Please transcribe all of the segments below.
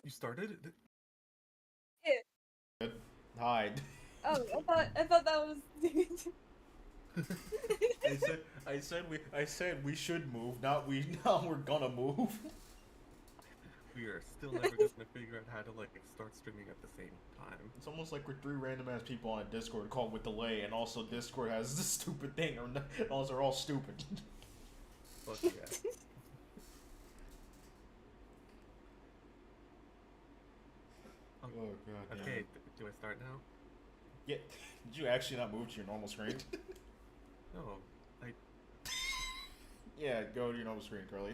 You started? Yeah. Hi. Oh, I thought that was. I said we should move, not we now we're gonna move. We are still never gonna figure out how to start streaming at the same time. It's almost like we're three random ass people on a Discord call with delay, and also Discord has this stupid thing, or also they're all stupid. Fuck yeah. Oh god. Okay, do I start now? Yeah. Did you actually not move to your normal screen? No, I. Yeah, go to your normal screen, Curly.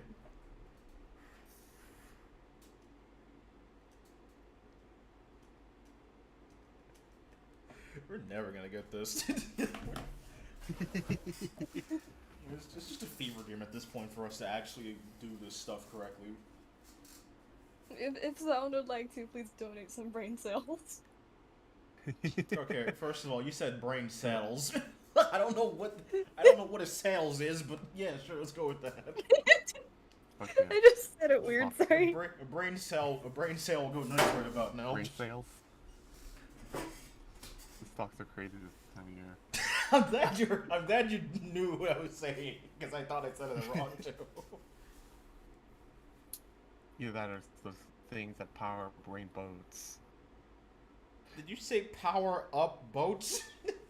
We're never gonna get this. It's just a fever dream at this point for us to actually do this stuff correctly. If someone would like to, please donate some brain cells. Okay, first of all, you said brain cells. I don't know what a sales is, but yeah, sure, let's go with that. Okay. I just said it weird. Fuck. Sorry. A brain cell will go nuts right about now. Brain sales. The stocks are crazy this time of year. I'm glad you knew what I was saying because I thought I said it wrong too. Either that or those things that power brain boats. Did you say power up boats?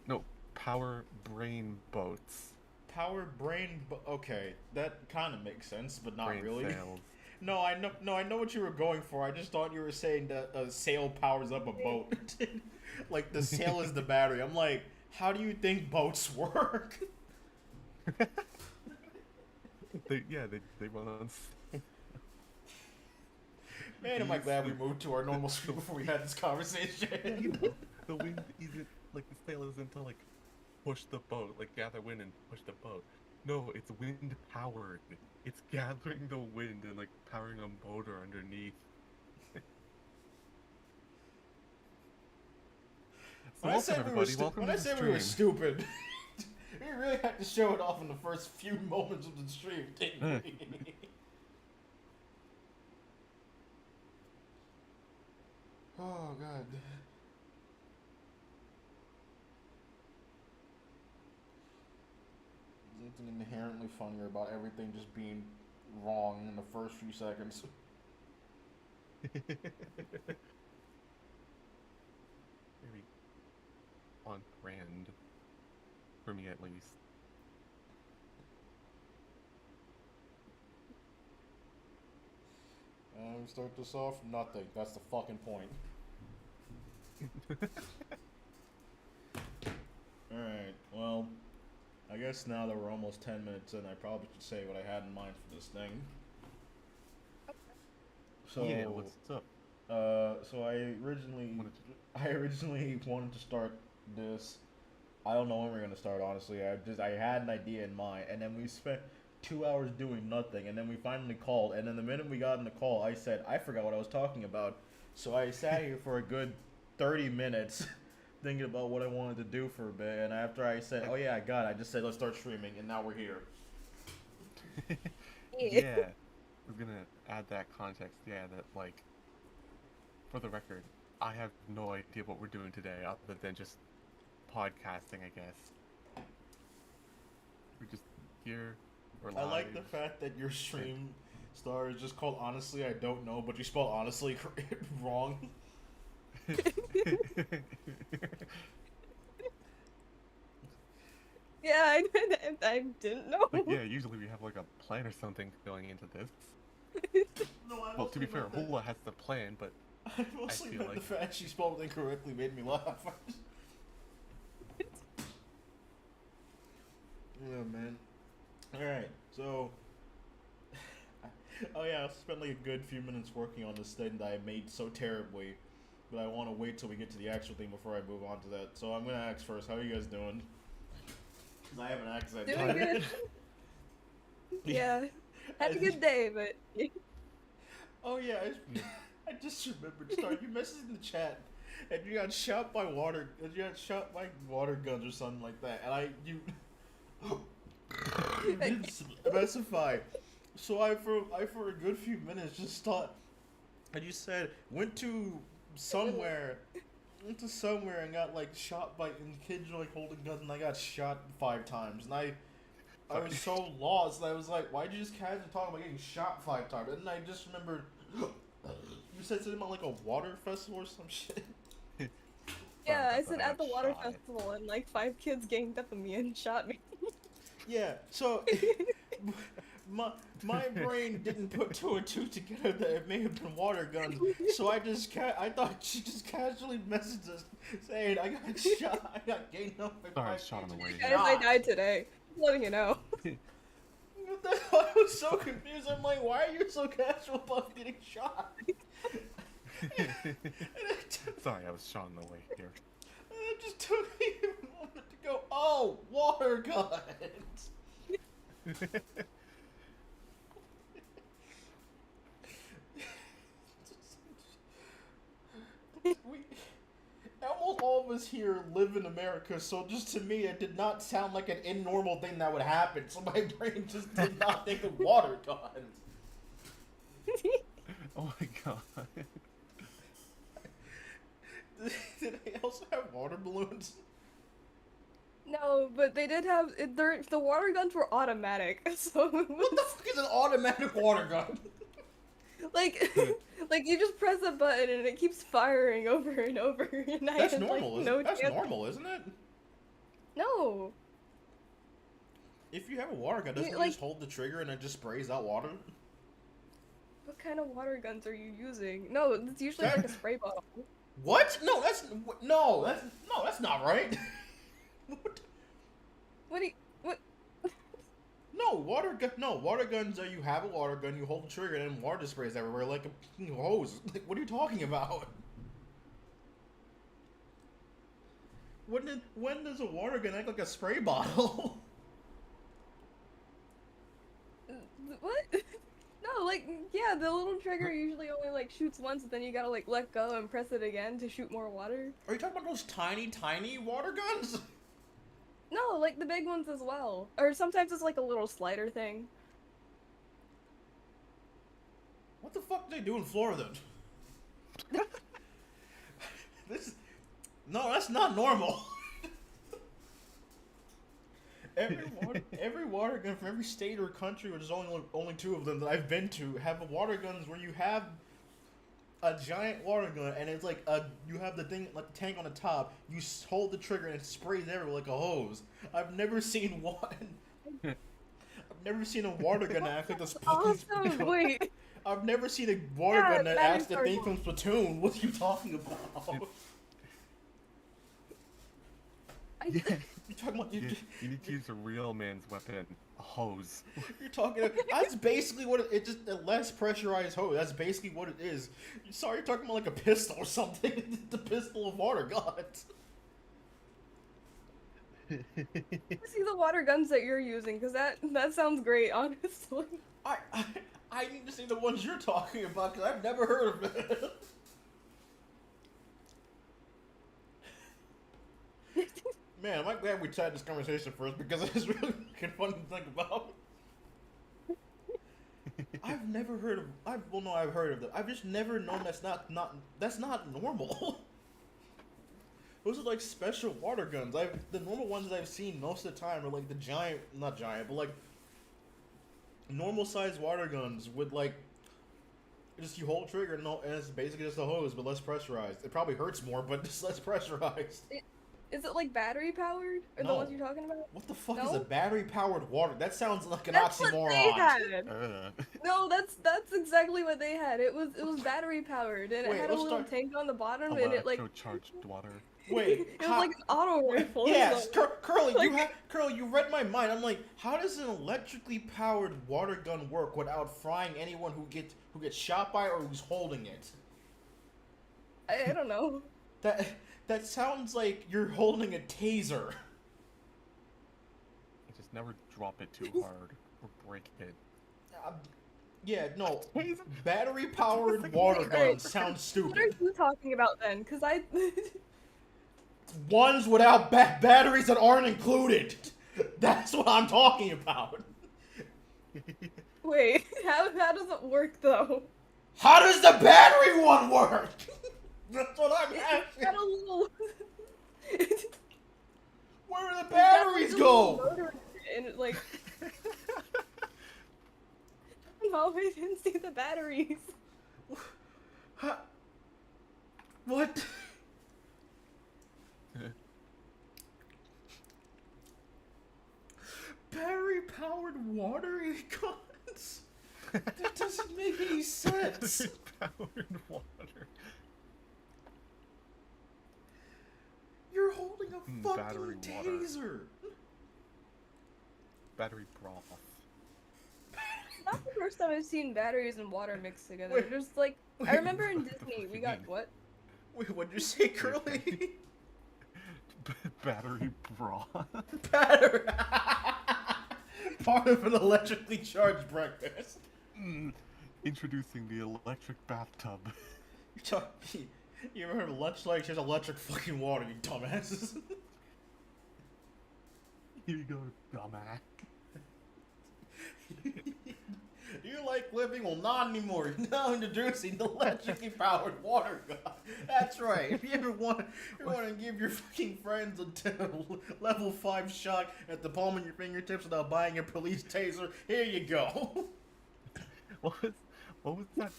No, power brain boats. Power brain. Okay, that kind of makes sense, but not Brain really. sales. No, I know what you were going for. I just thought you were saying that a sail powers up a boat. Like the sail is the battery. I'm like, how do you think boats work? They run on. Man, am I glad we moved to our normal screen before we had this conversation. The wind isn't like the sail isn't to push the boat, gather wind and push the boat. No, it's wind powered. It's gathering the wind and powering a motor underneath. So welcome everybody. Welcome to the stream. We were stupid, we really had to show it off in the first few moments of the stream, didn't we? Oh god. There's something inherently funnier about everything just being wrong in the first few seconds. Maybe on brand. For me at least. And we start this off, nothing. That's the fucking point. Alright, well, I guess now that we're almost 10 minutes in, I probably should say what I had in mind for this thing. So, Yeah, what's up? so I originally wanted to start this. I don't know when we're gonna start, honestly. I had an idea in mind, and then we spent 2 hours doing nothing, and then we finally called, and then the minute we got in the call, I said, I forgot what I was talking about. So I sat here for a good 30 minutes thinking about what I wanted to do for a bit, and after I said, oh yeah, I got it, I just said, let's start streaming, and now we're here. Yeah. I was gonna add that context, yeah, that for the record, I have no idea what we're doing today other than just podcasting, I guess. We're just here. I like the fact that your stream star is just called Honestly I Don't Know, but you spell honestly wrong. Yeah, I didn't know. Yeah, usually we have a plan or something going into this. No, Well, to be fair, Hula has the plan, but I mostly feel meant like- the fact she spelled it incorrectly made me laugh. Yeah, man. Alright, so... Oh yeah, I spent a good few minutes working on this thing that I made so terribly, but I want to wait till we get to the actual thing before I move on to that. So I'm gonna ask first, how are you guys doing? Because I haven't asked that Doing time. good. Yeah, had a good day, but Oh yeah, I just remembered. Sorry, you messaged in the chat, and you got shot by water guns or something like that, and you didn't specify. So I for a good few minutes just thought I just said went to somewhere, and got like shot by and kids were like holding guns and I got shot 5 times and I Sorry. was so lost. I was like, why'd you just casually talk about getting shot 5 times? And then I just remembered you said something about like a water festival or some shit. Yeah, I Sorry about said that, at the got water shot. festival and like 5 kids ganged up on me and shot me. Yeah, so my brain didn't put 2 and 2 together that it may have been water guns. So I thought she just casually messaged us saying I got shot, I got ganged up by Sorry, 5 shot on the kids. way Guys, I died today. Just letting you know. What the hell? I was so confused. I'm like, why are you so casual about getting shot? Sorry, I was shot on the way here. And it just took me a moment to go, oh, water guns. Almost all of us here live in America, so just to me, it did not sound like an abnormal thing that would happen. So my brain just did not think of water guns. Oh my god. Did they also have water balloons? No, but they did have the water guns were automatic, so it What the was, fuck is an automatic water gun? like like you just press a button and it keeps firing over and over. And I That's had, normal, like, no That's chance. normal, isn't it? No. If you have a water gun, doesn't it like- just hold the trigger and it just sprays out water? What kind of water guns are you using? No, it's usually like a spray bottle. What? No, that's not right. What? What do you, what? No, water guns are you have a water gun, you hold the trigger, and then water sprays everywhere like a fucking hose. Like, what are you talking about? When does a water gun act like a spray bottle? What? No, like, yeah, the little trigger usually only like shoots once, and then you gotta like let go and press it again to shoot more water. Are you talking about those tiny, tiny water guns? No, like the big ones as well. Or sometimes it's like a little slider thing. What the fuck do they do in Florida? No, that's not normal. Every water gun from every state or country, which is only 2 of them that I've been to, have water guns where you have a giant water gun and it's like you have the thing like the tank on the top. You hold the trigger and it sprays everywhere like a hose. I've never seen one. I've never seen a water gun act like this. Awesome. Wait. I've never seen a water Yeah, gun that that acts is the thing from Splatoon. What are you talking about? You're talking about You need to use a real man's weapon, a hose. You're talking. That's basically what it's just a less pressurized hose. That's basically what it is. Sorry, you're talking about like a pistol or something. The pistol of water guns. See the water guns that you're using, because that sounds great, honestly. I need to see the ones you're talking about because I've never heard of it. Man, I'm glad we had this conversation first because it's really fucking fun to think about. I've never heard of. I've heard of them. I've just never known that's not normal. Those are like special water guns. The normal ones that I've seen most of the time are like the giant, not giant, but like normal sized water guns with like just you hold trigger and it's basically just a hose but less pressurized. It probably hurts more, but just less pressurized. Is it like battery powered? Or No. the ones you're talking about? What the fuck No? is a battery powered water? That sounds like an That's oxymoron. what they had. Uh, No, that's exactly what they had. It was battery powered, and Wait, it had a let's little start- tank on the bottom, and it like charged water. Wait, it was like an auto rifle. Yes, so- Curly, like- Curly, you read my mind. I'm like, how does an electrically powered water gun work without frying anyone who gets shot by or who's holding it? I don't know. That sounds like you're holding a taser. Just never drop it too hard or break it. Yeah, no. Taser? Battery powered water guns sound stupid. What are you talking about then? Because I Ones without batteries that aren't included. That's what I'm talking about. wait. How does it work though? How does the battery one work? That's what I'm It's asking. got a little. Where do the It's got, batteries like, a little go? motor in it, and it, like, no, I didn't see the batteries. Huh? What? Battery-powered watering guns? That doesn't make any sense. Battery-powered water. You're holding a Battery fucking water. taser. Battery broth. Not the first time I've seen batteries and water mixed together. Wait, Just like I wait, remember in what the Disney, fuck we you got mean? what? Wait, what'd you say, Curly? Battery broth. Battery. Part of an electrically charged breakfast. Introducing the electric bathtub. You ever heard of lunch like there's electric fucking water, you dumbasses? Here you go, dumbass. Do you like living? Well, not anymore. Now introducing the electrically powered water gun. That's right. If you ever want to give your fucking friends a level 5 shot at the palm of your fingertips without buying a police taser, here you go. What was that?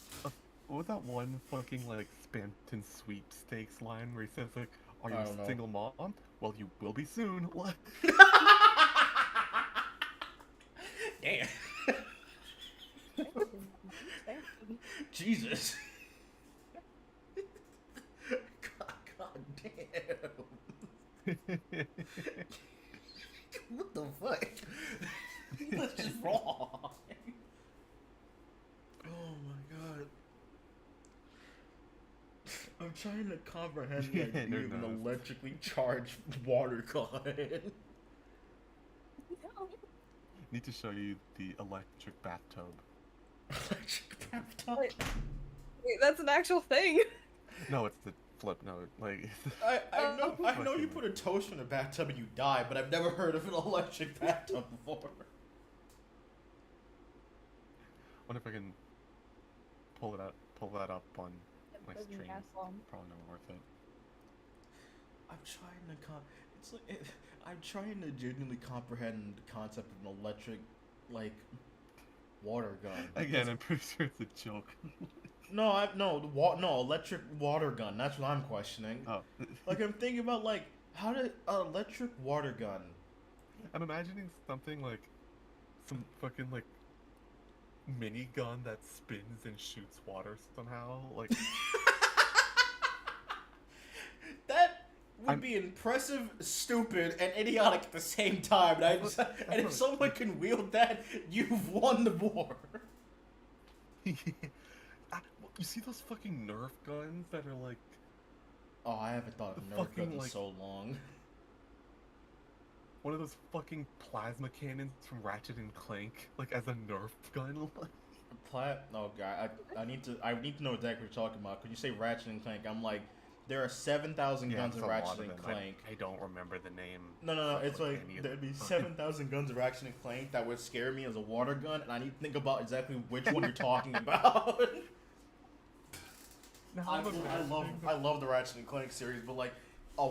What was that one fucking like Spanton sweepstakes line where he says like, "Are you I don't know. a single mom? Well, you will be soon." What? Damn. Jesus. God damn. What the fuck? That's just wrong. Oh my god. I'm trying to comprehend the Yeah, idea no, of an no. electrically charged water gun. Need to show you the electric bathtub. Electric bathtub? Wait, that's an actual thing. No, it's the flip. No, like. I know you Fucking- put a toaster in a bathtub and you die, but I've never heard of an electric bathtub before. Wonder if I can pull that up on my Doesn't stream. last long. Probably not worth it. I'm trying to it's like I'm trying to genuinely comprehend the concept of an electric, like, water gun. Again, I'm pretty sure it's a joke. No, no, electric water gun. That's what I'm questioning. Oh. Like, I'm thinking about, like, how did an electric water gun? I'm imagining something like some fucking like mini gun that spins and shoots water somehow. Like That would be impressive, stupid, and idiotic at the same time. And if someone can wield that, you've won the war. you see those fucking Nerf guns that are like Oh, I haven't thought of The Nerf fucking, guns in like- so long. one of those fucking plasma cannons from Ratchet and Clank, like as a Nerf gun. No, guy, I need to know exactly what you're talking about. Could you say Ratchet and Clank? I'm like, there are 7,000 guns there's of a lot Ratchet of and them. Clank. I don't remember the name. No, of, it's like any of there'd be them. 7,000 guns of Ratchet and Clank that would scare me as a water gun, and I need to think about exactly which one you're talking about. Now I I'm imagining- love the Ratchet and Clank series, but like a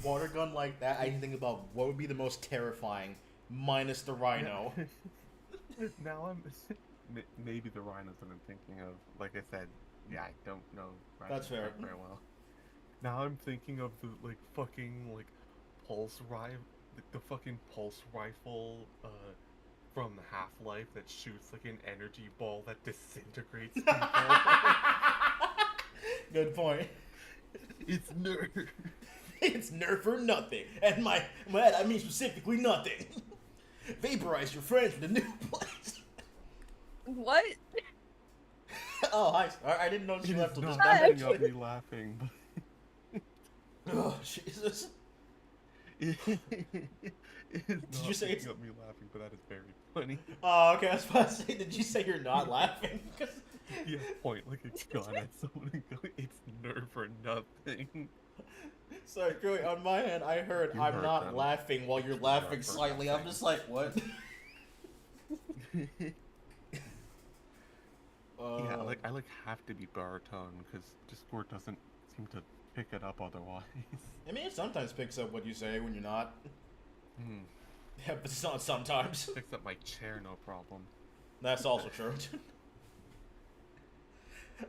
water gun like that, I need to think about what would be the most terrifying, minus the Rhino. Now I'm maybe the rhinos that I'm thinking of. Like I said, yeah, I don't know Ratchet That's and fair. Clank very well. Now I'm thinking of the like fucking like pulse rifle, the fucking pulse rifle from Half-Life that shoots like an energy ball that disintegrates people. Good point. It's Nerf. It's Nerf or nothing, and I mean specifically nothing. Vaporize your friends with a new place. What? Oh, hi. I didn't notice It you is left till just not now. making up me laughing, but Oh, Jesus. it is not you say making it's- up me laughing, but that is very funny. Oh, okay, I was about to say, did you say you're not laughing? 'Cause- Yeah, point like a gun at someone and go, it's Nerf or nothing. Sorry, Joey, on my end, I heard You I'm heard not them. laughing while you're You laughing heard slightly. I'm nothing. just like, what? Yeah, like I have to be baritone because Discord doesn't seem to pick it up otherwise. I mean, it sometimes picks up what you say when you're not. Hmm. Yeah, but it's not sometimes. Picks up my chair, no problem. That's also true.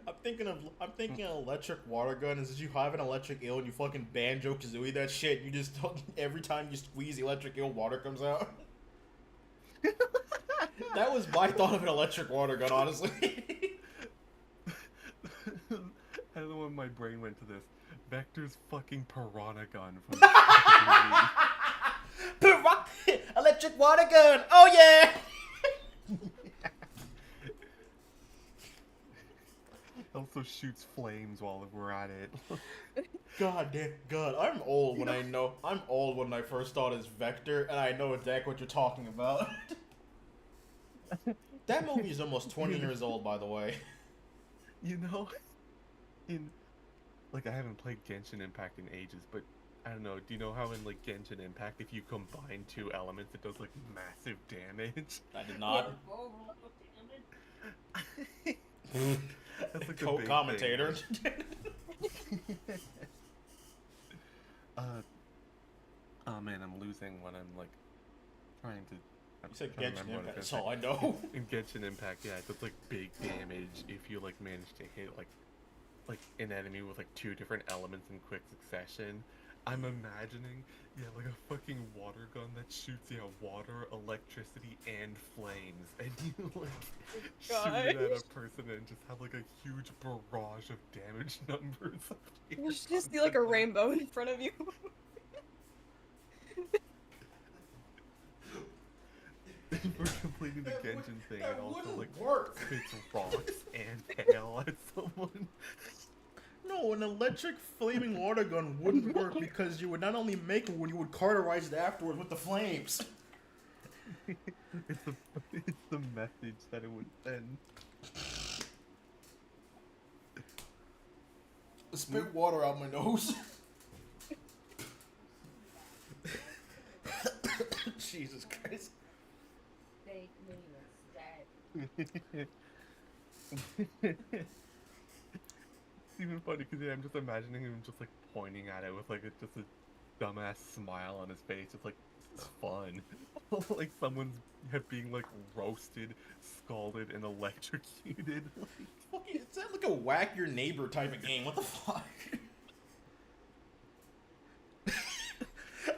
I'm thinking an electric water gun is just you have an electric eel and you fucking banjo kazooie that shit. You just every time you squeeze the electric eel, water comes out. That was my thought of an electric water gun, honestly. I don't know when my brain went to this. Vector's fucking piranha gun from Electric water gun! Oh yeah! also shoots flames while we're at it. God damn, God, I'm old when I'm old when I first thought as Vector, and I know exactly what you're talking about. That movie is almost 20 years old, by the way. You know, like I haven't played Genshin Impact in ages, but I don't know. Do you know how in like Genshin Impact, if you combine two elements, it does like massive damage? I did not. That's like Co-commentator. Oh man, I'm losing when I'm like trying to. You said trying to Genshin remember what Impact, it that's is. all I know. In Genshin Impact, yeah, it does like big damage if you like manage to hit like an enemy with like two different elements in quick succession. I'm imagining, yeah, like a fucking water gun that shoots, yeah, water, electricity, and flames, and you like shoot it at a person and just have like a huge barrage of damage numbers. You should just see like a rainbow in front of you. For completing the Genshin thing, that it also wouldn't like work. spits rocks and hail at someone. No, an electric flaming water gun wouldn't work because you would not only make it when you would cauterize it afterwards with the flames. It's the message that it would send. Spit water out my nose. Jesus Christ. It's even funny because yeah, I'm just imagining him just like pointing at it with like just a dumbass smile on his face. It's like, this is fun. Like someone's being like roasted, scalded, and electrocuted. Fucking, it sounds like a whack your neighbor type of game. What the fuck?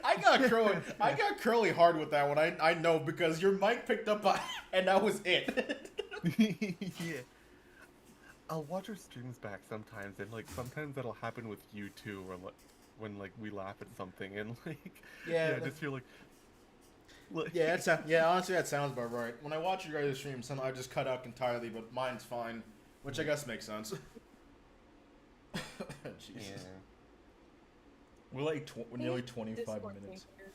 I got curly hard with that one. I know because your mic picked up and that was it. Yeah. I'll watch her streams back sometimes, and like sometimes that'll happen with you too, or like when like we laugh at something and like Yeah, I just feel like yeah, honestly that sounds about right. When I watch your guys' streams, I just cut out entirely, but mine's fine, which I guess makes sense. Jesus. Yeah. We're like we're nearly 25 Discord minutes. thinkers.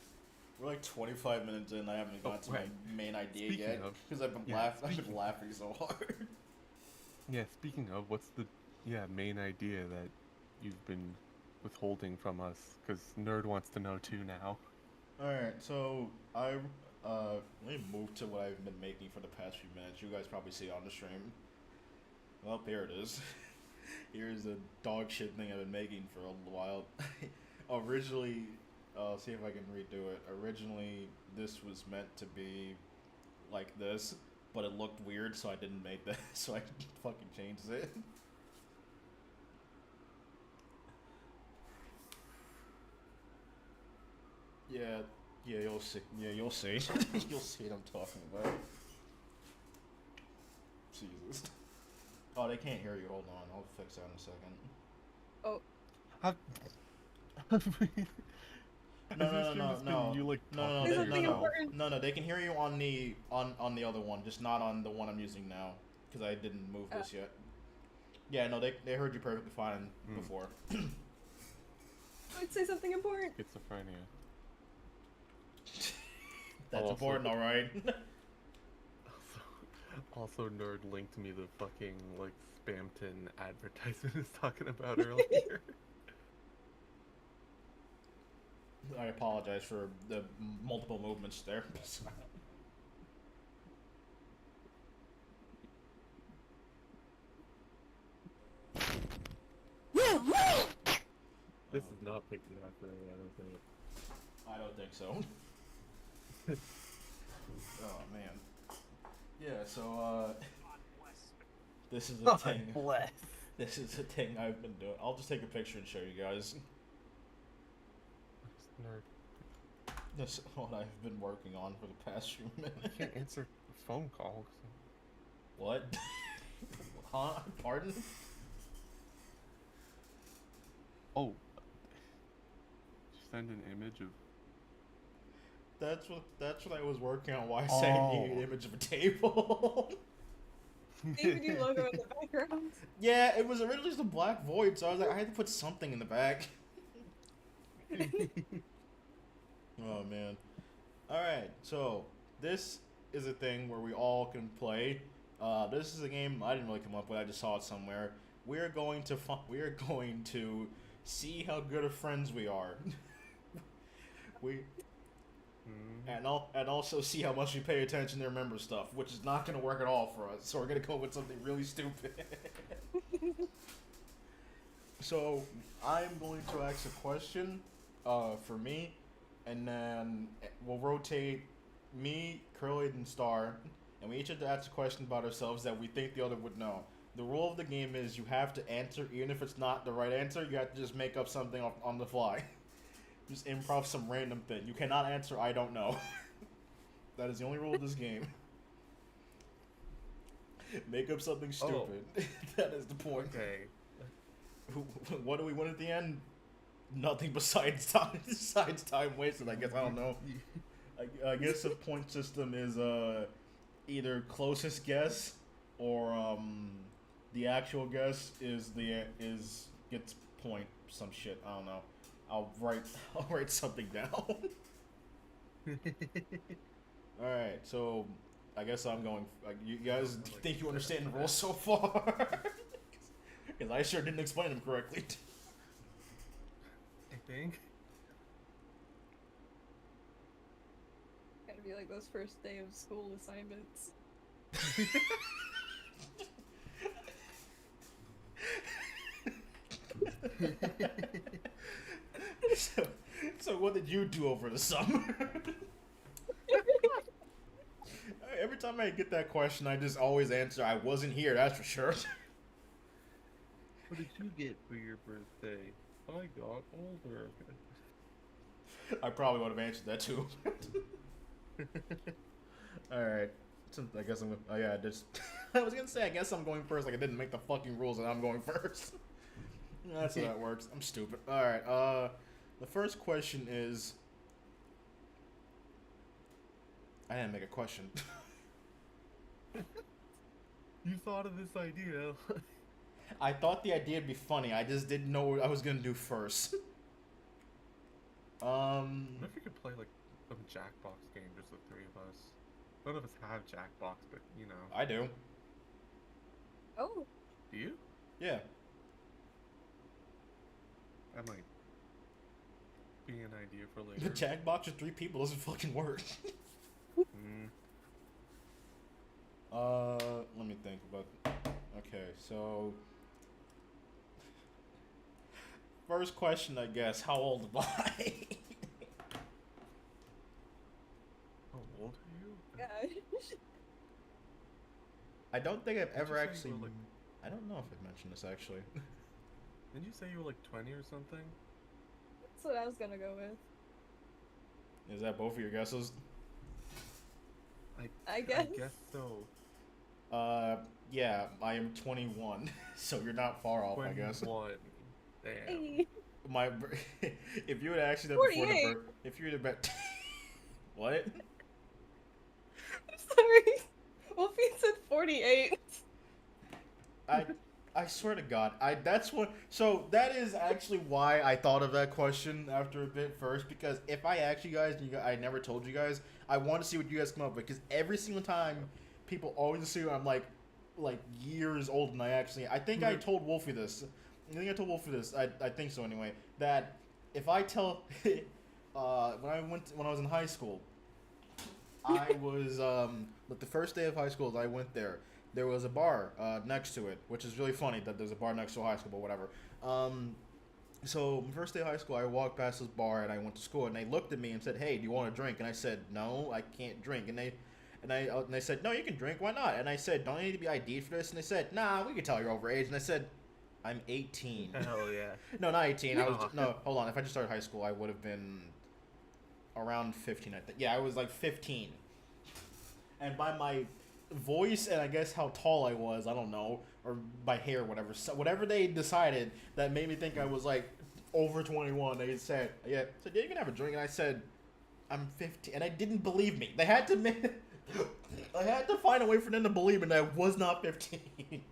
We're like 25 minutes in. I haven't got to right. my main idea Speaking yet of, because I've been laughing so hard. Yeah, speaking of, what's the main idea that you've been withholding from us? Because Nerd wants to know too now. Alright, so let me move to what I've been making for the past few minutes. You guys probably see it on the stream. Well, here it is. Here's a dog shit thing I've been making for a while. Originally, I'll see if I can redo it. Originally, this was meant to be like this, but it looked weird, so I didn't make that, so I fucking changed it. Yeah, you'll see. Yeah, you'll see. You'll see what I'm talking about. Jesus. Oh, they can't hear you. Hold on, I'll fix that in a second. Oh, No. You like No, There's something important. No, they can hear you on the other one, just not on the one I'm using now, because I didn't move this yet. Yeah, no, they heard you perfectly fine before. I'd say something important. schizophrenia. That's Also- important, all right. Also, Nerd linked me the fucking like Spamton advertisement I was talking about earlier. I apologize for the multiple movements there. picked it after. I don't think. I don't think so. Oh man. Yeah. So this is a thing. Bless. This is a thing I've been doing. I'll just take a picture and show you guys. Nerd. This is what I've been working on for the past few minutes. I can't answer a phone call. What? Huh? Pardon? Oh. Send an image of. That's what I was working on. Why I say I need an image of a table. David, your logo in the background. Yeah, it was originally just a black void, so I was like, I had to put something in the back. Oh man. Alright, so this is a thing where we all can play. This is a game I didn't really come up with, I just saw it somewhere. We're going to see how good of friends we are. And also see how much we pay attention to remember stuff, which is not going to work at all for us. So we're going to go with something really stupid. So I'm going to ask a question for me, and then we'll rotate me, Curly, and Star, and we each have to ask a question about ourselves that we think the other would know. The rule of the game is you have to answer, even if it's not the right answer, you have to just make up something on the fly. Just improv some random thing. You cannot answer, I don't know. That is the only rule of this game. Make up something stupid. Oh. That is the point. Okay. What do we win at the end? Nothing besides time wasted, I guess. I don't know. I guess the point system is either closest guess or the actual guess gets point some shit. I don't know. I'll write something down. Alright, so I guess I'm going. You guys think you understand the rules so far? Because I sure didn't explain them correctly. I think. Gotta be like those first day of school assignments. So what did you do over the summer? Every time I get that question, I just always answer, I wasn't here, that's for sure. What did you get for your birthday? I got older. I probably would have answered that too. Alright. I guess I'm I was gonna say, I guess I'm going first, like I didn't make the fucking rules and I'm going first. That's how that works. I'm stupid. Alright, the first question is... I didn't make a question. You thought of this idea. I thought the idea would be funny, I just didn't know what I was gonna do first. What if we could play like a Jackbox game, just the three of us? None of us have Jackbox, but you know. I do. Oh. Do you? Yeah. That might be an idea for later. The Jackbox with 3 people doesn't fucking work. Let me think about... Okay, so... First question, I guess. How old am I? How old are you? Gosh. I don't think I've ever actually... Like... I don't know if I've mentioned this, actually. Didn't you say you were like 20 or something? That's what I was gonna go with. Is that both of your guesses? I guess. I guess so. Yeah, I am 21, so you're not far off, 21. I guess. Damn. Hey. If you would actually done before the birth, if you would have bet... What? I'm sorry. Wolfie said 48. I swear to God, that's what. So that is actually why I thought of that question after a bit first, because if I asked you guys, I never told you guys, I want to see what you guys come up with, because every single time people always assume I'm like years old, and I think I told Wolfie this. I think so anyway. That if I tell, when I was in high school, I was like the first day of high school, I went there. There was a bar next to it, which is really funny that there's a bar next to a high school, but whatever. So first day of high school, I walked past this bar and I went to school, and they looked at me and said, "Hey, do you want a drink?" And I said, "No, I can't drink." And they said, "No, you can drink. Why not?" And I said, "Don't I need to be ID'd for this?" And they said, "Nah, we can tell you're overage." And I said, "I'm 18." Hell yeah. No, not 18. I was Aw. no. Hold on. If I just started high school, I would have been around 15. I think. Yeah, I was like 15. And by my voice and I guess how tall I was, I don't know, or my hair, whatever. So whatever they decided that made me think I was like over 21, they said, "Yeah, so yeah, you can have a drink." And I said, "I'm 15," and I didn't believe me. They had to make, I had to find a way for them to believe me that I was not 15.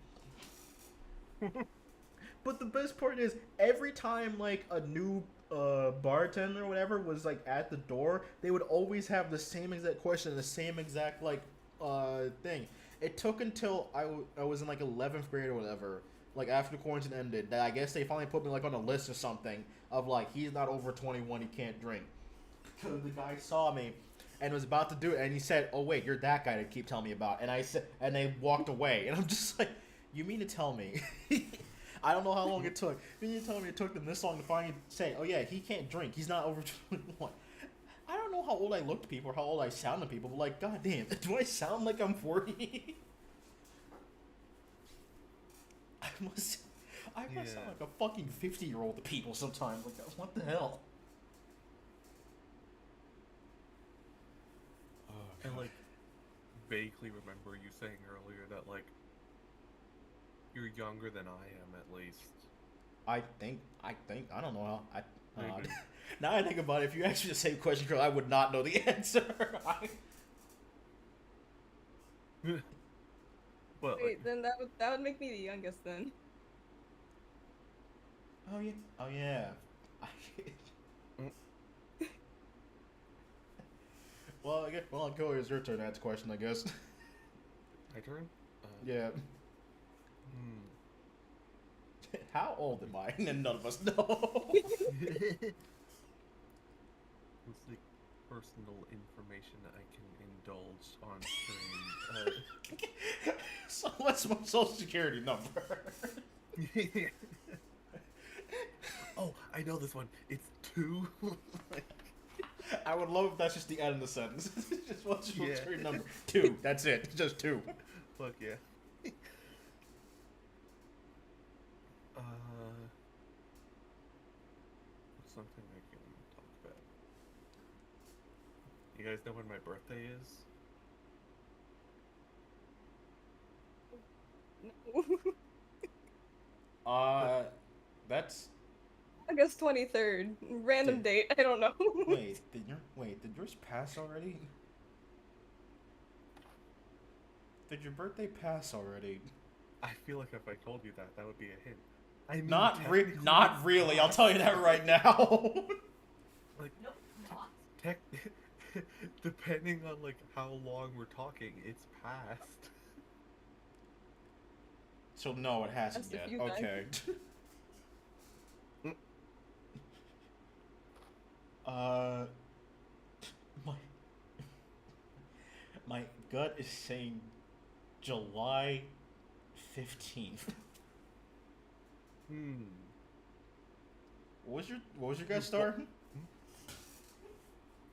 But the best part is, every time like a new bartender or whatever was like at the door, they would always have the same exact question, the same exact like thing. It took until I was in like 11th grade or whatever, like after the quarantine ended, that I guess they finally put me like on a list or something of like, he's not over 21, he can't drink. Because the guy saw me and was about to do it, and he said, "Oh wait, you're that guy to keep telling me about." And I said, and they walked away, and I'm just like, you mean to tell me? I don't know how long it took. You mean to tell me it took them this long to finally say, "Oh yeah, he can't drink. He's not over 21." I don't know how old I look to people or how old I sound to people, but like, goddamn, do I sound like I'm 40? I must sound like a fucking 50-year-old to people sometimes. Like, what the hell? I like vaguely remember you saying earlier that like you're younger than I am at least. I think, I don't know how, Maybe. now I think about it, if you asked me the same question, girl, I would not know the answer. But Wait, like, then that would make me the youngest then. Oh yeah. Oh yeah. Well, I guess. Well, go. It's your turn to ask a question, I guess. my turn? Yeah. Hmm. How old am I? And none of us know. It's like personal information that I can indulge on stream. So what's my social security number? Oh, I know this one. It's 2. I would love if that's just the end of the sentence. Just what's your social Yeah. security number? 2. That's it. Just 2. Fuck yeah. What's something I can talk about? You guys know when my birthday is? No. That's. August 23rd. Random Did- date. I don't know. Did yours pass already? Did your birthday pass already? I feel like if I told you that, that would be a hint. I mean, Not technically really. it's I'll tell you that right now. Like, No, not. tech, depending on like how long we're talking, it's past. So no, it hasn't That's a yet. few Okay. My my gut is saying July 15th. Hmm. What was your guess, Star?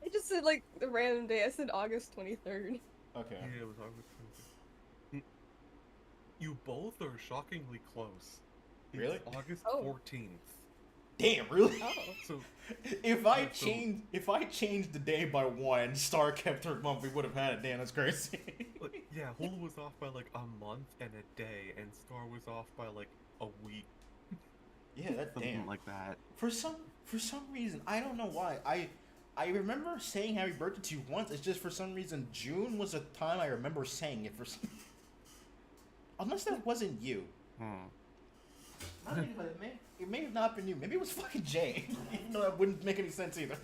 I just said like the random day. I said August 23rd. Okay. Yeah, it was August 25th. You both are shockingly close. It's Really? August Oh. 14th. Damn, really? Oh. So If I changed the day by 1, Star kept her month, we would have had it. Damn, that's crazy. like, yeah, Hul was off by like a month and a day, and Star was off by like a week. Yeah, that's Something damn. like that. For some reason, I don't know why. I remember saying happy birthday to you once. It's just for some reason June was a time I remember saying it for some. Unless that wasn't you. I think it may have not been you. Maybe it was fucking Jay. Even though that wouldn't make any sense either.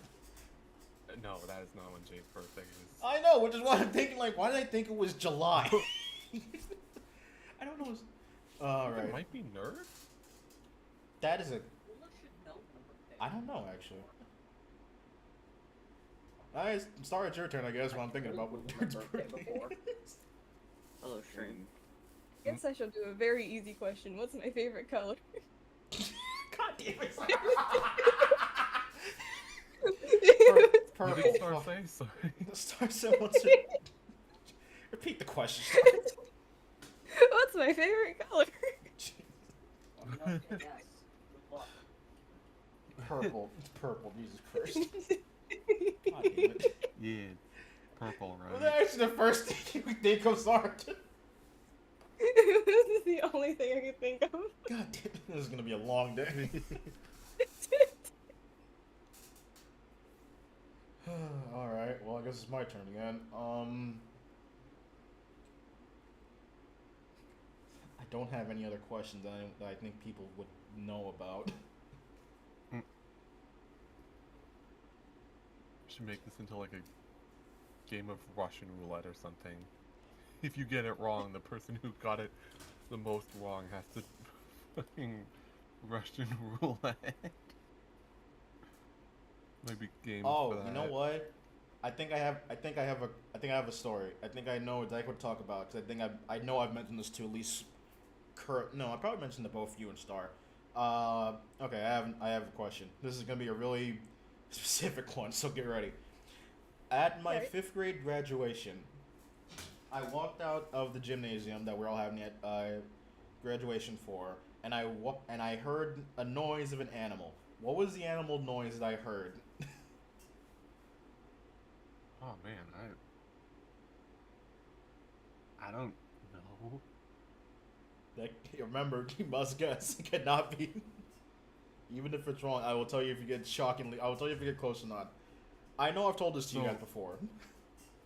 No, that is not when Jay's birthday is. I know, which is why I'm thinking, like, why did I think it was July? I don't know. It Alright. might be Nerd. That is a. I don't know, actually. Nice. Star, it's your turn, I guess, while I'm thinking about what Nerd's birthday is. Hello, stream. Guess I shall do a very easy question. What's my favorite color? God damn it. What Purple. did Star say? Sorry. The star said what's your... Repeat the question, Star. What's my favorite color? Purple. It's purple, Jesus Christ. God damn it. Yeah, purple, Well, right? that's actually the first thing you think of, Sergeant. This is the only thing I can think of. God damn it. This is gonna be a long day. Alright, well, I guess it's my turn again. I don't have any other questions that I think people would know about. Should make this into like a game of Russian roulette or something. If you get it wrong, the person who got it the most wrong has to fucking Russian roulette. Maybe games for that. You know what? I think I have a story. I think I know exactly what to talk about because I know I've mentioned this to at least No, I probably mentioned to both you and Star. Okay, I have a question. This is gonna be a really specific one, so get ready. At my 5th grade graduation, I walked out of the gymnasium that we're all having graduation for, and I heard a noise of an animal. What was the animal noise that I heard? Oh man, I don't know. Remember, you must guess. It cannot be. Even if it's wrong, I will tell you if you get I will tell you if you get close or not. I know I've told this to you guys before.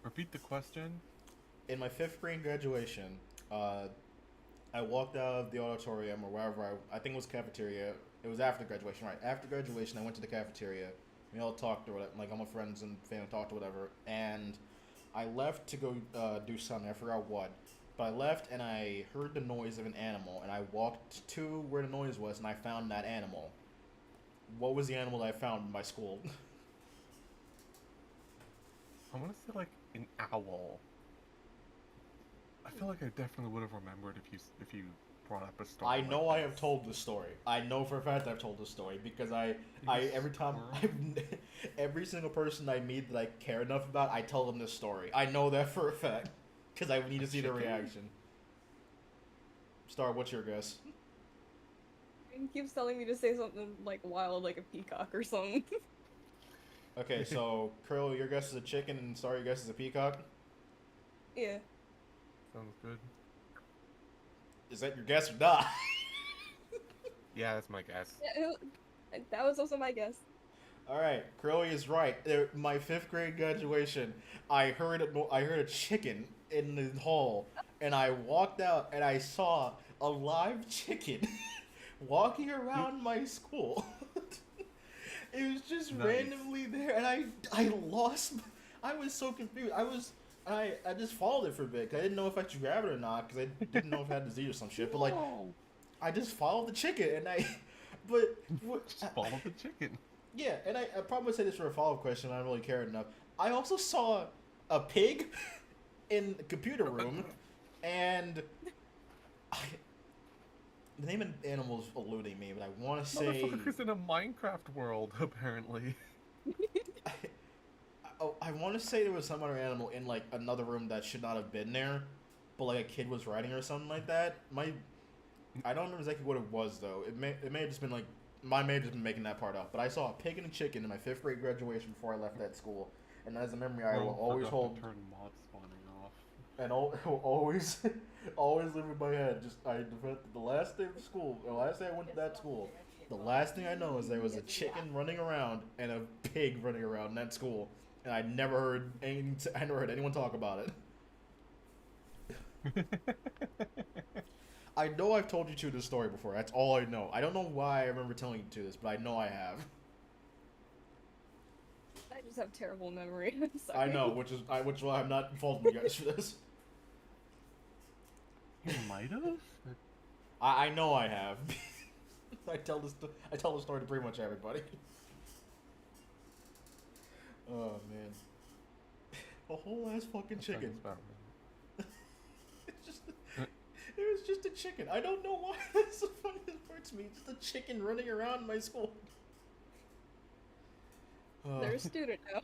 Repeat the question. In my 5th grade graduation, I walked out of the auditorium or wherever I think it was cafeteria. It was after graduation, right? After graduation, I went to the cafeteria. We all talked or whatever, like all my friends and family talked or whatever. And I left to go do something. I forgot what. But I left and I heard the noise of an animal. And I walked to where the noise was and I found that animal. What was the animal that I found in my school? I want to say like an owl. I feel like I definitely would have remembered if you brought up a story. I know like I have told this story. I know for a fact I've told this story because every single person I meet that I care enough about, I tell them this story. I know that for a fact because I need to see their reaction. Star, what's your guess? He keeps telling me to say something like wild, like a peacock or something. Okay, so Curl, your guess is a chicken, and Star, your guess is a peacock. Yeah. Sounds good. Is that your guess or not? Yeah, that's my guess. Yeah, that was also my guess. Alright, Curly is right. My 5th grade graduation, I heard a chicken in the hall, and I walked out and I saw a live chicken walking around my school. It was just randomly there, and I was so confused. I just followed it for a bit, 'cause I didn't know if I should grab it or not, because I didn't know if I had disease or some shit, but like, I just followed the chicken, and Just follow the chicken. Yeah, and I probably would say this for a follow-up question, I don't really care enough. I also saw a pig in the computer room, and the name of the animal is eluding me, but I want to say... Motherfucker's in a Minecraft world, apparently. I want to say there was some other animal in, like, another room that should not have been there, but, like, a kid was writing or something like that. I don't remember exactly what it was, though. It may have just been, like... I may have just been making that part up, but I saw a pig and a chicken in my 5th grade graduation before I left that school, and as a memory I will always hold... turn mod spawning off. And it will always live in my head. The last day of school, the last day I went to that school, the last thing I know is there was a chicken running around and a pig running around in that school, and I never heard anyone talk about it. I know I've told you this story before. That's all I know. I don't know why I remember telling you this, but I know I have. I just have terrible memory. I'm sorry. I know, which is why I'm not faulting you guys for this. You might have? I know I have. I tell the story to pretty much everybody. Oh man, a whole ass fucking chicken. It's just It was just a chicken. I don't know why that's the funniest part to me. It's the chicken running around my school. They're a student now.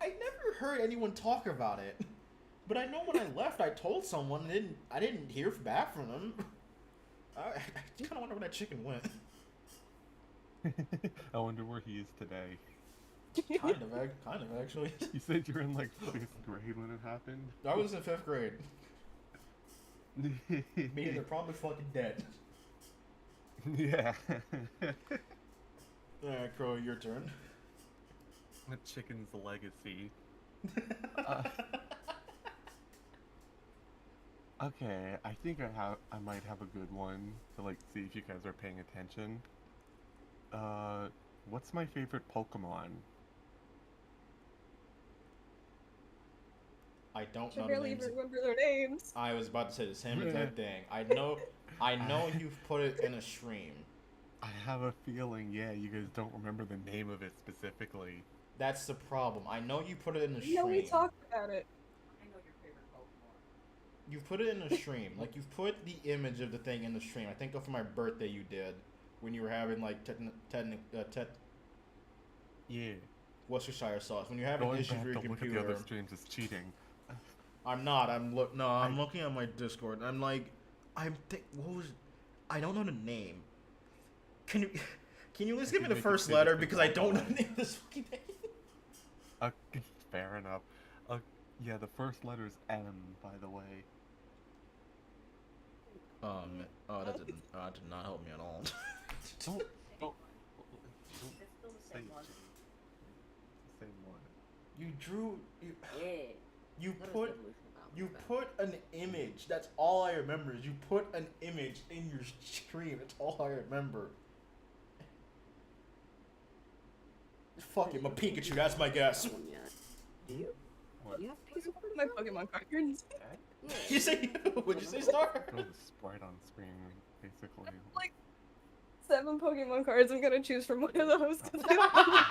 I never heard anyone talk about it, but I know when I left, I told someone. And I didn't hear back from them. I kind of wonder where that chicken went. I wonder where he is today. Kind of actually. You said you were in like 5th grade when it happened? I was in 5th grade. Meaning they're probably fucking dead. Yeah. Alright, Crow, your turn. The chicken's legacy. Okay, I think I might have a good one to like see if you guys are paying attention. What's my favorite Pokemon? I don't I know the barely names. even remember their names. I was about to say the same exact thing. I know you've put it in a stream. I have a feeling, yeah, you guys don't remember the name of it specifically. That's the problem. I know you put it in a stream. No, we talked about it. I know your favorite Pokemon. You put it in a stream. Like, you've put the image of the thing in the stream. I think for my birthday you did. When you were having, like, Yeah. Worcestershire sauce. When you're having Going issues back with to your look at the computer. other streams is cheating. I'm not. I'm looking at my Discord. I'm like, what was? I don't know the name. Can you at least give me the make it first say letter the because I big don't know one. the name of this fucking name. Fair enough. Yeah, the first letter is M, by the way. Oh, that did not help me at all. Don't It's still the say same one. the same one. You drew. Yeah. You That was put. Evolution. Oh, You my bad. put an image. That's all I remember. Is you put an image in your stream. That's all I remember. Fuck it, my Pikachu. That's my guess. Do you? What? You have These Pikachu? are my Pokemon cards. Yeah. You say you? Would you say Star? Throw the sprite on screen, basically. Like 7 Pokemon cards. I'm gonna choose from one of those because I don't know.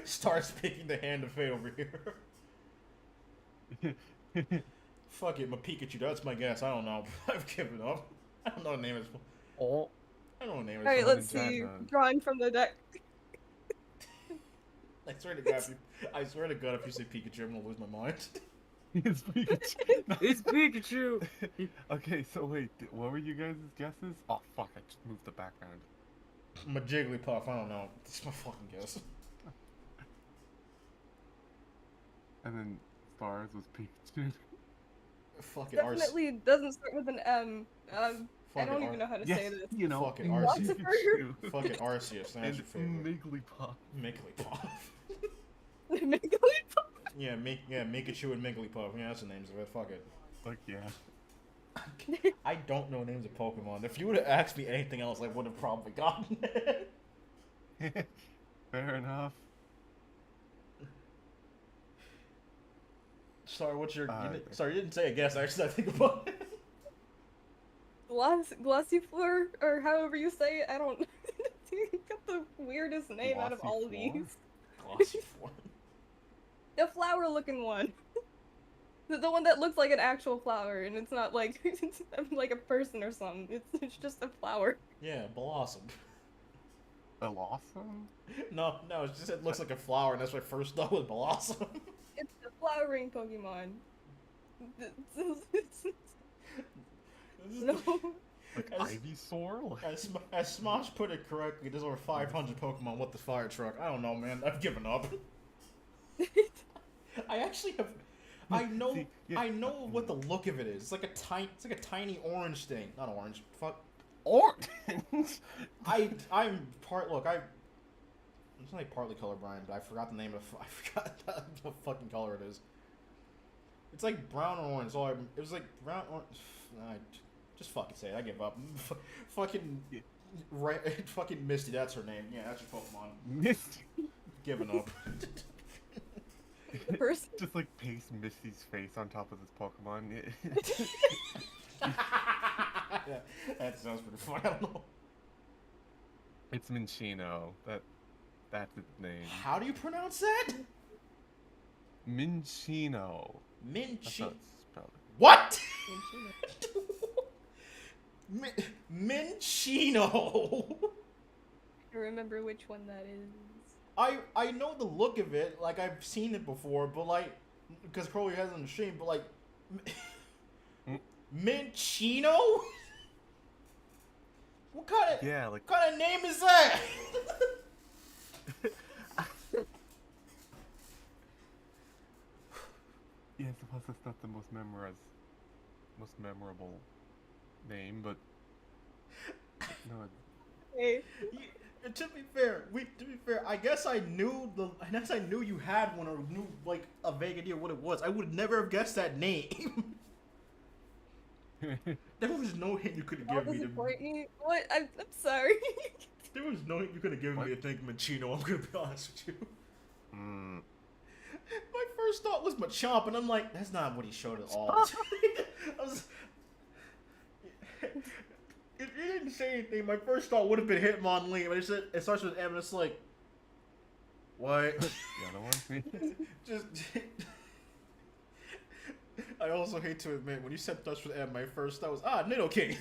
Star's picking the hand of fate over here. Fuck it, my Pikachu. That's my guess. I don't know. I've given up. I don't know the name of his. Oh. I don't know the name of Alright, his. let's Summon see. Dragon. Drawing from the deck. I swear to God, I swear to God, if you say Pikachu, I'm gonna lose my mind. It's Pikachu. It's Pikachu! Okay, so wait, what were you guys' guesses? Oh fuck, I just moved the background. My Jigglypuff. I don't know. That's my fucking guess. And then Stars was Pikachu. Fucking Definitely doesn't start with an M. I Fucking don't even know how to say this. you know, Fucking Arceus. Pikachu. Fucking Arceus. That's And your favorite. Wigglypuff. Migglypuff. Wigglypuff. Yeah, Mikachu and Migglypuff. Yeah, that's the names of it. Fuck it. Fuck yeah. I don't know names of Pokemon. If you would have asked me anything else, I would have probably gotten it. Fair enough. Sorry, what's your? Okay. Sorry, you didn't say a guess. I just think about it. Glossifleur, or however you say it. I don't. You got the weirdest name out of all of Glossifleur? these. Glossy form. The flower-looking one. The one that looks like an actual flower, and it's not like like a person or something. It's just a flower. Yeah, Blossom. Blossom? No, it's just it looks like a flower, and that's my first thought was Blossom. It's the flowering Pokemon. No. Like As- Ivysaur? As Smosh put it correctly, there's over 500 Pokemon with the fire truck. I don't know, man. I've given up. I actually have. I know. See, yeah. I know what the look of it is. It's like a tiny orange thing. Not orange. Fuck. Orange! I'm part. Look, it's like partly colorblind, but I forgot the name of. I forgot what fucking color it is. It's like brown or orange. So it was like brown or. Just fucking say it. I give up. Fucking. Fucking Misty. That's her name. Yeah, that's your Pokemon. Misty. Giving up. Person. Just like paste Misty's face on top of this Pokemon. That sounds pretty fun. I don't know. It's Minchino. That's its name. How do you pronounce that? Minchino. That's how it's spelled. What? Minchino. Minchino. I remember which one that is. I know the look of it, like I've seen it before, but like, because Crowley has it on the stream, but like, Minchino? What kind of Yeah, like what kind of name is that? yeah, I suppose that's not the most memorable name, but no, Hey, To be fair, I guess I knew you had one or knew like a vague idea what it was. I would never have guessed that name. There was no hint you could have don't given me. disappoint me. What? I'm sorry. There was no hint you could have given me to think Machino. I'm gonna be honest with you. mm, My first thought was Machamp, and I'm like, that's not what he showed at all. I was, if you didn't say anything, my first thought would have been Hitmonlee, but it starts with M, and it's like, what? the other one. Just. I also hate to admit, when you said starts with M, my first thought was, Nidoking.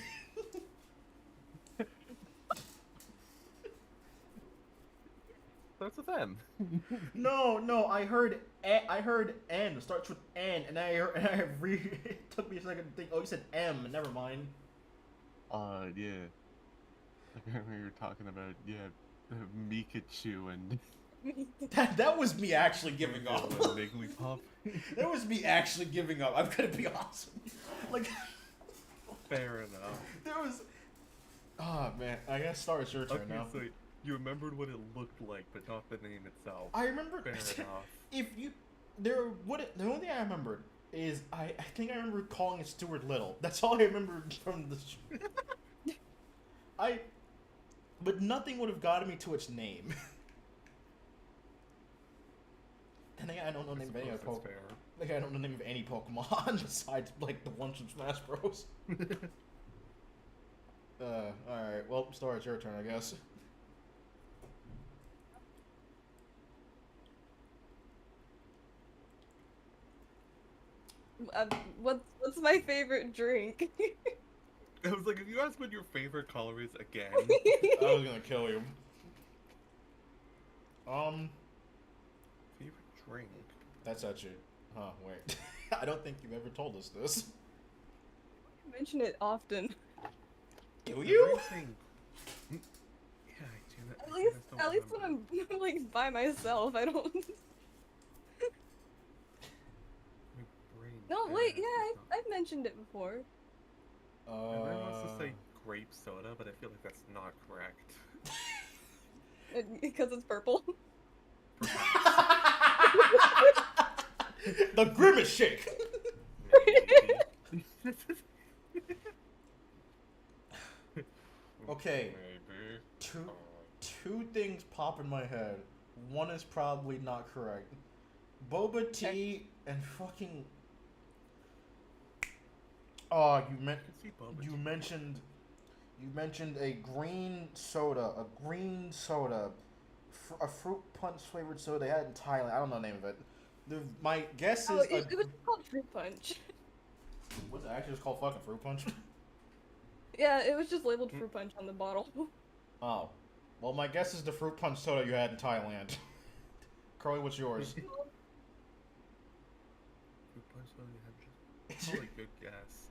Starts with M. No, I heard N starts with N, and it took me a second to think. Oh, you said M. Never mind. Yeah. I remember you were talking about Mikachu and That was me actually giving up. Wigglypuff. That was me actually giving up. I'm gonna be honest. Like, Fair enough. there was. Oh man, I guess Star, it's your turn Okay, now. so you remembered what it looked like, but not the name itself. I remember. Fair enough. The only thing I remembered is I think I remember calling it Stuart Little. That's all I remembered from the. But nothing would have gotten me to its name. And then I don't know the name of any other Suppose Pokemon. that's fair. Like, I don't know the name of any Pokemon besides like the ones from Smash Bros. Alright, well, Star, it's your turn, I guess. What's my favorite drink? I was like, if you ask what your favorite color is again, I was gonna kill you. favorite drink. That's actually. Huh, wait. I don't think you've ever told us this. I mention it often. Do you? Everything- Yeah, I do. At I least, just don't at least remember. when I'm like by myself, I don't. My brain No, dead. wait, yeah, It's not- I've mentioned it before. Everyone wants to say grape soda, but I feel like that's not correct. Because it's purple. The Grimace Shake! Maybe. Okay. Maybe. Two things pop in my head. One is probably not correct. Boba tea and fucking. Oh, I can see Boba you tea. mentioned a green soda, a fruit punch flavored soda they had in Thailand. I don't know the name of it. My guess is Oh, it was called fruit punch. what's it actually just called? Fucking fruit punch. Yeah, it was just labeled fruit punch on the bottle. Oh, well, my guess is the fruit punch soda you had in Thailand. Carly, what's yours? Fruit punch soda you had just- Probably good guess.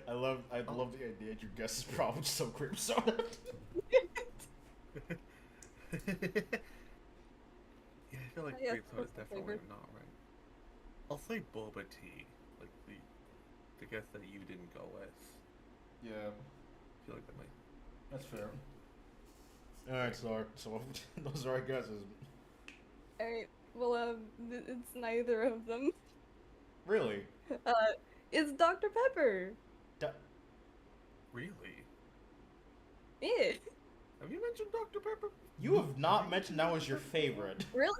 I love the idea that your guess is probably some cream soda. Yeah, I feel like Yeah, grape soda is that's my definitely favorite. not right. I'll say boba tea, like the guess that you didn't go with. Yeah, I feel like that might. that's fair. Alright, so those are our guesses. Alright, well, it's neither of them. Really? It's Dr. Pepper. Really? Yeah. Have you mentioned Dr. Pepper? You have not mentioned that was your favorite. Really?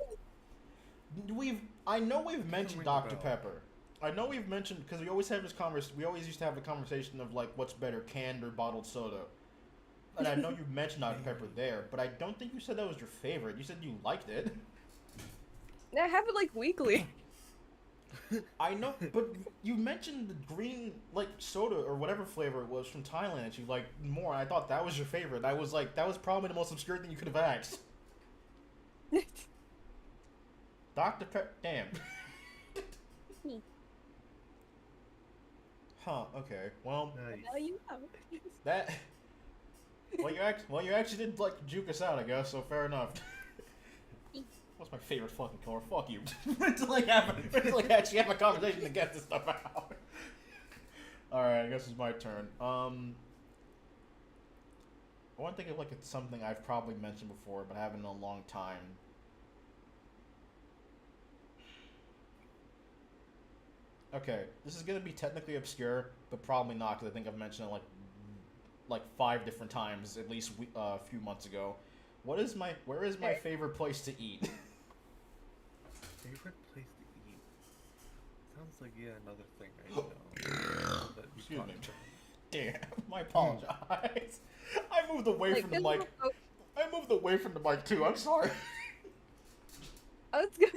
I know we've mentioned ring a Dr. bell. Pepper. I know we've mentioned, because we always have this we always used to have a conversation of like what's better, canned or bottled soda. And I know you mentioned Dr. Pepper there, but I don't think you said that was your favorite. You said you liked it. I have it like weekly. I know, but you mentioned the green like soda or whatever flavor it was from Thailand that you liked more. And I thought that was your favorite. I was like, that was probably the most obscure thing you could have asked. Dr. Pepper. Damn. Huh. Okay. Well, Nice. Now you know. that. Well, you actually did like juke us out, I guess. So fair enough. What's my favorite fucking color? Fuck you. Until actually have a conversation to get this stuff out. All right. I guess it's my turn. I want to think of like it's something I've probably mentioned before, but haven't in a long time. Okay, this is gonna be technically obscure, but probably not because I think I've mentioned it like 5 different times at least a few months ago. Where is my Okay. favorite place to eat? Favorite place to eat? Sounds like another thing I know. That we Excuse talked me. about. Damn, I apologize. I moved away from the physical mic. po- I moved away from the mic too. I'm sorry. Oh, it's good.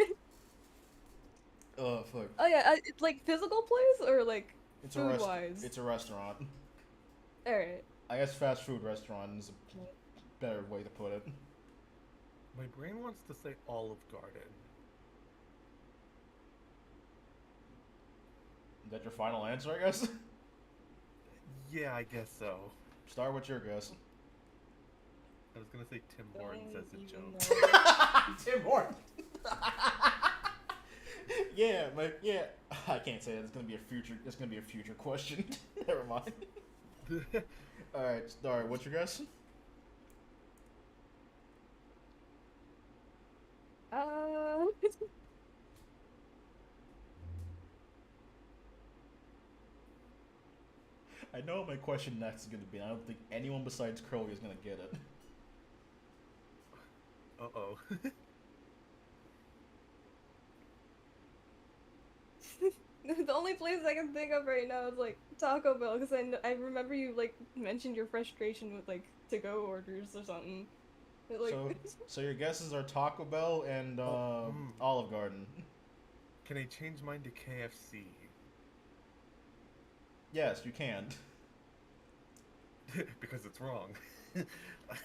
Oh fuck. Oh yeah, it's like physical place or like It's a food wise. It's a restaurant. All right. I guess fast food restaurant is a better way to put it. My brain wants to say Olive Garden. Is that your final answer, I guess? Yeah, I guess so. Start with your guess. I was gonna say Tim Hortons as a Don't even joke. know. Tim Hortons. Yeah, but yeah, I can't say that. It's gonna be a future question. Never mind. All right, start. What's your guess? I know what my question next is gonna be. And I don't think anyone besides Curly is gonna get it. Uh-oh. The only place I can think of right now is like Taco Bell because I remember you like mentioned your frustration with like to-go orders or something. But, like, So your guesses are Taco Bell and mm. Olive Garden. Can I change mine to KFC? Yes, you can. Because it's wrong.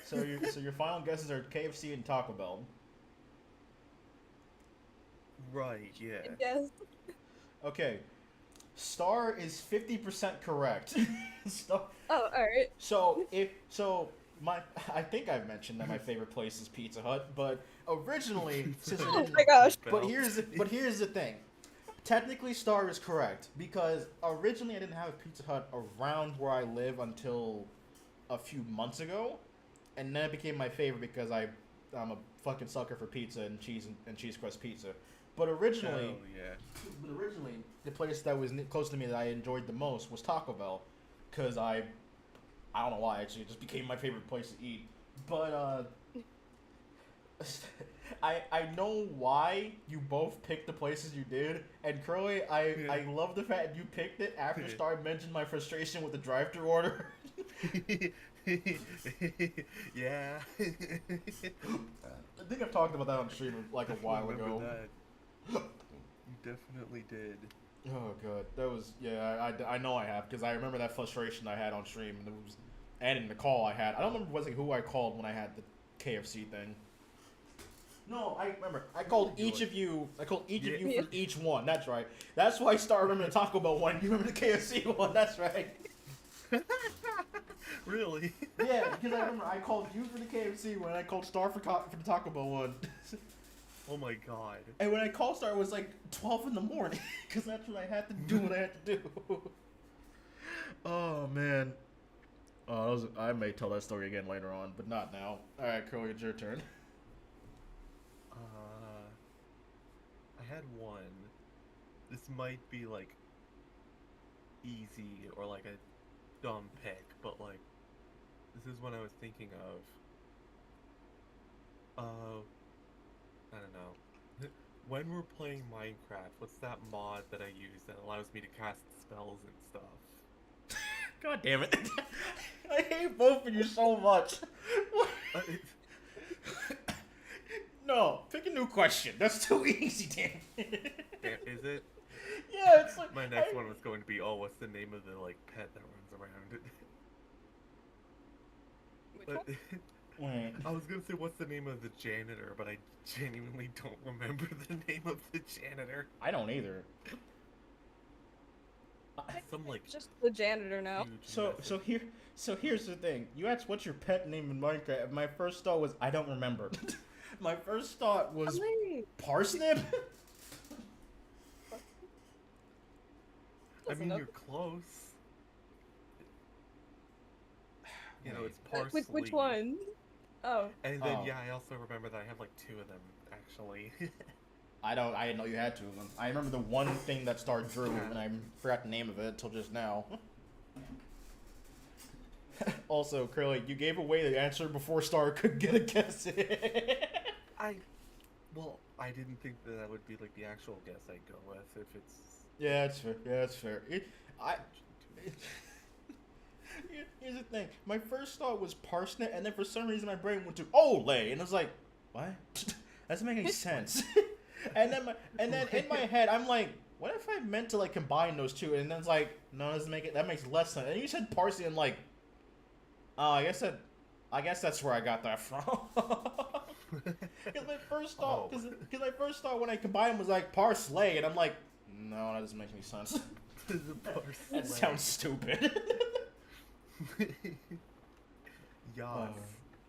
So your final guesses are KFC and Taco Bell. Right, yeah. yes. Okay. Star is 50% correct. Star. Oh, all right. I think I've mentioned that my favorite place is Pizza Hut, but originally, Oh my gosh. but here's the thing. Technically, Star is correct because originally I didn't have a Pizza Hut around where I live until a few months ago, and then it became my favorite because I'm a fucking sucker for pizza and cheese crust pizza. But originally, Hell yeah. the place that was close to me that I enjoyed the most was Taco Bell, because I don't know why, actually, it just became my favorite place to eat. But I know why you both picked the places you did, and Curly, I love the fact you picked it after Star mentioned my frustration with the drive-thru order. Yeah. I think I've talked about that on stream like a while ago. That. You definitely did. Oh god, that was I know I have because I remember that frustration I had on stream and it was adding the call I had. I don't remember who I called when I had the KFC thing. No, I remember. I called each of you. I called each of you for each one. That's right. That's why I started remembering the Taco Bell one. You remember the KFC one? That's right. Really? Yeah, because I remember I called you for the KFC one. I called Star for the Taco Bell one. Oh my god. And when I called Star, it was like 12 in the morning because that's when I had to do what I had to do. Oh man. Oh, I may tell that story again later on, but not now. All right, Curly, it's your turn. I had one. This might be like easy or like a dumb pick, but like this is what I was thinking of. I don't know. When we're playing Minecraft, what's that mod that I use that allows me to cast spells and stuff? God damn it. I hate both of you so much. No, pick a new question. That's too easy, damn it. Is it? Yeah, it's like My next one was going to be, oh, what's the name of the like pet that runs around? Which But one? Wait. I was gonna say what's the name of the janitor, but I genuinely don't remember the name of the janitor. I don't either. Some like Just the janitor now. huge So here's the thing. You asked what's your pet name in Minecraft. My first thought was I don't remember. My first thought was Wait, parsnip. I close mean, enough. you're close. You know, it's Which parsley. one? Oh. And then Oh. yeah, I also remember that I have like 2 of them actually. I didn't know you had two of them. I remember the one thing that started Drew, and I forgot the name of it until just now. Also, Curly, you gave away the answer before Star could get a guess. I didn't think that would be like the actual guess I'd go with if it's. Yeah, that's fair. Yeah, that's fair. Here's the thing. My first thought was parsnip, and then for some reason my brain went to ole, and I was like, what? That doesn't make any sense. and then in my head, I'm like, what if I meant to like combine those two? And then it's like, no, that doesn't make it. That makes less sense. And you said parsley, and like, oh, I guess that's where I got that from. Because my first thought, because my first thought when I combined them was like parsley, and I'm like, no, that doesn't make any sense. That sounds stupid. Yas.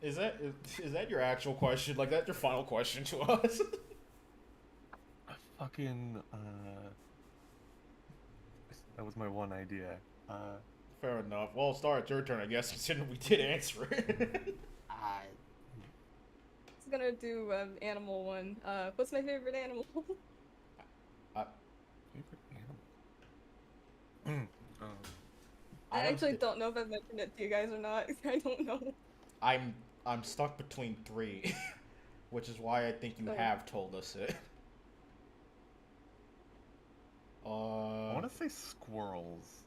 Is that your actual question? Like, that's your final question to us? Fucking that was my one idea. Fair enough. Well, Star, it's your turn, I guess, considering we did answer it. It's gonna do animal one. What's my favorite animal? Favorite animal? I actually don't know if I've mentioned it to you guys or not. I don't know. I'm stuck between 3, which is why I think you Oh. have told us it. I want to say squirrels,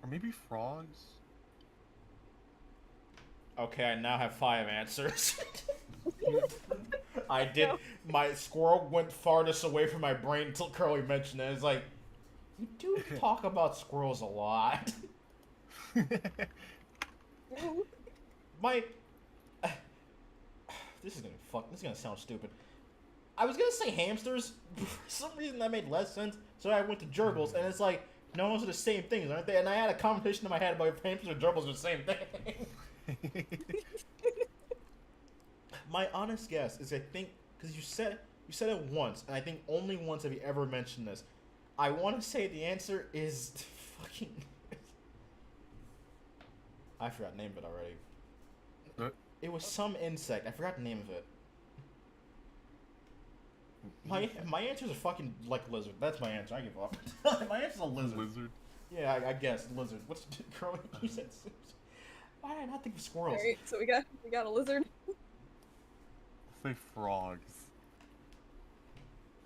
or maybe frogs. Okay, I now have 5 answers. I did. My squirrel went farthest away from my brain until Curly mentioned it. It's like, you do talk about squirrels a lot. This is gonna sound stupid. I was gonna say hamsters. For some reason that made less sense, so I went to gerbils, and it's like, no, those are the same things, aren't they? And I had a conversation in my head about if hamsters and gerbils are the same thing. My honest guess is I think, because you said it once, and I think only once have you ever mentioned this. I want to say the answer is fucking. I forgot the name of it already. What? It was some insect. I forgot the name of it. My answer's a fucking like lizard. That's my answer. I give up. My answer's a lizard. Lizard. Yeah, I guess lizard. What's Curly? You said. Why did I not think of squirrels? Alright, so we got a lizard. I'll say frogs.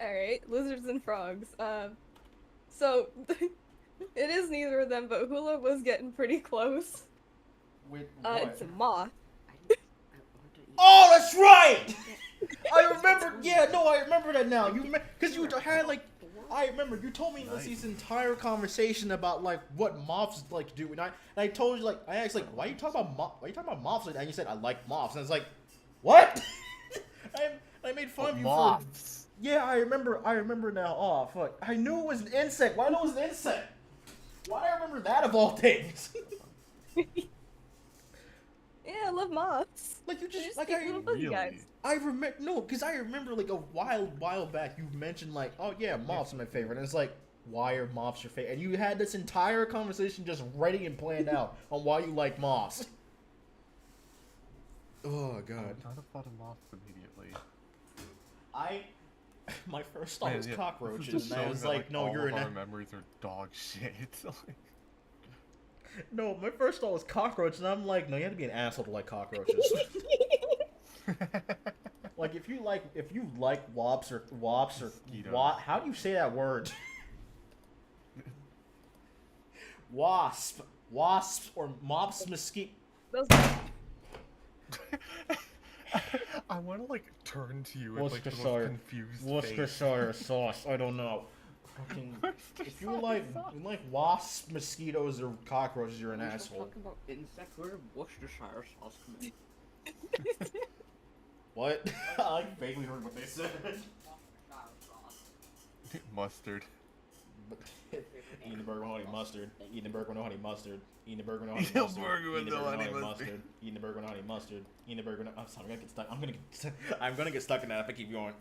Alright, lizards and frogs. So it is neither of them, but Hula was getting pretty close. Wait, It's a moth. I want to eat. Oh, that's right! I remember. Yeah, no, I remember that now. Because you had like. I remember you told me this entire conversation about like what moths like to do, and I told you like I asked like why are you talking about moths like that? And you said I like moths, and I was like, what? I made fun of you Moths. for. Yeah, I remember now. Oh fuck! I knew it was an insect. Why do I know it was an insect? Why do I remember that of all things? Yeah, I love moths. Like you They're just just like cute little fuzzy guys. I remember because I remember like a while back you mentioned like, oh yeah, moths are my favorite, and it's like, why are moths your favorite? And you had this entire conversation just ready and planned out on why you like moths. Oh I god. would not have thought of moths immediately. My first thought Man, was yeah, cockroaches, this is and I showing was that, like, no, all you're of an our memories are dog shit. no. My first thought was cockroach, and I'm like, no, you have to be an asshole to like cockroaches. Like if you like wops or Mosquitoes. how do you say that word? Wasps or mops mosquito. Those I want to like turn to you with like the most Worcestershire. confused face. Worcestershire sauce. I don't know. Fucking. If you like wasps, mosquitoes, or cockroaches, you're an We're asshole. talking about insects. Where did Worcestershire sauce come in? What? I like vaguely heard what they said. Worcestershire sauce. Mustard. Eating a burger with honey mustard. Eating a burger with honey mustard. Eating a burger with honey Eating a mustard. burger with Eating a no burger with honey honey mustard. mustard. Eating a burger with honey mustard. Eating a burger with... I'm sorry, I'm gonna get stuck. I'm gonna get stuck in that if I keep going.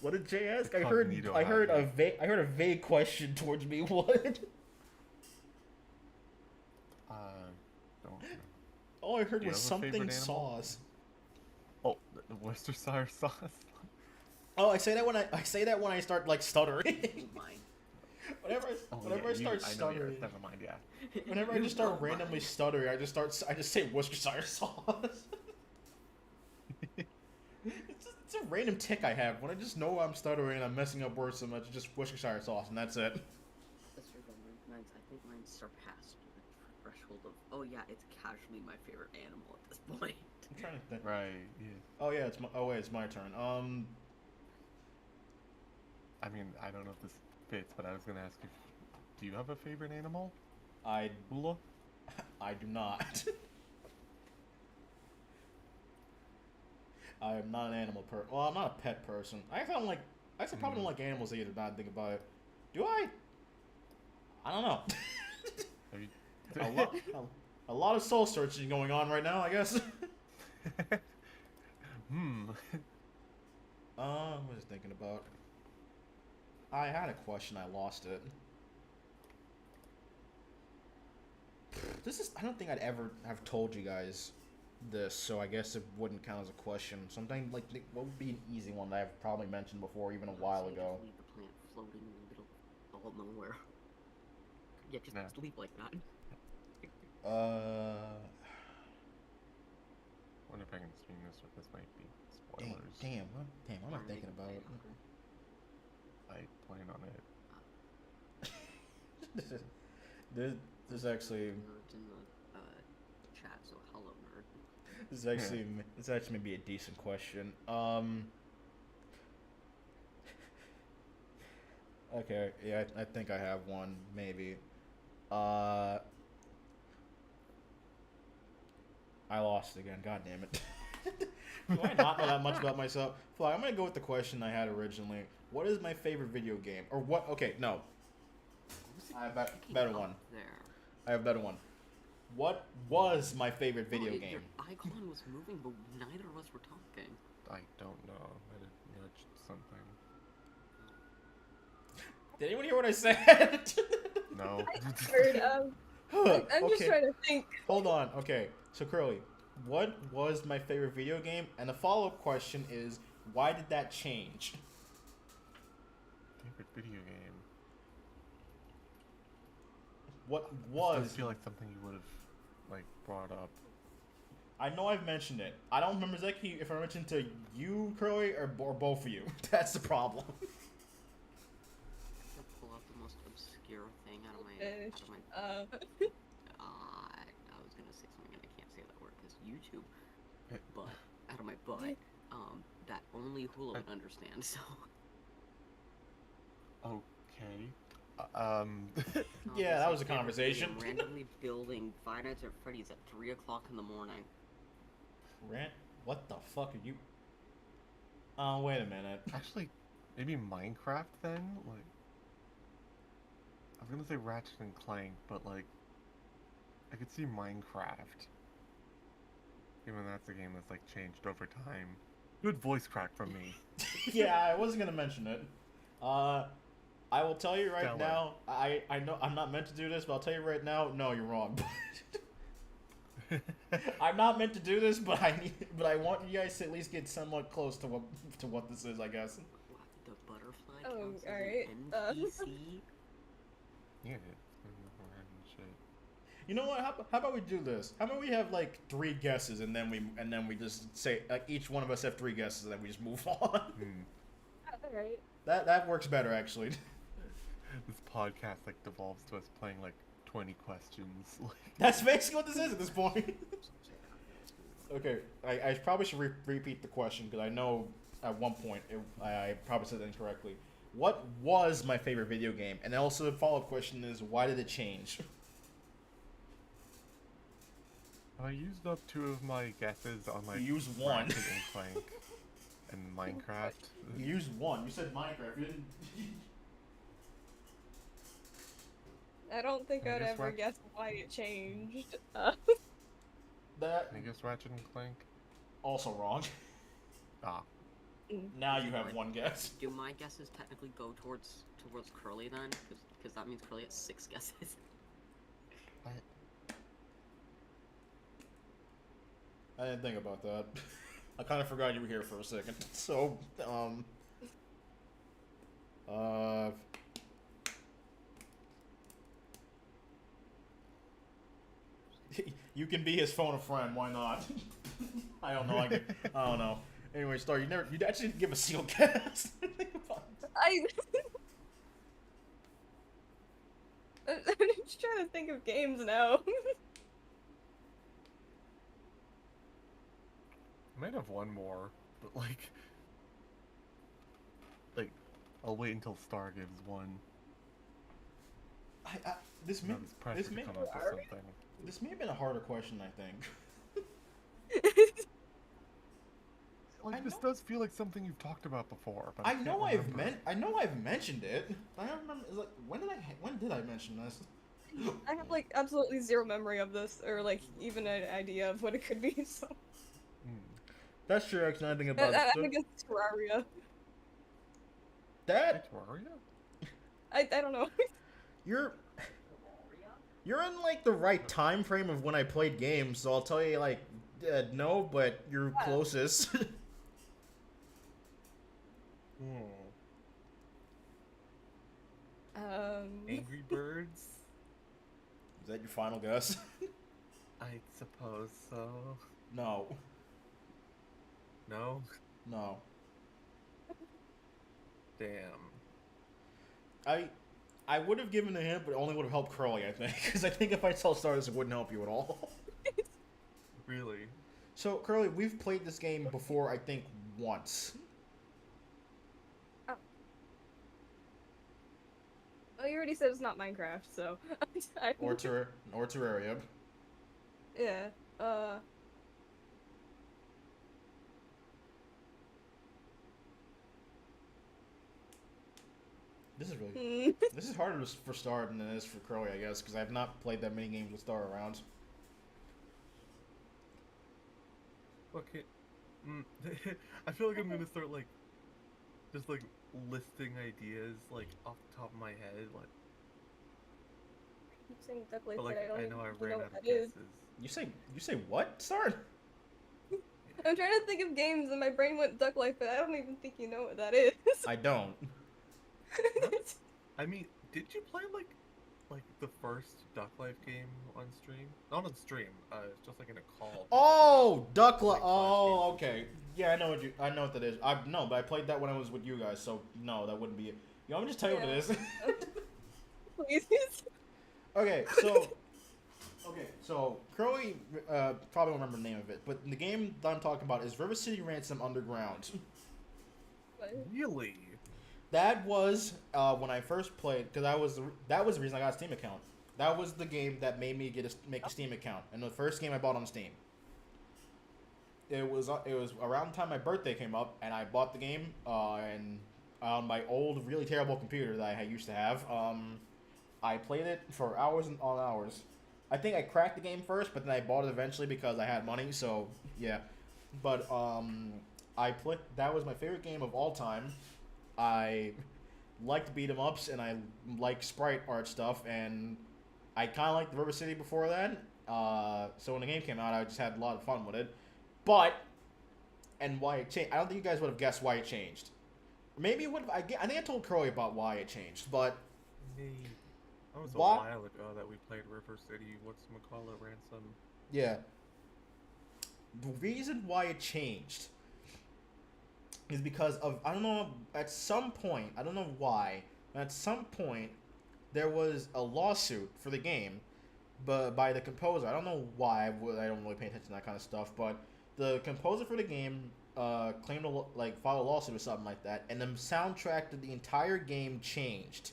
What did Jay ask? I heard a vague question towards me. What? Don't know. All I heard Do you was have a favorite something animal? sauce. Oh, the Worcestershire sauce. Oh, I say that when I start like stuttering. Mine. whenever I start stuttering. Never mind. Yeah. Whenever I just start randomly stuttering, I just say Worcestershire sauce. It's a random tick I have. When I just know I'm stuttering and I'm messing up words so much, it's just Worcestershire sauce, and that's it. Let's remember, I think mine's surpassed the threshold of, oh yeah, it's casually my favorite animal at this point. I'm trying to think. Right. Yeah. Oh yeah, it's my turn. I mean, I don't know if this fits, but I was gonna ask you, do you have a favorite animal? I Ula? do not. I am not an animal person. Well, I'm not a pet person. I probably don't like animals either. Now I think about it. Do I? I don't know. Have you... a lot of soul searching going on right now, I guess. What was I thinking about? I had a question. I lost it. I don't think I'd ever have told you guys this, so I guess it wouldn't count as a question. Something like, what would be an easy one that I've probably mentioned before, even a while Honestly, ago? just leave the plant floating in the middle of nowhere. Yeah, just leave like that. Wonder if I can stream this, or this might be spoilers. Damn, I'm not thinking about it. I plan on it. There's actually Nerds in the chat, so hello nerd. this actually may be a decent question. Okay, yeah, I think I have one, maybe. I lost again. God damn it. Do I not know that much about myself? Fly, I'm gonna go with the question I had originally. What is my favorite video game? Or what? Okay, no. I have a better one. There. I have a better one. What was my favorite video Your game? icon was moving, but neither of us were talking. I don't know. I did nudge something. Did anyone hear what I said? No. Heard, I'm just Okay. trying to think. Hold on. Okay, so Curly, what was my favorite video game? And the follow-up question is, why did that change? Favorite video game. What This was? does feel like something you would have like brought up. I know I've mentioned it. I don't remember exactly if I mentioned to you, Curly, or both of you. That's the problem. I'll pull out the most obscure thing out of my. Fish. I was gonna say something and I can't say that word because YouTube. But out of my butt, that only Hula would understand. So. Okay. Yeah, that was a Basically, conversation. Randomly building Five Nights at Freddy's at 3 o'clock in the morning. Rant? What the fuck are you? Wait a minute. Actually, maybe Minecraft then? Like, I was gonna say Ratchet and Clank, but like, I could see Minecraft. Even though that's a game that's like changed over time. Good voice crack from me. Yeah, I wasn't gonna mention it. I will tell you right Stellar. now. I know I'm not meant to do this, but I'll tell you right now. No, you're wrong. I'm not meant to do this, but I want you guys to at least get somewhat close to what this is, I guess. What, the butterfly Oh, counts as alright, an NPC? Yeah. Shit. You know what? How about we do this? How about we have like 3 guesses, and then we just say like each one of us have 3 guesses, and then we just move on. Alright. That works better actually. This podcast like devolves to us playing like 20 questions. Like, That's basically what this is at this point. Okay, I probably should repeat the question because I know at one point I probably said it incorrectly. What was my favorite video game? And also the follow-up question is, why did it change? I used up 2 of my guesses on like You used one. Ratchet and Clank and Minecraft. You used one. You said Minecraft. You didn't. I don't think I I'd guess ever Ratchet- guess why it changed. That I guess Ratchet and Clank. also wrong. Ah, Now you have one guess. Do my guesses technically go towards Curly then? Because that means Curly has 6 guesses. I didn't think about that. I kind of forgot you were here for a second. So, you can be his phone a friend. Why not? I don't know. I don't know. Anyway, Star, you actually didn't give a single guess. Think about it. I'm just trying to think of games now. I might have one more, but like, I'll wait until Star gives one. This may This pressure to come up with something. this may have been a harder question, I think. Like, this does feel like something you've talked about before, but I can't know remember. I know I've mentioned it. I don't remember. Like, when did I mention this? I have like absolutely zero memory of this, or like even an idea of what it could be. So That's true. I can think about I it. guess it's Terraria. That Terraria? I don't know. you're in like the right time frame of when I played games, so I'll tell you like no, but you're closest. Angry Birds? Is that your final guess? I suppose so. No. No? No. Damn. I would have given a hint, but it only would have helped Curly, I think. Because I think if I tell Star this, it wouldn't help you at all. Really? So, Curly, we've played this game before, I think, once. Oh. Well, you already said it's not Minecraft, so. Or Terraria. Yeah. This is really... Hmm. This is harder for Star than it is for Curly, I guess, because I've not played that many games with Star around. Okay. I feel like I'm gonna start, like, just, like, listing ideas, like, off the top of my head, like... Keep saying Duck Life, But, like, but I don't I even know I think ran know out what of that is. guesses. You say what, Star? I'm trying to think of games, and my brain went Duck Life, but I don't even think you know what that is. I don't. I mean, did you play, like, the first Duck Life game on stream? Not on stream, it's just, like, in a call. Oh, Duck Life. Like, Oh, okay. Yeah, I know what that is. No, but I played that when I was with you guys, so no, that wouldn't be it. You want me to just tell you what it is? Please. Okay, so Curly probably won't remember the name of it, but the game that I'm talking about is River City Ransom Underground. Really? That was when I first played, because that was the reason I got a Steam account. That was the game that made me make a Steam account, and the first game I bought on Steam. It was around the time my birthday came up, and I bought the game, and on my old, really terrible computer that I used to have. I played it for hours and on hours. I think I cracked the game first, but then I bought it eventually because I had money. So yeah, but that was my favorite game of all time. I liked beat 'em ups and I like sprite art stuff, and I kind of liked the River City before that. So when the game came out, I just had a lot of fun with it. But and why it changed? I don't think you guys would have guessed why it changed. Maybe it would have. I think I told Curly about why it changed, but. That was a What? while ago that we played River City. Whatchamacallit, Ransom. Yeah. The reason why it changed is because of, I don't know, at some point, I don't know why, but at some point, there was a lawsuit for the game, but by the composer. I don't know why. I don't really pay attention to that kind of stuff, but the composer for the game claimed to like file a lawsuit or something like that, and the soundtrack to the entire game changed.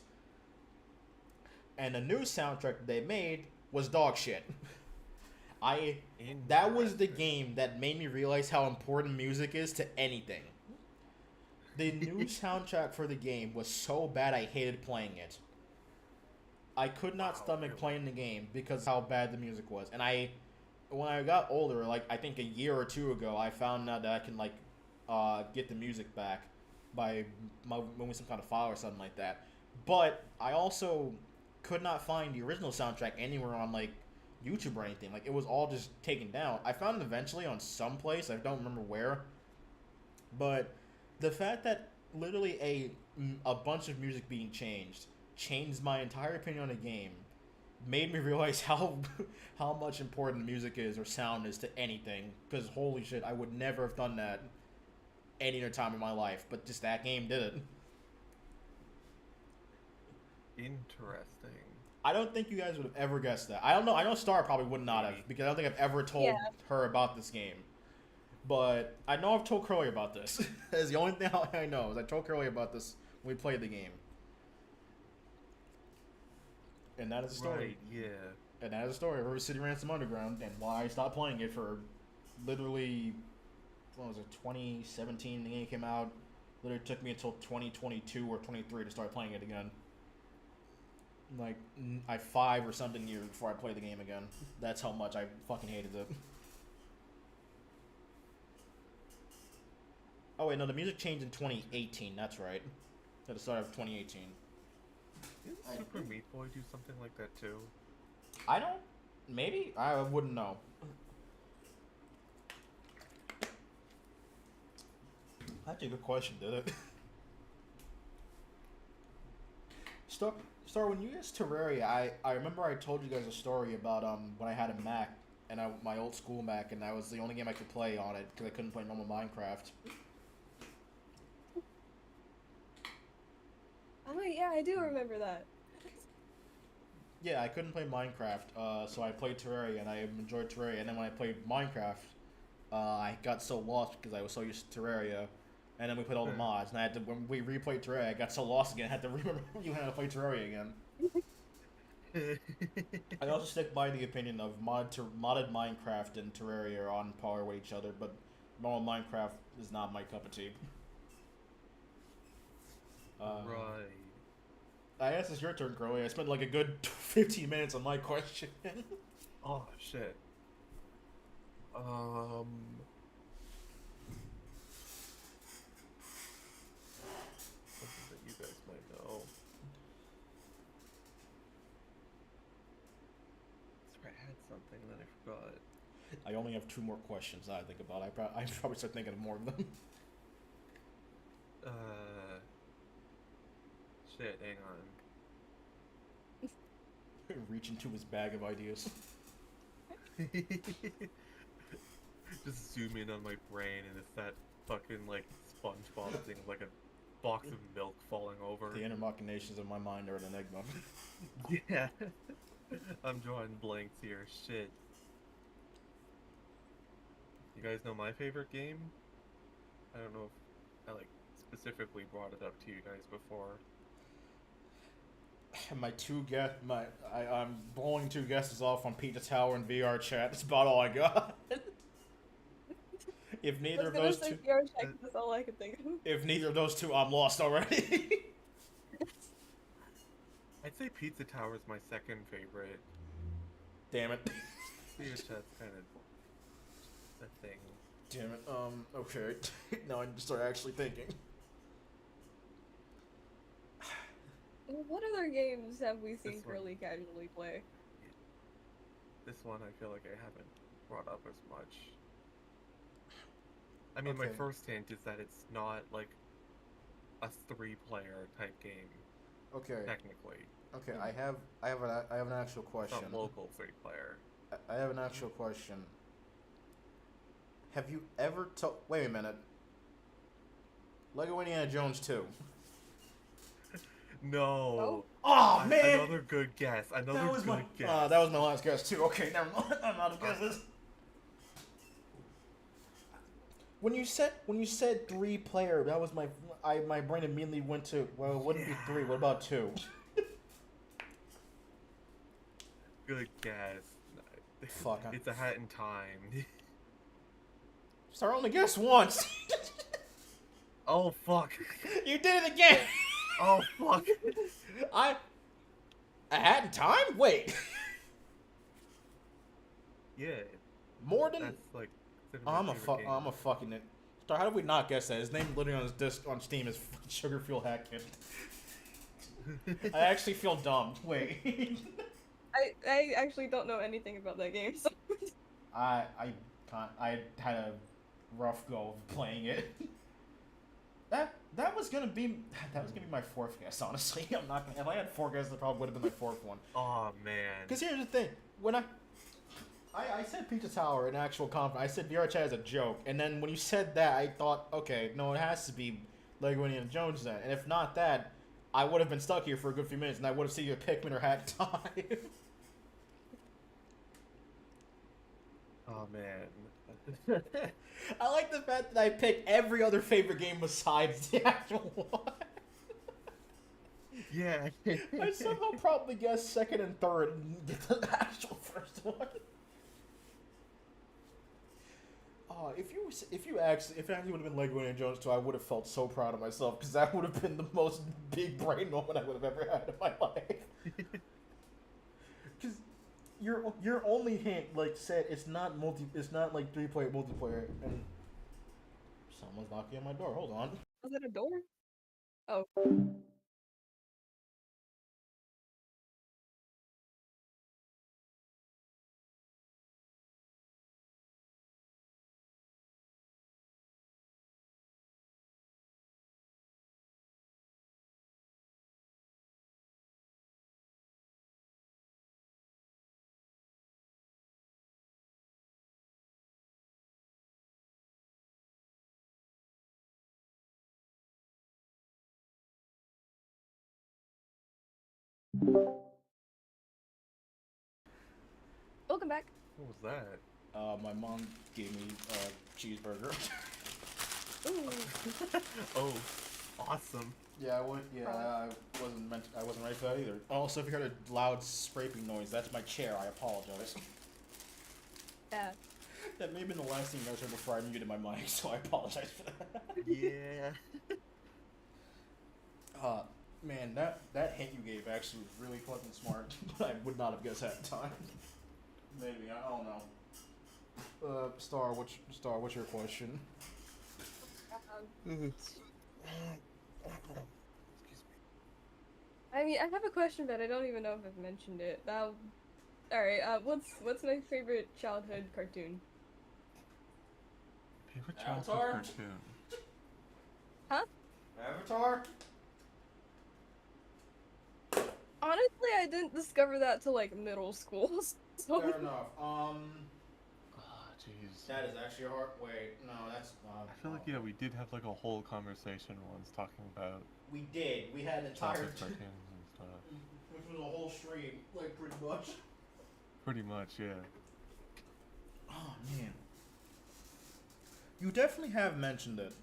And the new soundtrack they made was dog shit. That was the game that made me realize how important music is to anything. The new soundtrack for the game was so bad I hated playing it. I could not stomach playing the game because of how bad the music was. And when I got older, like I think a year or two ago, I found out that I can like get the music back by moving some kind of file or something like that. But I also could not find the original soundtrack anywhere on like YouTube or anything. Like it was all just taken down. I found it eventually on some place. I don't remember where. But the fact that literally a bunch of music being changed my entire opinion on the game, made me realize how much important music is or sound is to anything. Because holy shit, I would never have done that any other time in my life. But just that game did it. Interesting. I don't think you guys would have ever guessed that. I don't know. I know Star probably would not have because I don't think I've ever told her about this game. But I know I've told Curly about this. That's the only thing I know is I told Curly about this when we played the game. And that is a story. Right, yeah. And that is a story of River City Ransom Underground and why I stopped playing it for literally, what was it, 2017 the game came out. Literally took me until 2022 or 23 to start playing it again. Like, 5 or something years before I played the game again. That's how much I fucking hated it. Oh wait, no, the music changed in 2018, that's right. At the start of 2018. Didn't Super Meat Boy do something like that too? I don't... Maybe? I wouldn't know. That's a good question, did it? Star, when you used Terraria, I remember I told you guys a story about when I had a Mac, and my old school Mac, and that was the only game I could play on it, because I couldn't play normal Minecraft. Oh yeah, I do remember that. Yeah, I couldn't play Minecraft, so I played Terraria, and I enjoyed Terraria. And then when I played Minecraft, I got so lost because I was so used to Terraria. And then we played all the mods, and I had to, when we replayed Terraria, I got so lost again, I had to remember how to play Terraria again. I also stick by the opinion of modded Minecraft and Terraria are on par with each other, but normal Minecraft is not my cup of tea. Right. I guess it's your turn, Curly. I spent like a good 15 minutes on my question. Oh, shit. Something that you guys might know. I had something and then I forgot. I only have 2 more questions that I think about. I probably start thinking of more of them. Shit, hang on. Reach into his bag of ideas. Just zoom in on my brain and it's that fucking like SpongeBob thing, like a box of milk falling over. The inner machinations of my mind are an enigma. Yeah. I'm drawing blanks here. Shit. You guys know my favorite game? I don't know if I like specifically brought it up to you guys before. I'm blowing 2 guesses off on Pizza Tower and VR chat. That's about all I got. If neither of those two, VR chat, that's all I could think of. If neither of those two, I'm lost already. I'd say Pizza Tower is my second favorite. Damn it. VR chat's kind of a thing. Damn it. Okay. Now I need to start actually thinking. What other games have we seen This one. Curly casually play? This one I feel like I haven't brought up as much. I mean, my Okay. first hint is that it's not like a 3-player type game, Okay. technically. Okay. I have an actual It's question. not local 3-player. I have an actual question. Have you ever wait a minute. Lego Indiana Jones 2. No. Oh man. Another good guess. Another That was good my guess. that was my last guess too. Okay, never mind. I'm out of guesses. When you said 3-player, that was my brain immediately went to, well, it wouldn't be 3. What about 2? Good guess. Fuck. It's a hat in time. So I only guessed once. Oh fuck. You did it again. Oh fuck. A hat in time? Wait. Yeah. More than. That's like. I'm a fucking it. Star, how did we not guess that? His name literally on his disc on Steam is Sugar Fuel Hat Kid. I actually feel dumb. Wait. I actually don't know anything about that game, so. I had a rough go of playing it. That was gonna be my 4th guess. Honestly, I'm not gonna. If I had 4 guesses, it probably would have been my 4th one. Oh man. Because here's the thing: when I said Pizza Tower in actual conference, I said VR Chat as a joke, and then when you said that, I thought, okay, no, it has to be Lego Indiana Jones then, and if not that, I would have been stuck here for a good few minutes, and I would have seen you a Pikmin or Hat Time. Oh man. I like the fact that I picked every other favorite game besides the actual one. Yeah. I somehow probably guessed 2nd and 3rd and get the actual 1st one. If it actually would have been Lego Indiana Jones 2, I would have felt so proud of myself because that would have been the most big brain moment I would have ever had in my life. Because your only hint said it's not like 3-player multiplayer, and someone's knocking on my door. Hold on. Was it a door? Oh. Welcome back. What was that? My mom gave me a cheeseburger. Ooh. Oh, awesome. Yeah, I wasn't ready for that either. Also, if you heard a loud scraping noise, that's my chair. I apologize. Yeah. That may have been the last thing you guys heard before I muted my mic, so I apologize for that. Yeah. Man, that hint you gave actually was really fucking smart, but I would not have guessed that at the time. Maybe, I don't know. Star, what's your question? I mean, I have a question, but I don't even know if I've mentioned it. Alright, what's my favorite childhood cartoon? Favorite Avatar? childhood cartoon? Huh? Avatar? Honestly, I didn't discover that till like middle school. So. Fair enough. Oh, jeez. That is actually a hard. Wait, no, that's. I feel like, yeah, we did have like a whole conversation once talking about We did. We had an entire. childhood cartoons and stuff. Which was a whole stream, like pretty much. Pretty much, yeah. Oh man. You definitely have mentioned it.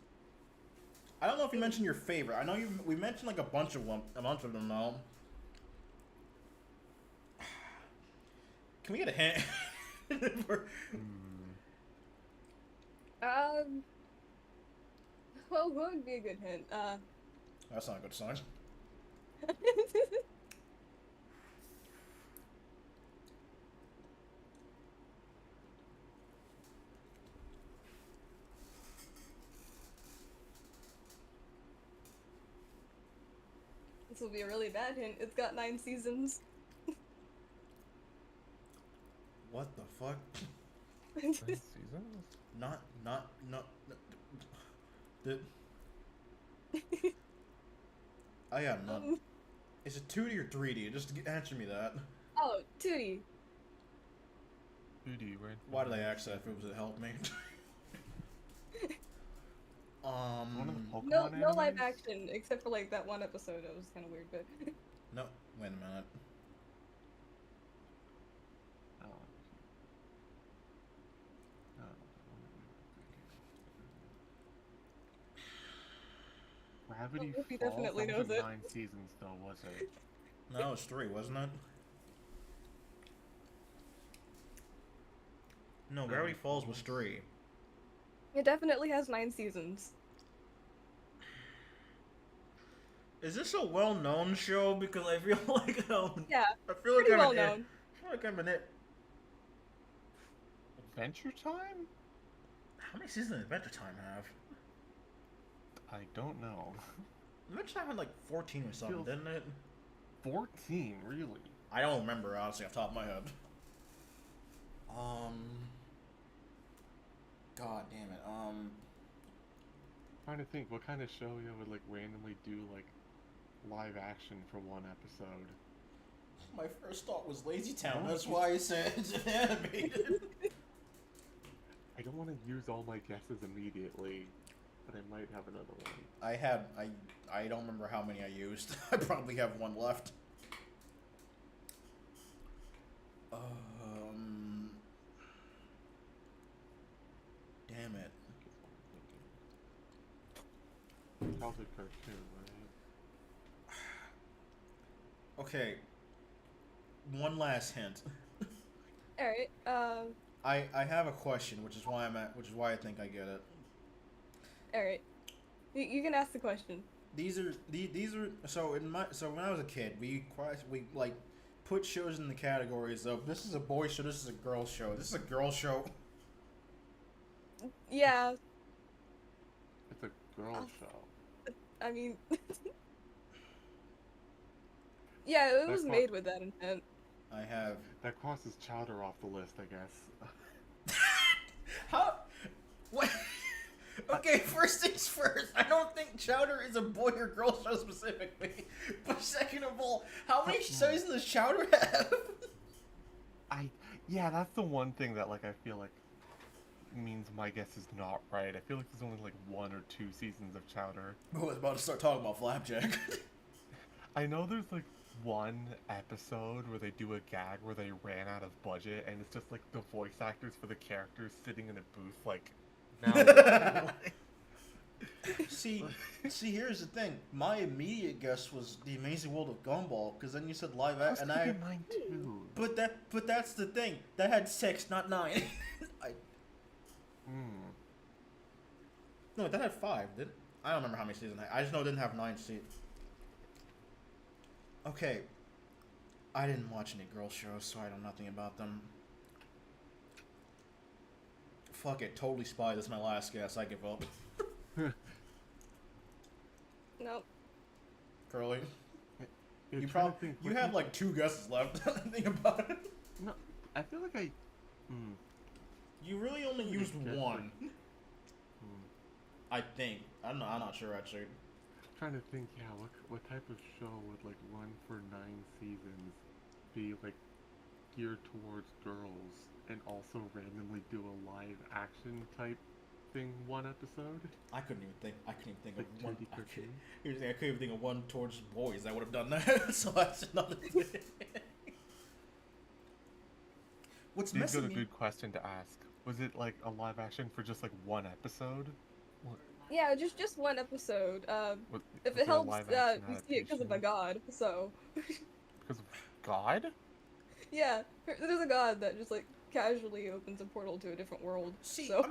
I don't know if you mentioned your favorite. I know we mentioned like a bunch of them now. Can we get a hint? Well, what would be a good hint? That's not a good sign. This will be a really bad hint. It's got 9 seasons. What the fuck? 9 seasons? Not. The. I got none. Is it 2D or 3D? Just answer me that. Oh, 2D. 2D, right? Why did I ask that if it was to help me? One of the No Pokemon live animes? action, except for like that one episode. It was kind of weird, but. No, wait a minute. Oh. Gravity He Falls? definitely That knows wasn't it. 9 seasons though, was it? No, it was 3, wasn't it? No, Gravity Falls was 3. It definitely has 9 seasons. Is this a well-known show? Because I feel like Yeah, I feel like pretty I'm well an known. I feel like I'm an it. Adventure Time? How many seasons did Adventure Time have? I don't know. Adventure Time had like 14 or something, Feels- didn't it? 14, really? I don't remember honestly off the top of my head. God damn it. Trying to think, what kind of show would like randomly do like live action for one episode? My first thought was Lazy Town. No, That's you- why I said it's animated. I don't want to use all my guesses immediately, but I might have another one. I don't remember how many I used. I probably have one left. Damn it. Childhood cartoon, right? Okay. One last hint. Alright, I have a question, which is why I think I get it. alright. You can ask the question. These are so when I was a kid, we like put shows in the categories of this is a boy show, this is a girl show, this is a girl show. Yeah, It's a girl show. I mean... yeah, it was That's made with that intent. I have That crosses Chowder off the list, I guess. how what. Okay, first things first. I don't think Chowder is a boy or girl show specifically. But second of all, how many seasons does Chowder have? Yeah, that's the one thing that like I feel like means my guess is not right. I feel like there's only like 1 or 2 seasons of Chowder. I was about to start talking about Flapjack. I know there's like one episode where they do a gag where they ran out of budget and it's just like the voice actors for the characters sitting in a booth like now. See, here's the thing. My immediate guess was The Amazing World of Gumball, because then you said live That was action, gonna and be mine too. but that's the thing. That had 6, not 9. No, that had 5. I don't remember how many seasons it had. I just know it didn't have 9 seasons. Okay. I didn't watch any girl shows, so I know nothing about them. Fuck it, Totally Spy. This is my last guess. I give up. Nope. Curly, Yeah, you trying to think, you what have type like 2 guesses left. Think about it. No, I feel like I. You really only Good used guess. 1. I think. I'm not sure actually. Trying to think, yeah, what type of show would like run for 9 seasons, be like geared towards girls, and also randomly do a live action type thing one episode? I couldn't even think Like of one. 2D cartoon? Here's the thing, I couldn't even think of one towards boys that would have done that. So that's another thing. What's You've got messing a me? good question to ask. Was it like a live action for just like one episode? Yeah, just one episode. Was, If was it there a helps, live we action see it because of a adaptation? god, so... Because of God? yeah, there's a god that just, like, casually opens a portal to a different world, See, so...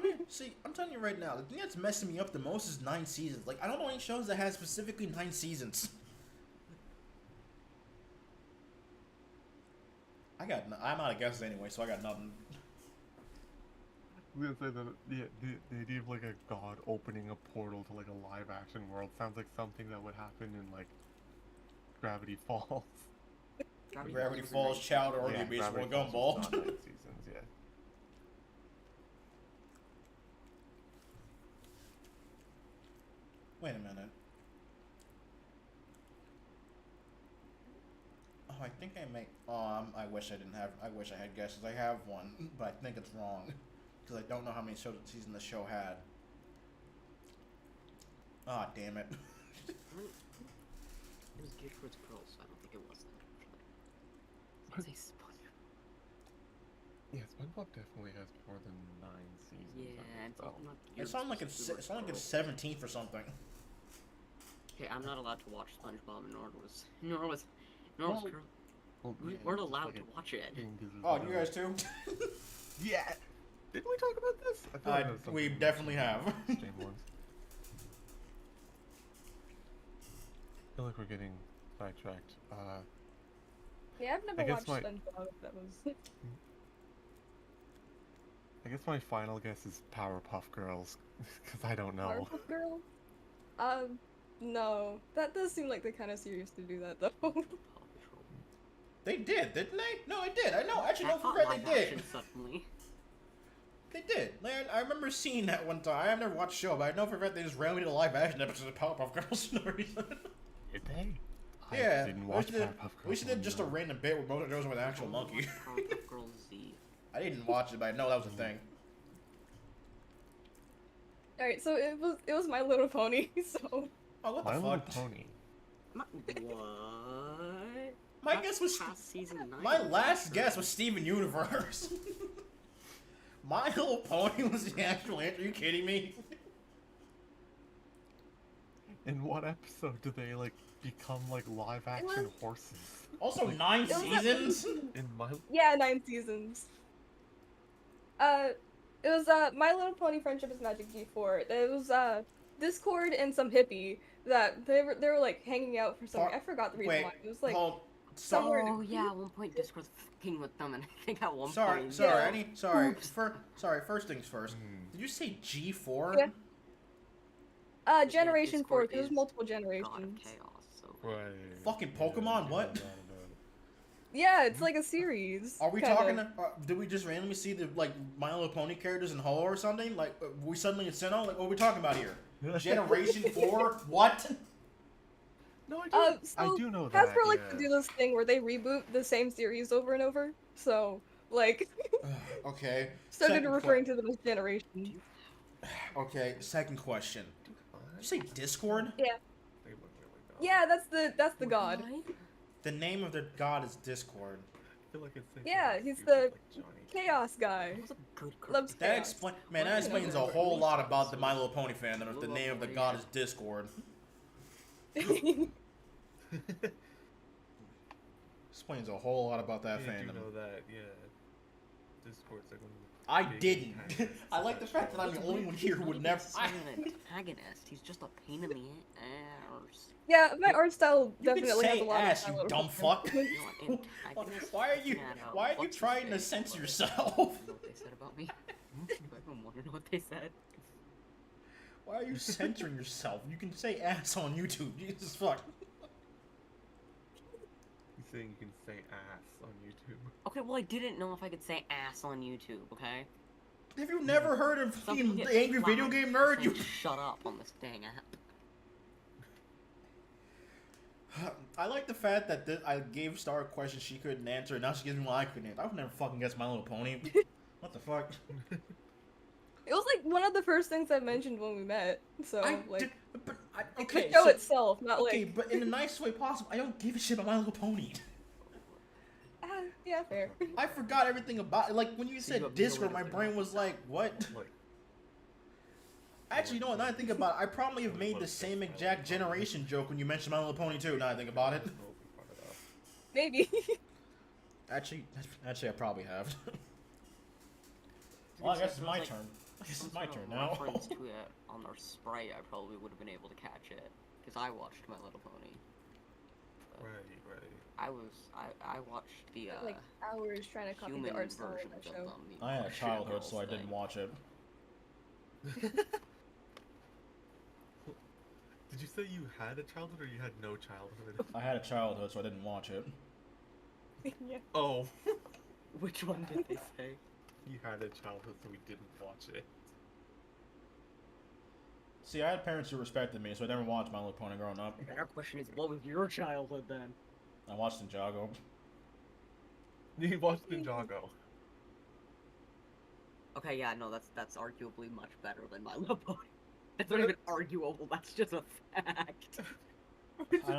I'm telling you right now, the thing that's messing me up the most is 9 seasons. Like, I don't know any shows that has specifically 9 seasons. I'm out of guesses anyway, so I got nothing. I was gonna say that the idea of like a god opening a portal to like a live action world sounds like something that would happen in like Gravity Falls. Gravity Falls, Chowder, or the Amazing World of Gumball. Not 9 seasons, yeah. Wait a minute. Oh, I think I may. I wish I had guesses. I have one, but I think it's wrong because I don't know how many seasons the show had. Ah, damn it. It was geared towards girls, so I don't think it was that. What? Say SpongeBob. Yeah, SpongeBob definitely has more than 9 seasons. Yeah, I it's think, not It sounds like it's 17th or something. Okay, I'm not allowed to watch SpongeBob, nor was Well, Curly. Well, We yeah, weren't just allowed like to a watch it. thing 'cause it's Oh, like you a- guys too? Yeah. Didn't we talk about this? I feel like that was something We mentioned definitely in have. the stream once. I feel like we're getting sidetracked. Yeah, I've never I guess watched my- SpongeBob. That was. I guess my final guess is Powerpuff Girls, because I don't know. Powerpuff Girl? No. That does seem like the kind of series to do that, though. Paw Patrol. They did, didn't they? No, they did. I know. Actually, no, That for got fact live they did. action suddenly. They did. Like, I remember seeing that one time. I've never watched the show, but I know for a fact they just randomly did a live action episode of Powerpuff Girls for no reason. Did they? Yeah, I didn't watch Powerpuff Girls. we should did just a no. random bit where Mojo Joe's with an actual monkey. Powerpuff Girls Z. I didn't watch it, but I know that was a thing. Alright, so it was My Little Pony, so. Oh, what My the Little fuck? Pony. What? My That's guess was past season 9. my last guess was Steven Universe. My Little Pony was the actual answer. Are you kidding me? In what episode do they like become like live action horses? Also, Like, 9 It was seasons. In my Yeah, 9 seasons. It was My Little Pony Friendship is Magic G4. It was Discord and some hippie that they were like hanging out for some. I forgot the reason Wait, why. It was like hold. somewhere. Oh yeah, at one point Discord's fucking with them, and I think at one Sorry, point. sorry, Yeah. I need. Sorry, Oops. sorry. First things first. Hmm. Did you say G4? Yeah. Generation 4. Discord There's is multiple God of generations. Chaos. So Right. Fucking Pokemon, what? Yeah, it's like a series. Are we kinda. talking? Did we just randomly see the like My Little Pony characters in Holo or something? Like we suddenly in Sinnoh? Like what are we talking about here? Generation 4? What? No, I do. So I do know that. Hasbro likes yeah. to do this thing where they reboot the same series over and over. So, like, Okay. started Second referring to them as generations. Okay. Second question. Did you say Discord? Yeah. They look really dumb. Yeah, that's the god. What? The name of the god is Discord. I feel like it's like Yeah, something he's stupid, the like Johnny. Chaos guy. That was a good Loves That chaos. explains. Man, that explains a whole lot about the My Little Pony fandom. If the name of the god is Discord, explains a whole lot about that Yeah, I do fandom. know that. Yeah. Discord's like one of the I big didn't. antagonists I like the fact that I'm the only one here who would never. He's not even an antagonist. He's just a pain in the ass. Yeah, my art style You can definitely has say a lot ass, of you My Little dumb Pony. fuck. You know, antagonist. Why are you? Yeah, no, Why are you what's his trying to face? censor What? yourself? You know what they said about me? I even want to know what they said. Why are you censoring yourself? You can say ass on YouTube. Jesus fuck. He's saying you can say ass on YouTube. Okay, well I didn't know if I could say ass on YouTube. Okay. Have you never heard of Some fucking people the get Angry Video flagged Game Nerd? for You. saying shut up on this dang app. I like the fact that I gave Star a question she couldn't answer, and now she gives me one I couldn't answer. I would never fucking guess My Little Pony. What the fuck? It was like one of the first things I mentioned when we met. So like Okay, the show so- itself, not okay, like. but in the nicest way possible. I don't give a shit about My Little Pony. Yeah, fair. I forgot everything about it. Like when you So you said have no Discord, my idea. brain was like, what? Like, Actually, you know what? Now I think about it, I probably have made the same exact generation joke when you mentioned My Little Pony too. Now I think about it. Maybe. Actually, I probably have. Well, I guess it's my turn. I guess it's my turn now. Reference to it on our Sprite, I probably would have been able to catch it because I watched My Little Pony. But right. I watched the like hours trying to copy the human art style of versions that of show. them. the I had a shit childhood, girls so I didn't thing. watch it. Did you say you had a childhood or you had no childhood? I had a childhood, so I didn't watch it. Yeah. Oh. Which one did they say? You had a childhood, so we didn't watch it. See, I had parents who respected me, so I never watched My Little Pony growing up. Our question is, what was your childhood then? I watched Ninjago. You watched Ninjago. Okay, yeah, no, that's arguably much better than My Little Pony. That's not even arguable. That's just a fact. I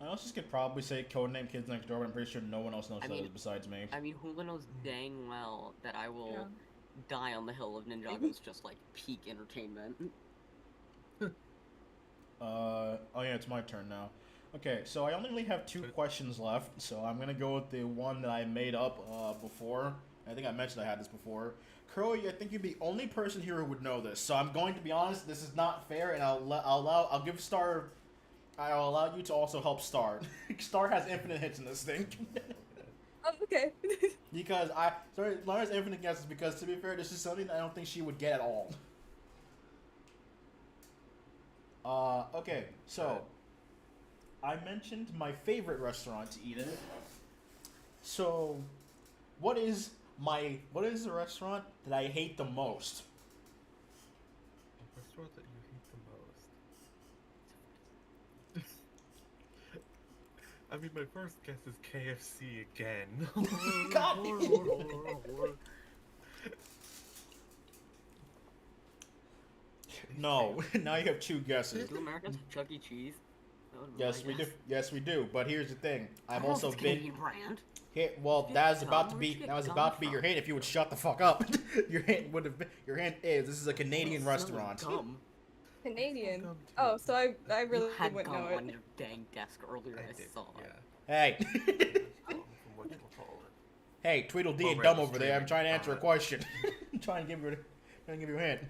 honestly could probably say Codename Kids Next Door, but I'm pretty sure no one else knows I what that mean- is besides me. I mean, Hula knows dang well that I will Yeah. die on the hill of Ninjago's just like peak entertainment. Oh yeah, it's my turn now. Okay, so I only really have two questions left, so I'm gonna go with the one that I made up before. I think I mentioned I had this before. Curly, I think you'd be the only person here who would know this. So I'm going to be honest. This is not fair, and I'll give Star. I'll allow you to also help Star. Star has infinite hits in this thing. Oh, okay. Because Lara's infinite guesses because to be fair, this is something I don't think she would get at all. Okay, so I mentioned my favorite restaurant to eat at. So, what is the restaurant that I hate the most? A restaurant that you hate the most. I mean, my first guess is KFC again. God. No, now you have two guesses. Do Americans have Chuck E. Cheese? Yes, we do. Yes, we do. But here's the thing: I've I don't know if also it's a been. Canadian brand. Well, You that get was about to dumb. be Where'd you that was get about to dumb be your from? hint if you would shut the fuck up. Your hint would have been. Your hint is this is a Canadian Well, it's not restaurant. Gum. Canadian. Gum too. Oh, so I really You had wouldn't gum know on it. your dang desk earlier. I did, saw. yeah. Hey, From what you call it. hey, Tweedledee Oh, and right, dumb the over there. I'm streaming. trying to answer a Alright. question. I'm trying to give you a hint.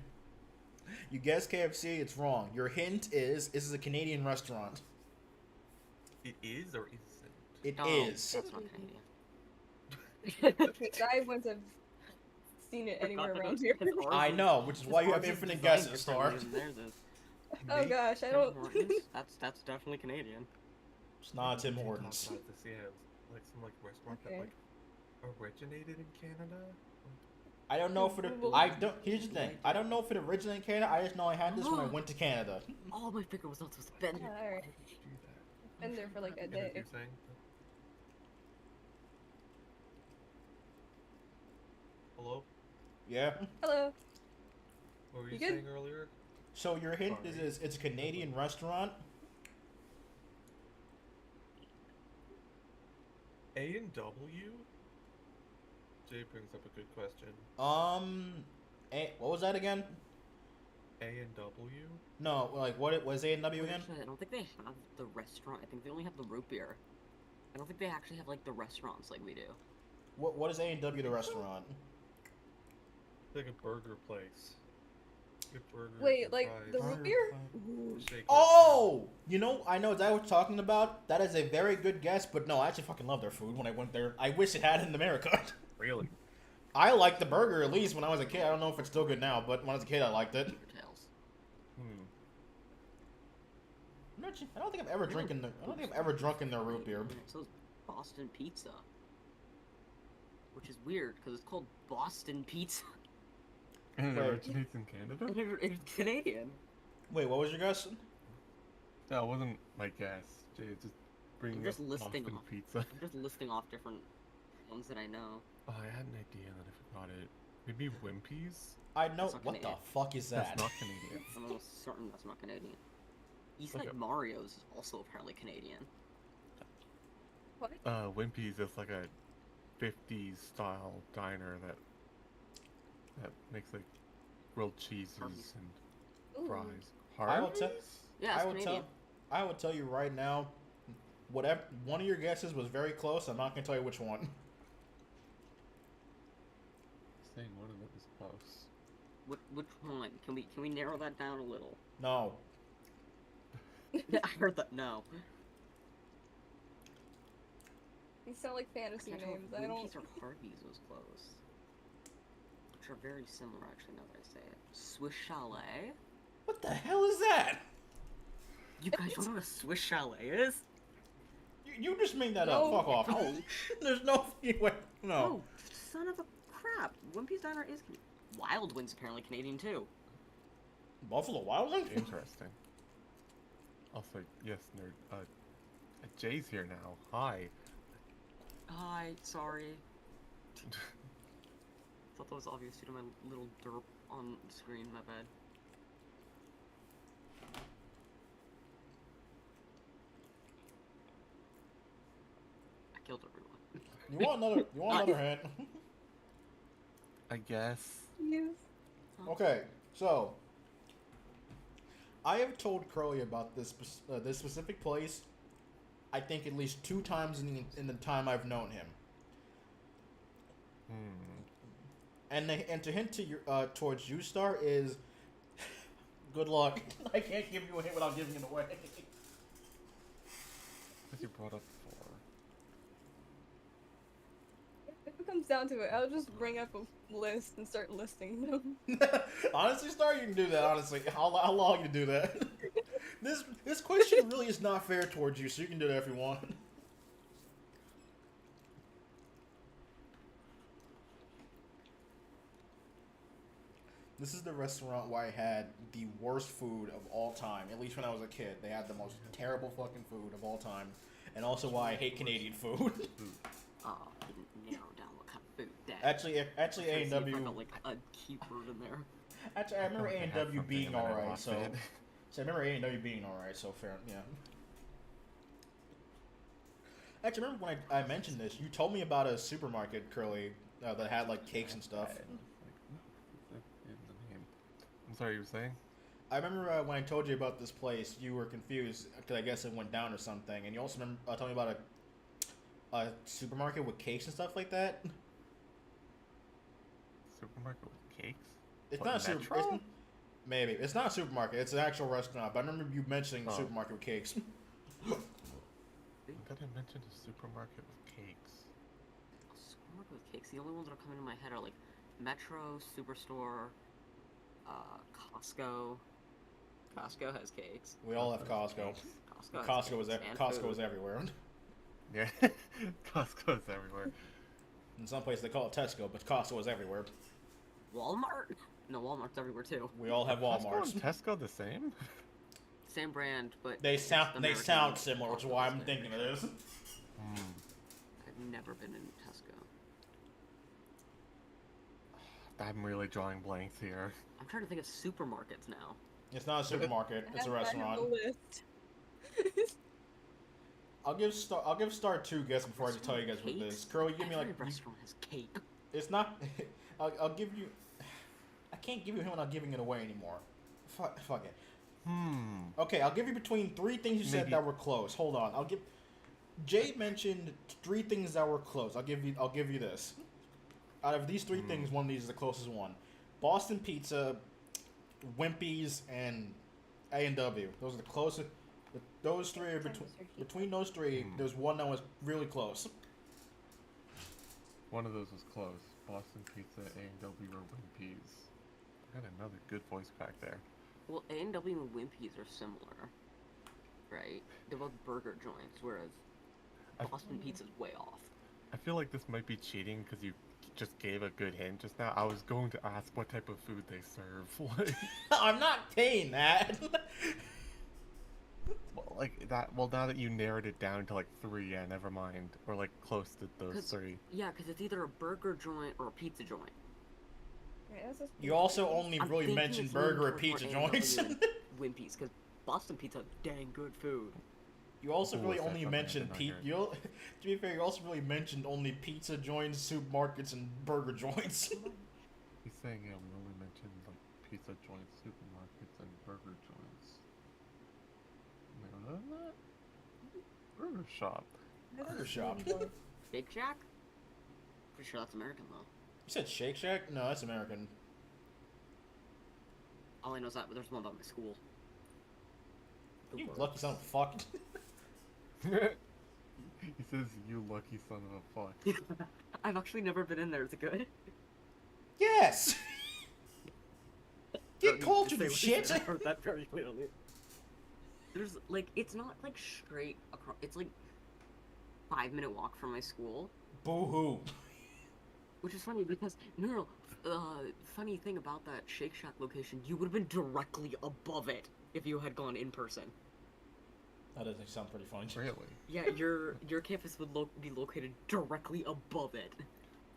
You guessed KFC. It's wrong. Your hint is this is a Canadian restaurant. It is or isn't? It No, is. that's not Canadian. I wouldn't have seen it anywhere around here. I know, which is why you have infinite guesses, Star. Oh gosh, I Tim don't. Hortons? That's definitely Canadian. It's not Tim Top Hortons. five this, yeah, it was like some restaurant Okay. that originated in Canada. I don't know if it. I don't. Here's the thing. I don't know if it originated in Canada. I just know I had this when I went to Canada. Oh, my finger was not supposed to bend. Alright. Why would you do that? Been there for like a You know what day. you're saying? Hello? Yeah. Hello. What were You you good? saying earlier? So your hint Sorry. is it's a Canadian restaurant. A&W? Jay brings up a good question. What was that again? A&W? No, like what? Was A&W again? Actually, I don't think they have the restaurant. I think they only have the root beer. I don't think they actually have like the restaurants like we do. What is A&W the restaurant? It's like a burger place. Good burgers, Wait, good like fries, the root beer? shake Oh, you know, I know that what you're talking about. That is a very good guess, but no, I actually fucking love their food when I went there. I wish it had it in America. Really? I liked the burger at least when I was a kid. I don't know if it's still good now, but when I was a kid, I liked it. Tails. I don't think I've ever drinking. I don't think I've ever drunken their root beer. It says Boston Pizza, which is weird because it's called Boston Pizza. And it Wait. originates in Canada? It's Canadian. Wait, what was your guess? That wasn't my guess. Jay, just bringing I'm just up listing Boston off. pizza. I'm just listing off different ones that I know. Oh, I had an idea that I forgot it. Maybe Wimpy's? I know. That's not What the Canadian. fuck is that? That's not Canadian. I'm almost certain that's not Canadian. Eastside Okay. Mario's is also apparently Canadian. What? Wimpy's is like a 50s style diner that makes like grilled cheeses Harvey's. and Ooh. fries. I will tell. Harvey's? Yeah, it's I will Canadian. tell. I will tell you right now. Whatever. One of your guesses was very close. I'm not gonna tell you which one. Saying one of them is close. Which one? Can we narrow that down a little? No. I heard that. No. These sound like fantasy Can't tell names. if I don't. Winkies or Harvey's was close. Which are very similar, actually. Now that I say it. Swiss Chalet. What the hell is that? You guys don't know what a Swiss Chalet is? You just made that No. up. Fuck off. Oh. There's no. Wait, no. Oh, son of a crap! Wimpy's Diner is Wild Wings apparently Canadian too. Buffalo Wild Wings. Interesting. Also, yes, nerd. Jay's here now. Hi. Hi, sorry. Thought that was obvious due to my little derp on the screen. My bad. I killed everyone. You want another? You want another hint? I guess. Yes. Okay, so I have told Curly about this specific place. I think at least 2 times in the time I've known him. And to hint to your towards you, Star, is good luck. I can't give you a hint without giving it away. What you brought up If it comes down to it, I'll just bring up a list and start listing them. Honestly, Star, you can do that. Honestly, how long you do that? This question really is not fair towards you, so you can do that if you want. This is the restaurant where I had the worst food of all time. At least when I was a kid, they had the most terrible fucking food of all time, and also why I hate Canadian food. Oh, I didn't narrow down what kind of food that. Actually, A and W. Like a keyword in there. Actually, I remember A and W being and then I alright. lost So it. I remember A and W being alright. So fair, yeah. Actually, remember when I mentioned this? You told me about a supermarket, Curly, that had like cakes and stuff. I'm sorry, you were saying? I remember when I told you about this place, you were confused because I guess it went down or something, and you also remember telling me about a supermarket with cakes and stuff like that. Supermarket with cakes? It's What, not a super. Metro? Maybe it's not a supermarket. It's an actual restaurant. But I remember you mentioning supermarket with cakes. Did I mention a supermarket with cakes? A supermarket with cakes. The only ones that are coming to my head are like Metro, Superstore, Costco. Costco has cakes. We all have Costco. Costco has Costco is everywhere. Yeah, Costco's everywhere. In some places they call it Tesco, but Costco is everywhere. Walmart? No, Walmart's everywhere too. We all have Costco Walmarts. and Tesco the same? Same brand, but They sound American similar, which is why I'm thinking of this. I've never been in Tesco. I'm really drawing blanks here. I'm trying to think of supermarkets now. It's not a supermarket. It's a restaurant. List. I'll give Star 2 guess before I just tell you guys what this. Curly, give me Every like. restaurant has cake. It's not. I'll give you. I can't give you him without giving it away anymore. Fuck it. Okay, I'll give you between 3 things you said that were close. Hold on. I'll give. Jay mentioned 3 things that were close. I'll give you this. Out of these 3 things, one of these is the closest one. Boston Pizza, Wimpy's, and A&W. Those are the closest. Those 3 are between those 3. There's one that was really close. One of those was close. Boston Pizza, A&W, or Wimpy's. I had another good voice crack there. Well, A&W and Wimpy's are similar, right? They're both burger joints, whereas Boston Pizza's way off. I feel like this might be cheating because you just gave a good hint just now. I was going to ask what type of food they serve. Like, I'm not paying that. well, like that. Well, now that you narrowed it down to like 3, yeah, never mind. Or like close to those 3. Yeah, because it's either a burger joint or a pizza joint. You also only I'm really thinking mentioned it's leaning burger or towards pizza more joints. A&W and Wimpy's, because Boston Pizza has dang good food. You also Ooh, really is that only something I mentioned did not hear? To be fair, you also really mentioned only pizza joints, supermarkets, and burger joints. He's saying, yeah, we only mentioned like pizza joints, supermarkets, and burger joints. No, not burger shop. Burger shop. Shake Shack? Pretty sure that's American, though. You said Shake Shack? No, that's American. All I know is that there's one by my school. The You worst. lucky son of a fuck. He says, "You lucky son of a fuck." I've actually never been in there. Is it good? Yes! Get Just cultured, say you what shit! I heard that very clearly. There's, like, it's not, like, straight across. It's, like, 5-minute walk from my school. Boo-hoo. Which is funny because, funny thing about that Shake Shack location, you would have been directly above it if you had gone in person. That doesn't sound pretty funny. Really? Yeah, your campus would be located directly above it.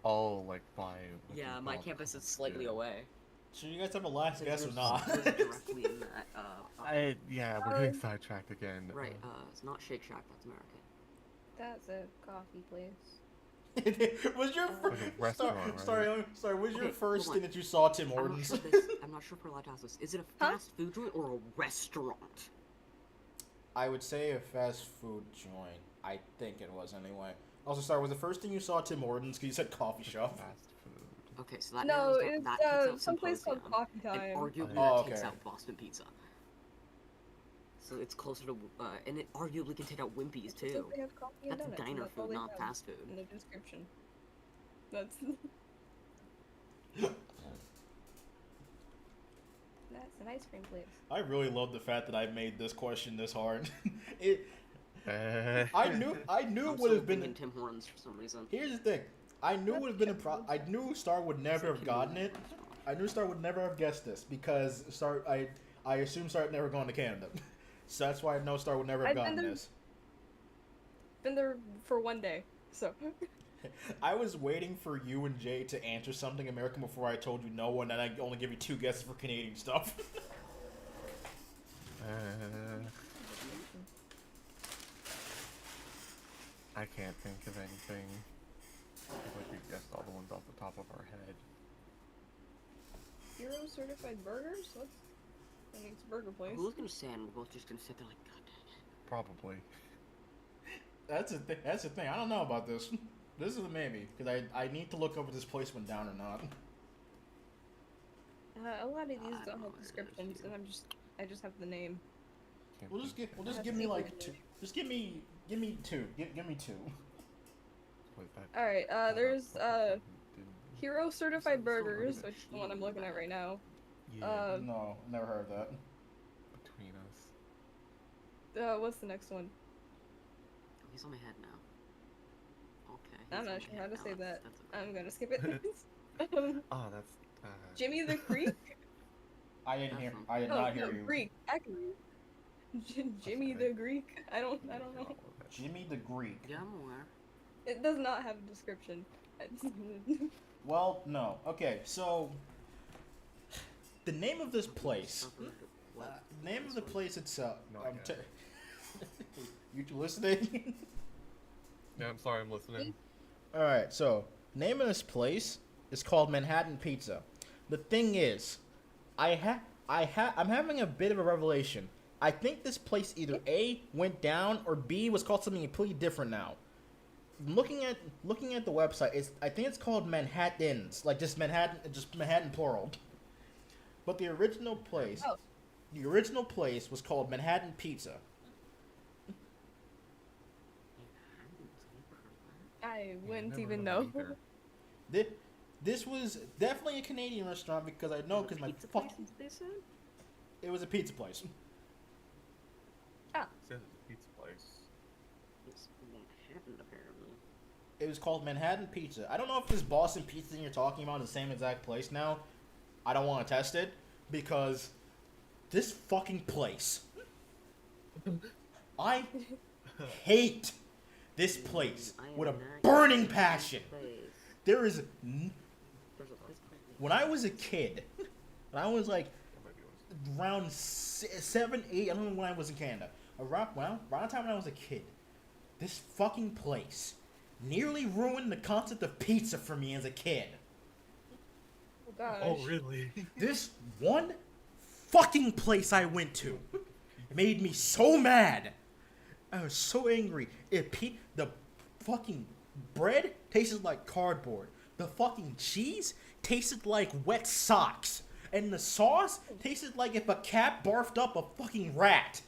Oh, like by. Yeah, my campus is slightly away. So you guys have a last guess or Yours not? was directly in that, Yeah, we're getting sidetracked again. Right, it's not Shake Shack, that's American. That's a coffee place. Was your Like a restaurant, right? sorry. Was your Okay, first hold thing on. that you saw Tim I'm not Hortons? sure this. I'm not sure if we're allowed to ask this. Is it a Huh? fast food joint or a restaurant? I would say a fast food joint. I think it was anyway. Also, sorry, was the first thing you saw Tim Hortons? Because you said coffee shop. Fast food. Okay, so that No, narrows down. it's That takes out someplace called Symposium, Coffee Time. and arguably Oh, that takes okay. out Boston Pizza. So it's closer to, and it arguably can take out Wimpy's Because too. they have coffee and That's donuts, and diner that's all food, they not have fast in food. the description. That's that's an ice cream place. I really love the fact that I made this question this hard. I knew I'm it would still have been. thinking Tim Hortons for some reason. Here's the thing. I knew it would have been I knew Star would never have gotten it. I knew Star would never have guessed this because I assume Star had never gone to Canada. So that's why I know Star would never have I've been gotten there- this. Been there for one day, so I was waiting for you and Jay to answer something American before I told you no, and then I only give you 2 guesses for Canadian stuff. I can't think of anything. I feel like we guessed all the ones off the top of our head. Hero certified burgers. What's I think it's a burger place. Who's gonna say and we're both just gonna sit there like, God dang it. Probably. That's the thing. I don't know about this. This is a maybe because I need to look up if this place went down or not. A lot of these I don't don't know have what it is, descriptions, too. and I just have the name. Can't We'll think. just give me like 2. Just give me 2. Give me 2. Wait, that- All right. There's didn't- Hero certified So- so burgers, good. which is the one I'm looking at right now. Yeah, No, never heard of that. between us. What's the next one? Oh, he's on my head now. Okay. I'm he's on not my sure head how to now, say that. that's okay. I'm gonna skip it. Oh, that's. Jimmy the Creek. I did not hear you. Greek. Actually, Jimmy Okay. the Greek. I don't know. Jimmy the Greek. Yeah, I'm aware. It does not have a description. Well, no. Okay, so the name of this place. What? The name of the place itself. No, I'm I get you two listening? Yeah, I'm sorry, I'm listening. All right. So name of this place is called Manhattan Pizza. The thing is, I'm having a bit of a revelation. I think this place either A went down or B was called something completely different now. Looking at the website, I think it's called Manhattans, like just Manhattan plural. But the original place, Oh. was called Manhattan Pizza. I wouldn't never even heard of know. that either. This was definitely a Canadian restaurant because I know because my Pizza fucking places, they said? it was a pizza place. Ah, It says it's a pizza place. It's Manhattan, apparently. It was called Manhattan Pizza. I don't know if this Boston pizza thing you're talking about is the same exact place now. I don't want to test it because this fucking place. I hate this place I am with a not burning used to this passion. place. There is There's a place called when I was a kid, when I was like That might be one. around 7, 8. I don't know when I was in Canada. Around the time when I was a kid, this fucking place nearly ruined the concept of pizza for me as a kid. oh gosh. Oh, really? This one fucking place I went to made me so mad. I was so angry. The fucking bread tasted like cardboard. The fucking cheese tasted like wet socks. And the sauce tasted like if a cat barfed up a fucking rat.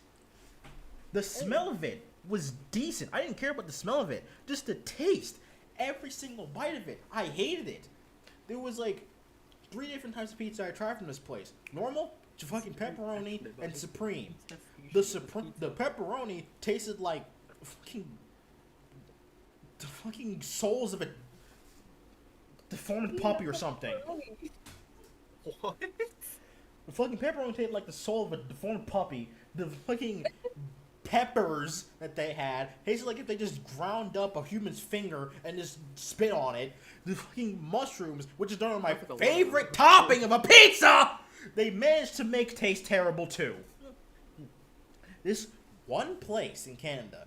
The smell of it was decent. I didn't care about the smell of it. Just the taste. Every single bite of it. I hated it. There was like 3 different types of pizza I tried from this place. Normal, fucking pepperoni, and supreme. The pepperoni tasted like the fucking souls of a deformed puppy or something. What? The fucking pepperoni tasted like the soul of a deformed puppy. The fucking peppers that they had tasted like if they just ground up a human's finger and just spit on it. The fucking mushrooms, which is done on my favorite topping of a pizza, they managed to make taste terrible too. This one place in Canada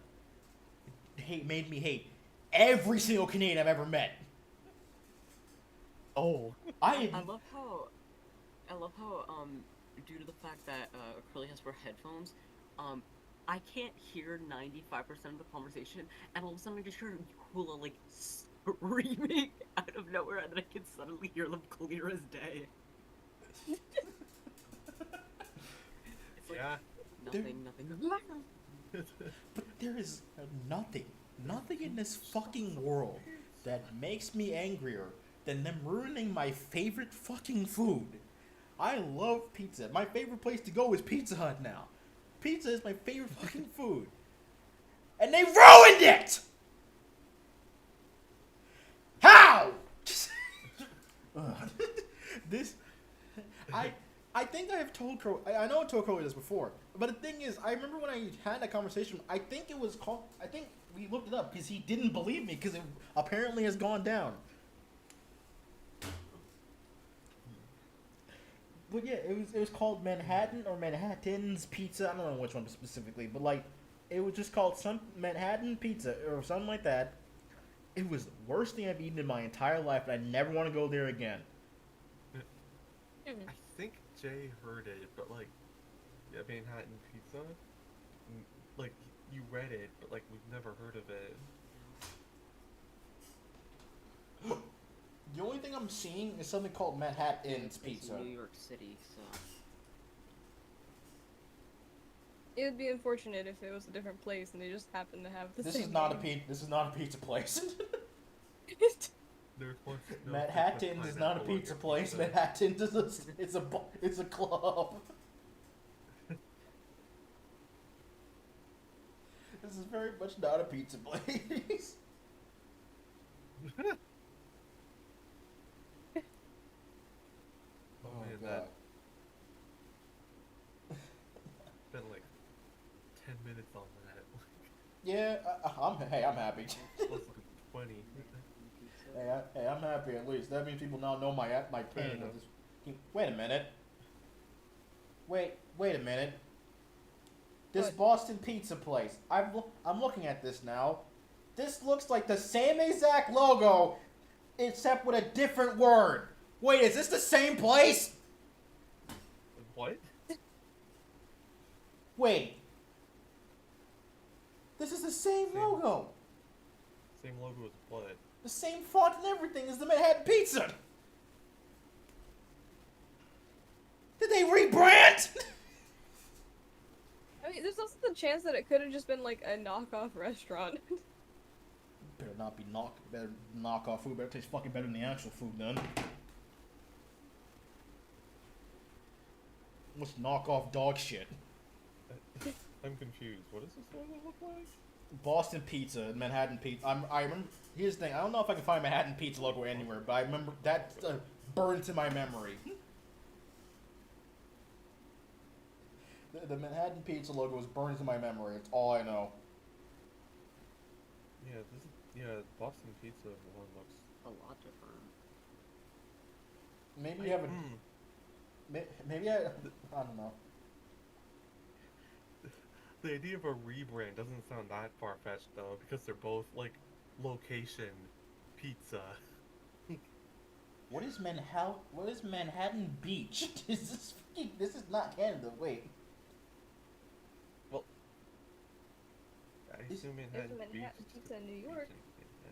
made me hate every single Canadian I've ever met. Oh. I love how, due to the fact that Curly has wear headphones, I can't hear 95% of the conversation, and all of a sudden I just hear Hula like screaming out of nowhere, and then I can suddenly hear them clear as day. It's like, Yeah. nothing. But there is nothing in this fucking world that makes me angrier than them ruining my favorite fucking food. I love pizza. My favorite place to go is Pizza Hut now. Pizza is my favorite fucking food. And they ruined it! How? This... I think I have told Crow... I know I told Crowley this before. But the thing is, I remember when I had that conversation, I think it was called... I think we looked it up because he didn't believe me because it apparently has gone down. But yeah, it was called Manhattan or Manhattan's Pizza. I don't know which one specifically, but like, it was just called some Manhattan Pizza or something like that. It was the worst thing I've eaten in my entire life, and I never want to go there again. I think Jay heard it, but like, yeah, Manhattan Pizza, like you read it, but like we've never heard of it. The only thing I'm seeing is something called Manhattan's Pizza. New York City, so... It would be unfortunate if it was a different place and they just happened to have the This same is not name. this is not a pizza place. There's one. No Manhattan's is not a pineapple on pizza your place. pizza. Manhattan's is it's a club. This is very much not a pizza place. Oh man, that spent like 10 minutes on that. Yeah, I'm happy. Supposed to be 20. Hey, I'm happy at least. That means people now know my pain. enough. Wait a minute. Wait a minute. This What? Boston pizza place. I'm looking at this now. This looks like the same exact logo, except with a different word. Wait, is this the same place? What? Wait. This is the same logo. Same logo as what? The same font and everything as the Manhattan Pizza. Did they rebrand? I mean, there's also the chance that it could have just been like a knockoff restaurant. Better not be better knock off food. Better taste fucking better than the actual food then. What's knockoff dog shit? I'm confused. What does this logo look like? Boston Pizza, Manhattan Pizza. I remember. Here's the thing. I don't know if I can find Manhattan Pizza logo anywhere, but I remember that burned to my memory. The Manhattan Pizza logo is burned to my memory. It's all I know. Yeah, Boston Pizza one looks. A lot different. Maybe you have a. Maybe I don't know. The idea of a rebrand doesn't sound that far-fetched though, because they're both like location pizza. What is Manhattan Beach? This is not Canada. Wait. Well, I Is- assume There's Manhattan a Manhattan Beach is Pizza in New York.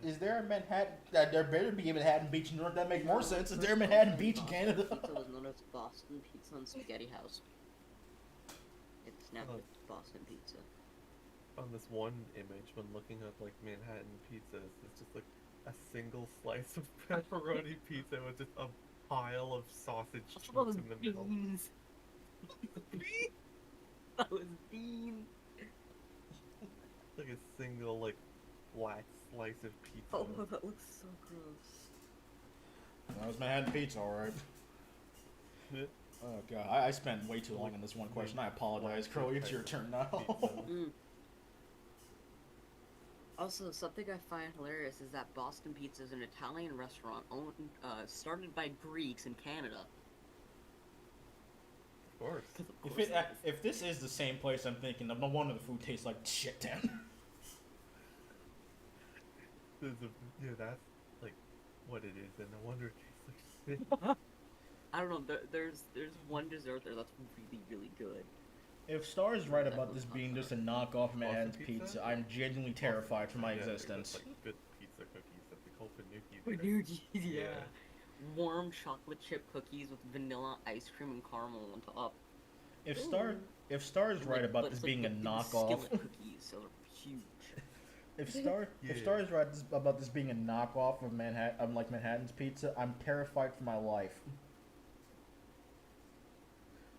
Is there a Manhattan? There better be a Manhattan Beach in New York. That makes more sense. Is there a Manhattan Beach in Canada? Pizza was known as Boston Pizza and Spaghetti House. It's now Oh. Boston Pizza. On this one image, when looking up like Manhattan pizzas, it's just like a single slice of pepperoni pizza with just a pile of sausage That chunks was in the middle. beans. That was beans. Like a single like black slice of pizza. Oh, that looks so gross. That was Manhattan Pizza, all right. Oh god, I spent way too long on this one question. I apologize, Crowley. It's your turn now. Mm. Also, something I find hilarious is that Boston Pizza is an Italian restaurant started by Greeks in Canada. Of course. If this is the same place I'm thinking of, no wonder the food tastes like shit then. Yeah, that's like what it is, and no wonder it tastes like shit. I don't know. There's one dessert there that's really really good. If Star is right That about was this not being fair. just a knockoff of Manhattan's Boston pizza? pizza, I'm genuinely terrified for my Yeah, like existence. those, like good pizza cookies that they call panuki. Panuki, yeah. Yeah. Warm chocolate chip cookies with vanilla ice cream and caramel on top. If Star Ooh. if Star is And, right about but this it's, being a the knockoff, skillet cookies, so they're huge. if Yeah. Star is right about this being a knockoff of Manhattan's pizza, I'm terrified for my life.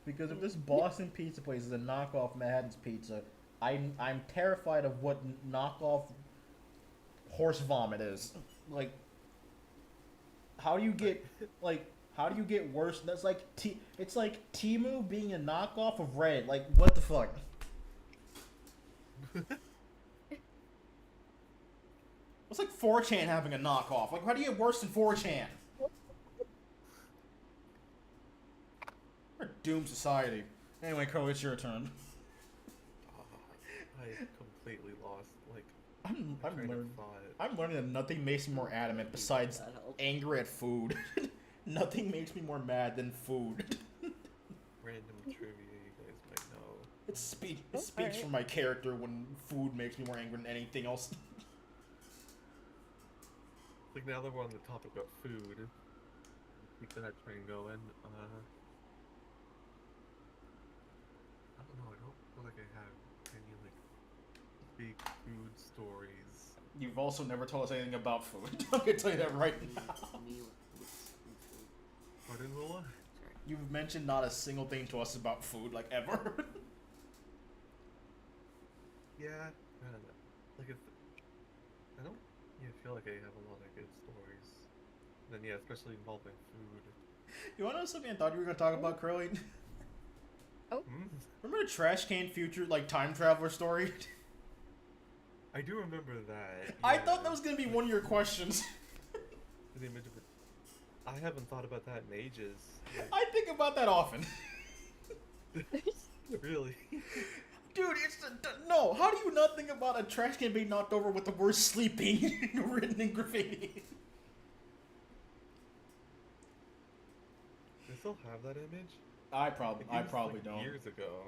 Because if this Boston pizza place is a knockoff of Manhattan's pizza, I'm terrified of what knockoff horse vomit is. Like, how do you get worse? That's like it's like Timu being a knockoff of Red. Like, what the fuck? It's like 4chan having a knockoff. Like, how do you get worse than 4chan? We're a doomed society. Anyway, Crow, it's your turn. I completely lost. Like, I'm my train of learning. thought. I'm learning that nothing makes me more adamant besides That helps. anger at food. Nothing makes me more mad than food. Random trivia you guys might know. It speaks alright. for my character when food makes me more angry than anything else. Like, now that we're on the topic of food, keep that train going. I don't know. I don't feel like I have any like big food stories. You've also never told us anything about food. I'm gonna tell you that right now. Me with food. Pardon, Lola? Sorry. You've mentioned not a single thing to us about food, like, ever. Yeah. I don't know. Like, it's, I don't feel like I have a lot of good stories. Then yeah, especially involving food. You wanna know something I thought you were gonna talk about, Curly? Hmm? Remember the Trash Can Future, like, time traveler story? I do remember that. I yeah. thought that was gonna be one of your questions. The image of it. I haven't thought about that in ages. Like, I think about that often. really? Dude, no. How do you not think about a trash can being knocked over with the word sleeping written in graffiti? I still have that image. I Like, probably like don't. Years ago.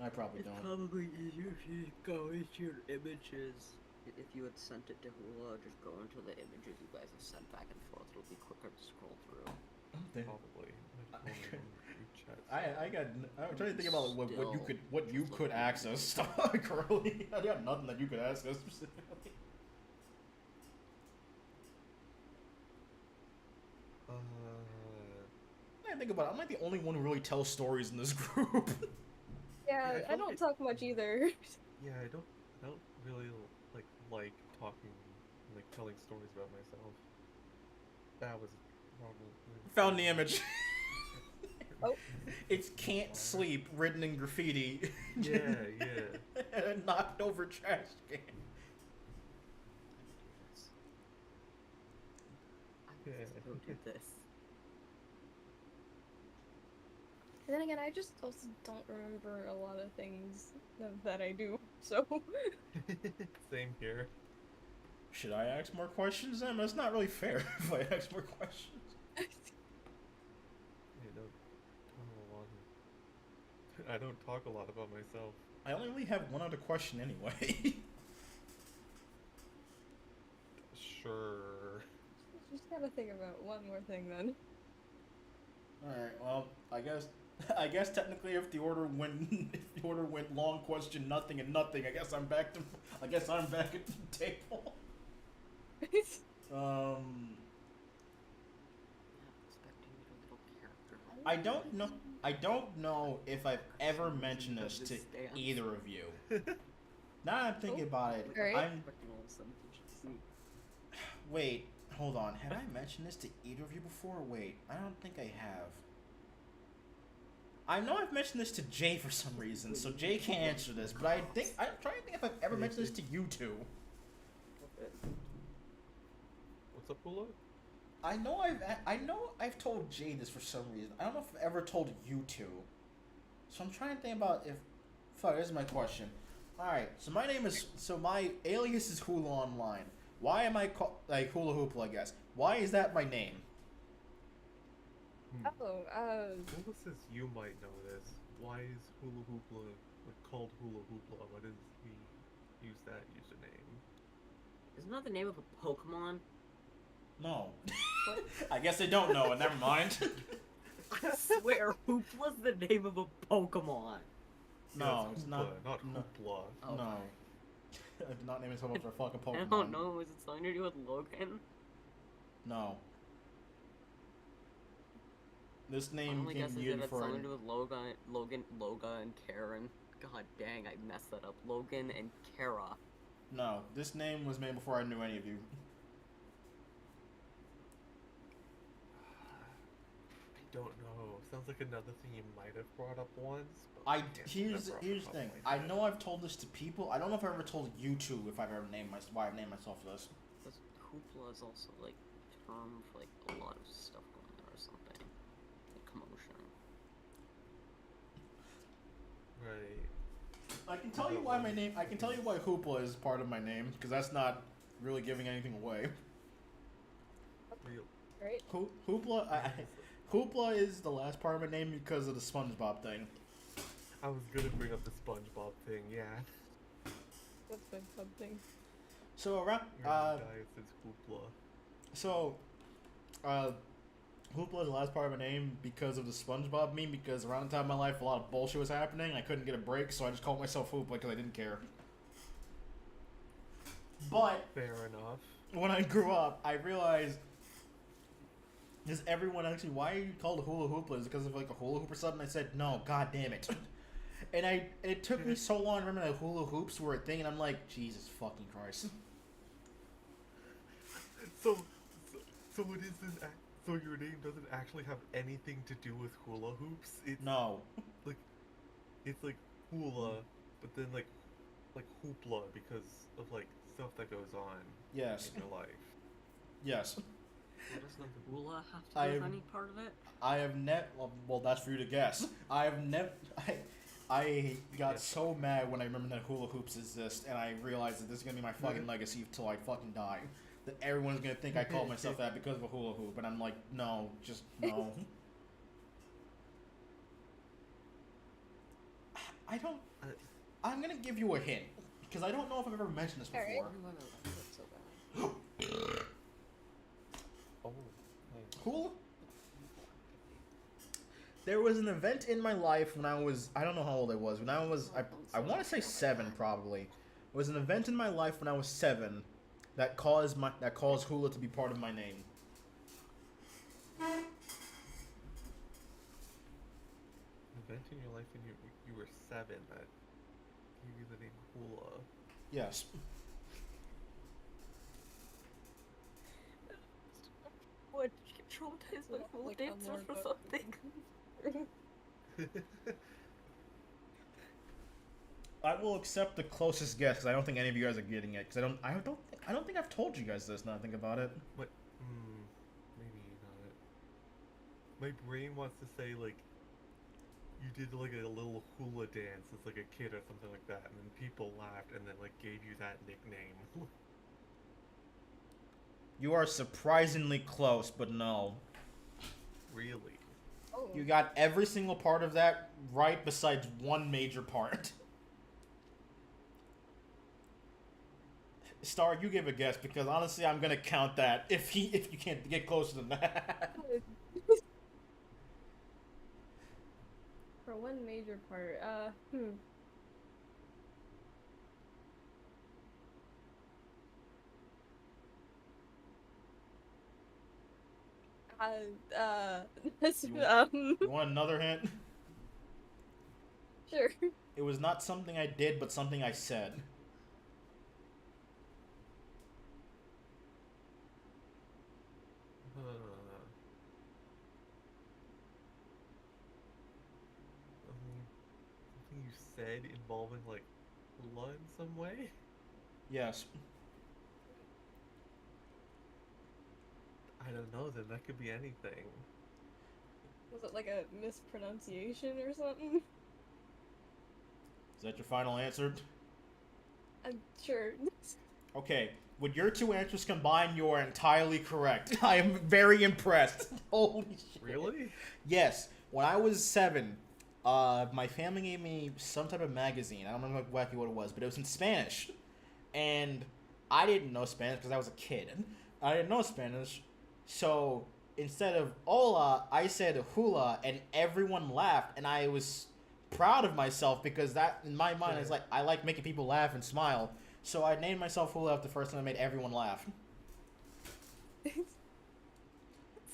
I probably It's don't. probably easier if you go into your images. If you had sent it to Hula, just go into the images you guys have sent back and forth. It'll be quicker to scroll through. Probably. My phone in group chat I'm trying to think about what you Still, could access, Curly. I got nothing that you could access specifically. I think about it. I'm like the only one who really tells stories in this group. Yeah, I I feel don't like- talk much either. Yeah, I don't really like talking, like telling stories about myself. That was normal. Found the image. Oh. It's "can't sleep" written in graffiti. Yeah, yeah. And a knocked over trash can. Yeah. Go do this. And then again, I just also don't remember a lot of things that I do, so. Same here. Should I ask more questions, Emma? It's not really fair if I ask more questions. I don't talk a lot about myself. I only really have one other question anyway. Sure. Just gotta think about one more thing then. Alright, well, I guess technically if the order went long question nothing and nothing, I guess I'm back at the table. Expecting your little character. I don't know if I've ever mentioned this to either of you. Now that I'm thinking about it, Alright. I'm Expecting all of a sudden to just see. wait, hold on. Have I mentioned this to either of you before? Wait, I don't think I have. I know I've mentioned this to Jay for some reason, so Jay can't answer this, but I'm trying to think if I've ever mentioned this to you two. What's up, Hula? I know I've told Jay this for some reason. I don't know if I've ever told you two. So I'm trying to think about if. Fuck, this is my question. Alright, so my alias is Hula Online. Why am I like Hula Hoopla? I guess. Why is that my name? Oh, Google says you might know this. Why is Hula Hoopla called Hula Hoopla? Why does he use that username? Isn't that the name of a Pokemon? No. What? I guess they don't know, and never mind. I swear, Hoopla's the name of a Pokemon. No, Yeah, it's Hoopla, not. not No. Hoopla. Oh, No. I did not name myself after a fucking Pokemon. I don't know. Is it something to do with Logan? No. This My name only came guess is that used it's for something to do with Loga and Karen. God dang, I messed that up. Logan and Kara. No, this name was made before I knew any of you. I don't know. Sounds like another thing you might have brought up once. But I can't here's remember off here's top the of thing. my I head. know I've told this to people. I don't know if I ever told you two if I've ever named why I've named myself this. Because Hoopla is also like a term for like a lot of stuff going on or something. Like commotion. Right. I can tell you why my name. I can tell you why Hoopla is part of my name because that's not really giving anything away. Real. right? Hoopla. Hoopla is the last part of my name because of the SpongeBob thing. I was gonna bring up the SpongeBob thing. Yeah. That's been something. So around. Your guy says Hoopla. So, Hoopla is the last part of my name because of the SpongeBob meme. Because around the time of my life, a lot of bullshit was happening. I couldn't get a break, so I just called myself Hoopla because I didn't care. But Fair enough. when I grew up, I realized, is everyone actually, why are you called a hula hoopla? Is it because of like a hula hoop or something? I said, no, god damn it. And it took me so long to remember that hula hoops were a thing, and I'm like, Jesus fucking Christ. So it isn't. So your name doesn't actually have anything to do with hula hoops. It's No. like, it's like hula, but then like hoopla because of like stuff that goes on Yes. in your life. Yes. What does the Hula have to do I with have- any part of it? I have well, that's for you to guess. I have never. I got Yes. so mad when I remembered that hula hoops exist, and I realized that this is gonna be my fucking legacy till I fucking die. That everyone's gonna think I called myself that because of a hula hoop, and I'm like, no, just no. I don't. I'm gonna give you a hint because I don't know if I've ever mentioned this Alright. before. Why do I love it so bad? Oh. Nice. Hula. There was an event in my life when I don't know how old I was. When I want to say 7 probably. It was an event in my life when I was 7 that caused hula to be part of my name. Event in your life when you were 7 that gave you the name hula. Yes. What? Did you get traumatized by hula Like, dancers more or about- something? I will accept the closest guess because I don't think any of you guys are getting it. Because I don't think I've told you guys this. Now that I think about it. What? Maybe not. My brain wants to say like you did like a little hula dance as like a kid or something like that, and then people laughed and then like gave you that nickname. You are surprisingly close, but no. Really? Oh. You got every single part of that right besides one major part. Star, you give a guess because honestly, I'm gonna count that if you can't get closer than that. For one major part, this, You want another hint? sure. It was not something I did, but something I said. Something you said involving like hula in some way? Yes. I don't know. Then that could be anything. Was it like a mispronunciation or something? Is that your final answer? I'm sure. Okay. With your two answers combined, you are entirely correct. I am very impressed. Holy shit. Really? Yes. When I was 7, my family gave me some type of magazine. I don't remember exactly what it was, but it was in Spanish. And I didn't know Spanish because I was a kid. I didn't know Spanish. So instead of hola, I said hula, and everyone laughed. And I was proud of myself because that, in my mind, is like, I like making people laugh and smile. So I named myself Hula after the first time I made everyone laugh.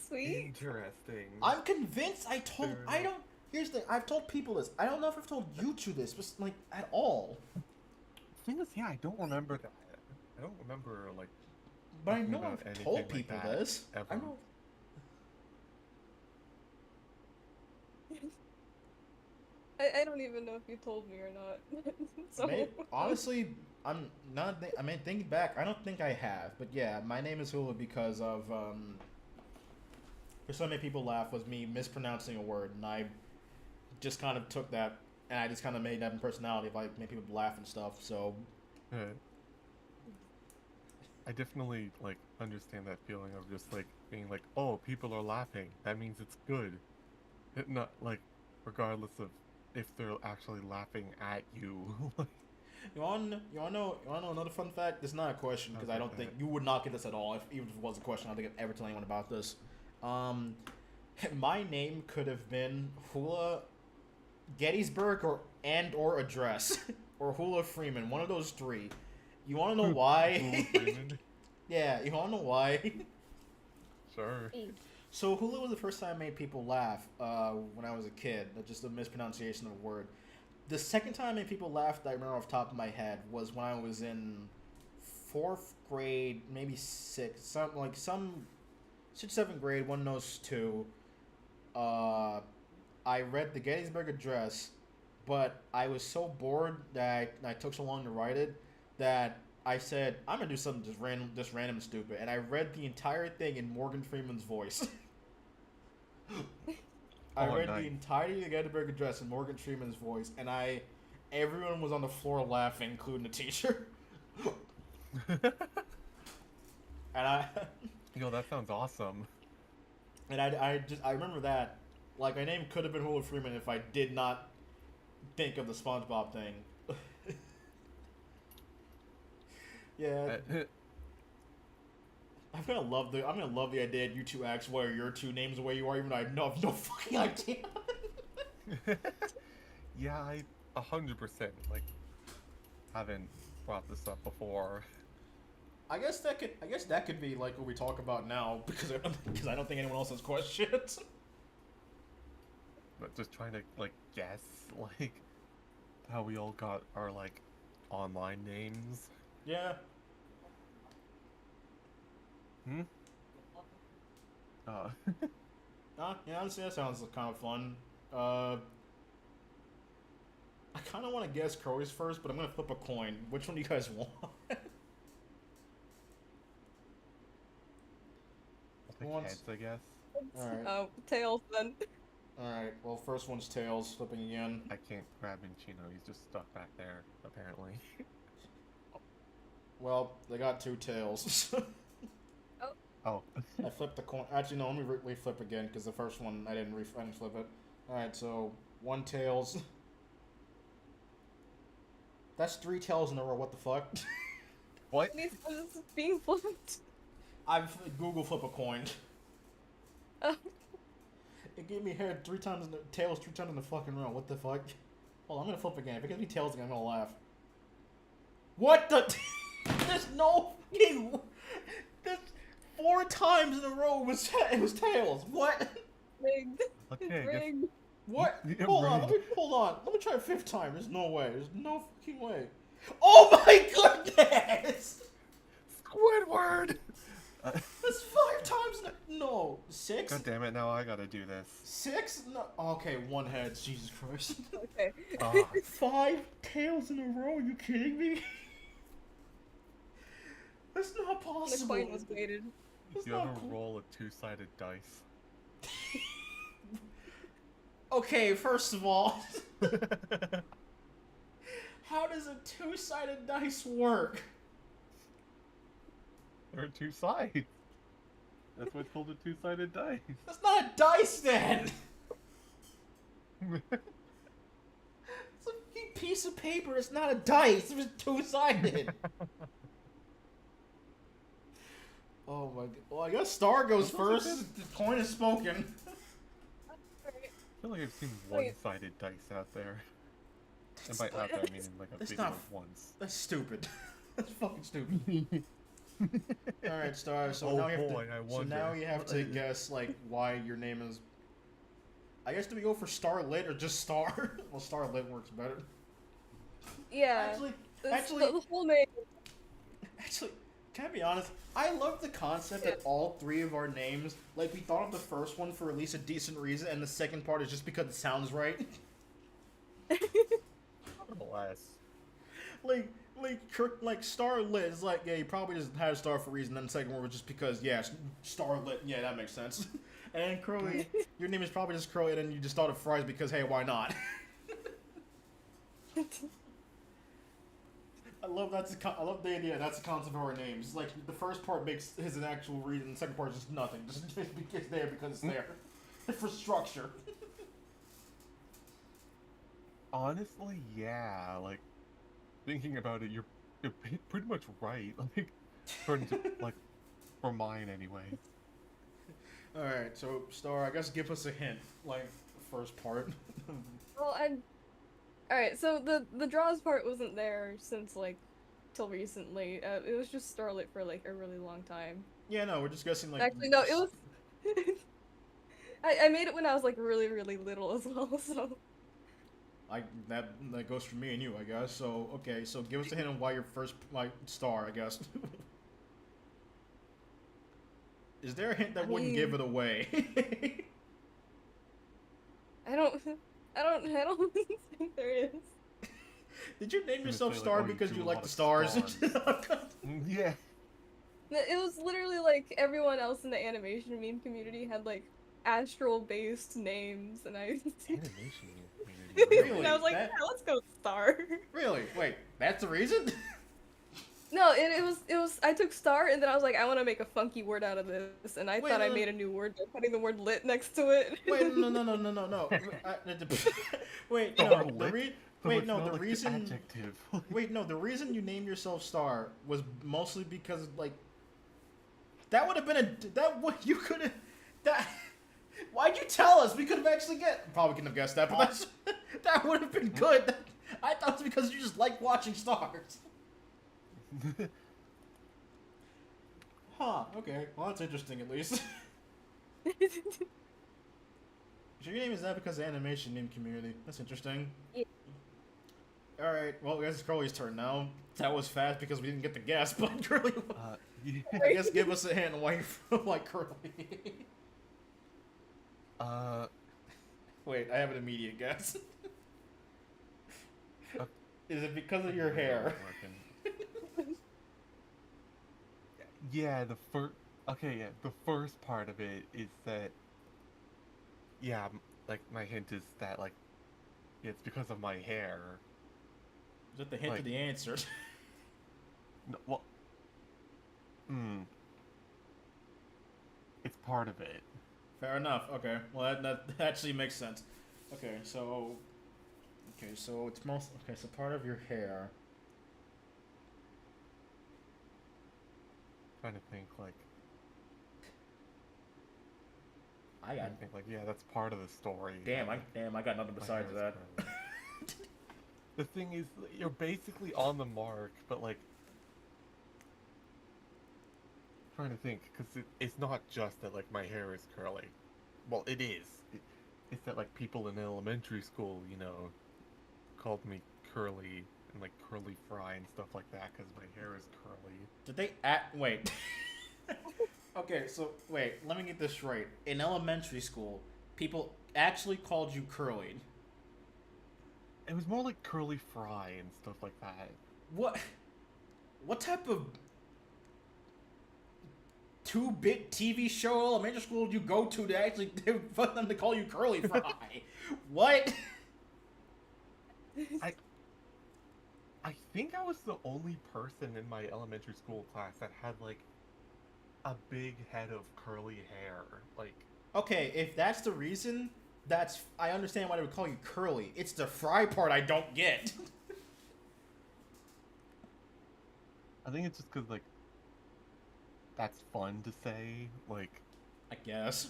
Sweet. Interesting. I'm convinced here's the thing, I've told people this. I don't know if I've told you two this, but like, at all. The thing is, yeah, I don't remember that. I don't remember, like, But I talking know about I've anything told like people that this. ever. I know. I don't even know if you told me or not. So Honestly, I'm not. I mean, thinking back, I don't think I have. But yeah, my name is Hula because of for so many people laugh was me mispronouncing a word, and I just kind of took that and I just kind of made that in personality, of like make people laugh and stuff. So I definitely like understand that feeling of just like being like, oh, people are laughing. That means it's good. It not like regardless of if they're actually laughing at you. You wanna know another fun fact? It's not a question because I don't think you would not get this at all. Even if it was a question, I don't think I'd ever tell anyone about this. My name could have been Hula Gettysburg or Address or Hula Freeman, one of those three. You want to know why? Hula Freeman? Yeah, you want to know why? Sure. So Hula was the first time I made people laugh when I was a kid. That's just a mispronunciation of a word. The second time I made people laugh that I remember off the top of my head was when I was in 4th grade, maybe 6th, some 6th, 7th grade, one of those two. I read the Gettysburg Address, but I was so bored that I took so long to write it that I said, I'm gonna do something just random and stupid, and I read the entire thing in Morgan Freeman's voice. I read the entirety of the Gettysburg Address in Morgan Freeman's voice, and everyone was on the floor laughing, including the teacher. And Yo, that sounds awesome. And I remember that, like, my name could have been Hula Freeman if I did not think of the SpongeBob thing. Yeah. I'm gonna love the idea that you two act where your two names the way you are, even though I have no fucking idea. Yeah, I 100% like haven't brought this up before. I guess that could be like what we talk about now because I don't think anyone else has questions. But just trying to like guess like how we all got our like online names. Yeah. Yeah, honestly, that sounds kind of fun. I kind of want to guess Crow's first, but I'm gonna flip a coin. Which one do you guys want? I'll take heads, I guess. Alright. Oh, tails then. Alright, well, first one's tails, flipping again. I can't grab Inchino, he's just stuck back there, apparently. Well, they got two tails. Oh. I flipped the coin. Actually, no, let me re-flip again, because the first one, I didn't flip it. Alright, so, one tails. That's 3 tails in a row, what the fuck? What? This is being flipped. I've Google flip a coin. Oh. It gave me head 3 times, tails 3 times in the fucking row, what the fuck? Hold on, I'm gonna flip again. If it gives me tails again, I'm gonna laugh. What the? There's no fucking. There's 4 times in a row it was tails. What? Rigged. Okay, Rigged. What? Yeah, Hold on. right. Hold on. Let me try a 5th time. There's no way. There's no fucking way. Oh my goodness! Squidward! That's 5 times. No, 6. God damn it! Now I gotta do this. 6? No. Okay, 1 head. Jesus Christ. Okay. Ah, 5 tails in a row? Are you kidding me? That's not The possible. coin was weighted. That's you not ever cool. roll a 2-sided dice? Okay, first of all, how does a 2-sided dice work? There are two sides. That's why it's called a two-sided dice. That's not a dice then! It's a fucking piece of paper, it's not a dice, it was two-sided! Oh my god. Well, I guess Star goes first. The coin is spoken. I feel like I've seen one-sided dice out there. And by out there, I mean in like a That's video not- once. That's stupid. That's fucking stupid. Alright, Star, so Oh now you have boy, to, I so wonder. now you have to guess, like, why your name is... I guess, do we go for Starlit or just Star? Well, Starlit works better. Yeah. Actually, the whole name. Actually, can I be honest? I love the concept that all three of our names, like, we thought of the first one for at least a decent reason, and the second part is just because it sounds right. Alas. Like Starlit is like, yeah, you probably just had a star for a reason, then the second one was just because, yeah, Starlit, yeah, that makes sense. And Curly, your name is probably just Curly, and then you just thought of Fries because, hey, why not? I love I love the idea. That's the concept of our names. Like the first part makes his an actual reason, the second part is just nothing. Just it's there because it's there for structure. Honestly, yeah. Like thinking about it, you're pretty much right. Like, according to like for mine anyway. All right, so Star, I guess give us a hint. Like the first part. Well, alright, so the draws part wasn't there since, like, till recently. It was just Starlit for, like, a really long time. Yeah, no, we're just guessing like. Actually, no, it was... I made it when I was, like, really, really little as well, so... That goes for me and you, I guess. So okay, so give us a hint on why your first like Star, I guess. Is there a hint that wouldn't give it away? I don't think there is. Did you name gonna yourself say, like, Star oh, you because do you a like lot the of stars? stars. Yeah. It was literally like everyone else in the animation meme community had like astral-based names, and I Animation Really? and I was like, That- yeah, let's go Star. Really? Wait, that's the reason? No, it was I took Star and then I was like, I want to make a funky word out of this, and I Wait, thought I no, made a new word by putting the word lit next to it. Wait, no. Wait, no. Star The lit? So wait, it's no. not The like reason. adjective. Wait, no. The reason you named yourself Star was mostly because like that would have been you could have that. Why'd you tell us? We could have actually probably couldn't have guessed that, but that would have been good. I thought it's because you just like watching stars. Huh. Okay. Well, that's interesting at least. So your name is that because of the animation name community. That's interesting. Yeah. Alright, well, I guess it's Curly's turn now. That was fast because we didn't get the guess, but Curly, Yeah. I guess give us a hint on why you like Curly. Wait, I have an immediate guess. Is it because of your hair? Yeah, the first part of it is that, yeah, like, my hint is that, like, it's because of my hair. Is that the hint to Like- the answer? No, well, it's part of it. Fair enough. Okay. Well, that actually makes sense. Okay, so it's so part of your hair. Trying to think, like, I got. yeah, that's part of the story. Damn, I got nothing My besides hair is that. curly. The thing is, you're basically on the mark, but like, trying to think, because it's not just that like my hair is curly. Well, it is. It's that like people in elementary school, you know, called me curly and like curly fry and stuff like that because my hair is curly. Did they wait? Okay, so wait, let me get this right. In elementary school, people actually called you curly. It was more like curly fry and stuff like that. What type of 2-bit TV show elementary school do you go to actually for them to call you curly fry? What? I think I was the only person in my elementary school class that had like a big head of curly hair. Like, Okay, if that's the reason, I understand why they would call you curly. It's the fry part I don't get. I think it's just because, like, that's fun to say. Like, I guess.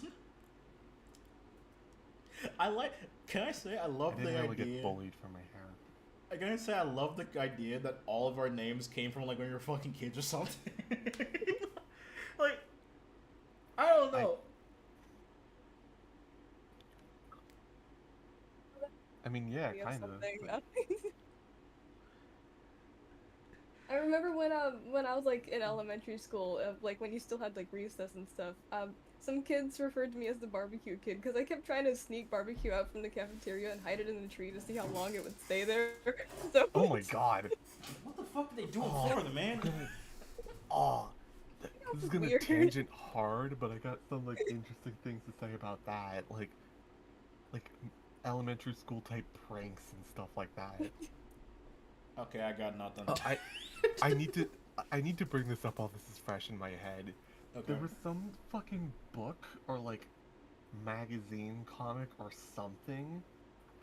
I like. Can I say I love I the didn't really idea? get bullied for my hair. Can I say I love the idea that all of our names came from like when we were fucking kids or something? Like, I don't know. I mean, yeah, Maybe of kind of. something. I remember when I was like in elementary school, like when you still had like recess and stuff. Some kids referred to me as the barbecue kid because I kept trying to sneak barbecue out from the cafeteria and hide it in the tree to see how long it would stay there. So Oh my god. What the fuck did they do in Florida, man? Oh, this is gonna weird. tangent hard, but I got some like interesting things to say about that, like elementary school type pranks and stuff like that. Okay, I got nothing. I need to bring this up while this is fresh in my head. Okay. There was some fucking book or like magazine comic or something.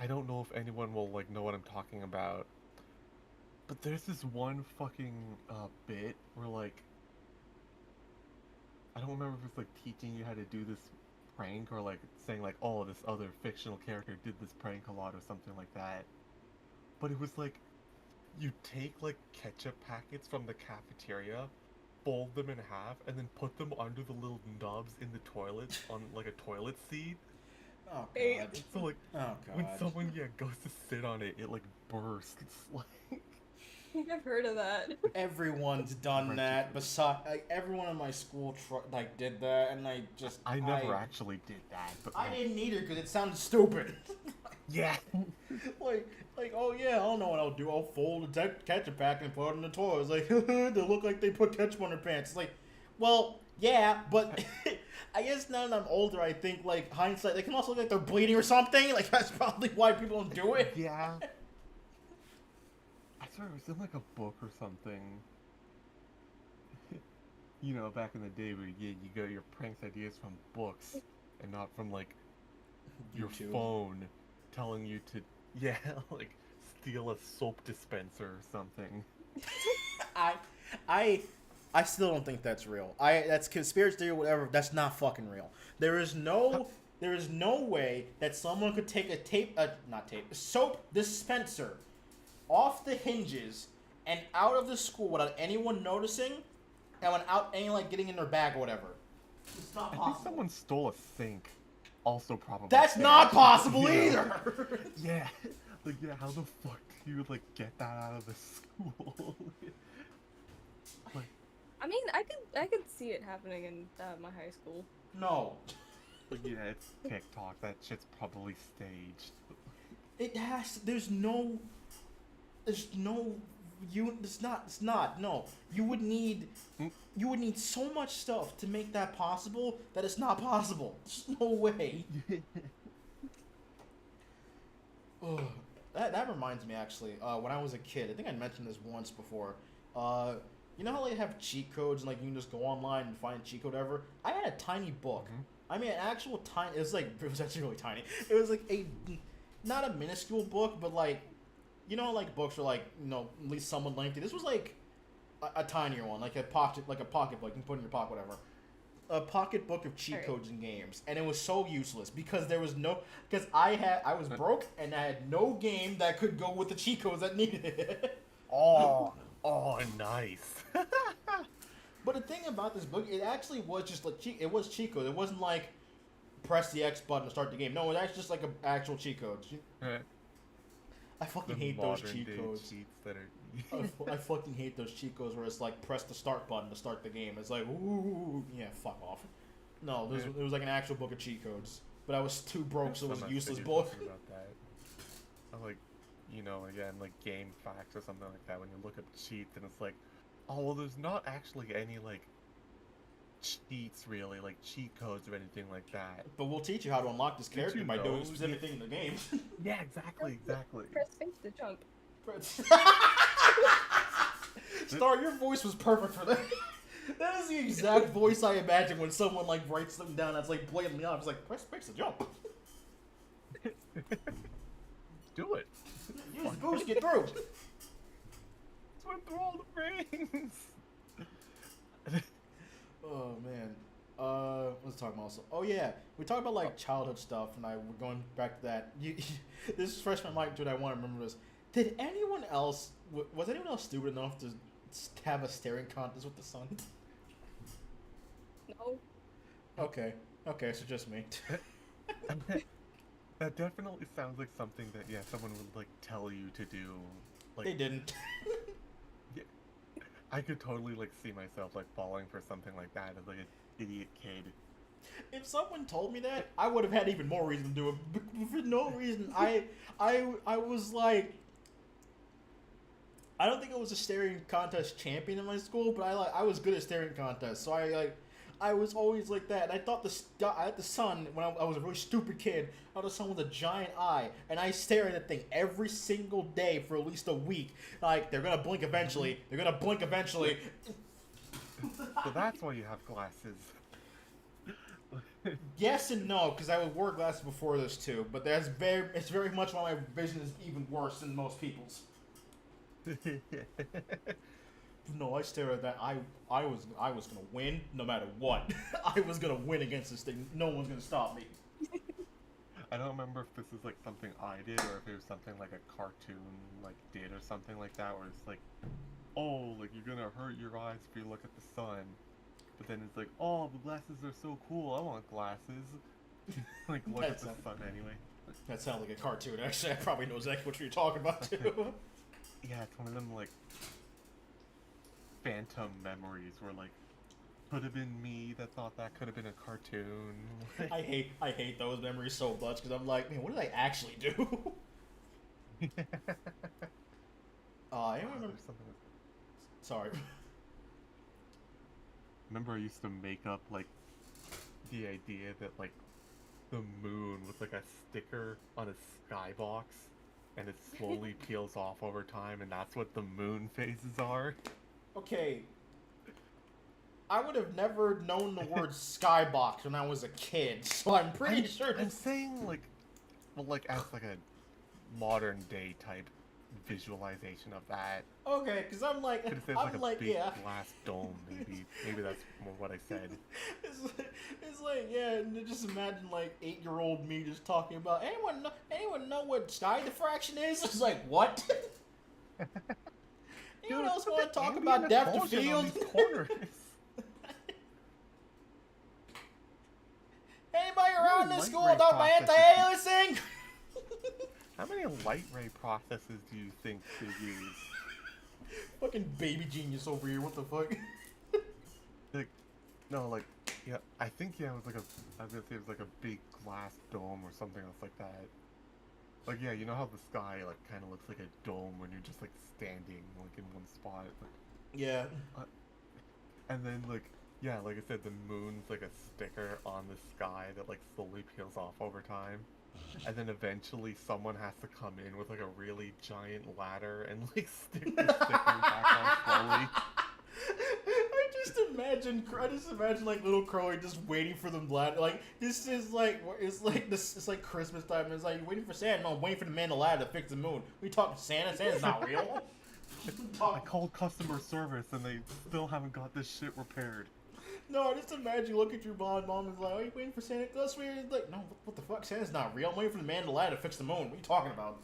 I don't know if anyone will like know what I'm talking about. But there's this one fucking bit where like I don't remember if it's like teaching you how to do this prank or like saying like, oh, this other fictional character did this prank a lot or something like that. But it was like you take like ketchup packets from the cafeteria, fold them in half, and then put them under the little nubs in the toilet on like a toilet seat. Oh Hey. god. So like Oh god. when someone goes to sit on it, it like bursts. Like I think I've heard of that. Everyone's done that. Besides, like, everyone in my school like did that, and I never actually did that, but I like, didn't either because it sounded stupid. yeah. like, oh yeah, I don't know what I'll do. I'll fold a ketchup pack and put it in the toilet. It's like, they look like they put ketchup on their pants. It's like, well, yeah, but I guess now that I'm older, I think, like, hindsight, they can also look like they're bleeding or something. Like, that's probably why people don't do it. Yeah. I swear it was in like a book or something. You know, back in the day where you got your pranks ideas from books and not from like your YouTube. phone telling you to like steal a soap dispenser or something. I still don't think that's real. That's conspiracy theory or whatever. That's not fucking real. There is no way that someone could take a soap dispenser off the hinges and out of the school without anyone noticing, and without any like getting in their bag or whatever. It's not I possible. think someone stole a sink. Also probably. That's not possible either. Yeah. Like, yeah, how the fuck do you like get that out of the school? Like, I mean, I could see it happening in my high school. No. yeah, it's TikTok. That shit's probably staged. It has. There's no. It's not. No. You would need so much stuff to make that possible that it's not possible. There's no way. Ugh. That reminds me, actually, when I was a kid, I think I mentioned this once before. You know how they have cheat codes and like you can just go online and find a cheat code ever? I had a tiny book. Mm-hmm. I mean, an actual tiny. It was actually really tiny. It was like not a minuscule book, but like, you know, like books are like, you know, at least somewhat lengthy. This was like a tinier one, like a pocket book you can put in your pocket, whatever. A pocket book of cheat codes and games, and it was so useless because I was broke and I had no game that could go with the cheat codes that needed it. Oh, nice. But the thing about this book, it actually was just like it was cheat codes. It wasn't like press the X button to start the game. No, that's just like an actual cheat codes. I fucking hate those cheat codes. Cheats that are... I fucking hate those cheat codes where it's like press the start button to start the game. It's like, ooh, yeah, fuck off. No, it was like an actual book of cheat codes, but I was too broke, so it was a useless book. About that. I like, you know, again, like game facts or something like that. When you look up cheats and it's like, oh, well, there's not actually any like cheats really, like cheat codes or anything like that. But we'll teach you how to unlock this character you by know? doing specific thing in the game. Yeah, exactly. Press space to jump. Star, your voice was perfect for that. That is the exact voice I imagine when someone like writes something down that's like blatantly obvious. Like, press space to jump. Do it. Use boost, get through. Swim through all the rings. Oh man. Let's talk about also. Oh yeah, we talked about like childhood stuff, and we're going back to that. This is freshman mind to it. I want to remember this. Did anyone else? Was anyone else stupid enough to have a staring contest with the sun? No. Okay, so just me. That definitely sounds like something that someone would like tell you to do. Like They didn't. yeah, I could totally like see myself like falling for something like that as like an idiot kid. If someone told me that, I would have had even more reason to do it. But for no reason, I was like, I don't think I was a staring contest champion in my school, but I was good at staring contests. So I was always like that. And I thought the sun, when I was a really stupid kid, I thought the sun was a giant eye, and I stare at that thing every single day for at least a week. Like, they're gonna blink eventually. They're gonna blink eventually. So that's why you have glasses. Yes and no, because I would wear glasses before this too. But it's very much why my vision is even worse than most people's. No, I stare at that. I was gonna win no matter what. I was gonna win against this thing. No one's gonna stop me. I don't remember if this is like something I did or if it was something like a cartoon like did or something like that, where it's like, oh, like you're gonna hurt your eyes if you look at the sun. But then it's like, oh, the glasses are so cool. I want glasses. Like look at the sun anyway. That sounds like a cartoon. Actually, I probably know exactly what you're talking about too. Yeah, it's one of them like phantom memories where like could have been me that thought that could have been a cartoon. I hate those memories so much because I'm like, man, what did I actually do? I remember something. Sorry. Remember I used to make up like the idea that like the moon was like a sticker on a skybox and it slowly peels off over time, and that's what the moon phases are. Okay. I would have never known the word skybox when I was a kid, so I'm pretty sure. I'm saying like, well, like as like a modern day type visualization of that. Okay, because I'm like, Could have said I'm like a big yeah. glass dome, maybe. Maybe that's more what I said. It's like, yeah, and just imagine like 8-year-old me just talking about anyone know what sky diffraction is? It's like, what? Anyone else want to talk about depth of field? Anybody around this school know my anti-aliasing? How many light ray processes do you think they use? Fucking baby genius over here, what the fuck? Like, no, like, yeah, I think, yeah, it was like I was gonna say it was like a big glass dome or something else like that. Like, yeah, you know how the sky, like, kind of looks like a dome when you're just, like, standing, like, in one spot? Like, yeah. And then, like, yeah, like I said, the moon's like a sticker on the sky that, like, slowly peels off over time. And then eventually someone has to come in with, like, a really giant ladder and, like, stick the sticker back on slowly. I just imagine like little Crowley just waiting for the ladder. Like this is like it's like Christmas time. And it's like you're waiting for Santa. No, I'm waiting for the man the ladder to fix the moon. We talking Santa? Santa's not real. I called customer service and they still haven't got this shit repaired. No, I just imagine you look at your mom. Mom is like, "Are you waiting for Santa Claus?" It's like, no, what the fuck? Santa's not real. I'm waiting for the man the ladder to fix the moon. What are you talking about?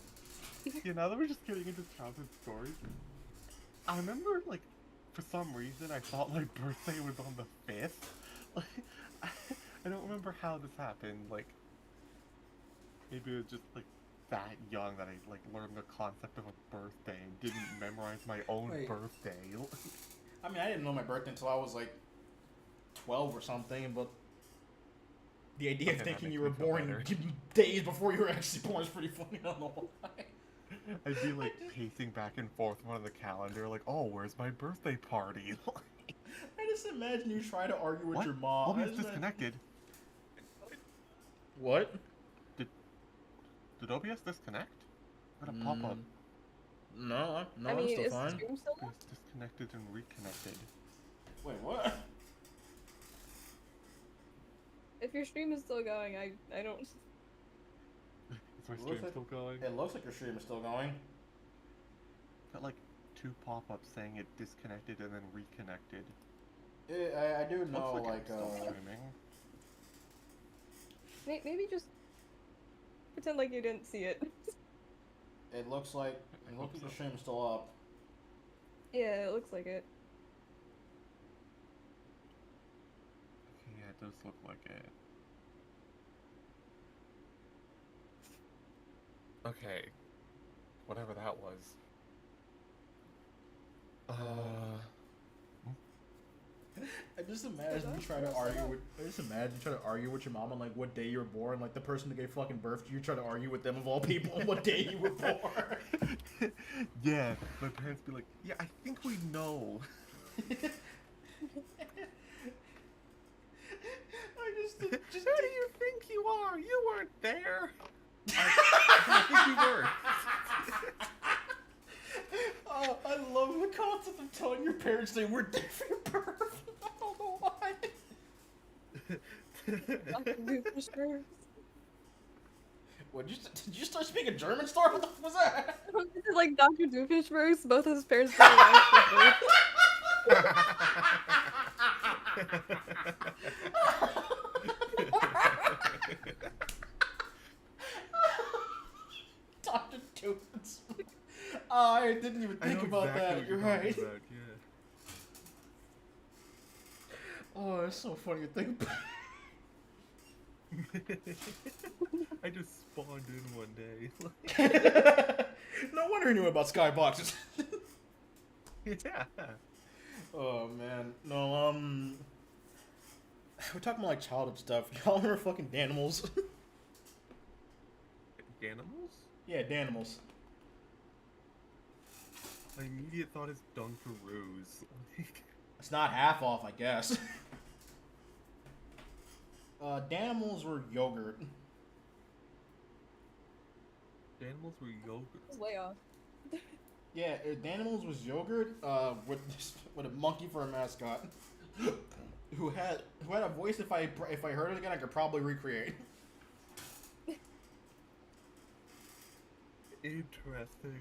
Yeah, now that we're just getting into childhood stories, I remember like. For some reason, I thought my birthday was on the 5th. Like, I don't remember how this happened. Like, maybe it was just like that young that I like learned the concept of a birthday and didn't memorize my own birthday. I mean, I didn't know my birthday until I was like 12 or something. But the idea of thinking you were born days before you were actually born is pretty funny. I don't know why. I'd be like pacing back and forth on the calendar, like, oh, where's my birthday party? I just imagine you try to argue with your mom. OBS disconnected. What? Did OBS disconnect? Got a pop up. No, I mean, I'm still fine. Stream still It's disconnected and reconnected. Wait, what? If your stream is still going, I don't. Is my Looks stream like- still going? It looks like your stream is still going. Got like 2 pop-ups saying it disconnected and then reconnected. I do know, Looks like, it's still streaming. Maybe just pretend like you didn't see it. it looks like your stream is still up. Yeah, it looks like it. Okay, yeah, it does look like it. Okay. Whatever that was. I just imagine you try to argue with your mom on like what day you were born, like the person that gave fucking birth to you, try to argue with them of all people on what day you were born. Yeah, my parents be like, yeah, I think we know. I just Who do you think you are? You weren't there. I think you were. Oh, I love the concept of telling your parents they were dead for your birth. I don't know why. What, did you start speaking German, Star? What the fuck was that? This is like Dr. Doofenshmirtz, both his parents were alive for birth. Dr. Doofenshmirtz. I didn't even think about that. You're right. About, yeah. Oh, it's so funny to think about. I just spawned in one day. No wonder he knew about skyboxes. Yeah. Oh man, no. We're talking about like childhood stuff. Y'all remember fucking Danimals? Danimals? Yeah, Danimals. My immediate thought is Dunkaroos. It's not half off, I guess. Danimals were yogurt. Danimals were yogurt. It's way off. Yeah, Danimals was yogurt. With a monkey for a mascot. who had a voice. If I heard it again, I could probably recreate. Interesting.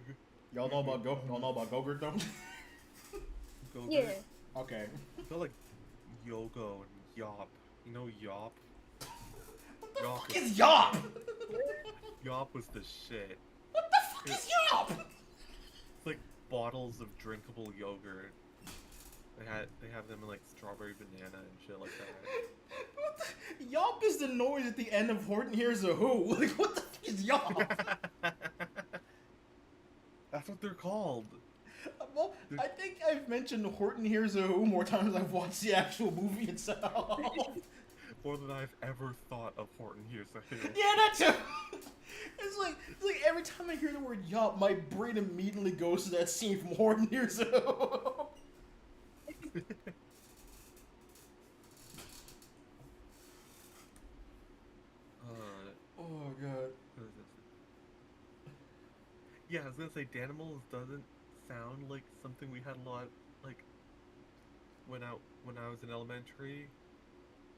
Y'all know about Gogurt though? Go Yeah. Okay. I feel like Yogo and Yop. You know Yop? What the Yop fuck was is the Yop? shit. Yop was the shit. What the fuck is Yop? It's like bottles of drinkable yogurt. They have them in like strawberry banana and shit like that. Yop is the noise at the end of Horton Hears a Who. Like, what the fuck is Yop? That's what they're called. Well, I think I've mentioned Horton Hears a Who more times than I've watched the actual movie itself. More than I've ever thought of Horton Hears a Who. Yeah, that too. It's like every time I hear the word Yup, my brain immediately goes to that scene from Horton Hears a Who. Oh god. What is this? Yeah, I was gonna say Danimals doesn't sound like something we had a lot like when I was in elementary,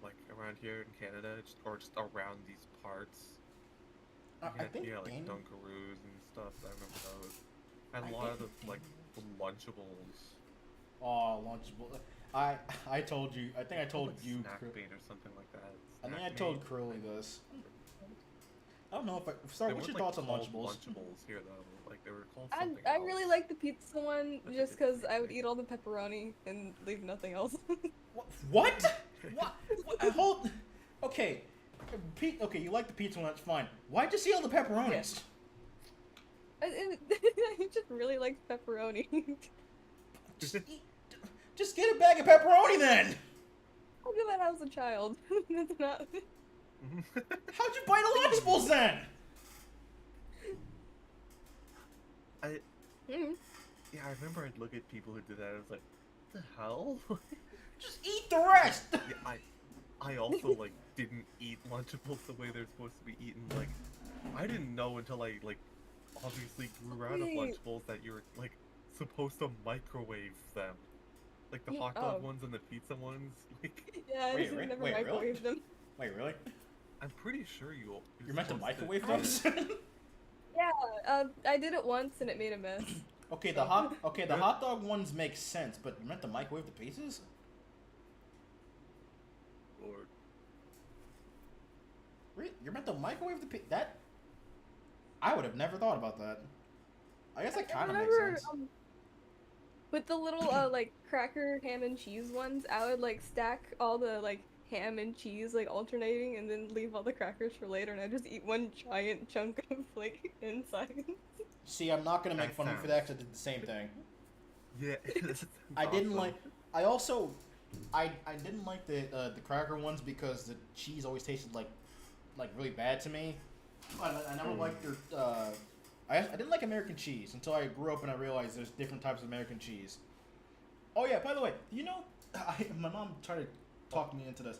like around here in Canada, or just around these parts. I think yeah, like Dunkaroos and stuff. I remember those. And a lot of the like Lunchables. Oh, Lunchable. I told you. I think I told like you. Snack Bait or something like that. I think I Snack told Mate. Curly this. I don't know if I. Sorry, They what's your weren't, thoughts on called Lunchables? Lunchables here though. Like they were called I something really else. like the pizza one That's a just different because I would thing. eat all the pepperoni and leave nothing else. What? What? Hold. Okay. Okay, you like the pizza one, that's fine. Why'd you see all the pepperonis? I just really like pepperoni. Just get a bag of pepperoni then! I did that as a child. That's not. How'd you bite a Lunchables then? Yeah, I remember I'd look at people who did that. I was like, what the hell? Just eat the rest! Yeah, I also like didn't eat Lunchables the way they're supposed to be eaten. Like, I didn't know until I like obviously grew out of Wait. Lunchables that you're like supposed to microwave them. Like the Ye- hot dog oh. ones and the pizza ones. Like, Yeah, I Wait, just re- never wait, really? microwaved them. Wait, really? I'm pretty sure you're You're meant to supposed microwave I- those? Yeah, I did it once and it made a mess. Okay, So- the hot dog ones make sense, but you're meant to microwave the pieces? Lord. You're meant to microwave the that? I would have never thought about that. I guess that kind of makes remember, sense. With the little like cracker ham and cheese ones, I would like stack all the like ham and cheese like alternating, and then leave all the crackers for later, and I just eat one giant chunk of like inside. See, I'm not gonna make That fun of you for that 'cause I did the same thing. Yeah. This sounds I didn't awesome. like. I also, I didn't like the cracker ones because the cheese always tasted like really bad to me. I never liked their. I didn't like American cheese until I grew up and I realized there's different types of American cheese. Oh yeah, by the way, you know, my mom tried to talk me into this.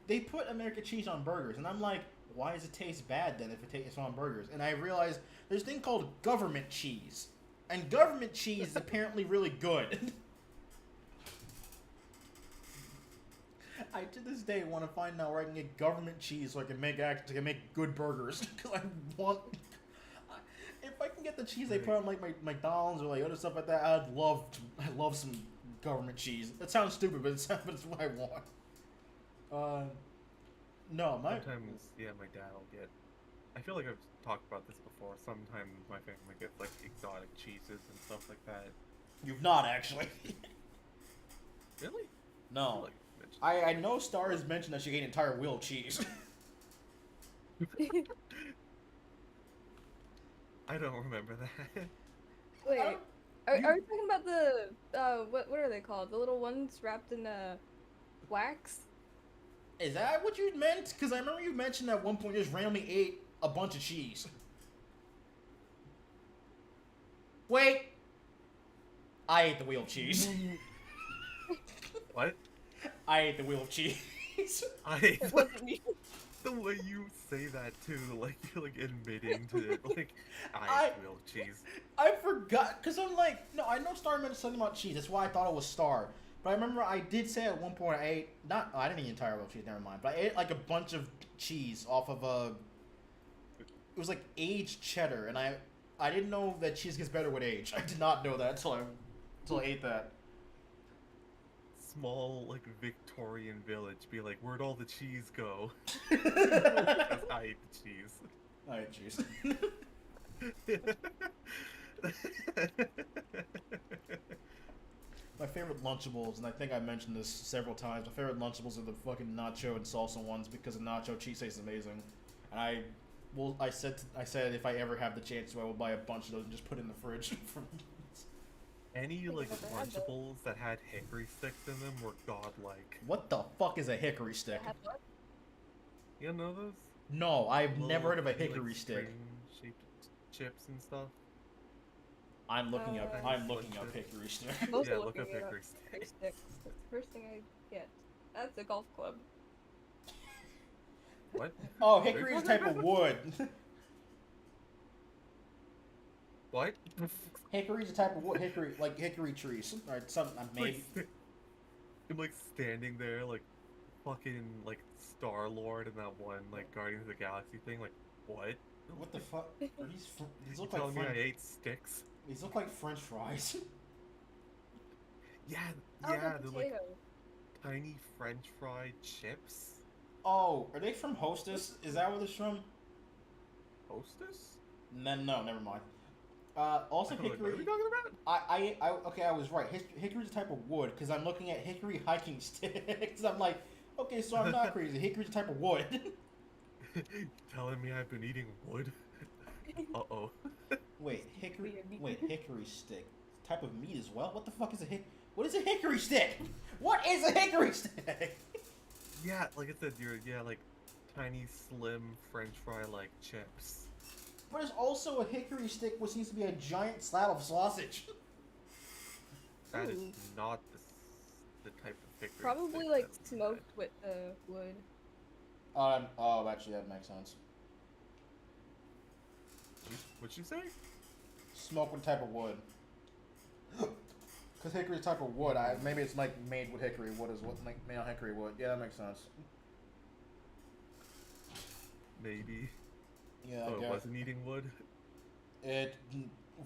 They put American cheese on burgers, and I'm like, why does it taste bad then if it tastes on burgers? And I realized there's a thing called government cheese, and government cheese is apparently really good. I to this day want to find out where I can get government cheese so I can make good burgers. Because I want. If I can get the cheese they put on like my McDonald's or like other stuff like that, I love some government cheese. That sounds stupid, but it's what I want. No, Sometimes, yeah, my dad will get. I feel like I've talked about this before. Sometimes my family gets like exotic cheeses and stuff like that. You've not actually. Really? No. Like, I know Star has mentioned that she ate an entire wheel of cheese. I don't remember that. Wait, I don't- are we talking about the what are they called? The little ones wrapped in wax? Is that what you meant? Because I remember you mentioned at one point you just randomly ate a bunch of cheese. Wait. I ate the wheel of cheese. What? I ate the wheel of cheese. I It wasn't me. the way you say that too, like you're like admitting to like I- I will cheese. I forgot, because I'm like, no, I know Star meant something about cheese. That's why I thought it was Star. But I remember I did say at one point I didn't eat the entire wheel of cheese, never mind. But I ate like a bunch of cheese off of it was like aged cheddar, and I didn't know that cheese gets better with age. I did not know that until I ate that. Small like Victorian village, be like, where'd all the cheese go? Because I ate the cheese. I ate cheese. My favorite Lunchables, and I think I mentioned this several times, my favorite Lunchables are the fucking nacho and salsa ones because the nacho cheese tastes amazing. And I said if I ever have the chance to, I will buy a bunch of those and just put it in the fridge. For Any like I've never had those. Lunchables that had hickory sticks in them were godlike. What the fuck is a hickory stick? Have what? You don't know those? No, I've Little, never heard of a like, hickory stick. string-shaped chips and stuff. I'm looking up Lunchables. hickory stick. I'm also Yeah, look looking up it up. hickory Hickory sticks. sticks. That's the first thing I get. That's a golf club. What? Oh, hickory is a type of wood. What? Hickory is a type of wood. Hickory trees. Or something. Maybe. I'm like standing there like fucking like Star Lord in that one like Guardians of the Galaxy thing. Like what? What the fuck? Are these You look like telling me I French. ate sticks? These look like French fries. Yeah, Oh, yeah, the they're like potato. tiny French fried chips. Oh, are they from Hostess? Is that where they're from? Hostess? No, never mind. Also Like, what are we hickory. talking about? Okay, I was right. Hickory's a type of wood because I'm looking at hickory hiking sticks. I'm like, okay, so I'm not crazy. Hickory's a type of wood. Telling me I've been eating wood? Uh-oh. Wait, hickory. Weird. Wait, hickory stick. Type of meat as well. What the fuck is a What is a hickory stick? What is a hickory stick? Yeah, like I said, you're like tiny, slim French fry like chips. But there's also a hickory stick, which seems to be a giant slab of sausage. That is Ooh. not the type of hickory Probably stick like that we smoked with the wood. Oh, actually, that makes sense. had. What'd you say? Smoked with type of wood. Because hickory is a type of wood. Maybe it's like made with hickory wood is what like made on hickory wood. Yeah, that makes sense. Maybe. Yeah, So I it guess. wasn't eating wood? It.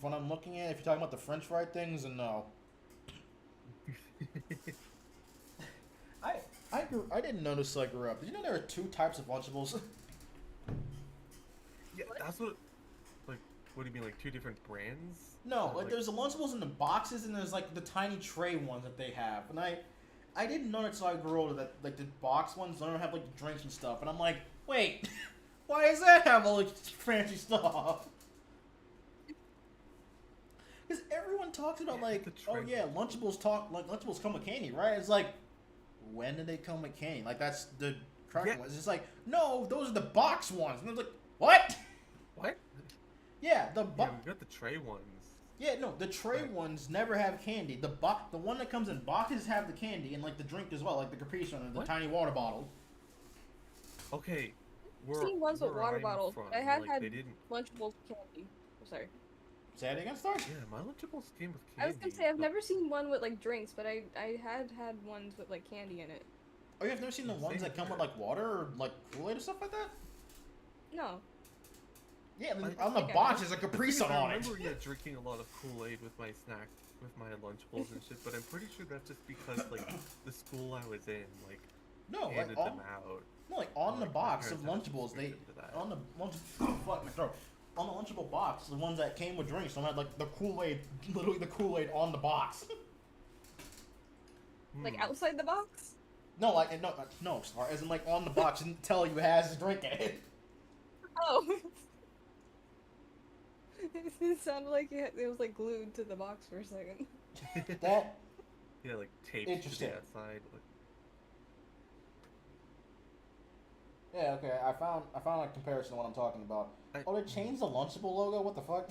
When I'm looking at it, if you're talking about the French fry things, then no. I I didn't notice till I grew up. Did you know there are two types of Lunchables? Yeah, that's what. Like, what do you mean, like two different brands? No, Or, like there's the Lunchables in the boxes, and there's like the tiny tray ones that they have. And I didn't know until I grew older that like the box ones don't have like the drinks and stuff. And I'm like, wait, why does that have all the fancy stuff? Because everyone talks about like, the oh tray. yeah, Lunchables come with candy, right? It's like, when did they come with candy? Like that's the correct Yeah. one. It's just like, no, those are the box ones. And I was like, what? What? Yeah, the Yeah, box. we got the tray ones. Yeah, no, the tray Right. ones never have candy. The one that comes in boxes have the candy and like the drink as well, like the Capri Sun or the What? tiny water bottle. Okay. I've seen ones with where water I'm bottles. from, I had like, had they didn't. Lunchables candy. I'm sorry. Say that again, Star? Yeah, my Lunchables came with candy. I was gonna say I've but- never seen one with like drinks, but I had ones with like candy in it. Oh, you've never seen the Same ones that come with here. like water or like Kool-Aid or stuff like that? No. Yeah, I on the think I box have. there's a Capri Sun I on it. remember, yeah, drinking a lot of Kool-Aid with my snack, with my Lunchables and shit, but I'm pretty sure that's just because, like, the school I was in, like, No, like handed them out. no, like on the Like, my box of parents had a Lunchables, they subscription to that. on the lunch. Fuck my throat. On the Lunchable box, the ones that came with drinks, don't have like the Kool-Aid, literally the Kool-Aid on the box. Like Hmm. outside the box? No, like no, Star, as in like on the box and tell you it has a drink in it. Oh. It sounded like it was like glued to the box for a second. That Yeah, like, taped to Interesting. the outside. Like, yeah, okay. I found a comparison to what I'm talking about. Oh, they changed the Lunchable logo. What the fuck?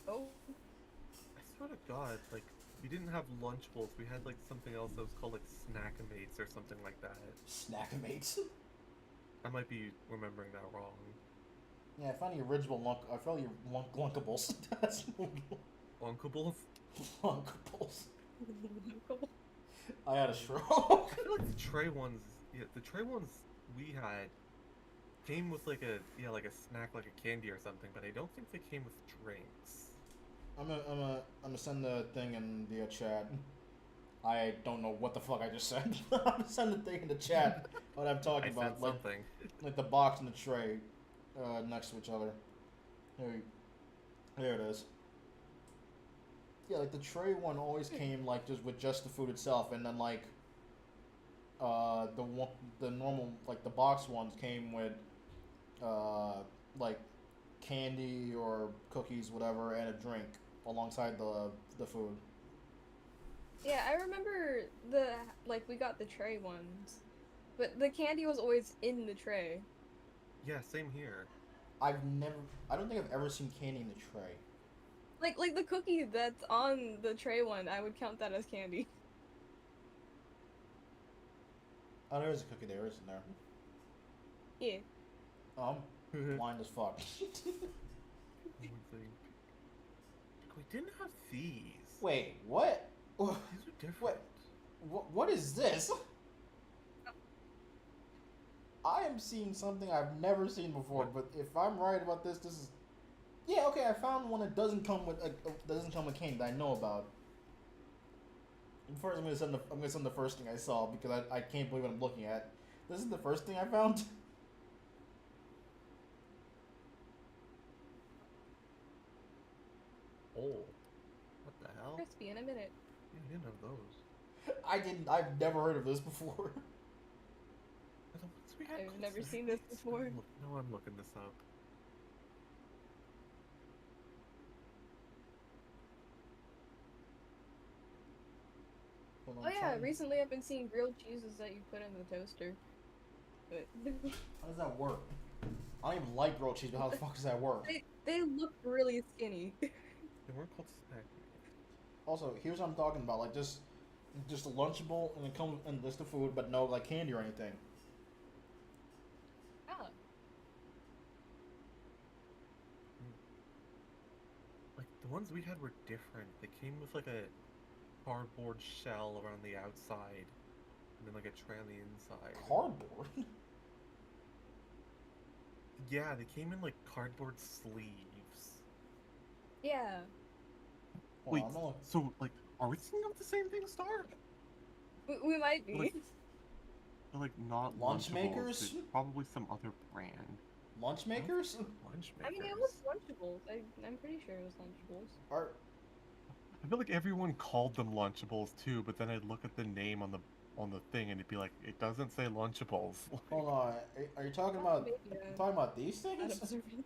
Oh. I swear to God, like, we didn't have Lunchables. We had, like, something else that was called, like, Snackamates or something like that. Snackamates. I might be remembering that wrong. Yeah, I found the original I found your Lunkables. That's Unkables? Lunkables. I had a stroke. I feel like the tray ones, yeah, the tray ones we had came with like a snack, like a candy or something, but I don't think they came with drinks. I'm gonna send the thing in the chat. I don't know what the fuck I just said. I'm gonna send the thing in the chat. What I'm talking I about, said like something. the box and the tray, next to each other. There it is. Yeah, like the tray one always came like just with just the food itself, and then like the normal like the box ones came with like candy or cookies, whatever, and a drink alongside the food. Yeah, I remember we got the tray ones, but the candy was always in the tray. Yeah, same here. I don't think I've ever seen candy in the tray. Like the cookie that's on the tray one, I would count that as candy. Oh, there is a cookie there, isn't there? Yeah. Oh, I'm blind as fuck. One thing. We didn't have these. Wait, what? These are different. What is this? I am seeing something I've never seen before, but if I'm right about this, this is... Yeah, okay, I found one that doesn't come with candy that I know about. First, I'm gonna send the first thing I saw because I can't believe what I'm looking at. This is the first thing I found. Oh. What the hell? Crispy in a minute. Yeah, I didn't have those. I've never heard of this before. I don't think we had I've cold never snack seen this dates. before. No, I'm looking this up. Hold on, Oh yeah, trying- recently I've been seeing grilled cheeses that you put in the toaster. But How does that work? I don't even like grilled cheese, but how the fuck does that work? they look really skinny. They weren't called snack. Also, here's what I'm talking about, like just a Lunchable and it comes and just the food, but no like candy or anything. Ah, Like the ones we had were different. They came with like a cardboard shell around the outside, and then like a tray on the inside. Cardboard? Yeah, they came in like cardboard sleeves. Yeah. Wait, Hold on, I'm so like, are we thinking of the same thing, Star? We might be. Like, they're, like not Lunch Lunchables, makers? they're probably some other brand. Lunch makers? Lunch makers. I mean, it was Lunchables. I'm pretty sure it was Lunchables. Are I feel like everyone called them Lunchables too, but then I'd look at the name on the thing and it'd be like, it doesn't say Lunchables. hold on? Are you talking about? Maybe, You talking about these out things? of observance.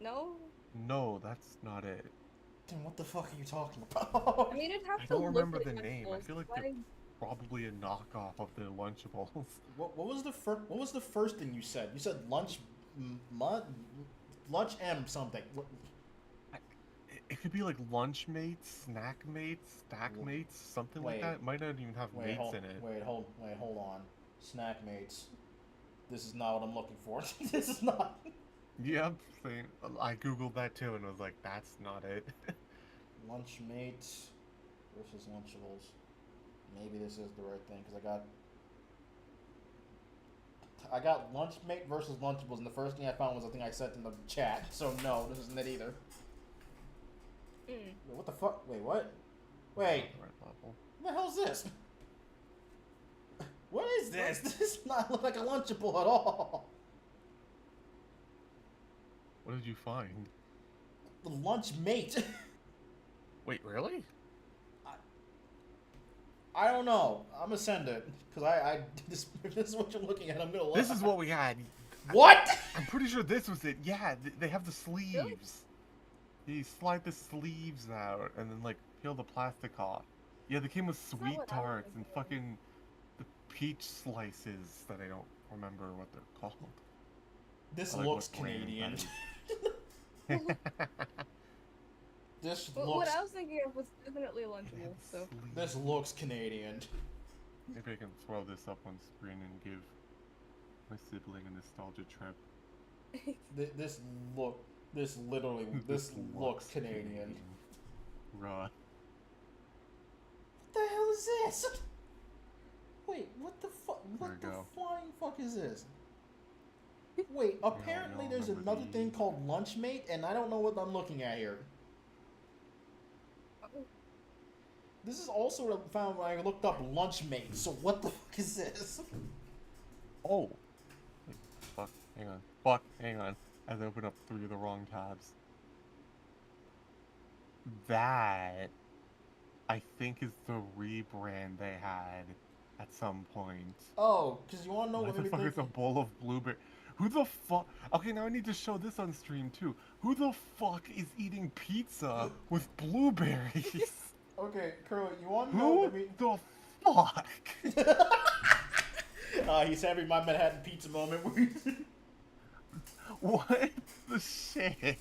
No? No, that's not it. Then what the fuck are you talking about? I mean, it'd have I to don't look remember like the name. I Lunchables. feel like Why- they're probably a knockoff of the Lunchables. What was the first thing you said? You said lunch, lunch M something. What? It could be like lunch mates, snack mates, stack mates, something like Wait. that. It might not even have mates in it. Hold on. Snack mates. This is not what I'm looking for. This is not. Yep, same. I googled that too and was like, that's not it. Lunch mates versus Lunchables. Maybe this is the right thing because I got lunch mate versus Lunchables, and the first thing I found was the thing I sent in the chat. So no, this isn't it either. Wait, what the fuck? Wait, what? Wait, Right level. what the hell is this? What is this? This does not look like a Lunchable at all. What did you find? The lunch mate. Wait, really? I don't know. I'm gonna send it because this is what you're looking at. I'm gonna. This is what we had. What? I'm pretty sure this was it. Yeah, they have the sleeves. You slide the sleeves out and then like peel the plastic off. Yeah, they came with not sweet what I was tarts and thinking. fucking the peach slices that I don't remember what they're called. This I like looks what brand Canadian. that is. This What looks. I was thinking of was definitely They have Lunchable, the so. sleeves. This looks Canadian. Maybe I can throw this up on screen and give my sibling a nostalgia trip. This literally. This looks Canadian. Bruh. What the hell is this? Wait, what the fuck? There What you the go. flying fuck is this? Wait, apparently y'all there's remember another thing the- called Lunchmate, and I don't know what I'm looking at here. This is also what I found when I looked up Lunchmate. So what the fuck is this? Oh! Wait, fuck, hang on. Fuck, hang on. As I open up 3 of the wrong tabs. That, I think, is the rebrand they had at some point. Oh, because you want to know What what the made fuck me is a think? bowl of blueberry? Who the fuck? Okay, now I need to show this on stream too. Who the fuck is eating pizza with blueberries? Okay, Curly, you want to know Who what made the fuck? He's having my Manhattan pizza moment. Where What the shit?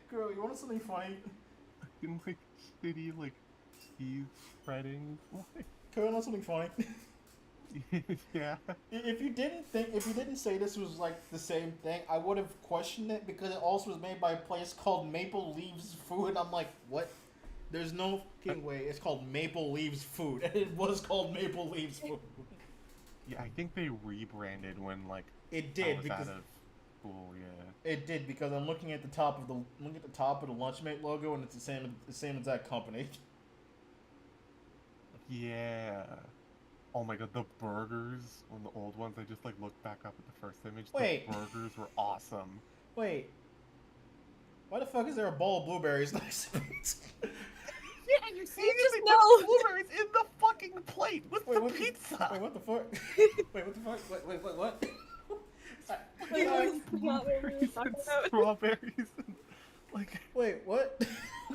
Girl, you want something funny? Fucking like shitty like cheese spreadings. Curly, you want something funny? Yeah. If you didn't say this was like the same thing, I would have questioned it because it also was made by a place called Maple Leaves Food. I'm like, what? There's no fucking way. It's called Maple Leaves Food, and it was called Maple Leaves Food. Yeah, I think they rebranded when like It I did was because out of school. Yeah. it did because I'm looking at the top of the Lunchmate logo, and it's the same exact company. Yeah. Oh my god, the burgers on the old ones. I just like looked back up at the first image. Wait. The burgers were awesome. Wait, why the fuck is there a bowl of blueberries next to pizza? Yeah, you see, just they know. put blueberries in the fucking plate with Wait, the what the- pizza. Wait, what the fuck? Wait, what the fuck? Wait, what? Wait, I- this is not what we were Blueberries talking and about. strawberries and like Wait, what?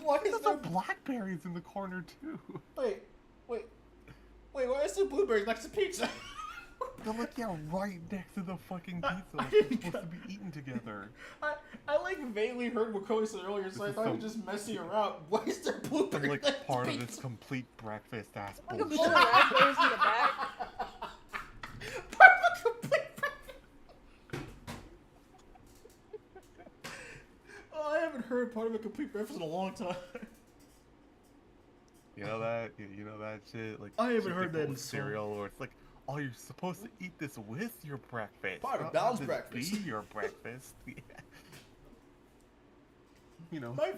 Why is there's there? some blackberries in the corner too. Wait, why is there blueberries next to pizza? They're like, yeah, right next to the fucking pizza. I Like, they're didn't supposed got- to be eaten together. I like vaguely heard what Cody said earlier, so I This thought is he was just messing around. Why is there blueberries And like next to part of pizza? this complete breakfast ass Like a bullshit. bowl of raspberries in the back. Part of the heard part of a complete breakfast in a long time. You know that? You know that shit? Like, I haven't shit heard they that put in with so- cereal, or it's like, oh, you're supposed to eat this with your breakfast. Part of not balanced just breakfast. Be your breakfast. Yeah. You know. My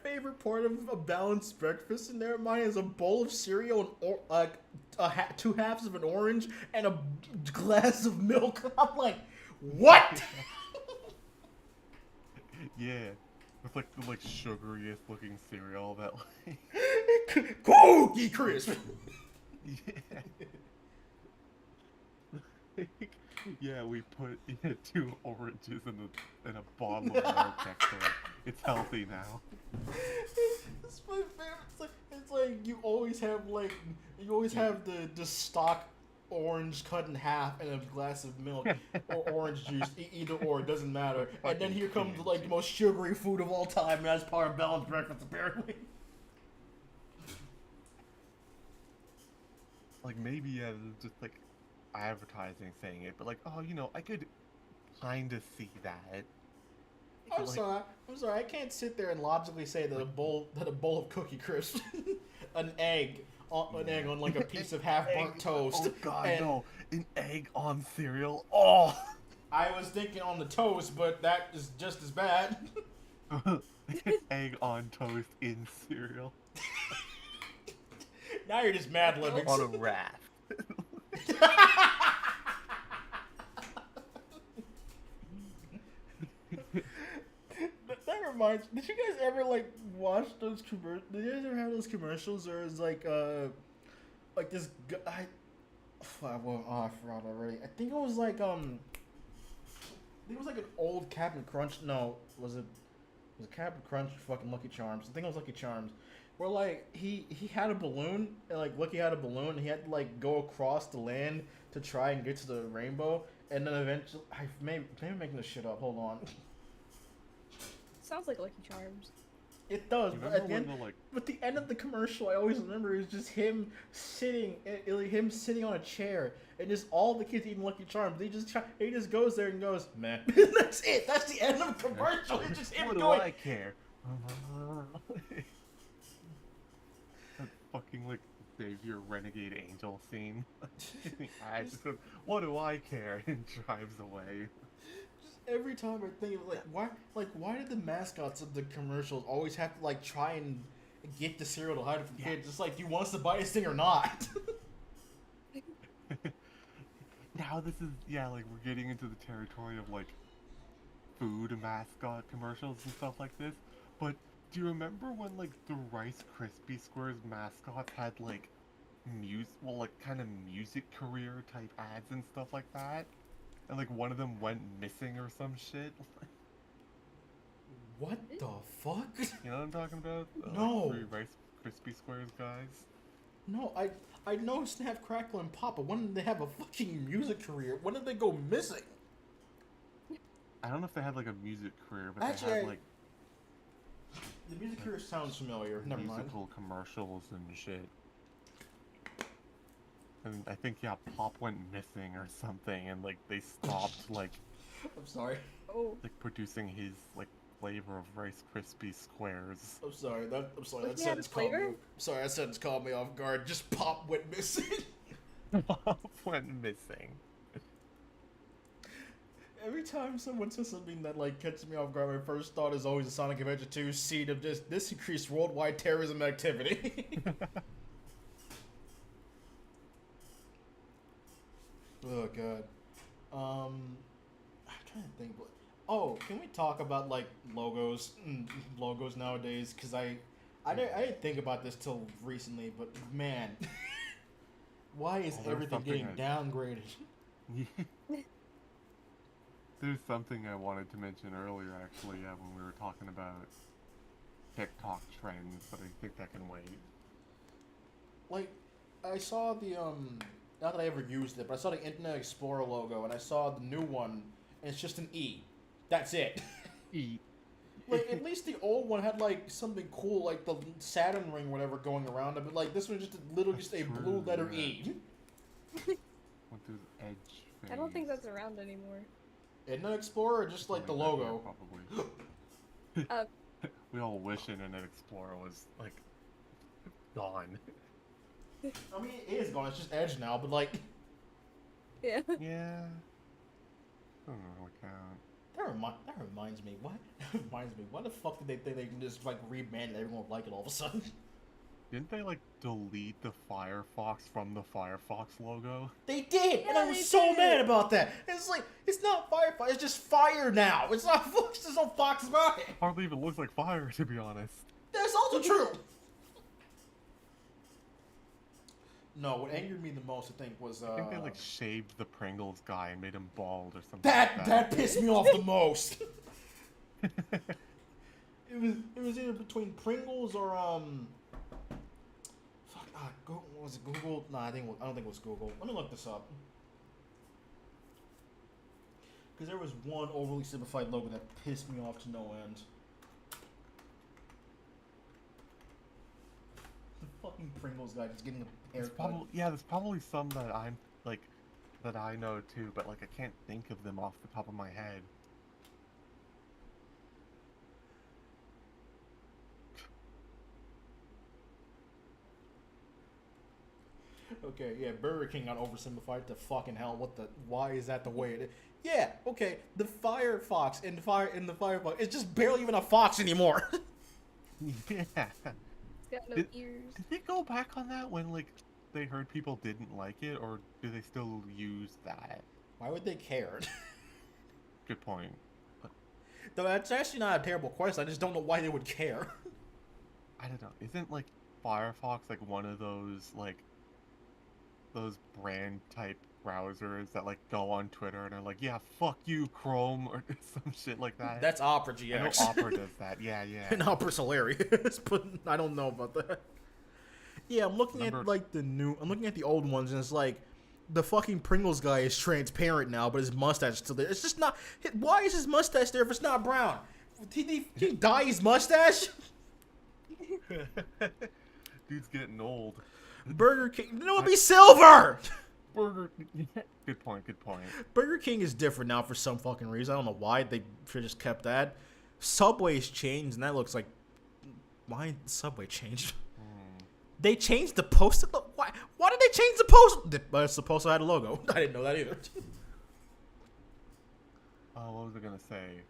favorite part of a balanced breakfast in there, mine is a bowl of cereal and two halves of an orange and a glass of milk. I'm like, what? Yeah. With like the sugariest looking cereal that like Cookie Crisp. Yeah. Yeah, we put 2 oranges in a bottle of milk next to it. It's healthy now. It's my favorite. It's like you always have the stock orange cut in half and a glass of milk or orange juice, either or, it doesn't matter. And then here comes like the most sugary food of all time, and that's part of balanced breakfast apparently. Like maybe yeah, just like advertising saying it, but like, oh, you know, I could kind of see that. I'm sorry. I can't sit there and logically say that a bowl of Cookie Crisp, an egg on like a piece of half burnt toast. Oh god, and no! An egg on cereal. Oh. I was thinking on the toast, but that is just as bad. Egg on toast in cereal. Now you're just mad living. On a raft. That reminds. Did you guys ever like watch those commercials? Did you guys ever have those commercials where it's like this guy? I forgot already. I think it was like an old Captain Crunch. No, was it Captain Crunch or fucking Lucky Charms? I think it was Lucky Charms. Where like he had a balloon and like Lucky had a balloon and he had to like go across the land to try and get to the rainbow, and then eventually maybe making this shit up. Hold on. Sounds like Lucky Charms. It does, You but remember at the when end, the, like, but the end of the commercial, I always remember is just him sitting on a chair, and just all the kids eating Lucky Charms. He just goes there and goes, man. That's it. That's the end of the commercial. It's just him what going. do I care? That fucking like Savior Renegade Angel scene. I just goes, what do I care? And drives away. Every time I think of why did the mascots of the commercials always have to like try and get the cereal to hide it from kids? It's like, do you want us to buy this thing or not? Now this is like we're getting into the territory of like food mascot commercials and stuff like this. But do you remember when like the Rice Krispie Squares mascot had like kind of music career type ads and stuff like that? And like one of them went missing or some shit. What the fuck? You know what I'm talking about? No. Like, 3 Rice Krispie Squares guys. No, I know Snap, Crackle, and Pop, but when did they have a fucking music career? When did they go missing? I don't know if they had like a music career, but Actually, they had like the music career sounds familiar. Never mind. musical commercials and shit. And I think Pop went missing or something, and like they stopped like I'm sorry. Oh. like producing his like flavor of Rice Krispie Squares. I'm sorry. That He had sentence caught me. flavor? Sorry, that sentence caught me off guard. Just Pop went missing. Pop went missing. Every time someone says something that like catches me off guard, my first thought is always a Sonic Adventure 2 seed of just this increased worldwide terrorism activity. Oh god. I'm trying to think. Oh, can we talk about like logos nowadays? Because I didn't think about this till recently, but man, why is everything getting downgraded? There's something I wanted to mention earlier, actually, when we were talking about TikTok trends, but I think that can wait. Like, I saw the not that I ever used it, but I saw the Internet Explorer logo, and I saw the new one, and it's just an E. That's it. E. Like, at least the old one had, like, something cool, like the Saturn ring or whatever going around it, but, like, this one's just a blue letter E. What does Edge phase? I don't think that's around anymore. Internet Explorer or just, like, the logo? Probably. we all wish Internet Explorer was like gone. I mean, it is gone. It's just Edge now, but like, Yeah. Yeah. I don't know what count. that reminds me. What? That reminds me. Why the fuck did they think they can just like rebrand it? Everyone would like it all of a sudden. Didn't they like delete the Firefox from the Firefox logo? They did, and Yeah, I was they so did. mad about that. It's like it's not Firefox. It's just Fire now. It's not Fox. There's no Fox about it. Hardly even looks like fire, to be honest. That's also true. No, what angered me the most, I think, was I think they like shaved the Pringles guy and made him bald or something that. like That pissed me off the most. It was either between Pringles or Google, was it Google? No, I don't think it was Google. Let me look this up. Because there was one overly simplified logo that pissed me off to no end. The fucking Pringles guy just getting a haircut. There's probably some that I'm like that I know too, but like I can't think of them off the top of my head. Okay, yeah, Burger King got oversimplified to fucking hell. Why is that the way it is? Yeah, okay, the Firefox in the Firefox, it's just barely even a fox anymore. Yeah. It's got no ears. Did they go back on that when like they heard people didn't like it, or do they still use that? Why would they care? Good point. Though that's actually not a terrible question. I just don't know why they would care. I don't know. Isn't like Firefox like one of those those brand type browsers that like go on Twitter and are like, yeah, fuck you, Chrome, or some shit like that? That's Opera I know GX. Opera does that. Yeah, yeah. And Opera's hilarious, but I don't know about that. Yeah, I'm looking at the old ones, and it's like the fucking Pringles guy is transparent now, but his mustache is still there. It's just not. Why is his mustache there if it's not brown? Did he dye his mustache? Dude's getting old. Burger King. No, it'd be silver. Good point. Good point. Burger King is different now for some fucking reason. I don't know why. They should have just kept that. Subway's changed, and that looks like. Why Subway changed? They changed the post. Why did they change the post? But the poster had a logo. I didn't know that either. Oh, what was I gonna say?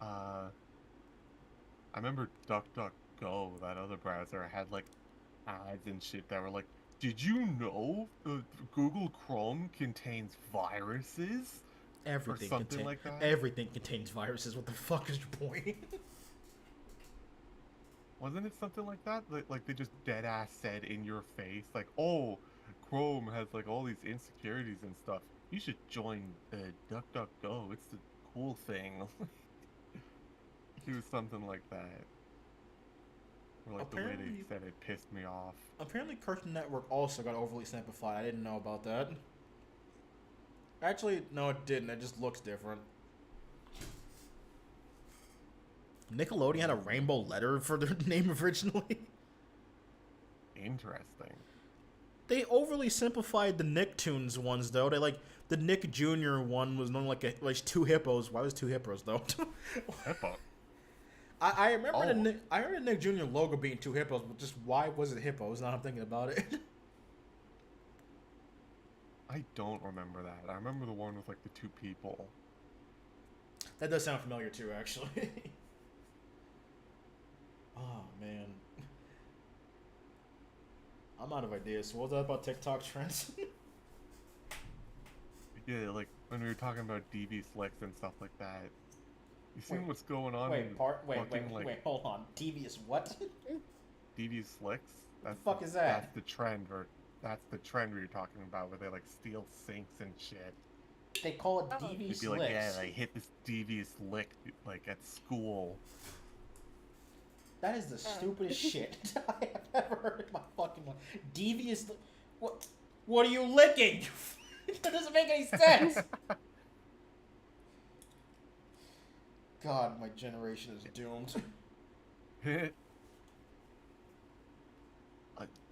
I remember DuckDuckGo, that other browser, had like ads and shit that were like, "Did you know Google Chrome contains viruses?" Everything or something like that. Everything contains viruses. What the fuck is your point? Wasn't it something like that? Like they just dead ass said in your face, like, "Oh, Chrome has like all these insecurities and stuff. You should join DuckDuckGo. It's the cool thing." It was something like that. Or like the way they said it pissed me off. Apparently, Cartoon Network also got overly simplified. I didn't know about that. Actually, no, it didn't. It just looks different. Nickelodeon had a rainbow letter for their name originally. Interesting. They overly simplified the Nicktoons ones though. They like the Nick Jr. one was known like two hippos. Why was two hippos though? Hippo. I remember I remember the Nick Jr. logo being two hippos, but just why was it hippos? Now I'm thinking about it. I don't remember that. I remember the one with like the two people. That does sound familiar too, actually. Oh man, I'm out of ideas. So what was that about TikTok trends? Yeah, like when we were talking about DV slicks and stuff like that. You seen what's going on? Wait, hold on. Devious what? DV slicks? What the fuck is that? That's the trend, that's the trend we were talking about, where they like steal sinks and shit. They call it devious They'd be like, yeah, I hit this devious lick like at school. That is the stupidest shit I have ever heard in my fucking life. Devious. What are you licking? That doesn't make any sense. God, my generation is doomed.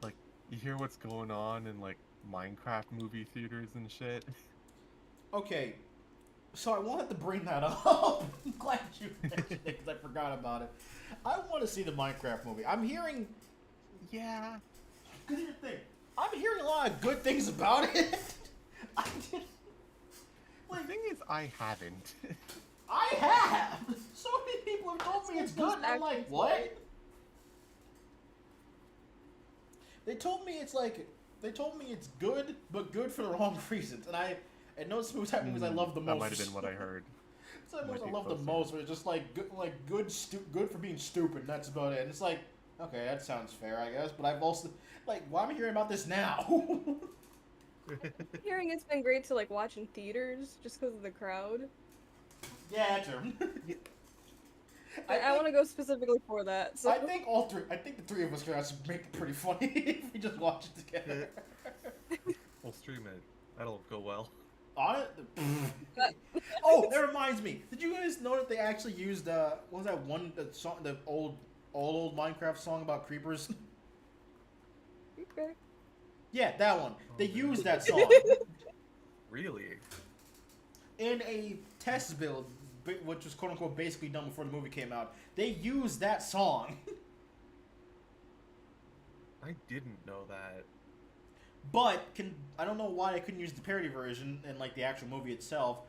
Like, you hear what's going on in like Minecraft movie theaters and shit. Okay, So I wanted to bring that up. I'm glad you mentioned it because I forgot about it. I want to see the Minecraft movie. I'm hearing. Yeah. Because here's the thing. I'm hearing a lot of good things about it. I just, The thing is, I haven't. I have. So many people have told me it's good, and I'm like, what? They told me it's good, but good for the wrong reasons. And those movies type movies I love the most. That might have been what I heard. So the movies I love the most, but it's just like good for being stupid. And that's about it. And it's like, okay, that sounds fair, I guess. But I've also like, why am I hearing about this now? Hearing it's been great to like watch in theaters just because of the crowd. Yeah, true. I want to go specifically for that. So I think the three of us could actually make it pretty funny if we just watch it together. We'll stream it. That'll go well. On it. Oh, that reminds me. Did you guys know that they actually used what was that one song, the old Minecraft song about creepers? okay. Yeah, that one. They used that song Really? in a test build, which was quote unquote basically done before the movie came out. They used that song. I didn't know that. But I don't know why they couldn't use the parody version in like the actual movie itself.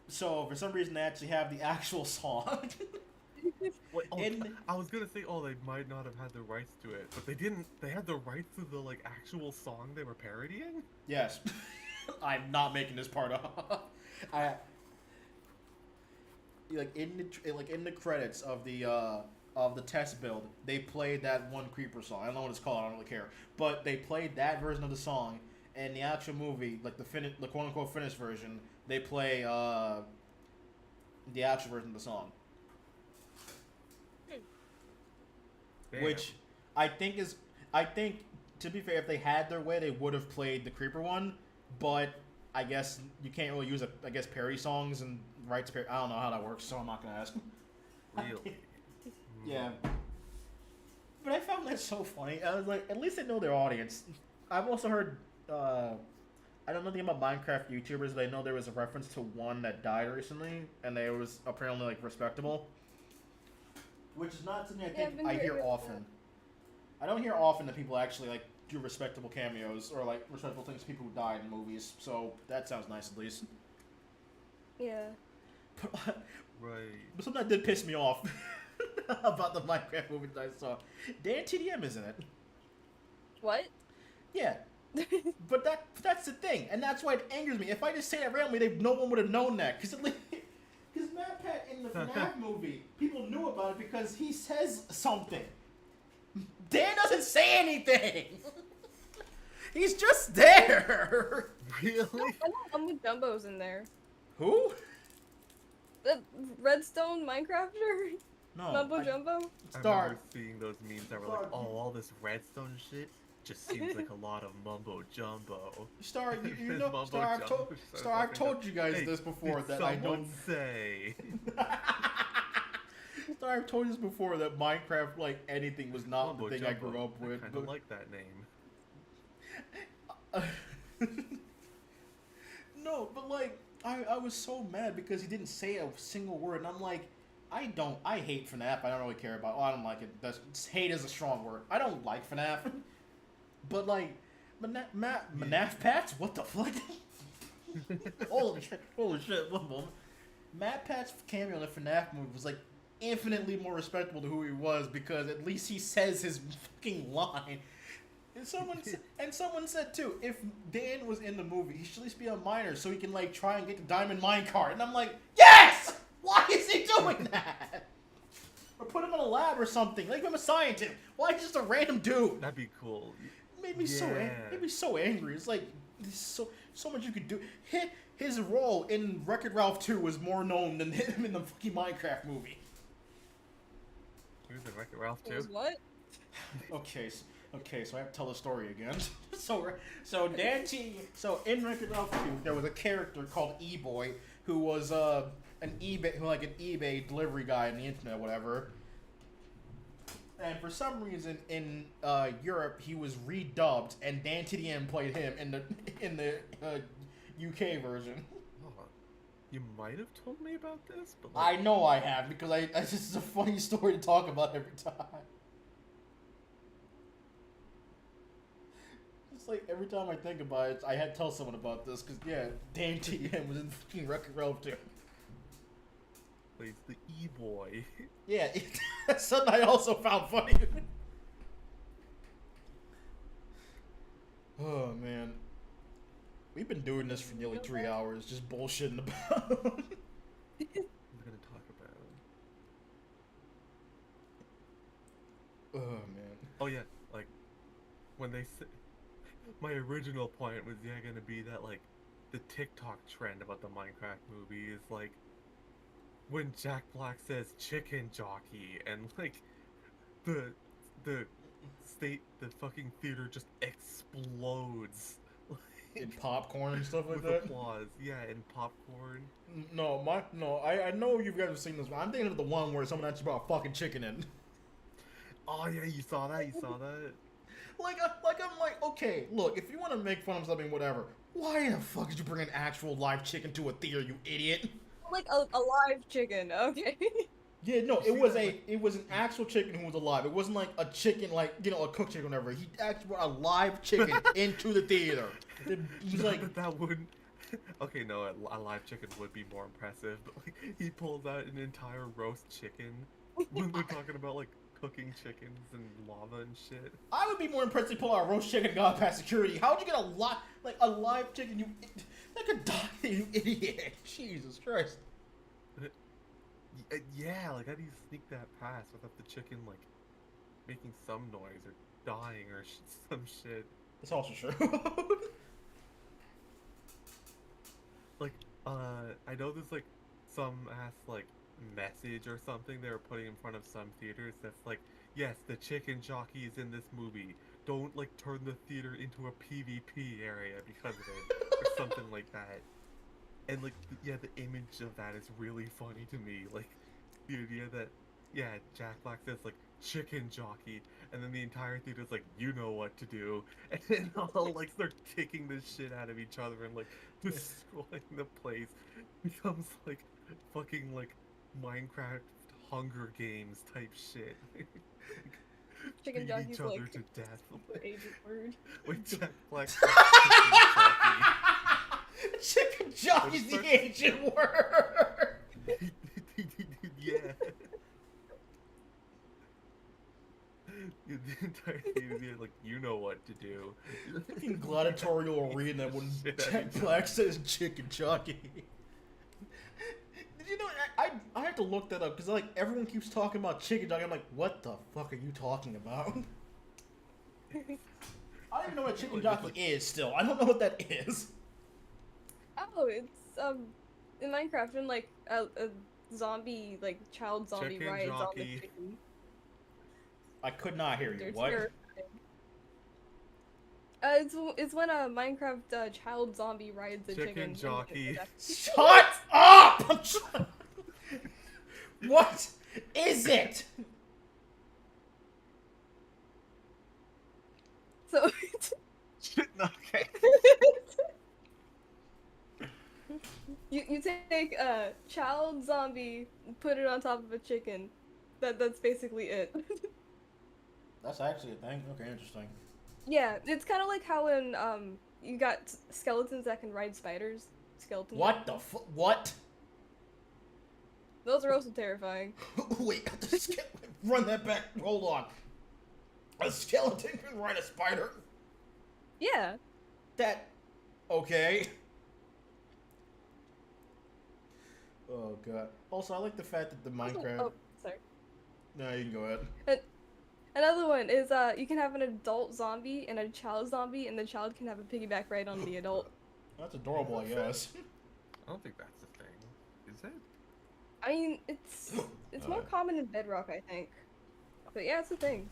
So for some reason they actually have the actual song. Wait, I was gonna say, they might not have had the rights to it, but they didn't. They had the rights to the like actual song they were parodying. Yes, I'm not making this part up. In the credits of the test build, they played that one creeper song. I don't know what it's called. I don't really care. But they played that version of the song, and the actual movie, like the quote unquote finished version, they play the actual version of the song. Damn. Which I think to be fair, if they had their way, they would have played the creeper one. But I guess you can't really use parody songs and rights. I don't know how that works, so I'm not gonna ask. Really? Yeah. But I found that so funny. I was like, at least they know their audience. I've also heard, I don't know anything about Minecraft YouTubers, but I know there was a reference to one that died recently, and they was apparently, like, respectable. Which is not something I think I hear often. I don't hear often that people actually, like, do respectable cameos, or, like, respectable things to people who died in movies, so that sounds nice at least. Yeah. Right. But something that did piss me off about the Minecraft movie that I saw. Dan TDM is in it. What? Yeah. But that's the thing, and that's why it angers me. If I just say that randomly, no one would have known that. Because Matt Pat in the FNAF movie, people knew about it because he says something. Dan doesn't say anything! He's just there! Really? I know Mumbo Jumbo's in there. Who? The Redstone Minecrafter? No. Mumbo Jumbo? I Star. remember seeing those memes that were like, all this redstone shit just seems like a lot of mumbo jumbo. Star, you know, Mumbo Star, jumbo, I've told you guys Hey, this before did that I someone don't. say. Star, I've told you this before that Minecraft, like anything, was not Mumbo the thing jumbo. I grew up with. I kind of like that name. No, but like, I was so mad because he didn't say a single word, and I'm like, I hate FNAF. I don't really care about. Oh, I don't like it. Hate is a strong word. I don't like FNAF. But like, Manaf Pats? What the fuck? Holy shit! One moment. Matt Pat's cameo in the FNAF movie was like infinitely more respectable to who he was because at least he says his fucking line. And someone said too, if Dan was in the movie, he should at least be a miner so he can like try and get the diamond minecart. And I'm like, yes! Why is he doing that? Or put him in a lab or something. Make him a scientist. Why just a random dude? That'd be cool. Made me so angry. It's like there's so much you could do. His role in Wreck-It Ralph 2 was more known than him in the fucking Minecraft movie. He was in Wreck-It Ralph too. Was what? Okay, so I have to tell the story again. so in Wreck-It Ralph 2, there was a character called E-Boy who was an eBay delivery guy on the internet, whatever. And for some reason in Europe he was redubbed, and Dan TDM played him in the UK version. Oh, You might have told me about this, but I know I have, because it's just a funny story to talk about every time. It's like every time I think about it, I had to tell someone about this, because, yeah, Dame TM was in the fucking Wreck-It Ralph too. plays the E-boy. Yeah, that's something I also found funny. Oh, man. We've been doing this for nearly 3 hours, just bullshitting about. We're gonna talk about. Oh, man. Oh yeah, like when they say, my original point was gonna be that like the TikTok trend about the Minecraft movie is like when Jack Black says chicken jockey and like the the the fucking theater just explodes. In popcorn and stuff like with that? applause, yeah, and popcorn. No, I know you guys have seen this one. I'm thinking of the one where someone actually brought a fucking chicken in. Oh yeah, you saw that. You saw that. I'm like, okay, look, if you want to make fun of something, whatever. Why the fuck did you bring an actual live chicken to a theater, you idiot? Like a live chicken, okay. Yeah, no, it was an actual chicken who was alive. It wasn't like a chicken, like, you know, a cooked chicken or whatever. He actually brought a live chicken into the theater. He's like, that wouldn't. Okay, no, a live chicken would be more impressive, but like he pulls out an entire roast chicken when we're talking about like cooking chickens and lava and shit. I would be more impressed if he pulled out a roast chicken and got past security. How'd you get a live chicken? That could die, you idiot. Jesus Christ. Yeah, like how do you sneak that past without the chicken like making some noise or dying or some shit? That's also true. Like, I know there's like some ass like message or something they were putting in front of some theaters that's like, yes, the chicken jockey is in this movie. Don't like turn the theater into a PvP area because of it or something like that. And like, yeah, the image of that is really funny to me. Like, the idea that, yeah, Jack Black says like chicken jockey, and then the entire theater's like, you know what to do, and then all like start kicking the shit out of each other and like destroying the place. Becomes like fucking like Minecraft Hunger Games type shit. Chicken Beat jockey's each other like to death. the agent word. With Jack Black. Chicken jockey's the ancient word. Yeah. The entire thing is like, you know what to do. Fucking gladiatorial arena when Jack Black says chicken jockey. Did you know? I have to look that up because like everyone keeps talking about chicken jockey. I'm like, what the fuck are you talking about? I don't even know what a chicken jockey is. Still, I don't know what that is. Oh, it's in Minecraft when like a zombie like child zombie Chicken rides on the jockey. chicken. I could not hear you. They're What? terrifying. It's when a Minecraft child zombie rides a chicken. Chicken jockey. Shut up! I'm trying... What is it? So Okay. you take a child zombie, put it on top of a chicken. That's basically it. That's actually a thing. Okay, interesting. Yeah, it's kind of like how in you got skeletons that can ride spiders. Skeletons. What the what? Those are also terrifying. Wait, run that back. Hold on. A skeleton can ride a spider? Yeah. That... Okay. Oh, God. Also, I like the fact that the Minecraft... Oh, sorry. No, you can go ahead. Another one is you can have an adult zombie and a child zombie, and the child can have a piggyback ride on the adult. That's adorable, I guess. I don't think that's a thing. Is it? I mean, it's more common in Bedrock, I think. But yeah, it's a thing.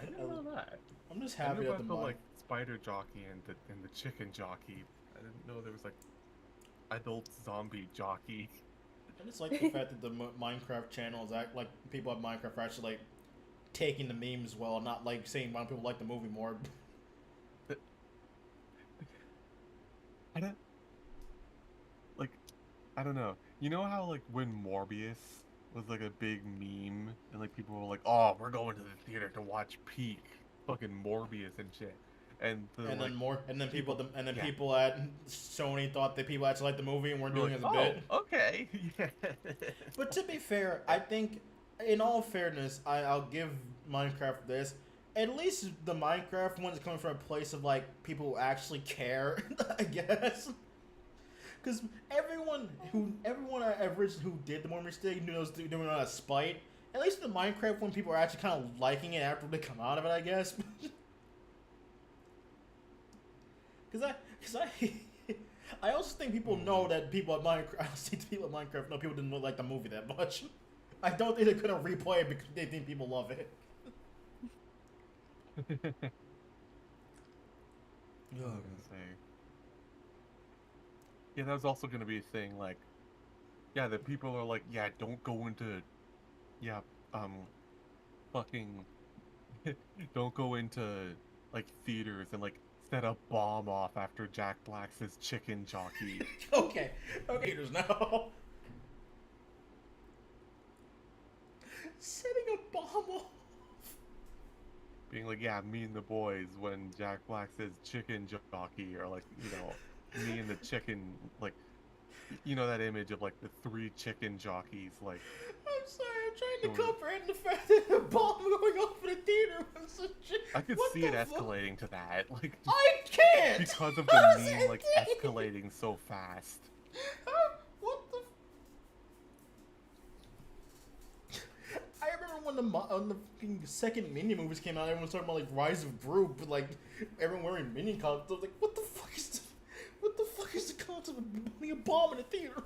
I didn't know that. I'm just I happy knew that the about the like spider jockey and the chicken jockey. I didn't know there was like adult zombie jockey. I just like the fact that the Minecraft channel is like people at Minecraft are actually like taking the memes well, not like saying why people like the movie more. I don't. I don't know. You know how like when Morbius was like a big meme and like people were like, "Oh, we're going to the theater to watch Peak, fucking Morbius and shit," and the And like then more, and then people, yeah, people at Sony thought that people actually liked the movie and weren't we're doing like, it as a "Oh, bit. okay, yeah." But to be fair, I think, in all fairness, I'll give Minecraft this. At least the Minecraft one's coming from a place of like people who actually care, I guess. Because everyone I ever who did the more mistake knew it was doing it out of spite. At least the Minecraft one, people are actually kind of liking it after they come out of it, I guess. Because I also think people know that people at Minecraft. I also think people at Minecraft know people didn't like the movie that much. I don't think they couldn't replay it because they think people love it. I was gonna say, yeah, that was also gonna be a thing. Like, yeah, the people are like, yeah, don't go into, yeah, fucking, don't go into like theaters and like set a bomb off after Jack Black says chicken jockey. Okay, there's now. Setting a bomb off. Being like, yeah, me and the boys when Jack Black says chicken jockey, or like, you know, me and the chicken, like, you know that image of like the 3 chicken jockeys, like. I'm sorry, I'm trying to comprehend the fact that a bomb going off in a theater was such a... I could What see the it fuck? escalating to that, like, just I can't! because of How the does meme, it like, do? escalating so fast. What the... I remember when the fucking second Minion movies came out, everyone was talking about, like, Rise of Gru, but, like, everyone wearing Minion costumes. I was like, what the fuck is the concept of putting a bomb in a theater?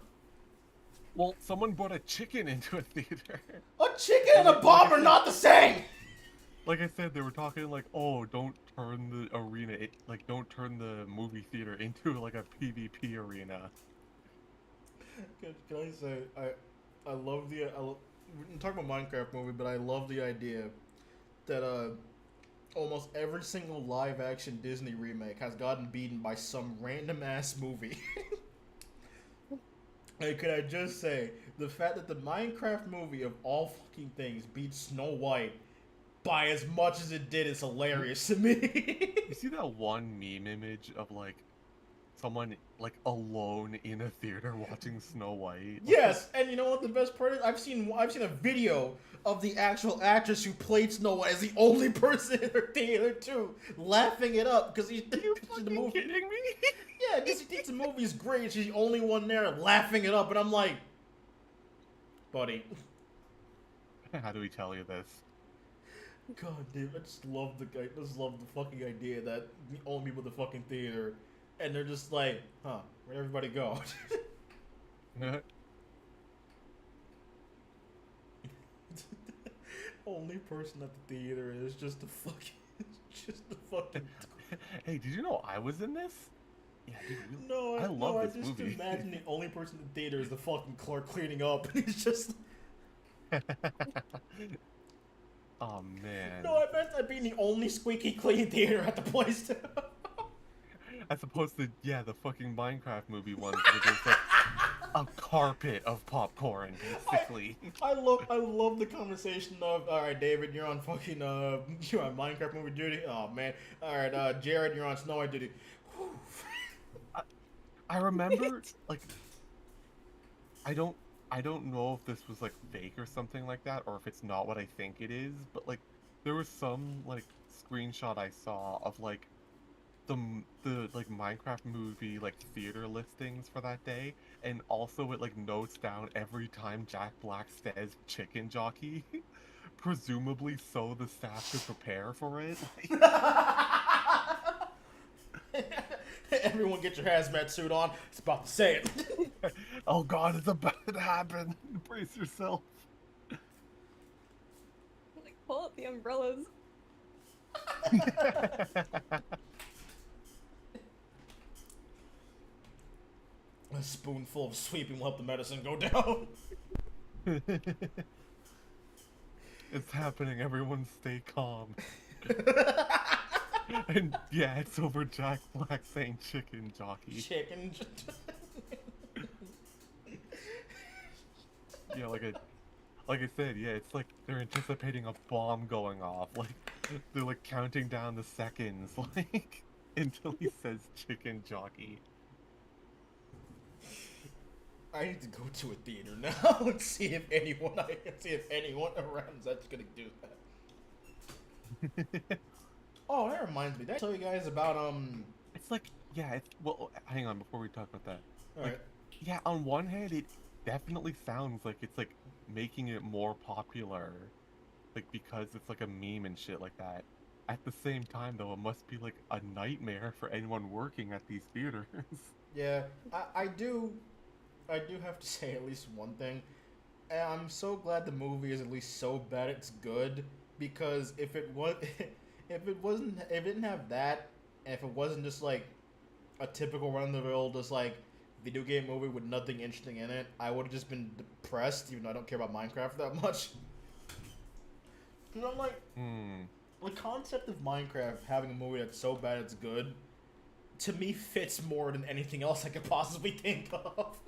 Well, someone brought a chicken into a theater. A chicken and a bomb are not the same! Like I said, they were talking like, oh, don't turn the arena, like, don't turn the movie theater into like a PvP arena. Can I say, I love the, we're talking about Minecraft movie, but I love the idea that, almost every single live action Disney remake has gotten beaten by some random ass movie. Hey, could I just say, the fact that the Minecraft movie of all fucking things beat Snow White by as much as it did is hilarious to me. You see that one meme image of like someone like alone in a theater watching Snow White? Yes, and you know what the best part is? I've seen a video of the actual actress who played Snow White as the only person in her theater too, laughing it up because he's Are you fucking kidding me? Yeah, because he thinks the movie's great. She's the only one there laughing it up, and I'm like, buddy. How do we tell you this? God damn, I just love the fucking idea that the only people in the fucking theater, and they're just like, huh, where'd everybody go? Only person at the theater is just the fucking. Hey, did you know I was in this? Yeah, dude. No, I love I this just movie. imagine the only person in the theater is the fucking clerk cleaning up, and he's just. Oh man. No, I meant that being the only squeaky clean theater at the place. As opposed to, yeah, the fucking Minecraft movie ones where there's like a carpet of popcorn, basically. I love the conversation of, alright, David, you're on fucking, you're on Minecraft movie duty. Oh, man. Alright, Jared, you're on Snow White duty. I remember, like, I don't know if this was, like, fake or something like that, or if it's not what I think it is, but, like, there was some, like, screenshot I saw of, like, the like, Minecraft movie, like, theater listings for that day, and also it, like, notes down every time Jack Black says chicken jockey, presumably so the staff could prepare for it. Everyone get your hazmat suit on. It's about to say it. Oh god, it's about to happen. Brace yourself. Like, pull out the umbrellas. A spoonful of sweeping will help the medicine go down. It's happening, everyone stay calm. And yeah, it's over Jack Black saying chicken jockey. Chicken. Yeah, like I said, yeah, it's like they're anticipating a bomb going off. Like they're like counting down the seconds, like until he says chicken jockey. I need to go to a theater now and see if anyone around is actually gonna do that. Oh, that reminds me. Did I tell you guys about It's like, yeah, it's well. Hang on, before we talk about that, like, Alright. yeah, on one hand, it definitely sounds like it's like making it more popular, like because it's like a meme and shit like that. At the same time, though, it must be like a nightmare for anyone working at these theaters. Yeah, I do have to say at least one thing. And I'm so glad the movie is at least so bad it's good, because if it was, if it didn't have that, and if it wasn't just like a typical run of the mill, just like video game movie with nothing interesting in it, I would have just been depressed, even though I don't care about Minecraft that much. You know, I'm like, the concept of Minecraft having a movie that's so bad it's good, to me fits more than anything else I could possibly think of.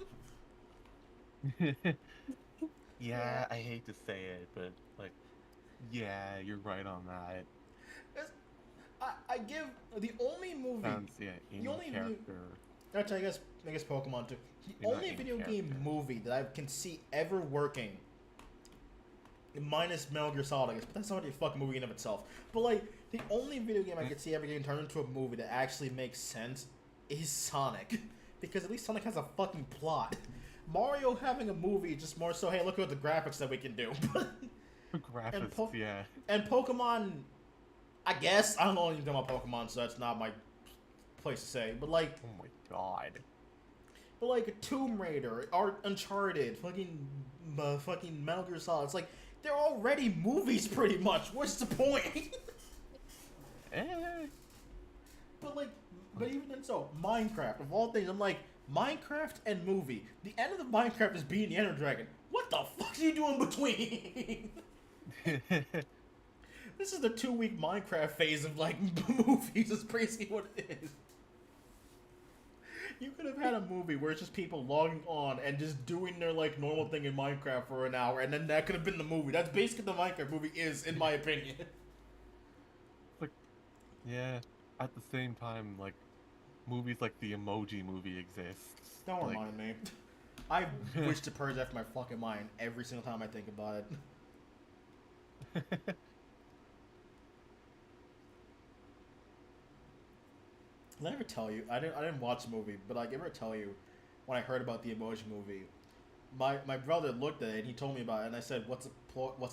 Yeah, I hate to say it, but like, yeah, you're right on that. It's- I give the only movie, Sounds, yeah, in the only character. actually, I guess Pokemon too. The You're not only in video game character. movie that I can see ever working, minus Metal Gear Solid, I guess, but that's already a fucking movie in of itself. But like, the only video game I could see ever getting turned into a movie that actually makes sense is Sonic, because at least Sonic has a fucking plot. Mario having a movie is just more so, hey, look at the graphics that we can do. Graphics, yeah. And Pokemon, I guess, I don't know anything about Pokemon, so that's not my place to say. But like, Oh my god. Tomb Raider, or Uncharted, fucking Metal Gear Solid, it's like they're already movies pretty much. What's the point? Eh. But even then, so Minecraft of all things, I'm like, Minecraft and movie. The end of the Minecraft is being the Ender Dragon. What the fuck are you doing between? This is the 2-week Minecraft phase of like movies. It's basically what it is. You could have had a movie where it's just people logging on and just doing their like normal thing in Minecraft for an hour, and then that could have been the movie. That's basically what the Minecraft movie is, in my opinion. Like, yeah. At the same time, like, movies like the Emoji Movie exists. Don't like, remind me. I wish to purge that from my fucking mind every single time I think about it. Did I ever tell you? I didn't watch the movie, but I ever tell you when I heard about the Emoji Movie. My brother looked at it and he told me about it, and I said, "What's the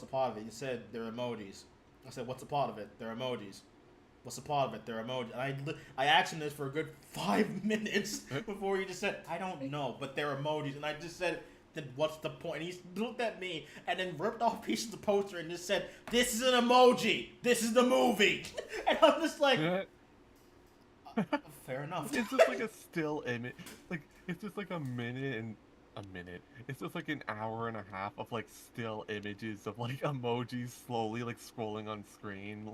plot of it?" He said, "They're emojis." I said, "What's the plot of it?" "They're emojis." "What's the plot of it?" "They're emojis." And I asked him this for a good 5 minutes before he just said, "I don't know, but they're emojis." And I just said, "Then what's the point?" And he looked at me and then ripped off pieces of the poster and just said, "This is an emoji. This is the movie." And I'm just like, fair enough. It's just like a still image. Like, it's just like a minute and a minute. It's just like an hour and a half of like still images of like emojis slowly like scrolling on screen,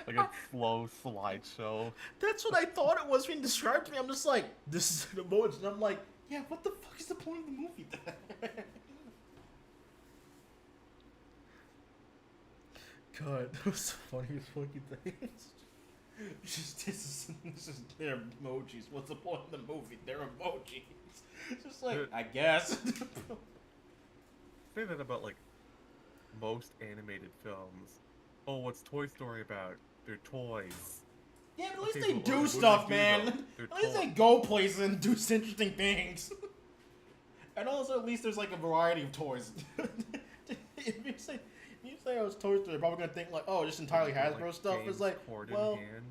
like a slow slideshow. That's what I thought it was being described to me. I'm just like, this is an emoji. And I'm like, yeah, what the fuck is the point of the movie then? God, that was the funniest fucking thing. This is their emojis. What's the point of the movie? They're emojis. It's just like, I guess. Say that about like most animated films. Oh, what's Toy Story about? They're toys. Yeah, but at least Okay, they but do what do stuff, they do, man. though? They're At least they toys. go places and do interesting things. And also, at least there's like a variety of toys. if you say I was Toy Story, you're probably gonna think like, oh, just entirely Hasbro Like stuff. James It's like, Corden well, hand.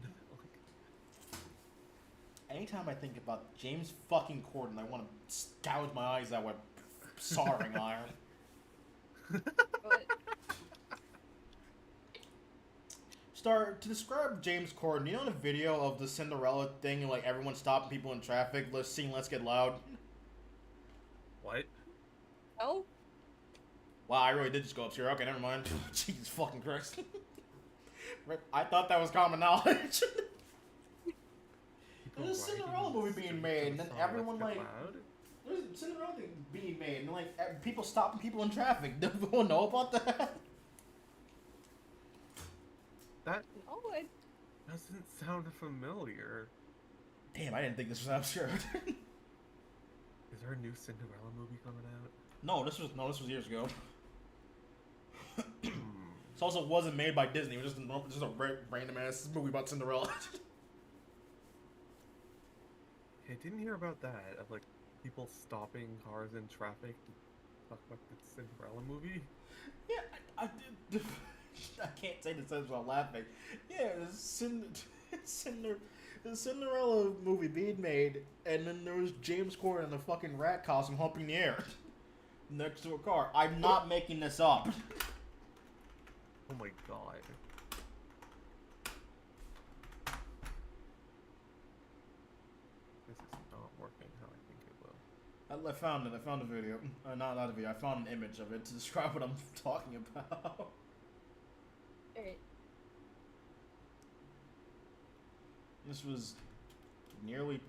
anytime I think about James fucking Corden, I want to gouge my eyes out with soldering iron. But To describe James Corden, you know the video of the Cinderella thing and like everyone stopping people in traffic, singing "Let's Get Loud." What? no, Wow, I really did just go upstairs. Okay, never mind. Jesus fucking Christ. I thought that was common knowledge. There's a Cinderella movie being made, and then everyone like, There's Cinderella thing being made, and like people stopping people in traffic. Does everyone know about that? That Oh, I doesn't sound familiar. Damn, I didn't think this was absurd. Is there a new Cinderella movie coming out? No, this was years ago. This also wasn't made by Disney. It was just a random ass movie about Cinderella. I didn't hear about that. Of like people stopping cars in traffic to talk about the Cinderella movie. Yeah, I can't say this without laughing. Yeah, the Cinderella movie being made, and then there was James Corden in a fucking rat costume humping the air next to a car. I'm not making this up. Oh my god. This is not working how I think it will. I found it. I found a video. Not a video. I found an image of it to describe what I'm talking about. alright. This was nearly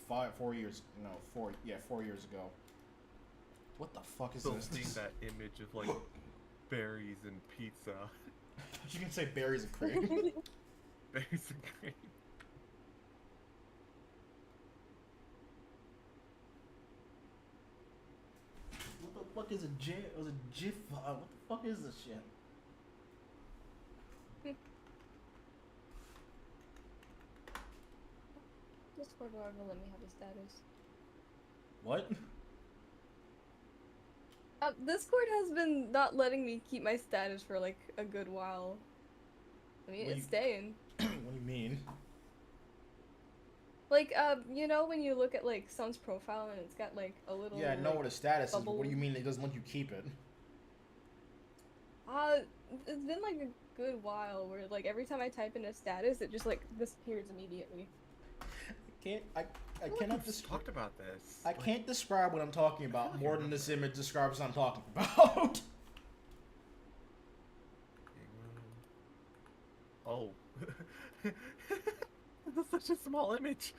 4 years. No, 4 years ago. What the fuck is Still this? seeing that image of like berries and pizza. You can say berries and cream. Berries and cream. What the fuck is a GIF? It was a GIF file. What the fuck is this shit? Discord will ever let me have a status. What? Discord has been not letting me keep my status for like a good while. I mean, What it's do you- staying. What do you mean? Like, you know when you look at like someone's profile and it's got like a little. Yeah, I know like, what a status is, but what do you bubble. mean it doesn't let you keep it? It's been like a good while where like every time I type in a status, it just like disappears immediately. I I feel like cannot we've describe. talked about this. I Like, can't describe what I'm talking about like I more than remember. this image describes what I'm talking about. Oh. That's such a small image.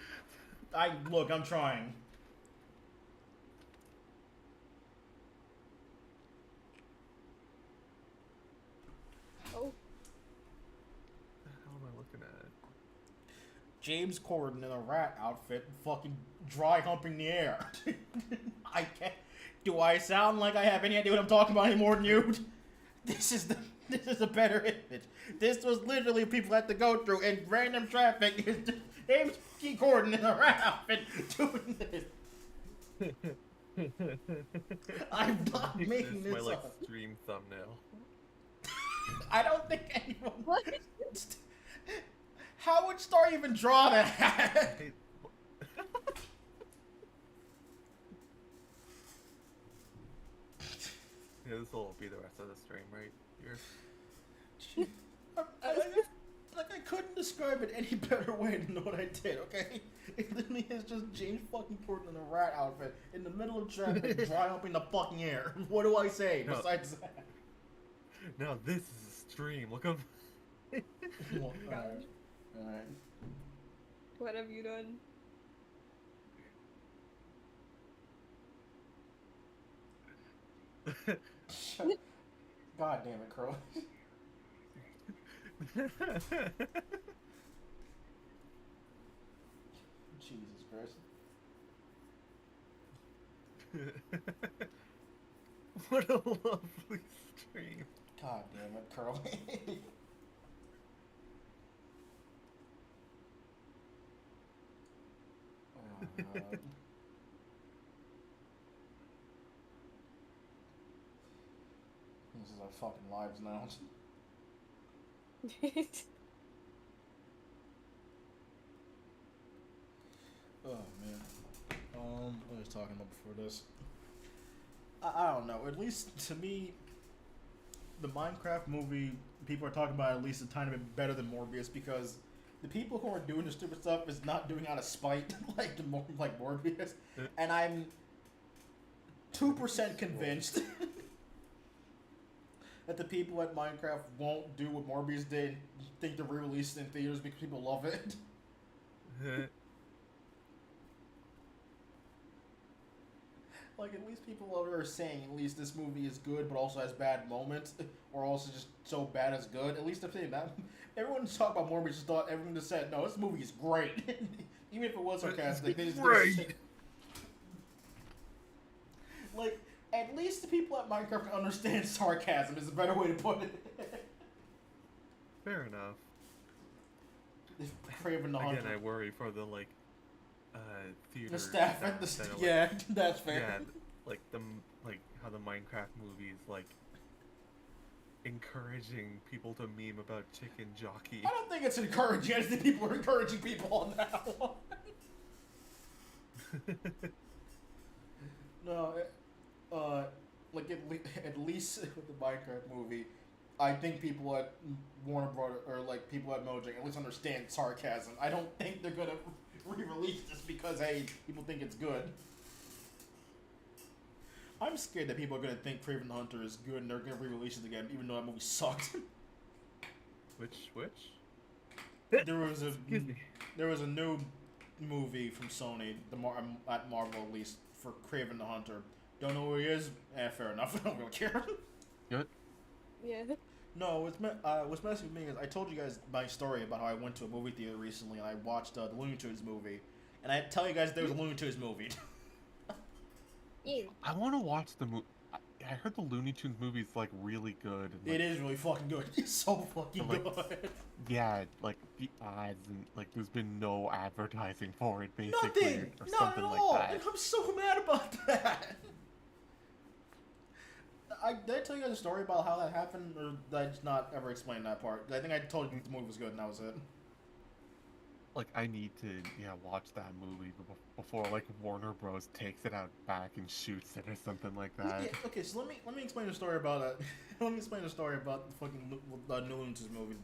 I'm trying. Oh, What the hell am I looking at? James Corden in a rat outfit, fucking dry humping the air. I can't. Do I sound like I have any idea what I'm talking about any more than you? This is a better image. This was literally people had to go through in random traffic. James Corden in a rat outfit doing this. I'm not Make making this this my like up. stream thumbnail. I don't think anyone. what? How would Star even draw that? Hey, yeah, this will be the rest of the stream, right? Here. I couldn't describe it any better way than what I did, okay? It literally is just James fucking Corden in a rat outfit in the middle of traffic, dry humping the fucking air. What do I say No. besides that? Now this is a stream. Look up. Well, alright. Alright. What have you done? God damn it, Crow. Jesus Christ. What a lovely stream. God damn it, Curly. Oh, God. This is our fucking lives now. Oh man. What was I talking about before this? I don't know. At least to me, the Minecraft movie, people are talking about at least a tiny bit better than Morbius because the people who are doing the stupid stuff is not doing out of spite like Morbius, and I'm 2% convinced that the people at Minecraft won't do what Morbius did, think to re-release it in theaters because people love it. Like, at least people are saying at least this movie is good, but also has bad moments, or also just so bad as good. At least they're saying that. Everyone's talking about Morbius just thought everyone just said, no, this movie is great. Even if it was sarcastic, they just Great. like, at least the people at Minecraft understand sarcasm is a better way to put it. Fair enough. If Craven the Again, Hunter. I worry for the theater The staff and the that are, like, yeah, that's fair. yeah, like how the Minecraft movies like encouraging people to meme about chicken jockey. I don't think it's encouraging. I just think people are encouraging people on that one. No, like at least with the Minecraft movie, I think people at Warner Brothers or like people at Mojang at least understand sarcasm. I don't think they're gonna re-release this because hey, people think it's good. I'm scared that people are gonna think Craven the Hunter is good and they're gonna re-release it again, even though that movie sucked. Which? There was a Excuse me. There was a new movie from Sony, at Marvel at least, for Craven the Hunter. Don't know who he is? Fair enough. I don't really care. Good. Yeah. No, what's messing with me is I told you guys my story about how I went to a movie theater recently and I watched the Looney Tunes movie, and I tell you guys there was a Looney Tunes movie. Yeah. I want to watch the movie. I heard the Looney Tunes movie is like really good. And, It is really fucking good. It's so fucking Like- good. Yeah, like the ads and like there's been no advertising for it basically Nothing. or Not something at like all. that. And I'm so mad about that. Did I tell you guys a story about how that happened, or did I just not ever explain that part? I think I told you the movie was good, and that was it. Like I need to watch that movie before like Warner Bros takes it out back and shoots it or something like that. Yeah, okay, so let me explain the story about it. Let me explain the story about the fucking New Looney Tunes movie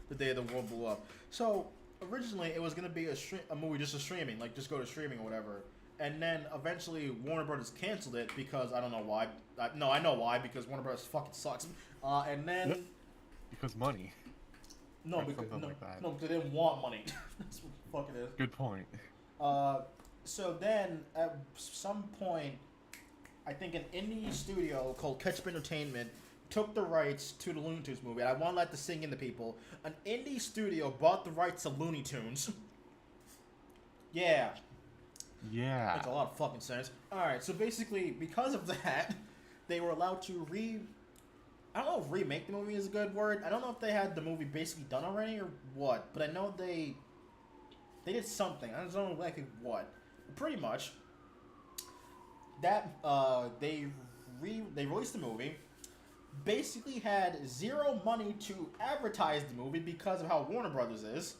the day the world blew up. So originally it was gonna be a movie just a streaming, like just go to streaming or whatever. And then eventually Warner Brothers canceled it because I don't know why. No, I know why, because Warner Brothers fucking sucks. And then Yep. Because money. no, Or because something like that. no, because they didn't want money. That's what the fuck it is. Good point. So then, at some point, I think an indie studio called Ketchup Entertainment took the rights to the Looney Tunes movie. And I want to let this sink into people. An indie studio bought the rights to Looney Tunes. Yeah, Yeah. makes a lot of fucking sense. Alright, so basically, because of that, they were allowed to I don't know if remake the movie is a good word. I don't know if they had the movie basically done already or what, but I know they did something. I don't know exactly what. Pretty much, that they released the movie. Basically, had zero money to advertise the movie because of how Warner Brothers is,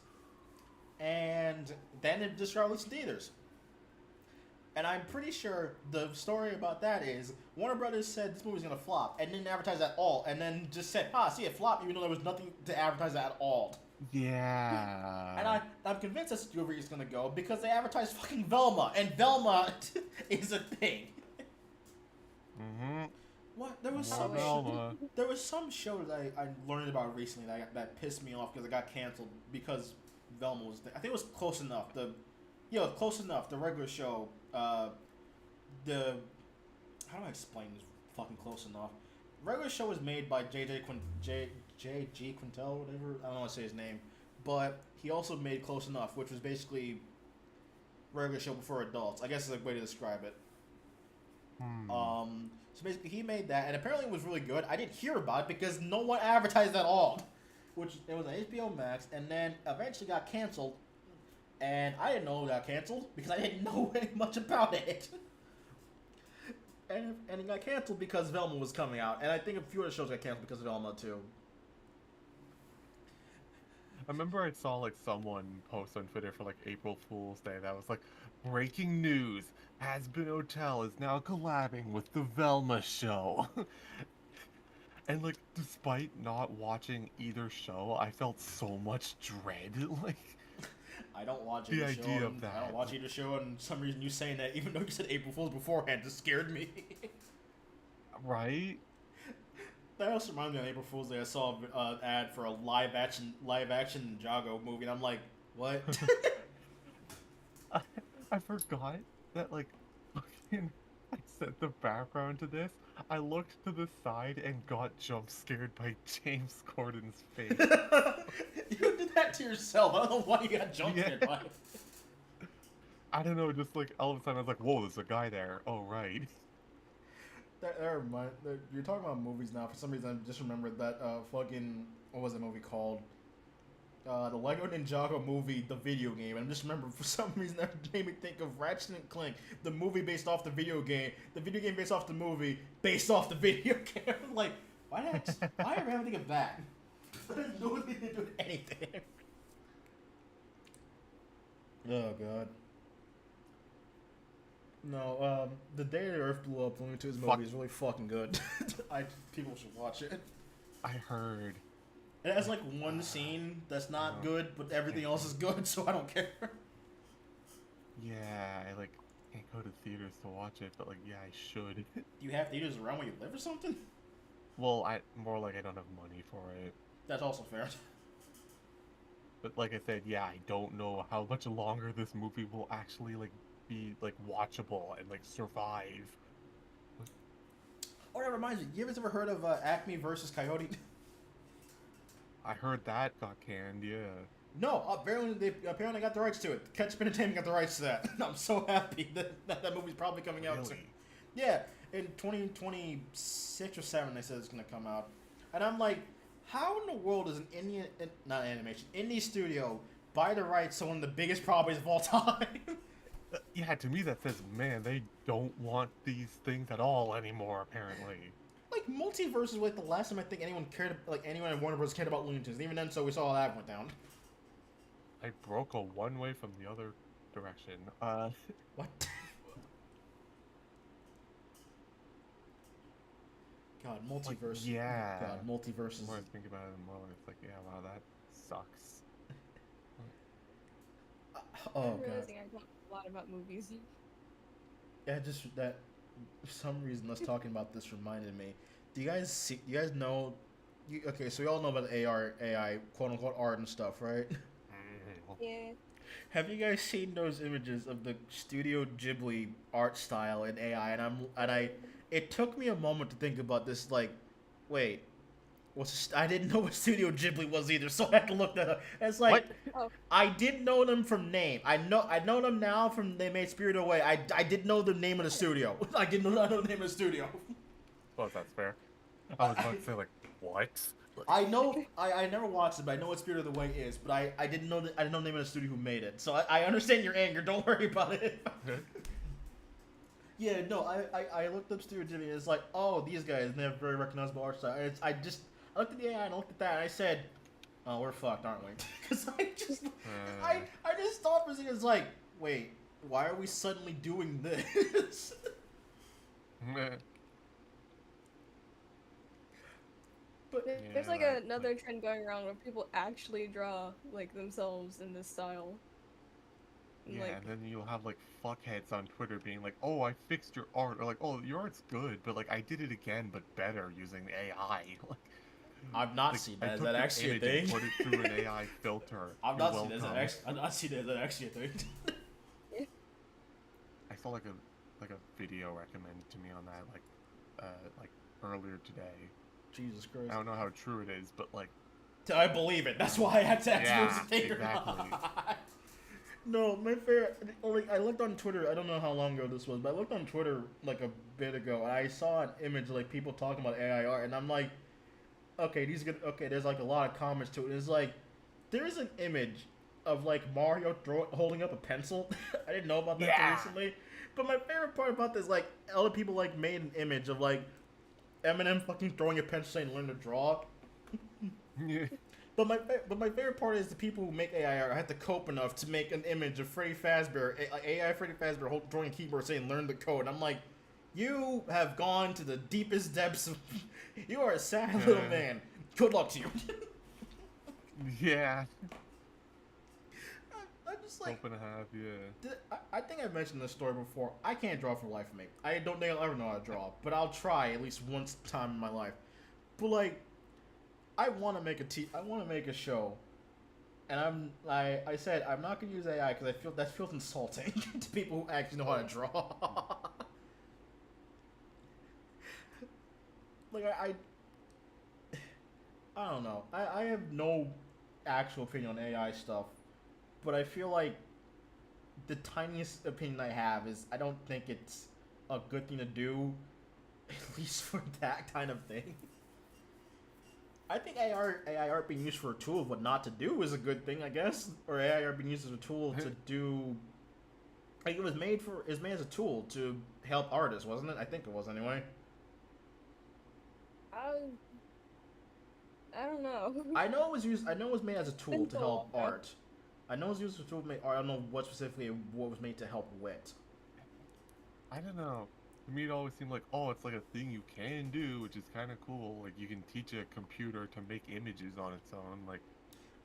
and then it just got released in theaters. And I'm pretty sure the story about that is Warner Brothers said this movie's gonna flop and didn't advertise at all, and then just said, see it flop, even though there was nothing to advertise at all. Yeah. And I'm convinced that's the movie is gonna go because they advertised fucking Velma, and Velma is a thing. Mm-hmm. What? There was some show that I learned about recently that pissed me off because it got canceled because Velma was there. I think it was Close Enough. Close Enough. The regular show. How do I explain this fucking Close Enough? Regular show was made by J.G. Quintel, whatever. I don't know how to say his name. But he also made Close Enough, which was basically regular show before adults. I guess is a way to describe it. So basically he made that, and apparently it was really good. I didn't hear about it because no one advertised at all. Which, it was on HBO Max, and then eventually got canceled. And I didn't know it got canceled because I didn't know any much about it. and it got canceled because Velma was coming out. And I think a few other shows got canceled because of Velma too. I remember I saw like someone post on Twitter for like April Fool's Day that was like, breaking news, Has-Been Hotel is now collabing with the Velma show. And like, despite not watching either show, I felt so much dread. Like, I don't watch the either show. idea of that. I don't watch either show, and for some reason you saying that, even though you said April Fool's beforehand, just scared me. Right? That also reminded me on April Fool's Day. I saw an ad for a live action Ninjago movie, and I'm like, what? I forgot that like fucking I set the background to this. I looked to the side and got jump scared by James Corden's face. You did that to yourself. I don't know why you got jump Yeah. scared by it. I don't know, just like all of a sudden I was like, whoa, there's a guy there. Oh, right. You're talking about movies now. For some reason, I just remembered that fucking what was the movie called? The Lego Ninjago movie, the video game. And I just remember for some reason that made me think of Ratchet and Clank, the movie based off the video game based off the movie, based off the video game. Like, why did I ever think of that? That has nothing to do with anything. Oh god. No, the day the Earth blew up, Looney Tunes movie is really fucking good. People should watch it. I heard. It has like one scene that's not good, but everything else is good, so I don't care. Yeah, I like can't go to theaters to watch it, but like yeah, I should. Do you have theaters around where you live or something? Well, more like I don't have money for it. That's also fair. But like I said, yeah, I don't know how much longer this movie will actually like be like watchable and like survive. Oh, that reminds me. You ever heard of Acme versus Coyote? I heard that got canned, yeah. No, apparently they got the rights to it. Ketchup Entertainment got the rights to that. I'm so happy that movie's probably coming out soon. Really? Yeah, in 2026 or 7 they said it's gonna come out, and I'm like, how in the world does an indie studio buy the rights to one of the biggest properties of all time? Yeah, to me that says, man, they don't want these things at all anymore, apparently. Like, Multiverse is like the last time I think anyone at Warner Bros. Cared about Looney Tunes. Even then, so we saw how that went down. I broke a one-way from the other direction. What? God, Multiverse. Like, yeah. God, Multiverse The is... more I think about it, the more it's like, yeah, wow, that sucks. Oh, I'm God. realizing I talk a lot about movies. Yeah, just that... For some reason, us talking about this reminded me. Do you guys know... okay, so we all know about the AI, quote-unquote, art and stuff, right? Yeah. Have you guys seen those images of the Studio Ghibli art style in AI? It took me a moment to think about this. Like, wait, I didn't know what Studio Ghibli was either, so I had to look that up. It's like, Oh. I did know them from name. I know them now from they made Spirited Away. I did know the name of the studio. I know the name of the studio. Well, that's fair. I was about to say, like, what? I know I never watched it, but I know what Spirited Away is. But I didn't know the name of the studio who made it. So I understand your anger. Don't worry about it. Yeah, no, I looked up Studio Ghibli and it's like, oh, these guys, and they have very recognizable art style. And I looked at the AI and I looked at that and I said, oh, we're fucked, aren't we? Because I just thought for a second, it's like, wait, why are we suddenly doing this? But There's like right, another like- trend going around where people actually draw like themselves in this style. And, Yeah, like, and then you'll have like fuckheads on Twitter being like, "Oh, I fixed your art," or like, "Oh, your art's good, but like I did it again, but better using AI." Like, I've not like, seen I that. Is took that your actually a image and thing? put it through an AI filter. I've You're not seen that. welcome. I've not seen that. Is that actually a thing? I saw like a video recommended to me on that like earlier today. Jesus Christ. I don't know how true it is, but like, I believe it. That's why I had to ask if it was a thing or exactly. not. No, my favorite. Like, I looked on Twitter. I don't know how long ago this was, but I looked on Twitter like a bit ago, and I saw an image of, like, people talking about AI art, and I'm like, okay, these are good. Okay, there's like a lot of comments to it. It's like there's an image of like Mario holding up a pencil. I didn't know about that till recently, but my favorite part about this, like, other people like made an image of like Eminem fucking throwing a pencil saying "learn to draw." Yeah. But my favorite part is the people who make AI art had to cope enough to make an image of Freddy Fazbear, AI Freddy Fazbear drawing a keyboard saying "learn the code." I'm like, you have gone to the deepest depths of. You are a sad little man. Good luck to you. Yeah. I'm just like, Hoping to have, yeah. I think I mentioned this story before. I can't draw for the life of me. I don't think I'll ever know how to draw, but I'll try at least once time in my life. But like, I want to make a show, and I said I'm not gonna use AI because I feel that feels insulting to people who actually know how to draw. like I don't know. I have no actual opinion on AI stuff, but I feel like the tiniest opinion I have is I don't think it's a good thing to do, at least for that kind of thing. I think AI art being used for a tool of what not to do is a good thing, I guess. Or AI art being used as a tool to do. Like it was made as a tool to help artists, wasn't it? I think it was anyway. I don't know. I know it was used. I know it was made as a tool Been to so help long. art. I know it was used as a tool to make art. I don't know what specifically what was made to help wit. I don't know. To me, it always seemed like, oh, it's like a thing you can do, which is kind of cool. Like you can teach a computer to make images on its own. Like,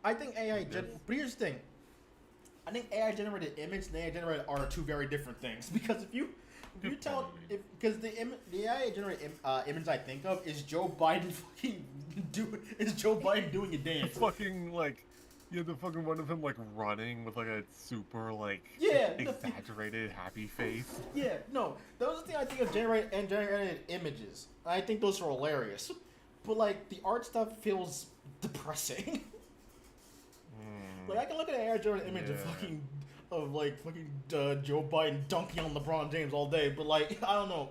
I think AI. Yes. But here's the thing. I think AI generated image and AI generated art are two very different things. Because if you Good tell point. because the AI generated image I think of is Joe Biden doing a dance. It's fucking like, yeah, the fucking one of him like running with like a super like Yeah, exaggerated happy face. Yeah, no, that was the thing I think of generated images. I think those are hilarious, but like the art stuff feels depressing. Like I can look at an AI generated image Yeah. of Joe Biden dunking on LeBron James all day, but like I don't know.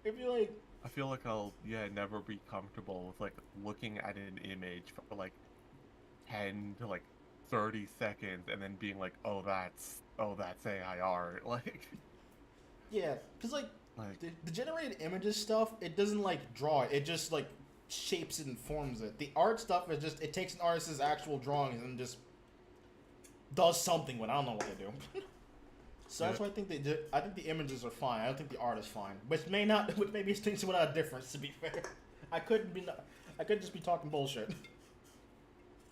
If you like, I feel like I'll never be comfortable with like looking at an image for like 10 to like 30 seconds and then being like, oh that's AI art. Like yeah, because like like the generated images stuff, it doesn't like draw it; it just like shapes it and forms it. The art stuff is just it takes an artist's actual drawings and just does something with. I don't know what they do. So that's why I think I think the images are fine. I don't think the art is fine, which may be a distinction without a difference. To be fair, I could just be talking bullshit.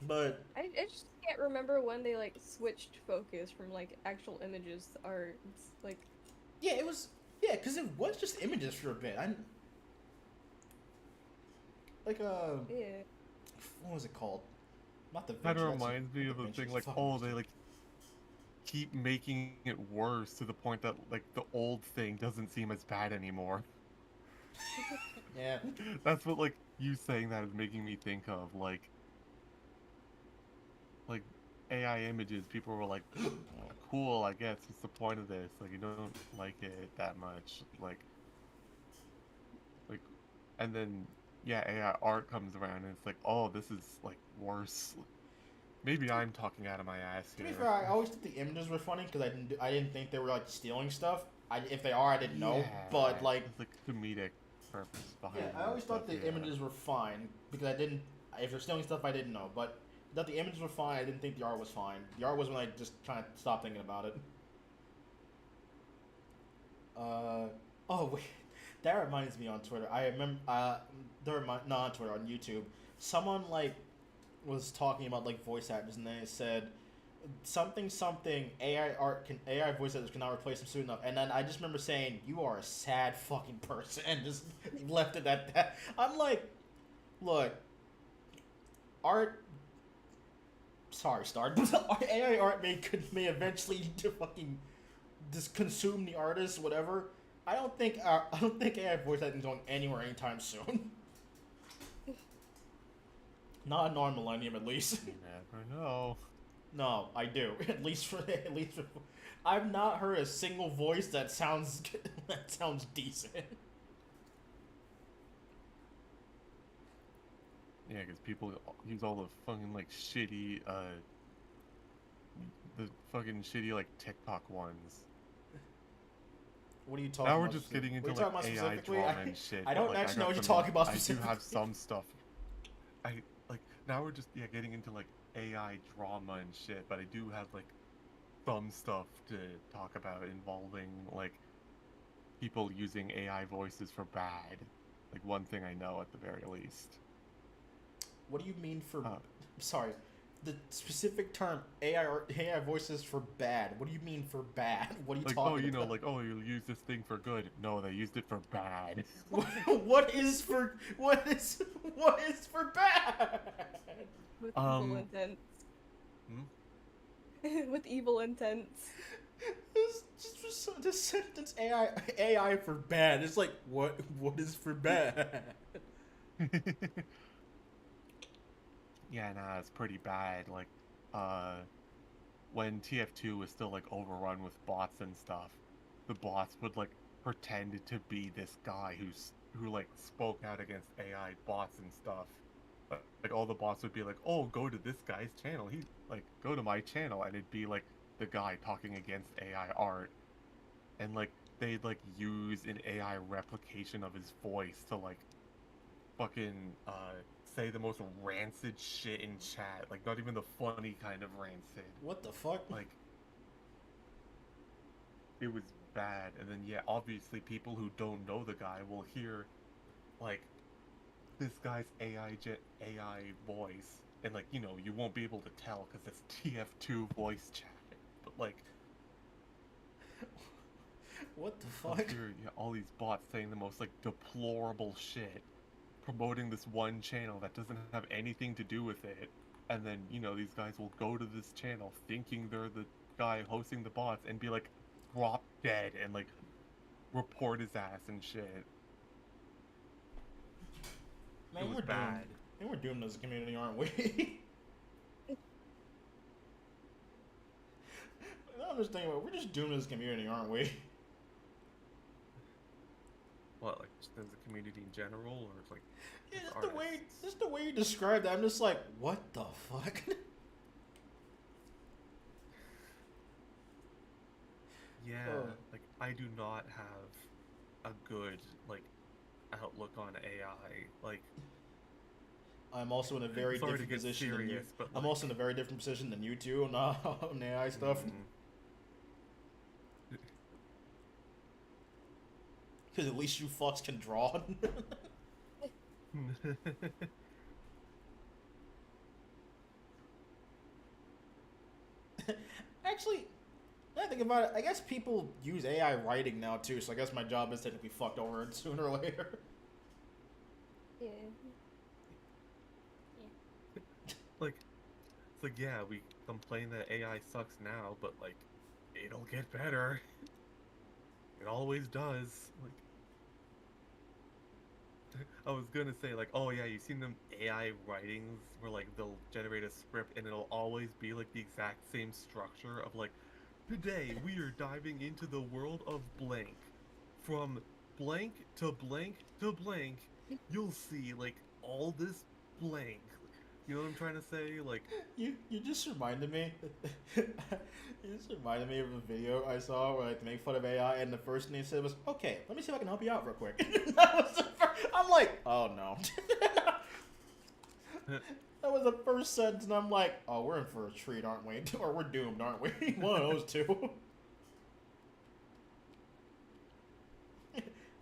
But I just can't remember when they like switched focus from like actual images to art. It's like yeah, because it was just images for a bit. yeah. What was it called? Not the kind Vinci. of That's reminds me not of Da the Vinci, thing it's like, fucking oh, Vinci. they like keep making it worse to the point that like the old thing doesn't seem as bad anymore. Yeah. That's what like you saying that is making me think of like AI images. People were like, "Oh, cool, I guess. What's the point of this? Like, you don't like it that much, like, and then yeah, AI art comes around and it's like, oh, this is like worse. Maybe I'm talking out of my ass To here. be fair, I always thought the images were funny because I didn't think they were like stealing stuff. If they are, I didn't know. But like, it's like comedic purpose behind. yeah, I always thought the stuff, yeah. images were fine because I didn't. If they're stealing stuff, I didn't know. But I thought the images were fine. I didn't think the art was fine. The art was when I just kind of stopped thinking about it. Oh wait, that reminds me on Twitter. I remember. Not on Twitter, on YouTube. Someone like was talking about like voice actors, and they said something AI voice actors cannot replace them soon enough. And then I just remember saying, "You are a sad fucking person," and just left it at that. I'm like, look, art. Sorry, Star. AI art may eventually fucking just consume the artist, whatever. I don't think AI voice acting is going anywhere anytime soon. Not a non-millennium, at least. You never know. No, I do. At least for I've not heard a single voice that sounds decent. Yeah, because people use all the fucking like shitty, the fucking shitty like TikTok ones. What are you talking Now about? we're just getting into What are you like talking about AI specifically? drama and shit. I but, don't like, actually know got what you're some- talking about I do specifically. have some stuff. I like now we're just getting into like AI drama and shit, but I do have like some stuff to talk about involving like people using AI voices for bad. Like one thing I know at the very least. What do you mean for? Uh, Sorry, the specific term AI voices for bad. What do you mean for bad? What are you like talking you know, about? like you'll use this thing for good. No, they used it for bad. What is for bad? With evil intents. With evil intents. It's just this sentence AI for bad. It's like what is for bad? Yeah, nah, it's pretty bad. Like, uh, when TF2 was still like overrun with bots and stuff, the bots would like pretend to be this guy who like spoke out against AI bots and stuff. Like all the bots would be like, "Oh, go to this guy's channel. He like go to my channel," and it'd be like the guy talking against AI art, and like they'd like use an AI replication of his voice to like fucking say the most rancid shit in chat. Like not even the funny kind of rancid. What the fuck? Like it was bad. And then yeah, obviously people who don't know the guy will hear like this guy's AI voice, and like you won't be able to tell because it's TF2 voice chat. But like What the I'll fuck? hear all these bots saying the most like deplorable shit, promoting this one channel that doesn't have anything to do with it, and then these guys will go to this channel thinking they're the guy hosting the bots and be like drop dead and like report his ass and shit. Man, It was we're bad. doomed. Man, we're doomed as a community, aren't we? I don't understand. We're just doomed as a community, aren't we? What, like just as a community in general, or like Yeah, as just the way you described that, I'm just like, what the fuck? Yeah, like I do not have a good like outlook on AI. Like I'm also in a very sorry to different get position than you. serious, but I'm like, also in a very different position than you two on AI stuff. Because at least you fucks can draw. Actually, now I think about it, I guess people use AI writing now too, so I guess my job is technically fucked over sooner or later. Yeah. Like it's like yeah, we complain that AI sucks now, but like it'll get better. It always does. Like I was gonna say like, oh yeah, you've seen them AI writings where like they'll generate a script and it'll always be like the exact same structure of like, today we are diving into the world of blank. From blank to blank to blank, you'll see like all this blank. You know what I'm trying to say? Like You just reminded me. You just reminded me of a video I saw where like they make fun of AI, and the first thing they said was, "Okay, let me see if I can help you out real quick." That was I'm like, oh no. That was the first sentence, and I'm like, oh, we're in for a treat, aren't we? Or we're doomed, aren't we? One of those two.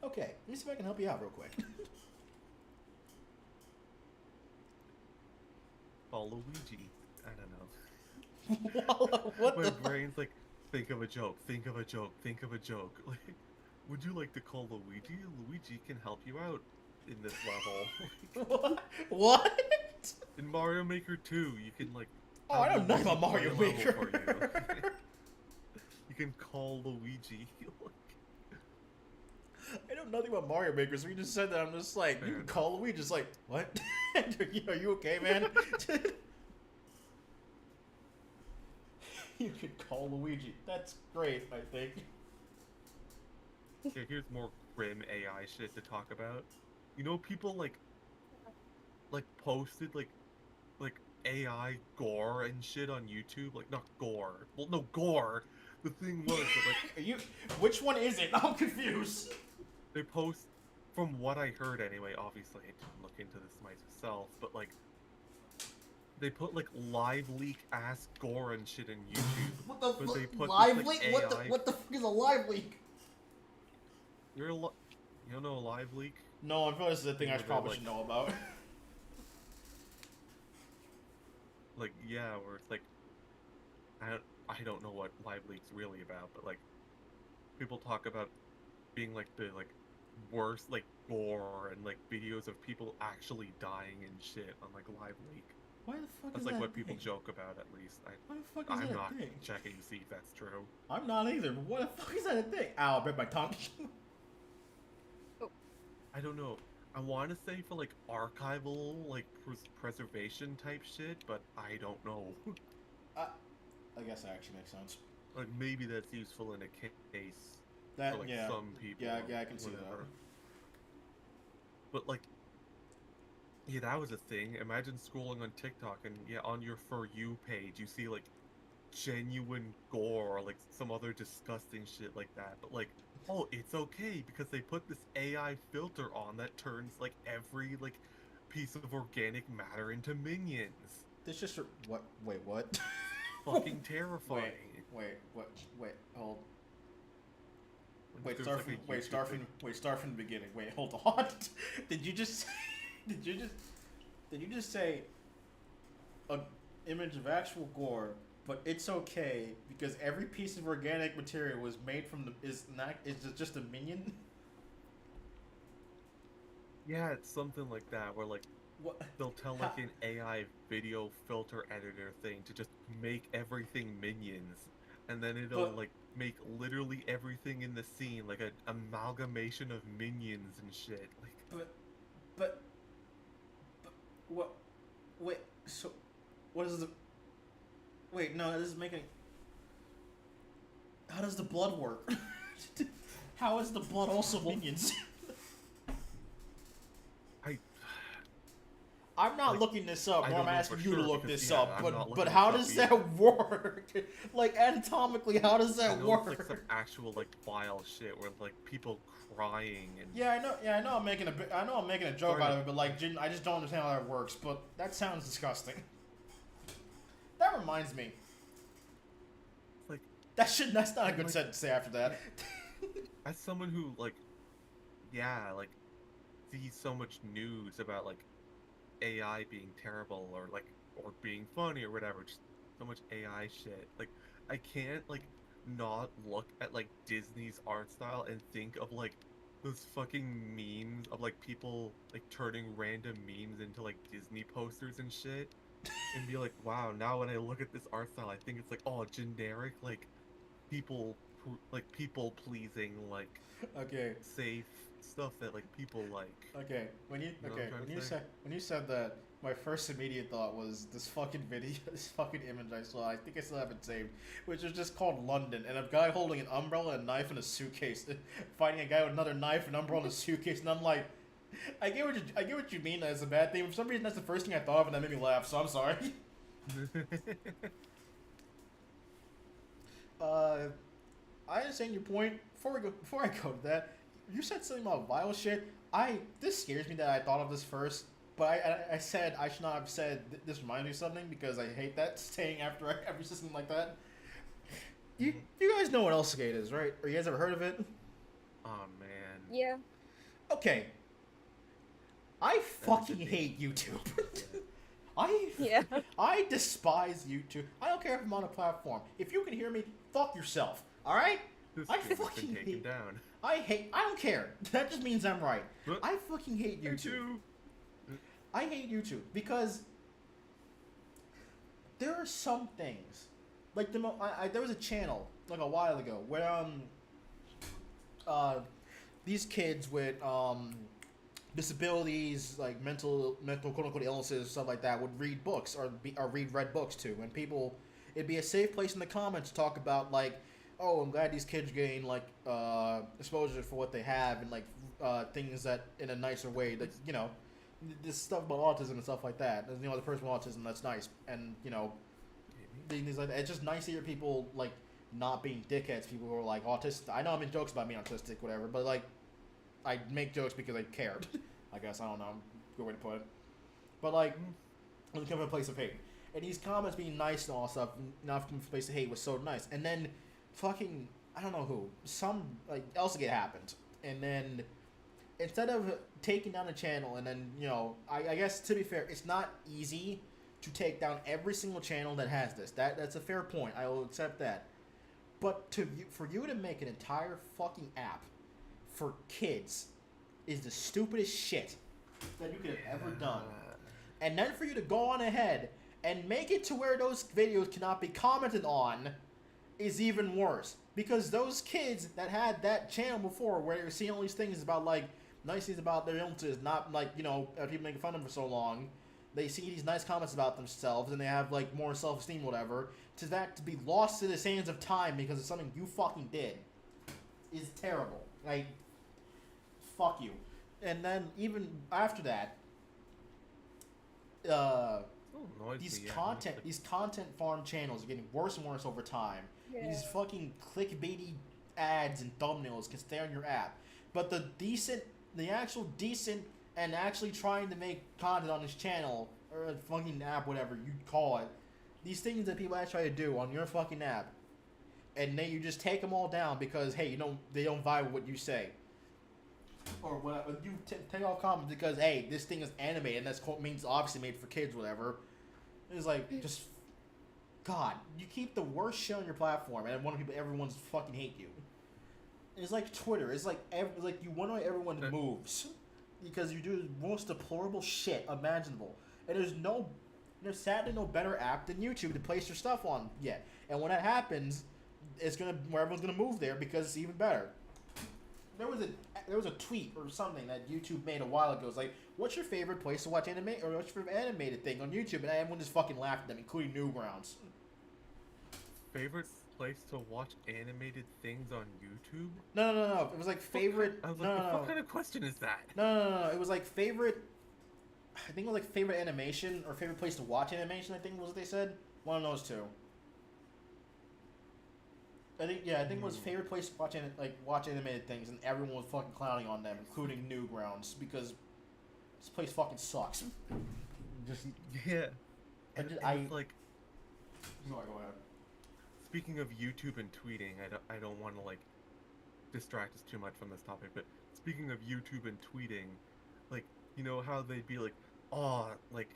Okay, let me see if I can help you out real quick. call Luigi. I don't know. What My the brain's like, think of a joke, think of a joke, think of a joke. Like, would you like to call Luigi? Luigi can help you out in this level. What? In Mario Maker 2, you can like. Oh, I have don't know Luigi about Mario play a level Maker. for you. You can call Luigi. I know nothing about Mario Maker, so you just said that. I'm just like, you Fair can call Luigi. Just like, what? Are you okay, man? You could call Luigi. That's great, I think. Okay, here's more grim AI shit to talk about. You know, people like posted like AI gore and shit on YouTube. Like not gore. Well, no gore. The thing was that like Which one is it? I'm confused. they post, from what I heard anyway. Obviously, I didn't look into this myself, but like they put like live leak ass gore and shit in YouTube. What the But they fuck? put Live this, like, leak? AI What the fuck is a live leak? you don't know a live leak? No, I feel this is a thing I Where they're, probably like- should know about. Like yeah, where it's like I don't know what live leak's really about, but like people talk about being like the like worst like gore and like videos of people actually dying and shit on like live leak. Why the fuck That's is like that what a people thing? joke about, at least. Why the fuck is I'm that not a thing? checking to see if that's true. I'm not either, but what the fuck is that a thing? Ow, I bit my tongue. I don't know. I want to say for like archival, like preservation type shit, but I don't know. I guess that actually makes sense. Like maybe that's useful in a case That, for like yeah. some people. Yeah, I can see whatever. that. But like, yeah, that was a thing. Imagine scrolling on TikTok and yeah, on your For You page, you see like genuine gore or like some other disgusting shit like that. But like, oh, it's okay because they put this AI filter on that turns like every like piece of organic matter into minions. This just what? Wait, what? Fucking terrifying. Wait, hold. Like, Wait, there's, like, a YouTube start from the beginning. Wait, hold on. Did you just say an image of actual gore, but it's okay because every piece of organic material was made from is just a minion? Yeah, it's something like that where like What? they'll tell like an AI video filter editor thing to just make everything minions, and then it'll But- like make literally everything in the scene like an amalgamation of minions and shit. Like, But what? Wait, so what is the? Wait, no, this is making. How does the blood work? How is the blood also minions? I'm not Like, looking this up, I but don't I'm know asking for you to sure look because, this yeah, up. I'm not But looking how this does up that work? Like anatomically, how does I that know work? it's like some actual like vile shit where like people crying and Yeah, I know. Yeah, I know. I'm making a joke Sorry. out of it, but like, I just don't understand how that works. But that sounds disgusting. That reminds me. like That's not a good like- sentence to say after that. as someone who like yeah like sees so much news about like AI being terrible or like or being funny or whatever, just so much AI shit. Like I can't like not look at like Disney's art style and think of like those fucking memes of like people like turning random memes into like Disney posters and shit and be like, wow, now when I look at this art style I think it's like oh generic like people pleasing like Okay. safe stuff that like people like. Okay. When you know what I'm trying to say? when you said that, my first immediate thought was this fucking video, this fucking image I saw. I think I still have it saved, which was just called London, and a guy holding an umbrella, and a knife, and a suitcase, fighting a guy with another knife, an umbrella, and a suitcase, and I'm like, I get what you mean. That's a bad thing. For some reason, that's the first thing I thought of, and that made me laugh. So I'm sorry. I understand your point. Before I go to that, you said something about vile shit. This scares me that I thought of this first, but I said I should not have said this reminds me of something because I hate that saying after every system like that. You guys know what Elsersgate is, right? Or you guys ever heard of it? Oh man. Yeah. Okay. I fucking debate. hate YouTube. Yeah. I despise YouTube. I don't care if I'm on a platform. If you can hear me, fuck yourself. All right? This I game has fucking been taken hate- down. I don't care. That just means I'm right. But- I fucking hate YouTube. I hate YouTube because there are some things, like there was a channel like a while ago where these kids with disabilities, like mental quote unquote illnesses, stuff like that, would read books or read books too, and people, it'd be a safe place in the comments to talk about like, oh, I'm glad these kids gain like exposure for what they have and like things that in a nicer way that this stuff about autism and stuff like that. The person with autism, that's nice, and things like that. It's just nice to hear people like not being dickheads. People who are like autistic. I know I make jokes about being autistic, whatever, but like I make jokes because I cared. I guess I don't know. Good way to put it. But like, when it comes from a place of hate, and these comments being nice and all stuff, not from a place of hate was so nice, and then fucking I don't know who, some like Elsersgate happened, and then instead of taking down the channel, and then I guess to be fair, it's not easy to take down every single channel that has this. That's a fair point. I will accept that. But for you to make an entire fucking app for kids is the stupidest shit that you could have ever done. And then for you to go on ahead and make it to where those videos cannot be commented on is even worse. Because those kids that had that channel before, where you're seeing all these things about, like, nice things about their illnesses, not, like, you know, people making fun of them for so long, they see these nice comments about themselves, and they have, like, more self-esteem, whatever, to that to be lost to the sands of time because of something you fucking did is terrible. Like, fuck you. And then, even after that, these content farm channels are getting worse and worse over time. Yeah. These fucking clickbaity ads and thumbnails can stay on your app, but the actual decent and actually trying to make content on this channel or a fucking app, whatever you call it, these things that people actually try to do on your fucking app, and then you just take them all down because hey, you know they don't vibe with what you say. Or whatever, you take off comments because hey, this thing is animated and that's means obviously made for kids, whatever. It's like just, God, you keep the worst shit on your platform and everyone's fucking hate you. It's like Twitter. It's like you wonder why everyone moves because you do the most deplorable shit imaginable. And there's sadly no better app than YouTube to place your stuff on yet. And when that happens, everyone's gonna move there because it's even better. There was a tweet or something that YouTube made a while ago. It's like, what's your favorite place to watch anime, or what's your favorite animated thing on YouTube? And everyone just fucking laughed at them, including Newgrounds. Favorite place to watch animated things on YouTube? No. It was like favorite. I was like, what kind of question is that? No. It was like favorite. I think it was like favorite animation or favorite place to watch animation. I think was what they said. One of those two. I think it was favorite place to watch animated things, and everyone was fucking clowning on them, including Newgrounds, because this place fucking sucks. Just yeah. Sorry, go ahead. Speaking of YouTube and tweeting, I don't want to like distract us too much from this topic, but speaking of YouTube and tweeting, like, you know how they'd be like, oh, like,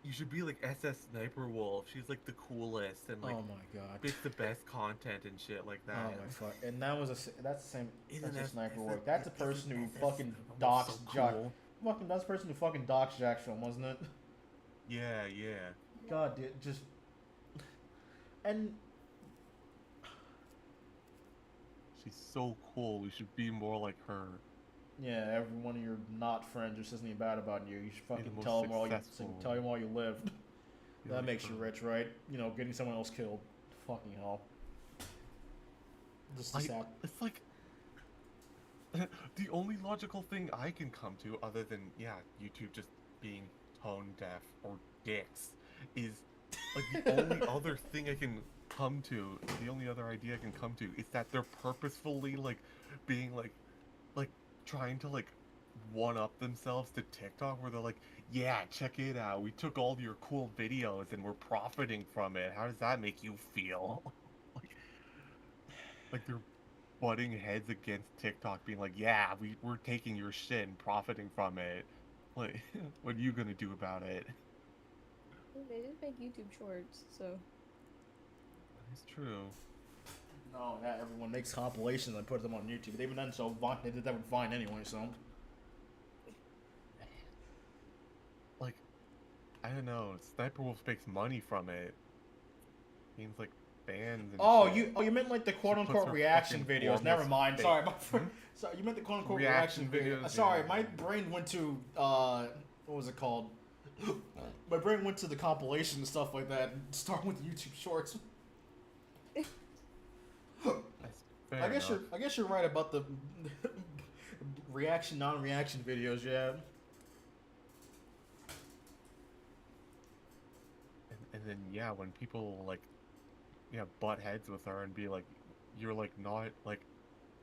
you should be like SS Sniper Wolf. She's like the coolest and like, oh my god, makes the best content and shit like that. Oh my fuck! And that's the same. That's a Sniper Wolf. That's a person who that's fucking doxed Jack. cool. Fucking that's the person who fucking doxed Jack's film, wasn't it? Yeah. God, dude, just and she's so cool. We should be more like her. yeah, every one of your not friends who says anything bad about you, you should fucking the most tell them while you lived. Yeah, That makes you rich, right? You know, getting someone else killed. Fucking hell. Just sad. It's like the only logical thing I can come to, other than YouTube just being tone deaf or dicks, is like the only other thing I can come to. The only other idea I can come to is that they're purposefully like being like trying to like one up themselves to TikTok, where they're like, yeah, check it out, we took all your cool videos and we're profiting from it. How does that make you feel? like they're butting heads against TikTok, being like, yeah, we're taking your shit and profiting from it. Like, what are you gonna do about it? They just make YouTube shorts, so. It's true. No, everyone makes compilations and puts them on YouTube. They've done so. They did that with Vine anyway, so. Like, I don't know. Sniper Wolf makes money from it. Means like fans. And shit. You meant like the quote unquote reaction videos. Never mind. Face. Sorry, sorry. You meant the quote unquote reaction videos. Sorry, my brain went to what was it called? My brain went to the compilation and stuff like that. Starting with YouTube Shorts. I guess you're right about the reaction, non-reaction videos, yeah. And then when people like butt heads with her and be like, you're like not like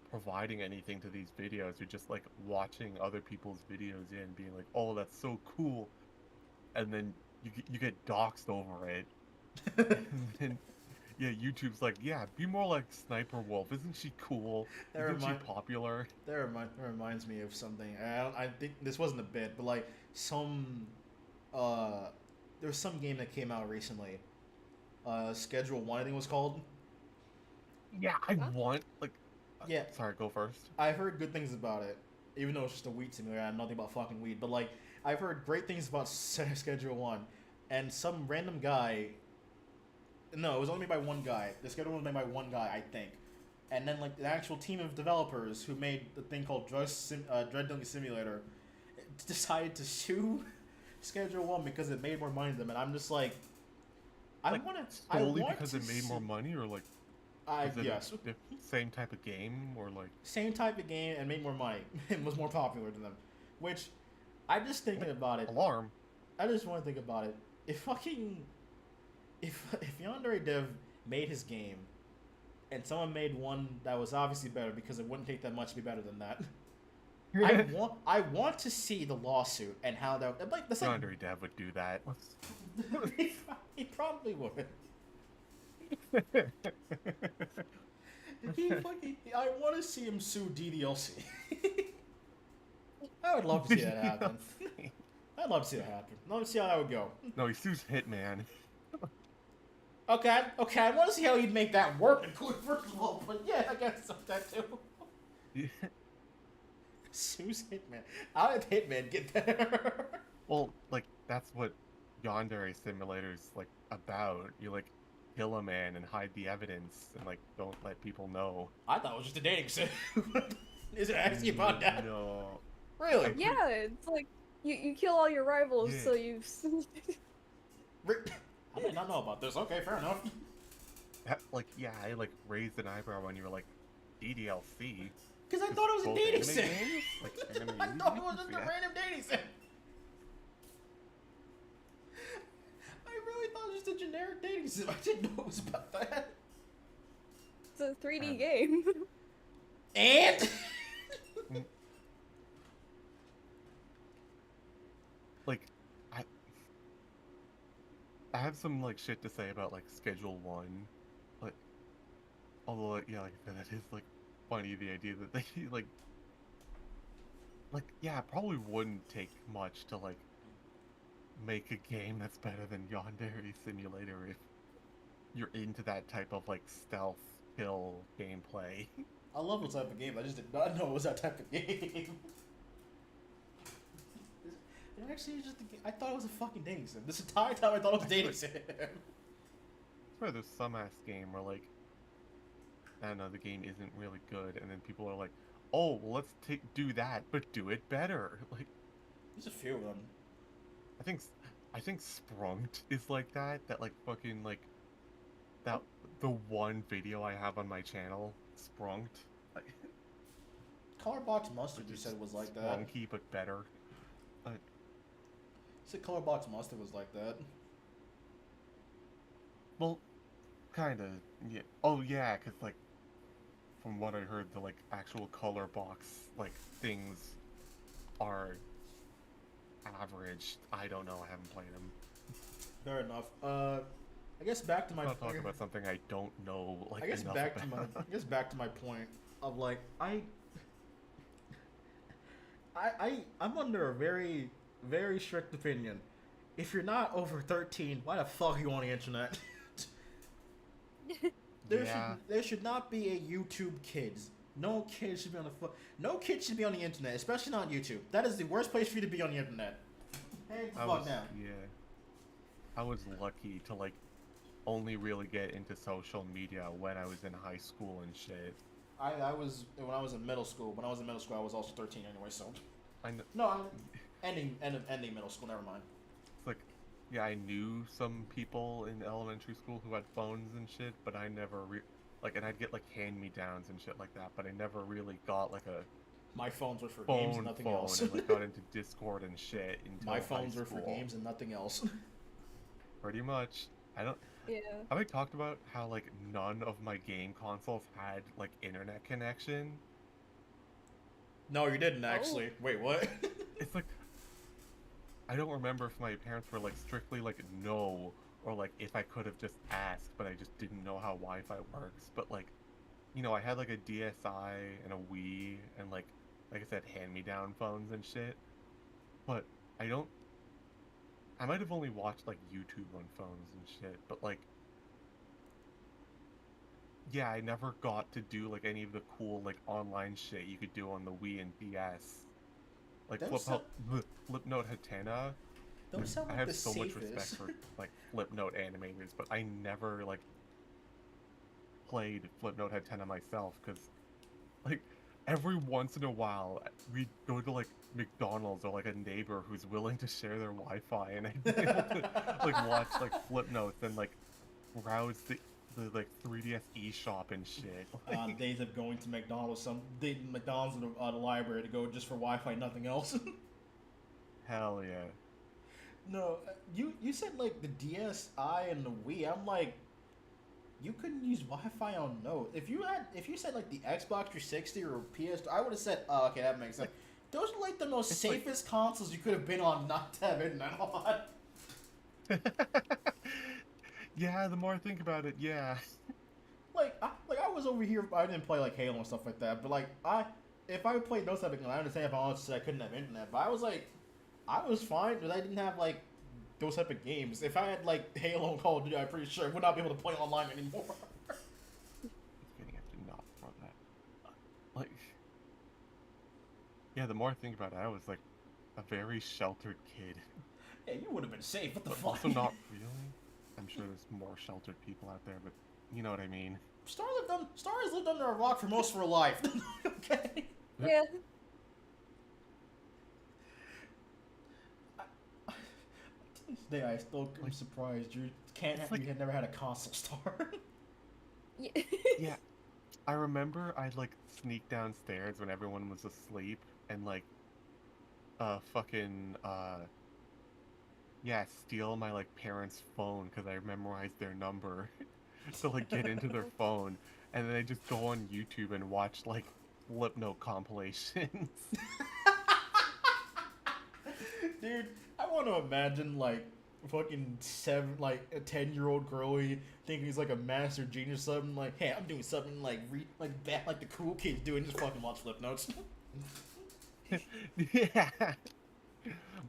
providing anything to these videos, you're just like watching other people's videos in, being like, oh, that's so cool, and then you get doxxed over it. And then YouTube's like, be more like Sniper Wolf. Isn't she cool? Isn't she popular? That reminds me of something. I think this wasn't a bit, but like there was some game that came out recently. Schedule 1, I think it was called. Yeah, I want Yeah. Sorry, go first. I've heard good things about it, even though it's just a weed simulator. I know nothing about fucking weed, but like I've heard great things about Schedule 1. and some random guy. No, it was only made by one guy. The schedule was made by one guy, I think. And then like the actual team of developers who made the thing called Dread Dungeon Simulator decided to sue Schedule One because it made more money than them. And I'm just like, Like, solely because it made more money, or like is it yes, same type of game, or like same type of game and made more money and was more popular than them. Which I just thinking about it. alarm? I just want to think about it. If Yandere Dev made his game, and someone made one that was obviously better because it wouldn't take that much to be better than that. I want to see the lawsuit and how that like that's like Andre Dev would do that. he probably would. I want to see him sue DDLC. I would love to see that happen. I'd love to see that happen. Let me see how that would go. No, he sues Hitman. Okay, I want to see how he'd make that work in Cool first of all, but yeah, I guess that too. Yeah. Sue's Hitman. How did Hitman get there? Well, like that's what Yandere Simulator's like about. You like kill a man and hide the evidence and like don't let people know. I thought it was just a dating sim. Is it actually about that? No. Really? Yeah, it's like you kill all your rivals, Yeah. so you. I did not know about this. Okay, fair enough. Like yeah, I like raised an eyebrow when you were like DDLC. Because I thought it was a Both dating anime sim. games? Like, anime I thought it was games? just a Yeah. random dating sim. I really thought it was just a generic dating sim. I didn't know it was about that. It's a 3D game. And? Like, I have some like shit to say about like Schedule One, but although yeah, like I said, that is like funny, the idea that they like yeah, it probably wouldn't take much to like make a game that's better than Yandere Simulator if you're into that type of like stealth kill gameplay. I love those type of games. I just did not know it was that type of game. It actually is just a game. I thought it was a fucking dating sim. This entire time I thought it was a dating sim. I swear there's some ass game where like I don't know, the game isn't really good, and then people are like, "Oh, well, let's do that, but do it better." Like, There's a few of them. I think Sprunked is like that. That like fucking like that the one video I have on my channel, Sprunked. Like, Colorbox Mustard, you said was like that. Sprunky, but better. But You said Colorbox Mustard was like that. well, kind of. Yeah. Oh yeah, cause like from what I heard, the like actual color box like things are average. I don't know. I haven't played them. Fair enough. I guess back to my. Let's not talk about something I don't know. Like I guess enough back about. to my. I guess back to my point of like I'm under a very very strict opinion. If you're not over 13, why the fuck are you on the internet? Yeah. There should not be a YouTube Kids. No kid should be on the No kid should be on the internet, especially not on YouTube. That is the worst place for you to be on the internet. Hey, fuck now. Yeah. I was lucky to like only really get into social media when I was in high school and shit. I was when I was in middle school. When I was in middle school, I was also 13 anyway. So I know. no, I'm ending middle school. Never mind. It's like, yeah, I knew some people in elementary school who had phones and shit, but I never and I'd get like hand-me-downs and shit like that, but I never really got like a My phones were for games phone and nothing else. and like got into Discord and shit until My high phones were for school. games and nothing else. Pretty much. I don't. Yeah. Have I talked about how like none of my game consoles had like internet connection? No, you didn't actually. Wait, what? It's like I don't remember if my parents were like strictly like no, or like if I could have just asked, but I just didn't know how Wi-Fi works. But like, you know, I had like a DSi and a Wii and like I said, hand-me-down phones and shit. But I might have only watched like YouTube on phones and shit, but like yeah, I never got to do like any of the cool like online shit you could do on the Wii and DS. Like That was Flipnote Hatena Those sound I like have the so much respect safest. for like Flipnote animators, but I never like played Flipnote Head 10 on myself because like every once in a while we go to like McDonald's or like a neighbor who's willing to share their Wi-Fi, and I'd be able to like watch like Flipnotes and like browse the like 3DS eShop and shit. Like, Days of going to McDonald's, McDonald's in the library to go just for Wi-Fi, nothing else. hell yeah. No, you said like the DSi and the Wii. I'm like, you couldn't use Wi-Fi on Note. If you said like the Xbox 360 or PS, I would have said, oh, okay, that makes sense. Those are like the most It's like- safest consoles you could have been on not to have internet on. Yeah, the more I think about it, yeah. I was over here. I didn't play like Halo and stuff like that, but like if I played those type of games, I understand if I wanted to say I couldn't have internet, but I was fine because I didn't have like those type of games. If I had like Halo and Call of Duty, I'm pretty sure I would not be able to play online anymore. It's getting after not for that. Like, yeah, the more I think about it, I was like a very sheltered kid. Yeah, you would have been safe. What the But fuck? also not really. I'm sure there's more sheltered people out there, but you know what I mean. Star has lived under a rock for most of her life. Okay. Yeah. To this day, I still am surprised you had never had a console Star. Yeah. Yeah, I remember I'd like sneak downstairs when everyone was asleep and like, fucking, yeah, steal my like parents' phone because I memorized their number to like get into their phone, and then I just go on YouTube and watch like Flipnote compilations. Dude, I want to imagine like fucking like a 10-year-old girlie thinking he's like a master genius or something. Like, hey, I'm doing something like like the cool kids doing. Just fucking watch flip notes. Yeah,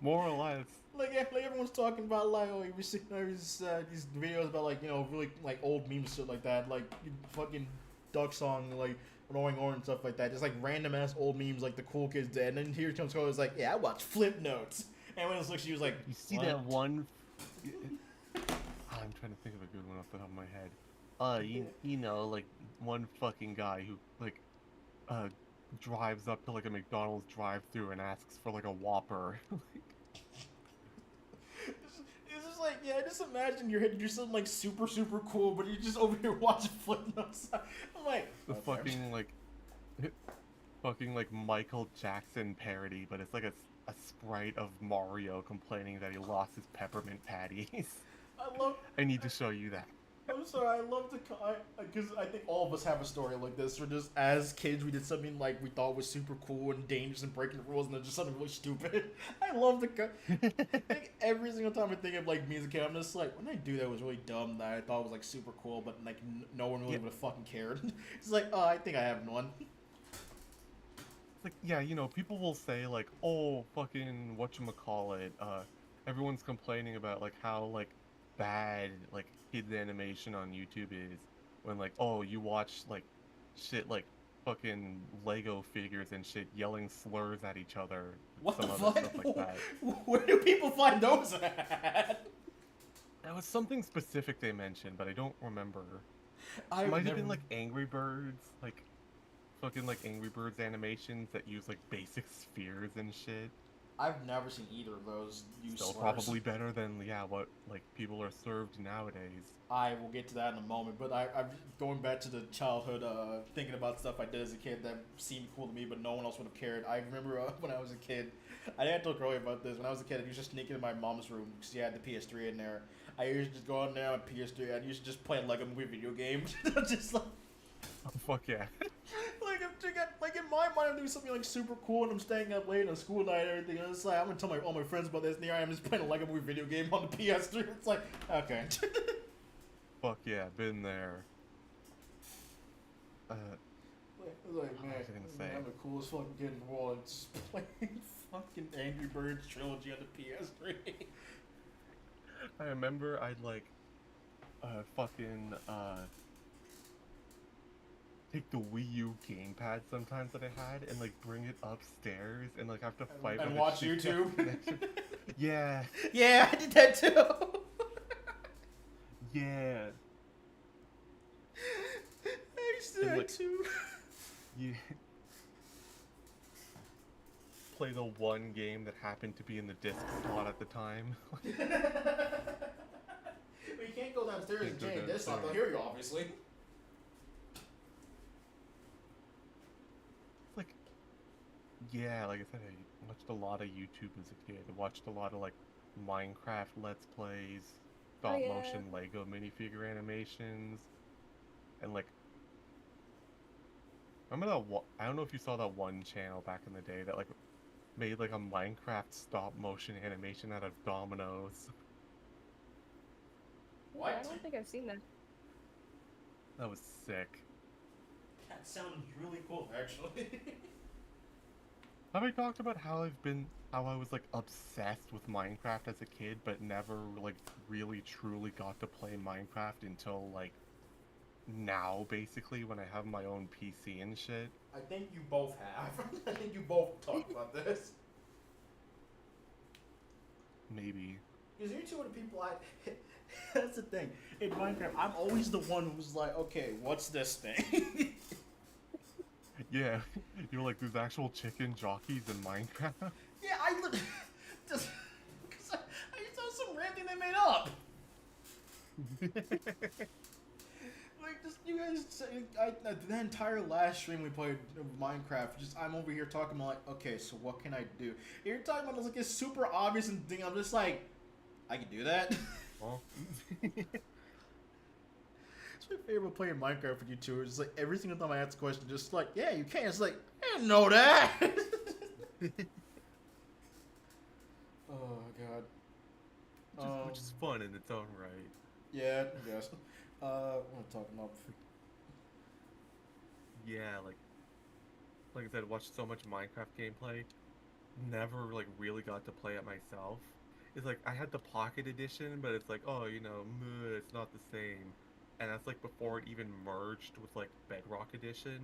more or less. Like everyone's talking about like, oh, you see these videos about like, you know, really like old memes, shit like that, like fucking duck song, like Annoying Orange and stuff like that, just like random ass old memes like the cool kids did. And then here comes Chloe, was like, yeah, I watch flip notes. And when it looks, she was like, You see what? that one? I'm trying to think of a good one off the top of my head. You know, like one fucking guy who like, drives up to like a McDonald's drive-through and asks for like a Whopper. It's just like, yeah, just imagine you're something like super cool, but you're just over here watching flip notes. I'm like, The okay. fucking like, fucking like Michael Jackson parody, but it's like a sprite of Mario complaining that he lost his peppermint patties. I need to show you that. I'm sorry, I love to, because I think all of us have a story like this, where just as kids we did something like we thought was super cool and dangerous and breaking the rules, and then just something really stupid. I love like every single time I think of like me as a kid, I'm just like, when I do that was really dumb that I thought was like super cool, but like no one really would have fucking cared. It's like, oh, I think I have one. Like, yeah, you know, people will say like, oh, fucking whatchamacallit, everyone's complaining about like how like bad like kids animation on YouTube is when like, oh, you watch like shit like fucking Lego figures and shit yelling slurs at each other. What some the other fuck? stuff like that. Where do people find those at? That was something specific they mentioned, but I don't remember. I It might have been like Angry Birds, like fucking like Angry Birds animations that use like basic spheres and shit. I've never seen either of those use Still slurs. probably better than, yeah, what like people are served nowadays. I will get to that in a moment, but I'm going back to the childhood, thinking about stuff I did as a kid that seemed cool to me, but no one else would have cared. I remember when I was a kid, I didn't tell Chloe about this. When I was a kid, I used to sneak into my mom's room because she had the PS3 in there. I used to just go in there on PS3. I used to just play Lego Movie video games, just like. Oh fuck yeah. Like in my mind, I'm doing something like super cool, and I'm staying up late on a school night and everything. And it's like I'm gonna tell all my friends about this, and here I am just playing a Lego Movie video game on the PS3. It's like, okay. Fuck yeah, been there. It's like, man, What was I gonna say? I'm the coolest fucking kid in the world. Just playing fucking Angry Birds trilogy on the PS3. I remember, I'd like, fucking, take, like, a take the Wii U gamepad sometimes that I had and like bring it upstairs and like have to fight And with watch its YouTube? connection. Yeah, Yeah, I did that too. yeah, I used to do And, that like- too. yeah. Play the one game that happened to be in the disc slot at the time. Well, you can't go downstairs Can't and go change this. They'll downstairs. hear you, obviously. Like, yeah, like I said, I watched a lot of YouTube as a kid. I watched a lot of like Minecraft Let's Plays, stop yeah. motion Lego minifigure animations, and like, remember that I don't know if you saw that one channel back in the day that like made like a Minecraft stop motion animation out of dominoes. Yeah, I don't think I've seen that. That was sick. That sounds really cool, actually. Have I talked about how I was like obsessed with Minecraft as a kid, but never like really truly got to play Minecraft until like now, basically, when I have my own PC and shit? I think you both have. I think you both talked about this. Maybe. Because you're two of the people I. That's the thing. In Minecraft, I'm always the one who's like, okay, what's this thing? Yeah, you're like, there's actual chicken jockeys in Minecraft? Yeah, I just. Because I used to have some random they made up. Like, just you guys, the entire last stream we played of Minecraft, just I'm over here talking about like, okay, so what can I do? You're talking about like a super obvious thing. I'm just like, I can do that. Well, It's my favorite playing Minecraft with you two. It's like every single time I ask a question, just like, yeah, you can. It's like, I didn't know that. Oh god. which is fun in its own right. Yeah, I guess. What am I talking about? Yeah, like I said, watched so much Minecraft gameplay, never like really got to play it myself. It's like I had the Pocket Edition, but it's like, oh, you know, it's not the same. And that's like before it even merged with like Bedrock Edition.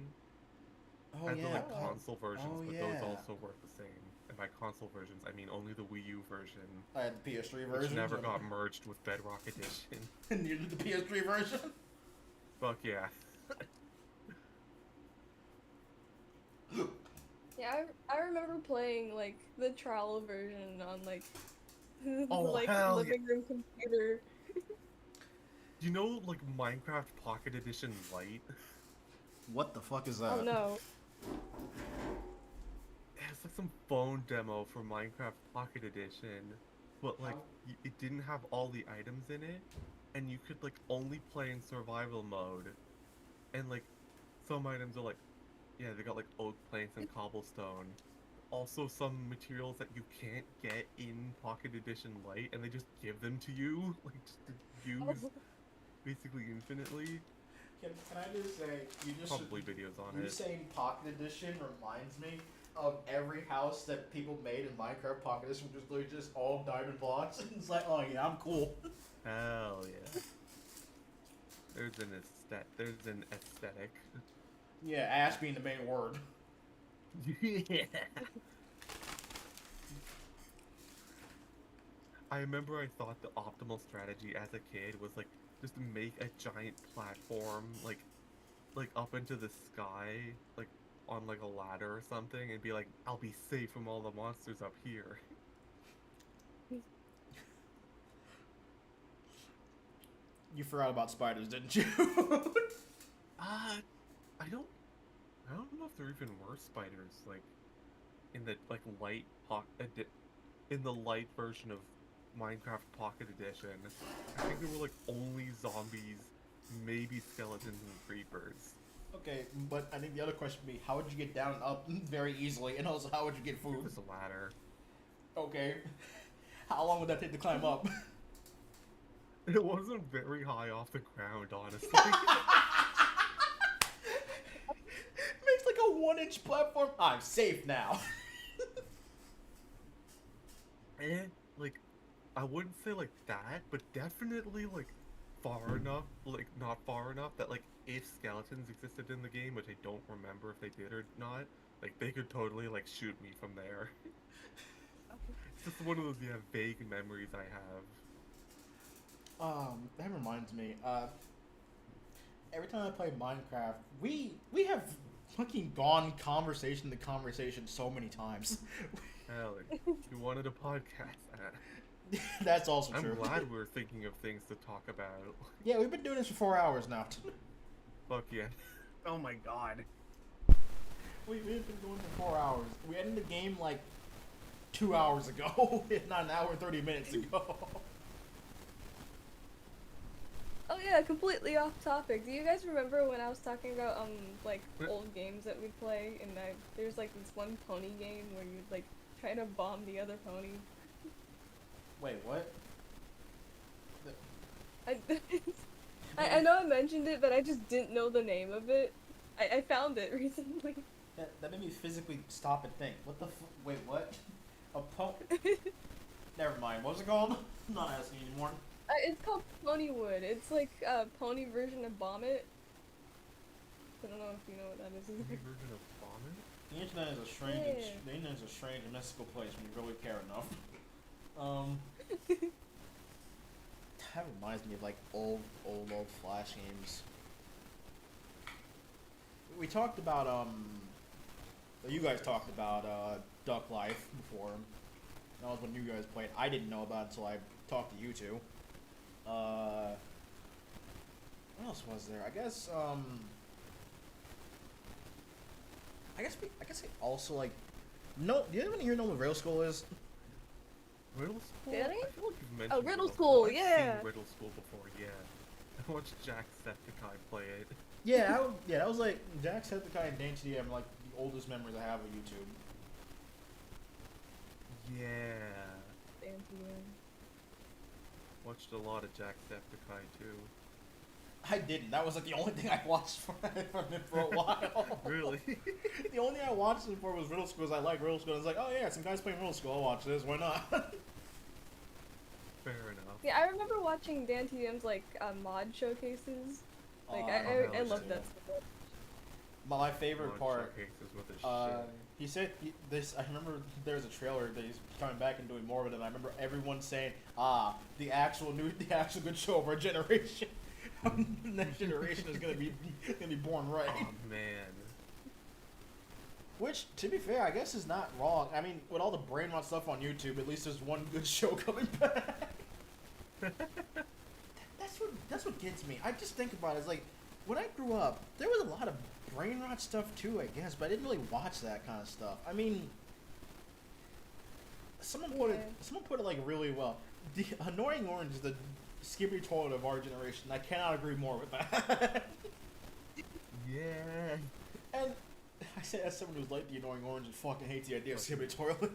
Oh I had the yeah. like console versions, Oh, but yeah. those also weren't the same. And by console versions, I mean only the Wii U version, I had the PS3 which version. never got merged with Bedrock Edition. Neither the PS3 version. Fuck yeah. Yeah, I remember playing like the trial version on like Oh, like hell living room computer. You know, like Minecraft Pocket Edition Lite? What the fuck is that? Oh no. It's like some phone demo for Minecraft Pocket Edition, but like it didn't have all the items in it, and you could like only play in survival mode, and like some items are like, yeah, they got like oak planks and cobblestone. Also, some materials that you can't get in Pocket Edition Lite, and they just give them to you, like just to use basically infinitely. Can I just say, Probably videos on you it. saying Pocket Edition reminds me of every house that people made in Minecraft Pocket Edition, which is literally just all diamond blocks. It's like, oh yeah, I'm cool. Hell yeah. There's an aesthetic. Yeah, ass being the main word. Yeah. I remember I thought the optimal strategy as a kid was like just make a giant platform like up into the sky, like on like a ladder or something, and be like, I'll be safe from all the monsters up here. You forgot about spiders, didn't you? I don't know if there even were spiders like in the like in the light version of Minecraft Pocket Edition. I think there were like only zombies, maybe skeletons and creepers. Okay, but I think the other question would be, how would you get down and up very easily, and also how would you get food? There's a ladder. Okay. How long would that take to climb up? It wasn't very high off the ground, honestly. Makes like a 1-inch platform. I'm safe now. And like, I wouldn't say like that, but definitely like far enough, like not far enough that like if skeletons existed in the game, which I don't remember if they did or not, like they could totally like shoot me from there. It's just one of those vague memories I have. That reminds me. Every time I play Minecraft, we have fucking gone conversation to conversation so many times. Hell, you wanted a podcast. That's also I'm true. glad we're thinking of things to talk about. Yeah, we've been doing this for 4 hours now. Fuck yeah. Oh my god. We've been going for 4 hours. We ended the game like 2 hours ago, if not an hour and 30 minutes ago. Oh yeah, completely off topic. Do you guys remember when I was talking about like What? old games that we play and there's like this one pony game where you'd like try to bomb the other pony? Wait, what? I, I know I mentioned it, but I just didn't know the name of it. I found it recently. That made me physically stop and think. What the wait, what? A Never mind. What was it called? I'm not asking anymore. It's called Ponywood. It's like a pony version of Bomb It. I don't know if you know what that is. Any version of Vomit? The internet is a strange, Yeah. the internet is a strange and mystical place when you really care enough. That reminds me of like old Flash games. We talked about you guys talked about Duck Life before. That was when you guys played. I didn't know about it until I talked to you two. What else was there? I guess I also like. No, do anyone here know what Rail School is? Riddle School? Did I? feel like you've mentioned Oh, Riddle School. School, I've yeah. seen Riddle School before, yeah. I watched Jacksepticeye play it. Yeah, that was like Jacksepticeye and DanceDM, like the oldest memories I have of YouTube. Yeah. Fancy one. Watched a lot of Jacksepticeye too. I didn't. That was like the only thing I watched from him for a while. Really? The only thing I watched him for was Riddle School. Because I like Riddle School. I was like, oh yeah, some guys playing Riddle School. I'll watch this. Why not? Fair enough. Yeah, I remember watching Dan TM's like mod showcases. Like I no, love yeah. that so much. My favorite part. Showcases with his He said this. I remember there was a trailer that he's coming back and doing more of it, and I remember everyone saying, the actual good show of our generation." The next generation is gonna be born right. Oh man. Which, to be fair, I guess is not wrong. I mean, with all the brain rot stuff on YouTube, at least there's one good show coming back. That's what gets me. I just think about it. It's like, when I grew up, there was a lot of brain rot stuff too, I guess, but I didn't really watch that kind of stuff. I mean, someone put it like really well. The Annoying Orange is the Skippy Toilet of our generation. I cannot agree more with that. Yeah. And I say as someone who's like the Annoying Orange and fucking hates the idea of Skippy Toilet.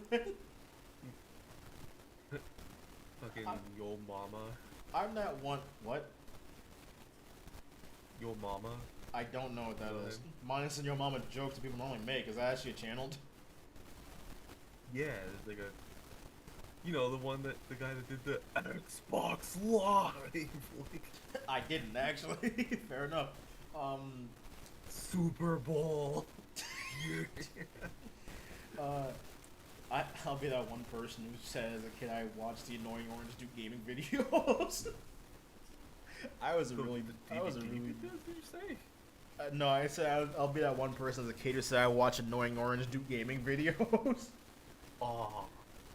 Fucking Yo Mama. I'm that one. What? Yo Mama. I don't know what that Go is. ahead. Minus and Your Mama jokes that people normally make. Is that actually channeled? Yeah, it's like a. You know, the guy that did the Xbox Live. Like, I didn't actually. Fair enough. Super Bowl. I'll be that one person who said as a kid I watched the Annoying Orange do gaming videos. I was a really. Did you say? No, I said I'll be that one person as a kid who said I watch Annoying Orange do gaming videos. Oh.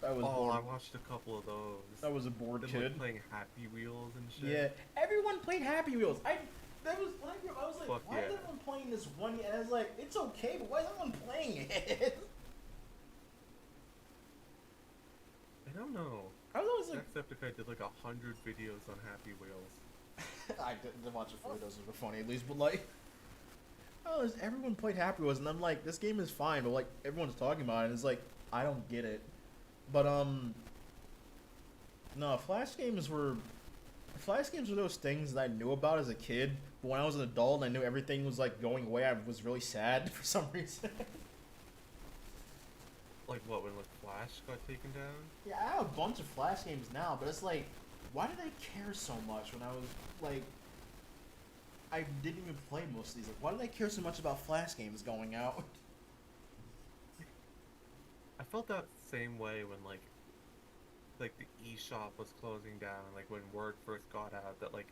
I was I bored. watched a couple of those. I was a bored Them, kid. like, playing Happy Wheels and shit. Yeah, everyone played Happy Wheels. That was when I grew up, I was like, Fuck why yeah. is everyone playing this one? And I was like, it's okay, but why is everyone playing it? I don't know. I was always like, Jacksepticeye did like 100 videos on Happy Wheels. I didn't watch it for those were funny at least, but like, everyone played Happy Wheels, and I'm like, this game is fine, but like everyone's talking about it, and it's like I don't get it. But no, Flash games were those things that I knew about as a kid, but when I was an adult and I knew everything was like going away, I was really sad for some reason. Like what, when like Flash got taken down? Yeah, I have a bunch of Flash games now, but it's like, why did I care so much when I was like, I didn't even play most of these. Like, why did I care so much about Flash games going out? I felt that same way when like the eShop was closing down, like when Word first got out, that like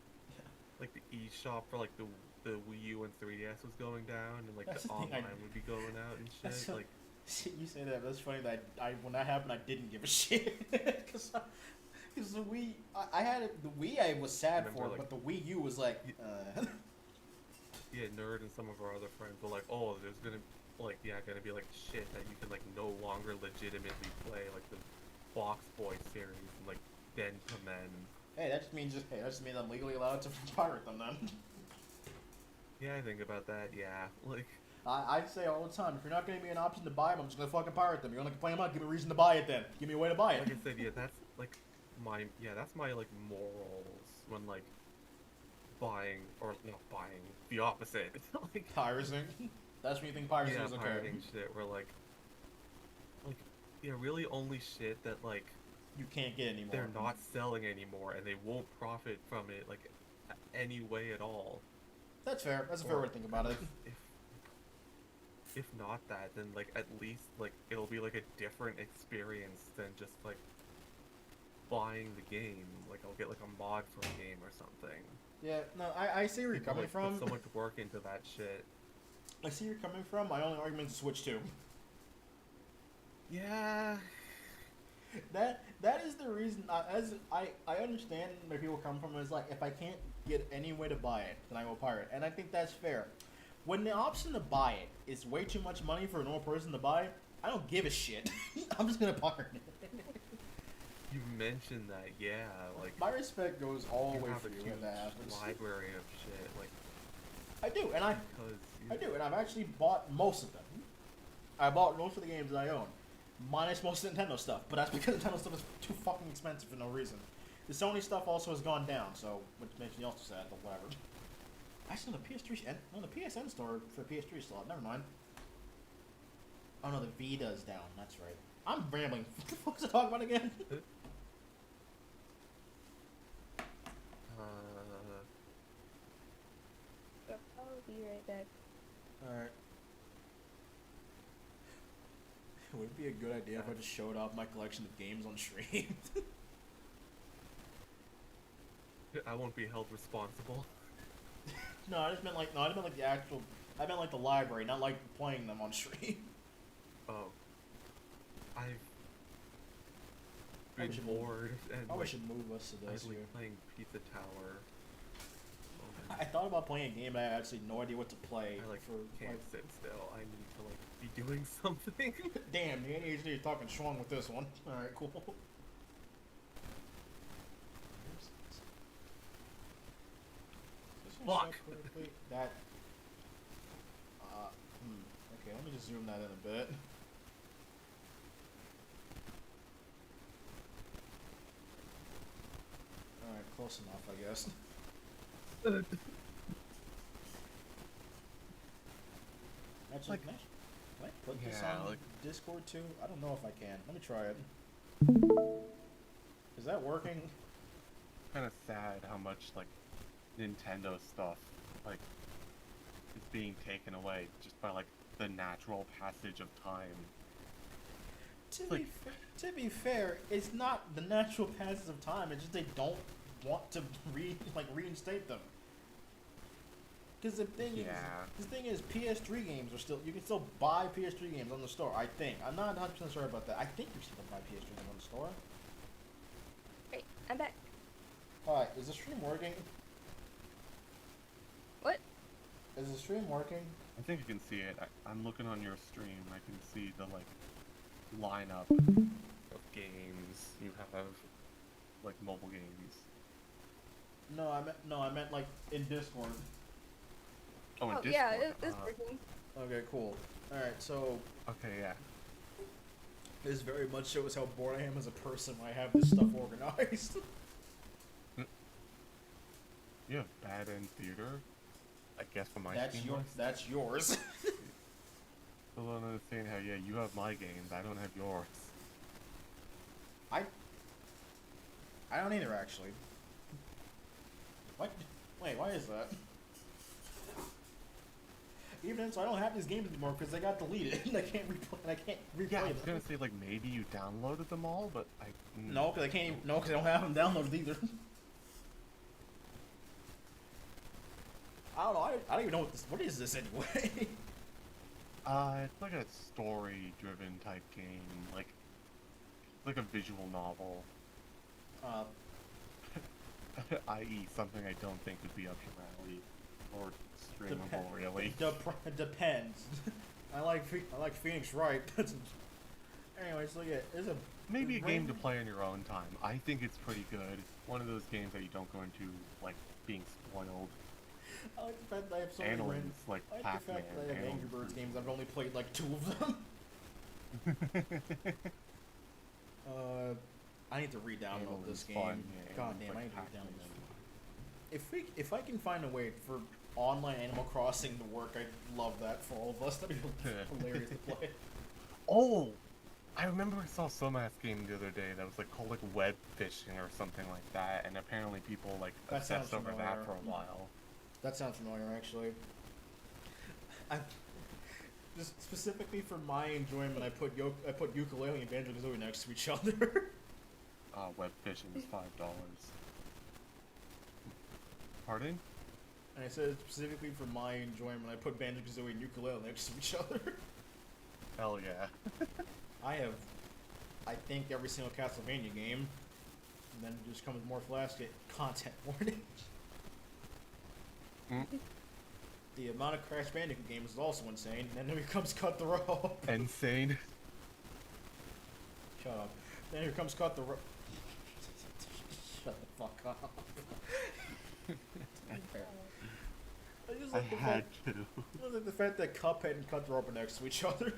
the eShop for like the Wii U and 3DS was going down, and like That's the the thing, online would be going out and That's shit. so, Like, you say that, but that's funny that I when that happened, I didn't give a shit. Because the Wii, I had it, the Wii I was sad Remember, for, like, but the Wii U was like, yeah, Nerd and some of our other friends were like, oh, there's gonna gonna be like shit that you can like no longer legitimately play, like the Box Boy series and like Denkamen. hey, that just means I'm legally allowed to pirate them then. Yeah, I think about that. Yeah, like I say all the time, if you're not giving me an option to buy them, I'm just gonna fucking pirate them. You're gonna complain about it, give me a reason to buy it then. Give me a way to buy it. like I said, yeah, that's like that's my like morals when like buying or not buying the opposite. Like Pirating. That's when you think piracy yeah, is okay. pirating shit. Where like yeah, really only shit that like You can't get anymore. they're not selling anymore and they won't profit from it like any way at all. That's fair. That's a fair way to think about it. If not that, then like at least like it'll be like a different experience than just like buying the game. Like I'll get like a mod for a game or something. Yeah, no, I see where you're People, coming like, from. put so much work into that shit. I see where you're coming from. My only argument is Switch 2. Yeah. That is the reason. I understand where people come from. Is like, if I can't get any way to buy it, then I will pirate, and I think that's fair. When the option to buy it is way too much money for a normal person to buy, I don't give a shit. I'm just gonna pirate it. You mentioned that, yeah. Like My respect goes all the you way have for a you huge when that happens. library of shit. Like I do, and because I do, and I've actually bought most of them. I bought most of the games that I own, minus most of the Nintendo stuff. But that's because Nintendo stuff is too fucking expensive for no reason. The Sony stuff also has gone down, so which makes me also sad. But whatever. Actually, the the PSN store for PS3 is still up. Never mind. Oh no, the Vita's down. That's right. I'm rambling. What the fuck was I talking about again? I'll be right back. Alright. Would it be a good idea if I just showed off my collection of games on stream? I won't be held responsible. No, I meant like the actual. I meant like the library, not like playing them on stream. Oh. I've I been should- bored and Probably like, should move us to I this was here. like playing Pizza Tower. I thought about playing a game, but I had actually no idea what to play. I like for can't sit still. I need to like be doing something. Damn, the ADHD is talking strong with this one. All right, cool. This one Fuck. shut perfectly. That. Okay, let me just zoom that in a bit. All right, close enough, I guess. Actually, Like- can I put this Yeah, on like- Discord too? I don't know if I can. Let me try it. Is that working? Kind of sad how much like Nintendo stuff like is being taken away just by like the natural passage of time. Like- To be fair, it's not the natural passage of time. It's just they don't want to reinstate them. Because the thing is, PS3 games are still. You can still buy PS3 games on the store. I think. I'm not 100% sure about that. I think you can still buy PS3 games on the store. Great, I'm back. All right, is the stream working? What? Is the stream working? I think you can see it. I'm looking on your stream. I can see the like lineup of games you have, like mobile games. No, I meant like in Discord. Oh, in Discord. Yeah, it's working. Okay, cool. All right, so Okay, yeah. this very much shows how bored I am as a person when I have this stuff organized. You have bad end theater. I guess for my That's Steam your. list. That's yours. Still don't understand how you have my games. I don't have yours. I don't either, actually. What? Wait, why is that? Even then, so I don't have these games anymore because they got deleted and I can't replay. And I can't replay Yeah, I them. was gonna say like maybe you downloaded them all, but No, because I can't. Even, no, because I don't have them downloaded either. I don't know. I don't even know what this. What is this anyway? It's like a story-driven type game, like a visual novel, i.e., something I don't think would be up your alley or streamable, really. Depends. I like Phoenix Wright. Anyway, so yeah, it's a Maybe a game to play on your own time. I think it's pretty good. One of those games that you don't go into like being spoiled. I like the fact that I have so many Annalyn's random. like I like Pac-Man. the fact that I have Angry Annalyn's Birds pretty games. I've only played like 2 of them. I need to re-download this Annalyn's game. fun, yeah, God Annalyn's damn, I like need to Pac-Man. re-download this. If I can find a way for online Animal Crossing to work, I'd love that for all of us. That'd be hilarious to play. Oh, I remember I saw some ass game the other day that was like called like web fishing or something like that, and apparently people like That sounds obsessed over that familiar. for a while. That sounds familiar, actually. I just specifically for my enjoyment, I put ukulele and Banjo-Kazooie next to each other. Web fishing is $5. Pardon? And I said specifically for my enjoyment, I put Banjo-Kazooie and ukulele next to each other. Hell yeah. I have, I think, every single Castlevania game. And then it just comes more flash content warning. Mm. The amount of Crash Bandicoot games is also insane. And then here comes Cut the Rope. Insane. Shut up. Then here comes Cut the Rope. Shut the fuck up. I just like the had fact, to. I just like the fact that Cuphead and Cut the Rope are next to each other.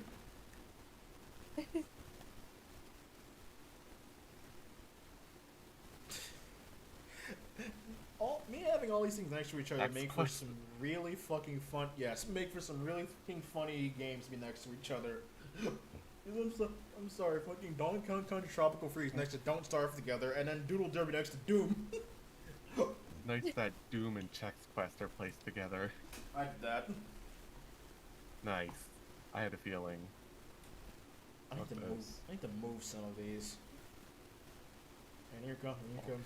Me having all these things next to each other Next make for question. some really fucking fun. Yes, make for some really fucking funny games to be next to each other. I'm sorry, fucking Donkey Kong Country Tropical Freeze next to Don't Starve Together, and then Doodle Derby next to Doom. Nice that Doom and Chex Quest are placed together. I did that. Nice. I had a feeling. I need to Of move. those. I need to move some of these. And here comes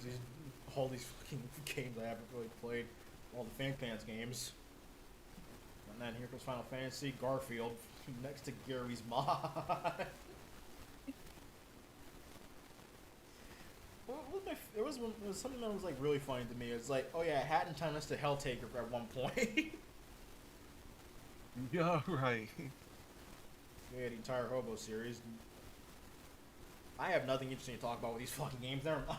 these all these fucking games I haven't really played. All the Fans games. And then here comes Final Fantasy, Garfield, next to Gary's mod. There was something that was like really funny to me. It's like, oh yeah, Hat in Time next to Helltaker at one point. Yeah, right. Yeah, the entire Hobo series. I have nothing interesting to talk about with these fucking games. Never mind.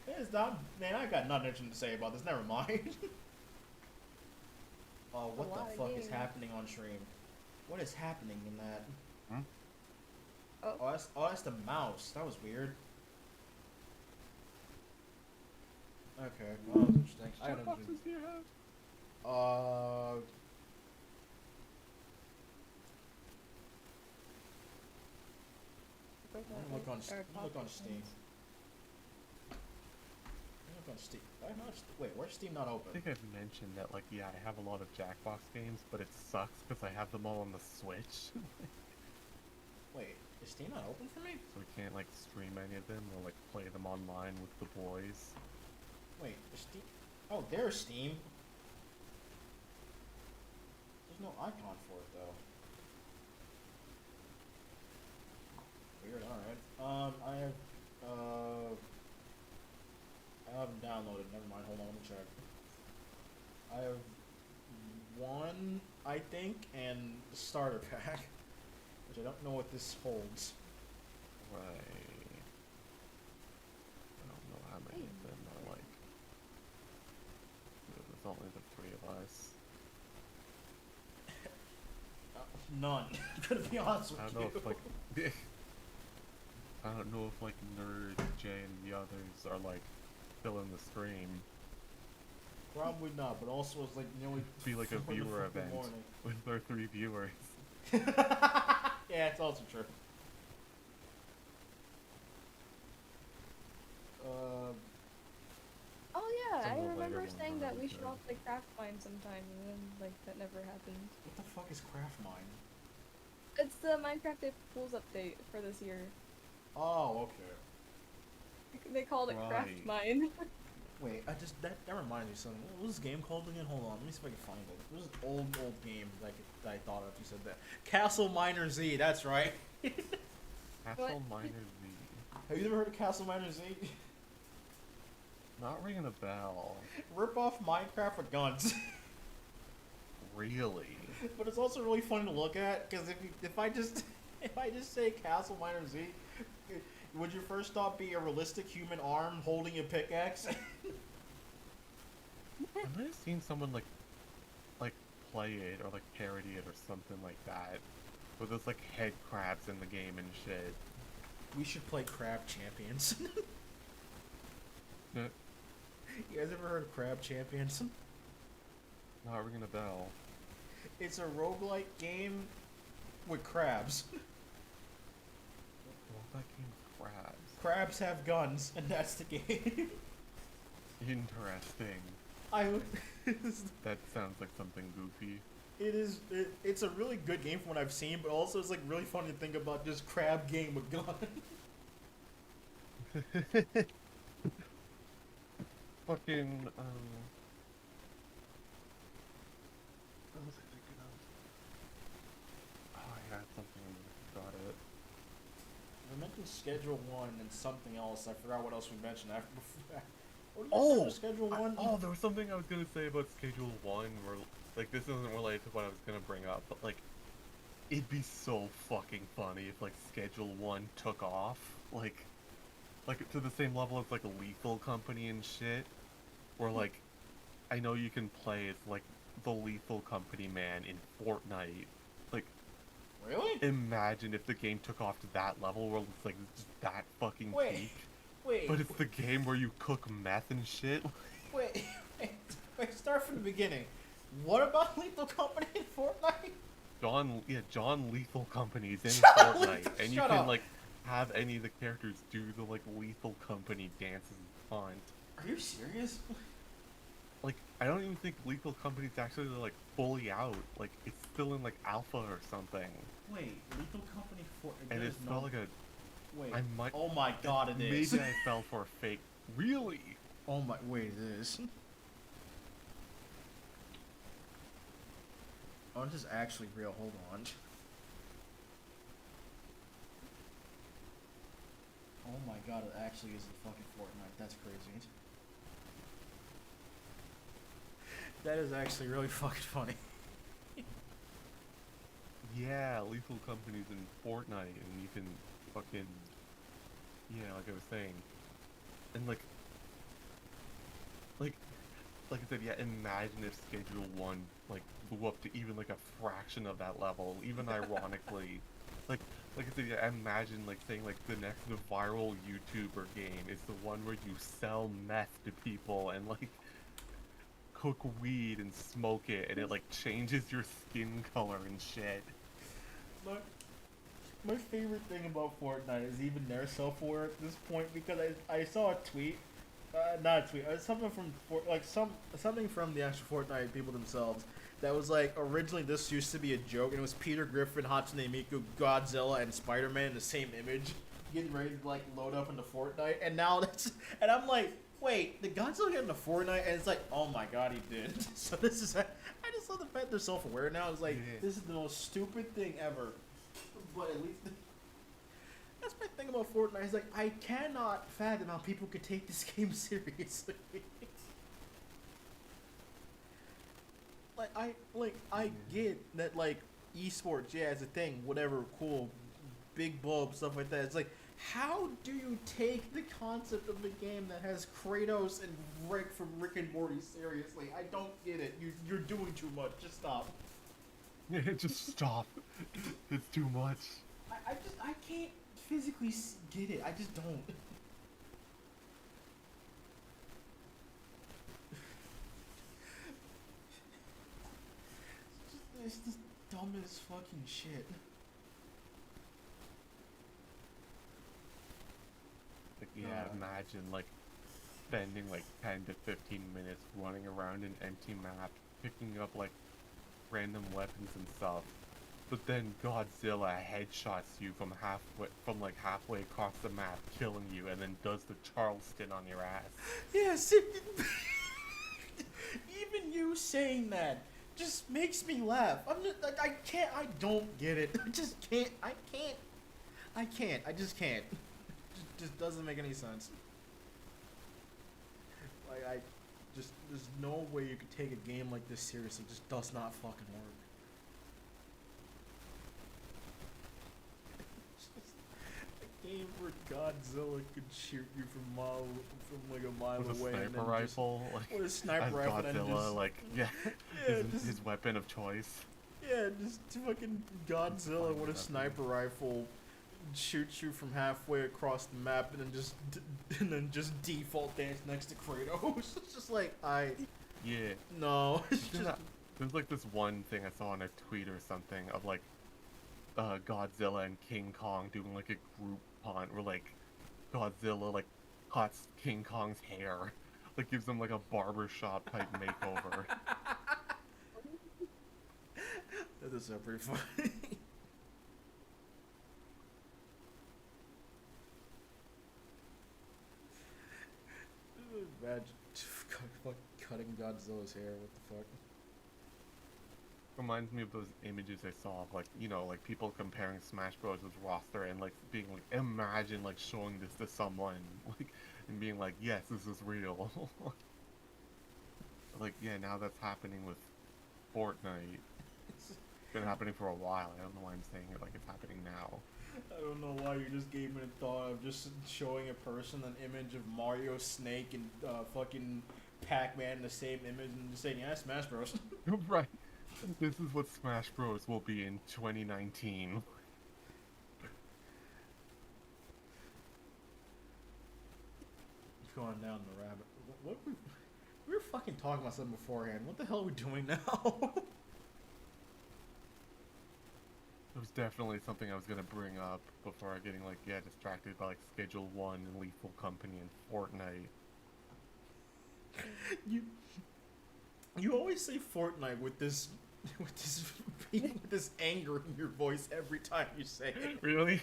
It's not, man, I got nothing interesting to say about this. Never mind. Oh, what lot the of fuck is games. happening on stream? What is happening in that? Hmm? Oh, that's the mouse. That was weird. Okay, well, that was interesting. I What don't boxes do you have? Look on Steam. Look on Steam. Wait, where's Steam not I open? think I've mentioned that, like, yeah, I have a lot of Jackbox games, but it sucks because I have them all on the Switch. Wait, is Steam not open for me? So I can't, like, stream any of them or, like, play them online with the boys. Wait, is Steam? Oh, there's Steam. There's no icon for it though. Weird. All right. I haven't downloaded. Never mind. Hold on. Let me check. I have one, I think, and the starter pack, which I don't know what this holds. Right. I don't know how many of them are, like... There's only the 3 of us. None. To be honest with I don't you. know if, like... I don't know if, like, Nerd, Jay, and the others are, like, still in the stream. Probably not, but also it's like nearly Be like a 4 in the viewer fucking event morning. with our 3 viewers. Yeah, it's also true. Oh Yeah, Some I of the later remember ones saying are that really we should good. all play Craft Mine sometime, and then like that never happened. What the fuck is Craft Mine? It's the Minecraft April Fools update for this year. Oh, okay. They called it Craft Right. Mine. Wait, that reminds me of something. What was this game called again? Hold on, let me see if I can find it. It was an old game that I thought of. You said that. Castle Miner Z. That's right. Castle Miner Z. Have you ever heard of Castle Miner Z? Not ringing a bell. Rip off Minecraft with guns. Really? But it's also really funny to look at because if I just say Castle Miner Z, would your first thought be a realistic human arm holding a pickaxe? I might have seen someone like play it or like parody it or something like that. Where there's like head crabs in the game and shit. We should play Crab Champions. No, You guys ever heard of Crab Champions? not ringing a bell. It's a roguelike game with crabs. Well, that game's crabs. Crabs have guns, and that's the game. Interesting. That sounds like something goofy. It's a really good game from what I've seen, but also it's like really funny to think about just crab game with guns. Fucking, what was I thinking of? Oh, I had something and I forgot it. We mentioned Schedule 1 and something else. I forgot what else we mentioned after before. What did you Oh! say for Schedule 1? Oh, there was something I was gonna say about Schedule 1 where, like, this isn't related to what I was gonna bring up, but, like, it'd be so fucking funny if, like, Schedule 1 took off. Like, to the same level as, like, a Lethal Company and shit. Where, like, I know you can play as, like, the Lethal Company man in Fortnite. Like, Really? imagine if the game took off to that level where it's, like, just that fucking Wait. peak. Wait. But it's the game where you cook meth and shit. Wait. Start from the beginning. What about Lethal Company in Fortnite? John Lethal Company's in John Fortnite, Lethal- and you shut can up. like have any of the characters do the like Lethal Company dances and taunt. Are you serious? Like I don't even think Lethal Company's actually like fully out. Like it's still in like alpha or something, Wait, Lethal Company and it's not like a. Wait. I might. Oh my god, it is. Maybe I fell for a fake. Really? Oh my. Wait, it is. Oh, this is actually real. Hold on. Oh my god, it actually is the fucking Fortnite. That's crazy. That is actually really fucking funny. Yeah, Lethal Company's in Fortnite, and you can fucking. Yeah, like I was saying, and like I said, yeah. Imagine if Schedule 1 like blew up to even like a fraction of that level, even ironically. Like I said, yeah. Imagine like saying like the next viral YouTuber game is the one where you sell meth to people and like cook weed and smoke it, and it like changes your skin color and shit. My favorite thing about Fortnite is even their self-aware at this point because I saw a tweet, not a tweet, something from something from the actual Fortnite people themselves that was like originally this used to be a joke and it was Peter Griffin, Hatsune Miku, Godzilla, and Spider-Man in the same image getting ready to like load up into Fortnite and now that's and I'm like wait did Godzilla get into Fortnite and it's like oh my god he did so this is I just love the fact they're self-aware now it's like Yeah. this is the most stupid thing ever. But at least that's my thing about Fortnite. Is like I cannot fathom how people could take this game seriously. I get that like esports, yeah, it's a thing, whatever, cool, big bulb stuff like that. It's like how do you take the concept of the game that has Kratos and Rick from Rick and Morty seriously? I don't get it. You're doing too much. Just stop. Yeah, just stop. It's too much. I can't physically get it. I just don't. It's just dumb as fucking shit. Like, yeah, God. imagine like spending like 10 to 15 minutes running around an empty map, picking up like random weapons and stuff. But then Godzilla headshots you from like halfway across the map, killing you, and then does the Charleston on your ass. Yes, even you saying that just makes me laugh. I'm just like, I don't get it. I just can't. I just can't. Just doesn't make any sense. Like, there's no way you could take a game like this seriously. It just does not fucking work. A game where Godzilla could shoot you from like a mile With a away, and sniper then rifle, just, like, with a sniper as rifle, and then Godzilla, just, like, yeah, yeah, just, his weapon of choice. yeah, just fucking Godzilla Fine with a with that, sniper rifle shoots you from halfway across the map, and then just default dance next to Kratos. It's just like Yeah. no. It's There's just that- There's like this one thing I saw on a tweet or something of like Godzilla and King Kong doing like a group hunt where like Godzilla like cuts King Kong's hair, like gives him like a barbershop type makeover. that is so pretty funny. Imagine cutting Godzilla's hair. What the fuck? Reminds me of those images I saw of like, you know, like people comparing Smash Bros. With roster and like being like, imagine like showing this to someone like and being like, yes, this is real. Like, yeah, now that's happening with Fortnite. It's been happening for a while. I don't know why I'm saying it like it's happening now. I don't know why you just gave me the thought of just showing a person an image of Mario, Snake, and fucking Pac-Man in the same image and just saying, yeah, Smash Bros. Right. This is what Smash Bros. Will be in 2019. Going down the rabbit. What we were fucking talking about something beforehand. What the hell are we doing now? It was definitely something I was gonna bring up before getting like, yeah, distracted by like Schedule 1 and Lethal Company and Fortnite. You always say Fortnite with this with this anger in your voice every time you say it. Really?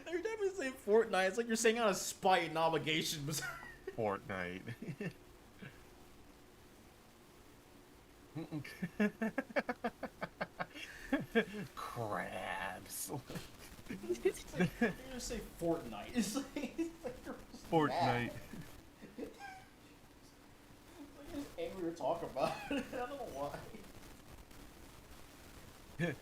Every time you say Fortnite, it's like you're saying out of spite and obligation. Fortnite. Crabs. You just say Fortnite. It's like you're just Fortnite. mad. It's like you're just angry to talk about it. I don't know why. I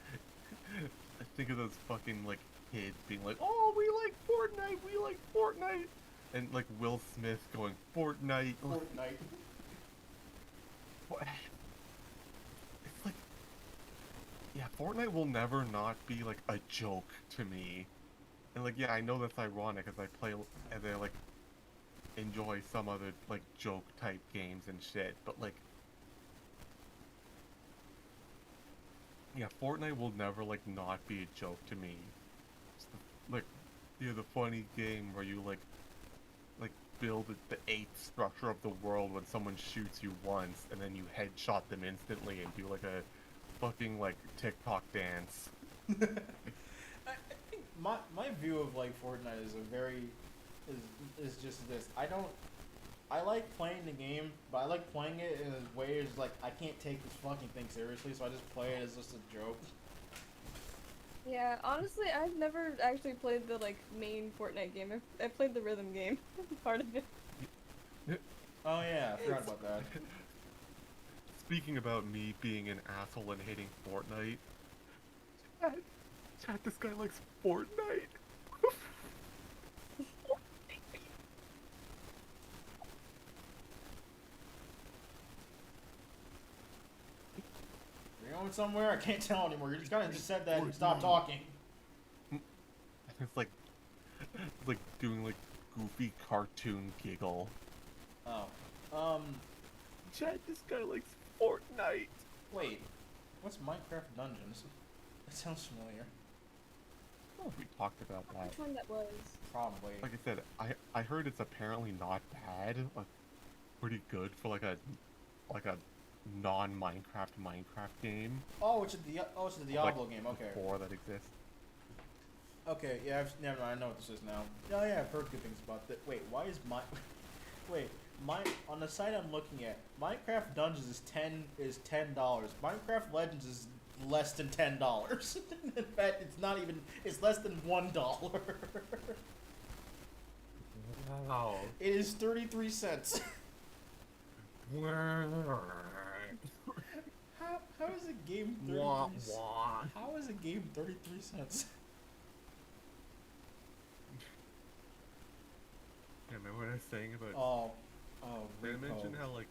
think of those fucking like kids being like, "Oh, we like Fortnite, we like Fortnite," and like Will Smith going, "Fortnite." Fortnite. What? It's like, yeah, Fortnite will never not be like a joke to me, and like, yeah, I know that's ironic as I play as I like enjoy some other like joke type games and shit, but like. Yeah, Fortnite will never, like, not be a joke to me. It's the, like, the funny game where you, like, build the 8th structure of the world when someone shoots you once, and then you headshot them instantly and do, like, a fucking, like, TikTok dance. I think my view of, like, Fortnite is is just this. I like playing the game, but I like playing it in a way it's like I can't take this fucking thing seriously, so I just play it as just a joke. Yeah, honestly, I've never actually played the like main Fortnite game. I've played the rhythm game part of it. Oh yeah, I forgot about that. Speaking about me being an asshole and hating Fortnite, chat, this guy likes Fortnite. You're going somewhere? I can't tell anymore. You just kind of just said that and stopped talking. It's like doing like goofy cartoon giggle. Oh. Chat, this guy likes Fortnite. Wait. What's Minecraft Dungeons? That sounds familiar. know if we talked about that. Which one that was? Probably. Like I said, I heard it's apparently not bad, like pretty good for like a non-Minecraft game. Oh, it's the Diablo game. Okay. Four that exists. Okay. Yeah. Never mind. I know what this is now. Oh yeah, I've heard good things about that. Wait, why is my? Wait, on the site I'm looking at, Minecraft Dungeons is $10. Minecraft Legends is less than $10. In fact, it's not even. It's less than $1. Wow. It is 33 cents. How is a game 33 How is a game 33 cents? Yeah, remember what I was saying about? Did I mention how like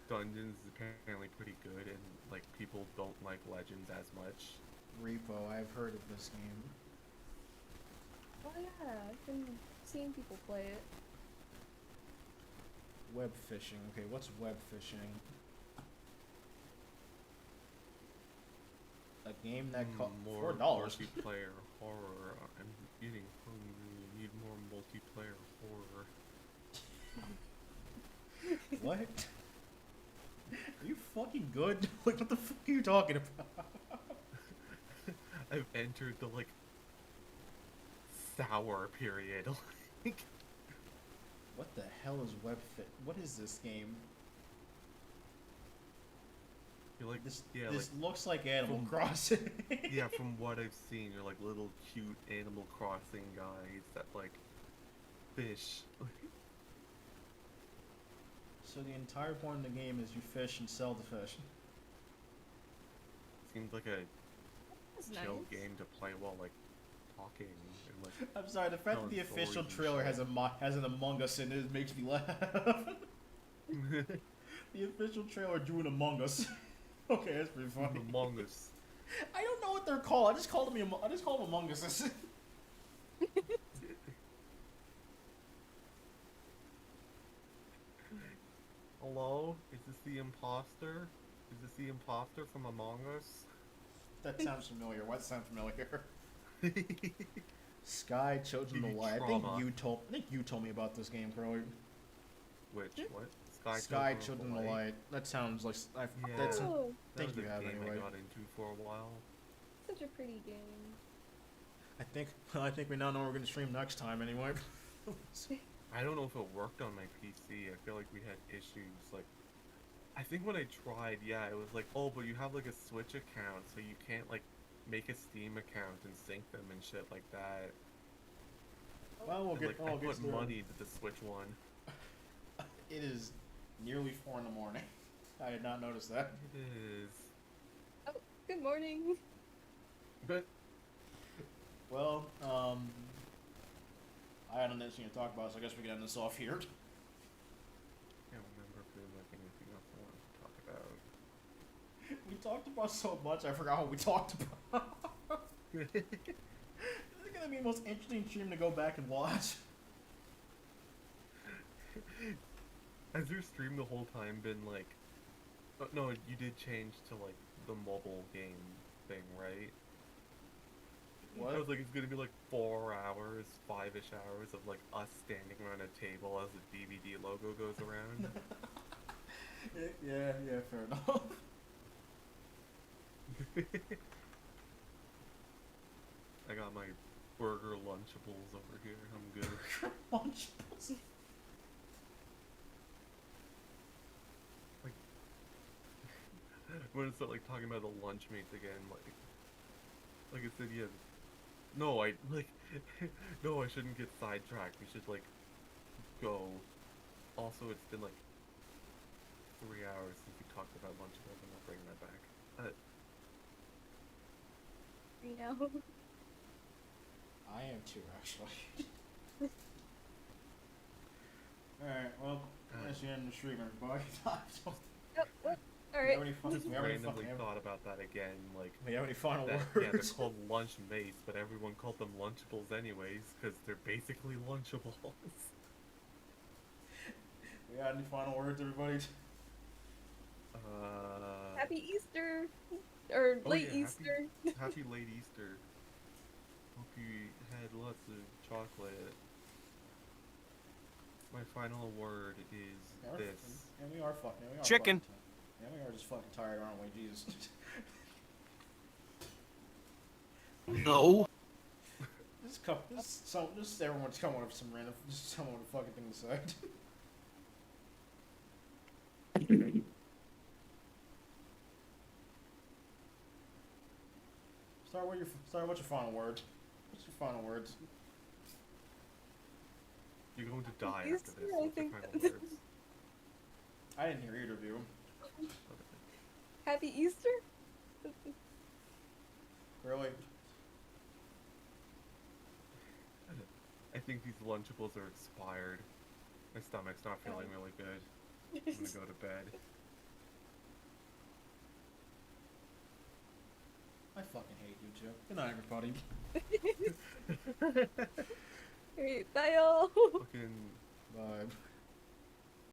Dungeons is apparently pretty good and like people don't like Legends as much? Repo, I've heard of this game. Oh yeah, I've been seeing people play it. Web fishing. Okay, what's web fishing? A game that costs more $4. multiplayer horror. I'm getting hungry. I need more multiplayer horror. What? Are you fucking good? Like, what the fuck are you talking about? I've entered the like sour period. Like, What the hell is WebFit? What is this game? you're like This like looks like Animal from- Crossing. yeah, from what I've seen, you're like little cute Animal Crossing guys that like fish. So the entire point of the game is you fish and sell the fish. Seems like a That's chill nice. game to play while like talking and like. I'm sorry, the fact that the Telling official stories and trailer shit. has an Among Us in it makes me laugh. The official trailer drew an Among Us. Okay, that's pretty funny. Among Us. I don't know what they're called. I just call them Among Us. Hello? Is this the imposter? Is this the imposter from Among Us? That sounds familiar. What sounds familiar? Sky Children Give of you Light. I think trauma. you told me about this game, Crowley. Which what? Sky Children of Light. That sounds like that's. Yeah. Oh, That Think was you a have game anyway. I got into for a while. such a pretty game. I think we now know what we're gonna stream next time anyway. I don't know if it worked on my PC. I feel like we had issues. Like, I think when I tried, yeah, it was like, oh, but you have like a Switch account, so you can't like make a Steam account and sync them and shit like that. Well, we'll And, get. like, We'll I get put started. money into the Switch one. It is nearly 4 in the morning. I did not notice that. It is. Oh, good morning. But Well, I had anything to talk about, so I guess we can end this off here. I can't remember if there was like anything else I wanted to talk about. We talked about so much, I forgot what we talked about. This is gonna be the most interesting stream to go back and watch. Has your stream the whole time been like? No, you did change to like the mobile game thing, right? What? I was like, it's gonna be like 4 hours, 5-ish hours of like us standing around a table as the DVD logo goes around. Yeah, fair enough. I got my burger Lunchables over here. I'm good. Lunchables. We're gonna start like talking about the Lunchmates again. Like I said, yeah. No, I like. No, I shouldn't get sidetracked. We should like go. Also, it's been like 3 hours since we talked about Lunchables. I'm not bringing that back. You know. I am too, actually. Alright, well, that's the end of the stream, everybody. All right. Just randomly thought about that again. Like, We have any final that, yeah, they're words? called lunch mates, but everyone called them Lunchables anyways, because they're basically Lunchables. We got any final words, everybody? Happy Easter, or Oh, late yeah, Easter. Happy late Easter. Hope you had lots of chocolate. My final word is this. And we are fucking. Yeah, we are Chicken. Fucking, yeah, we are just fucking tired, aren't we? Jesus. No. Just everyone's coming up with some random, just someone fucking thing to say. What's your final word? What's your final words? You're going to die Easter, after this. I What's your think final that- words? I didn't hear either of you. Happy Easter? Really? I think these Lunchables are expired. My stomach's not feeling really good. I'm gonna go to bed. I fucking hate you too. Good night, everybody. Alright, bye y'all! Fucking Bye.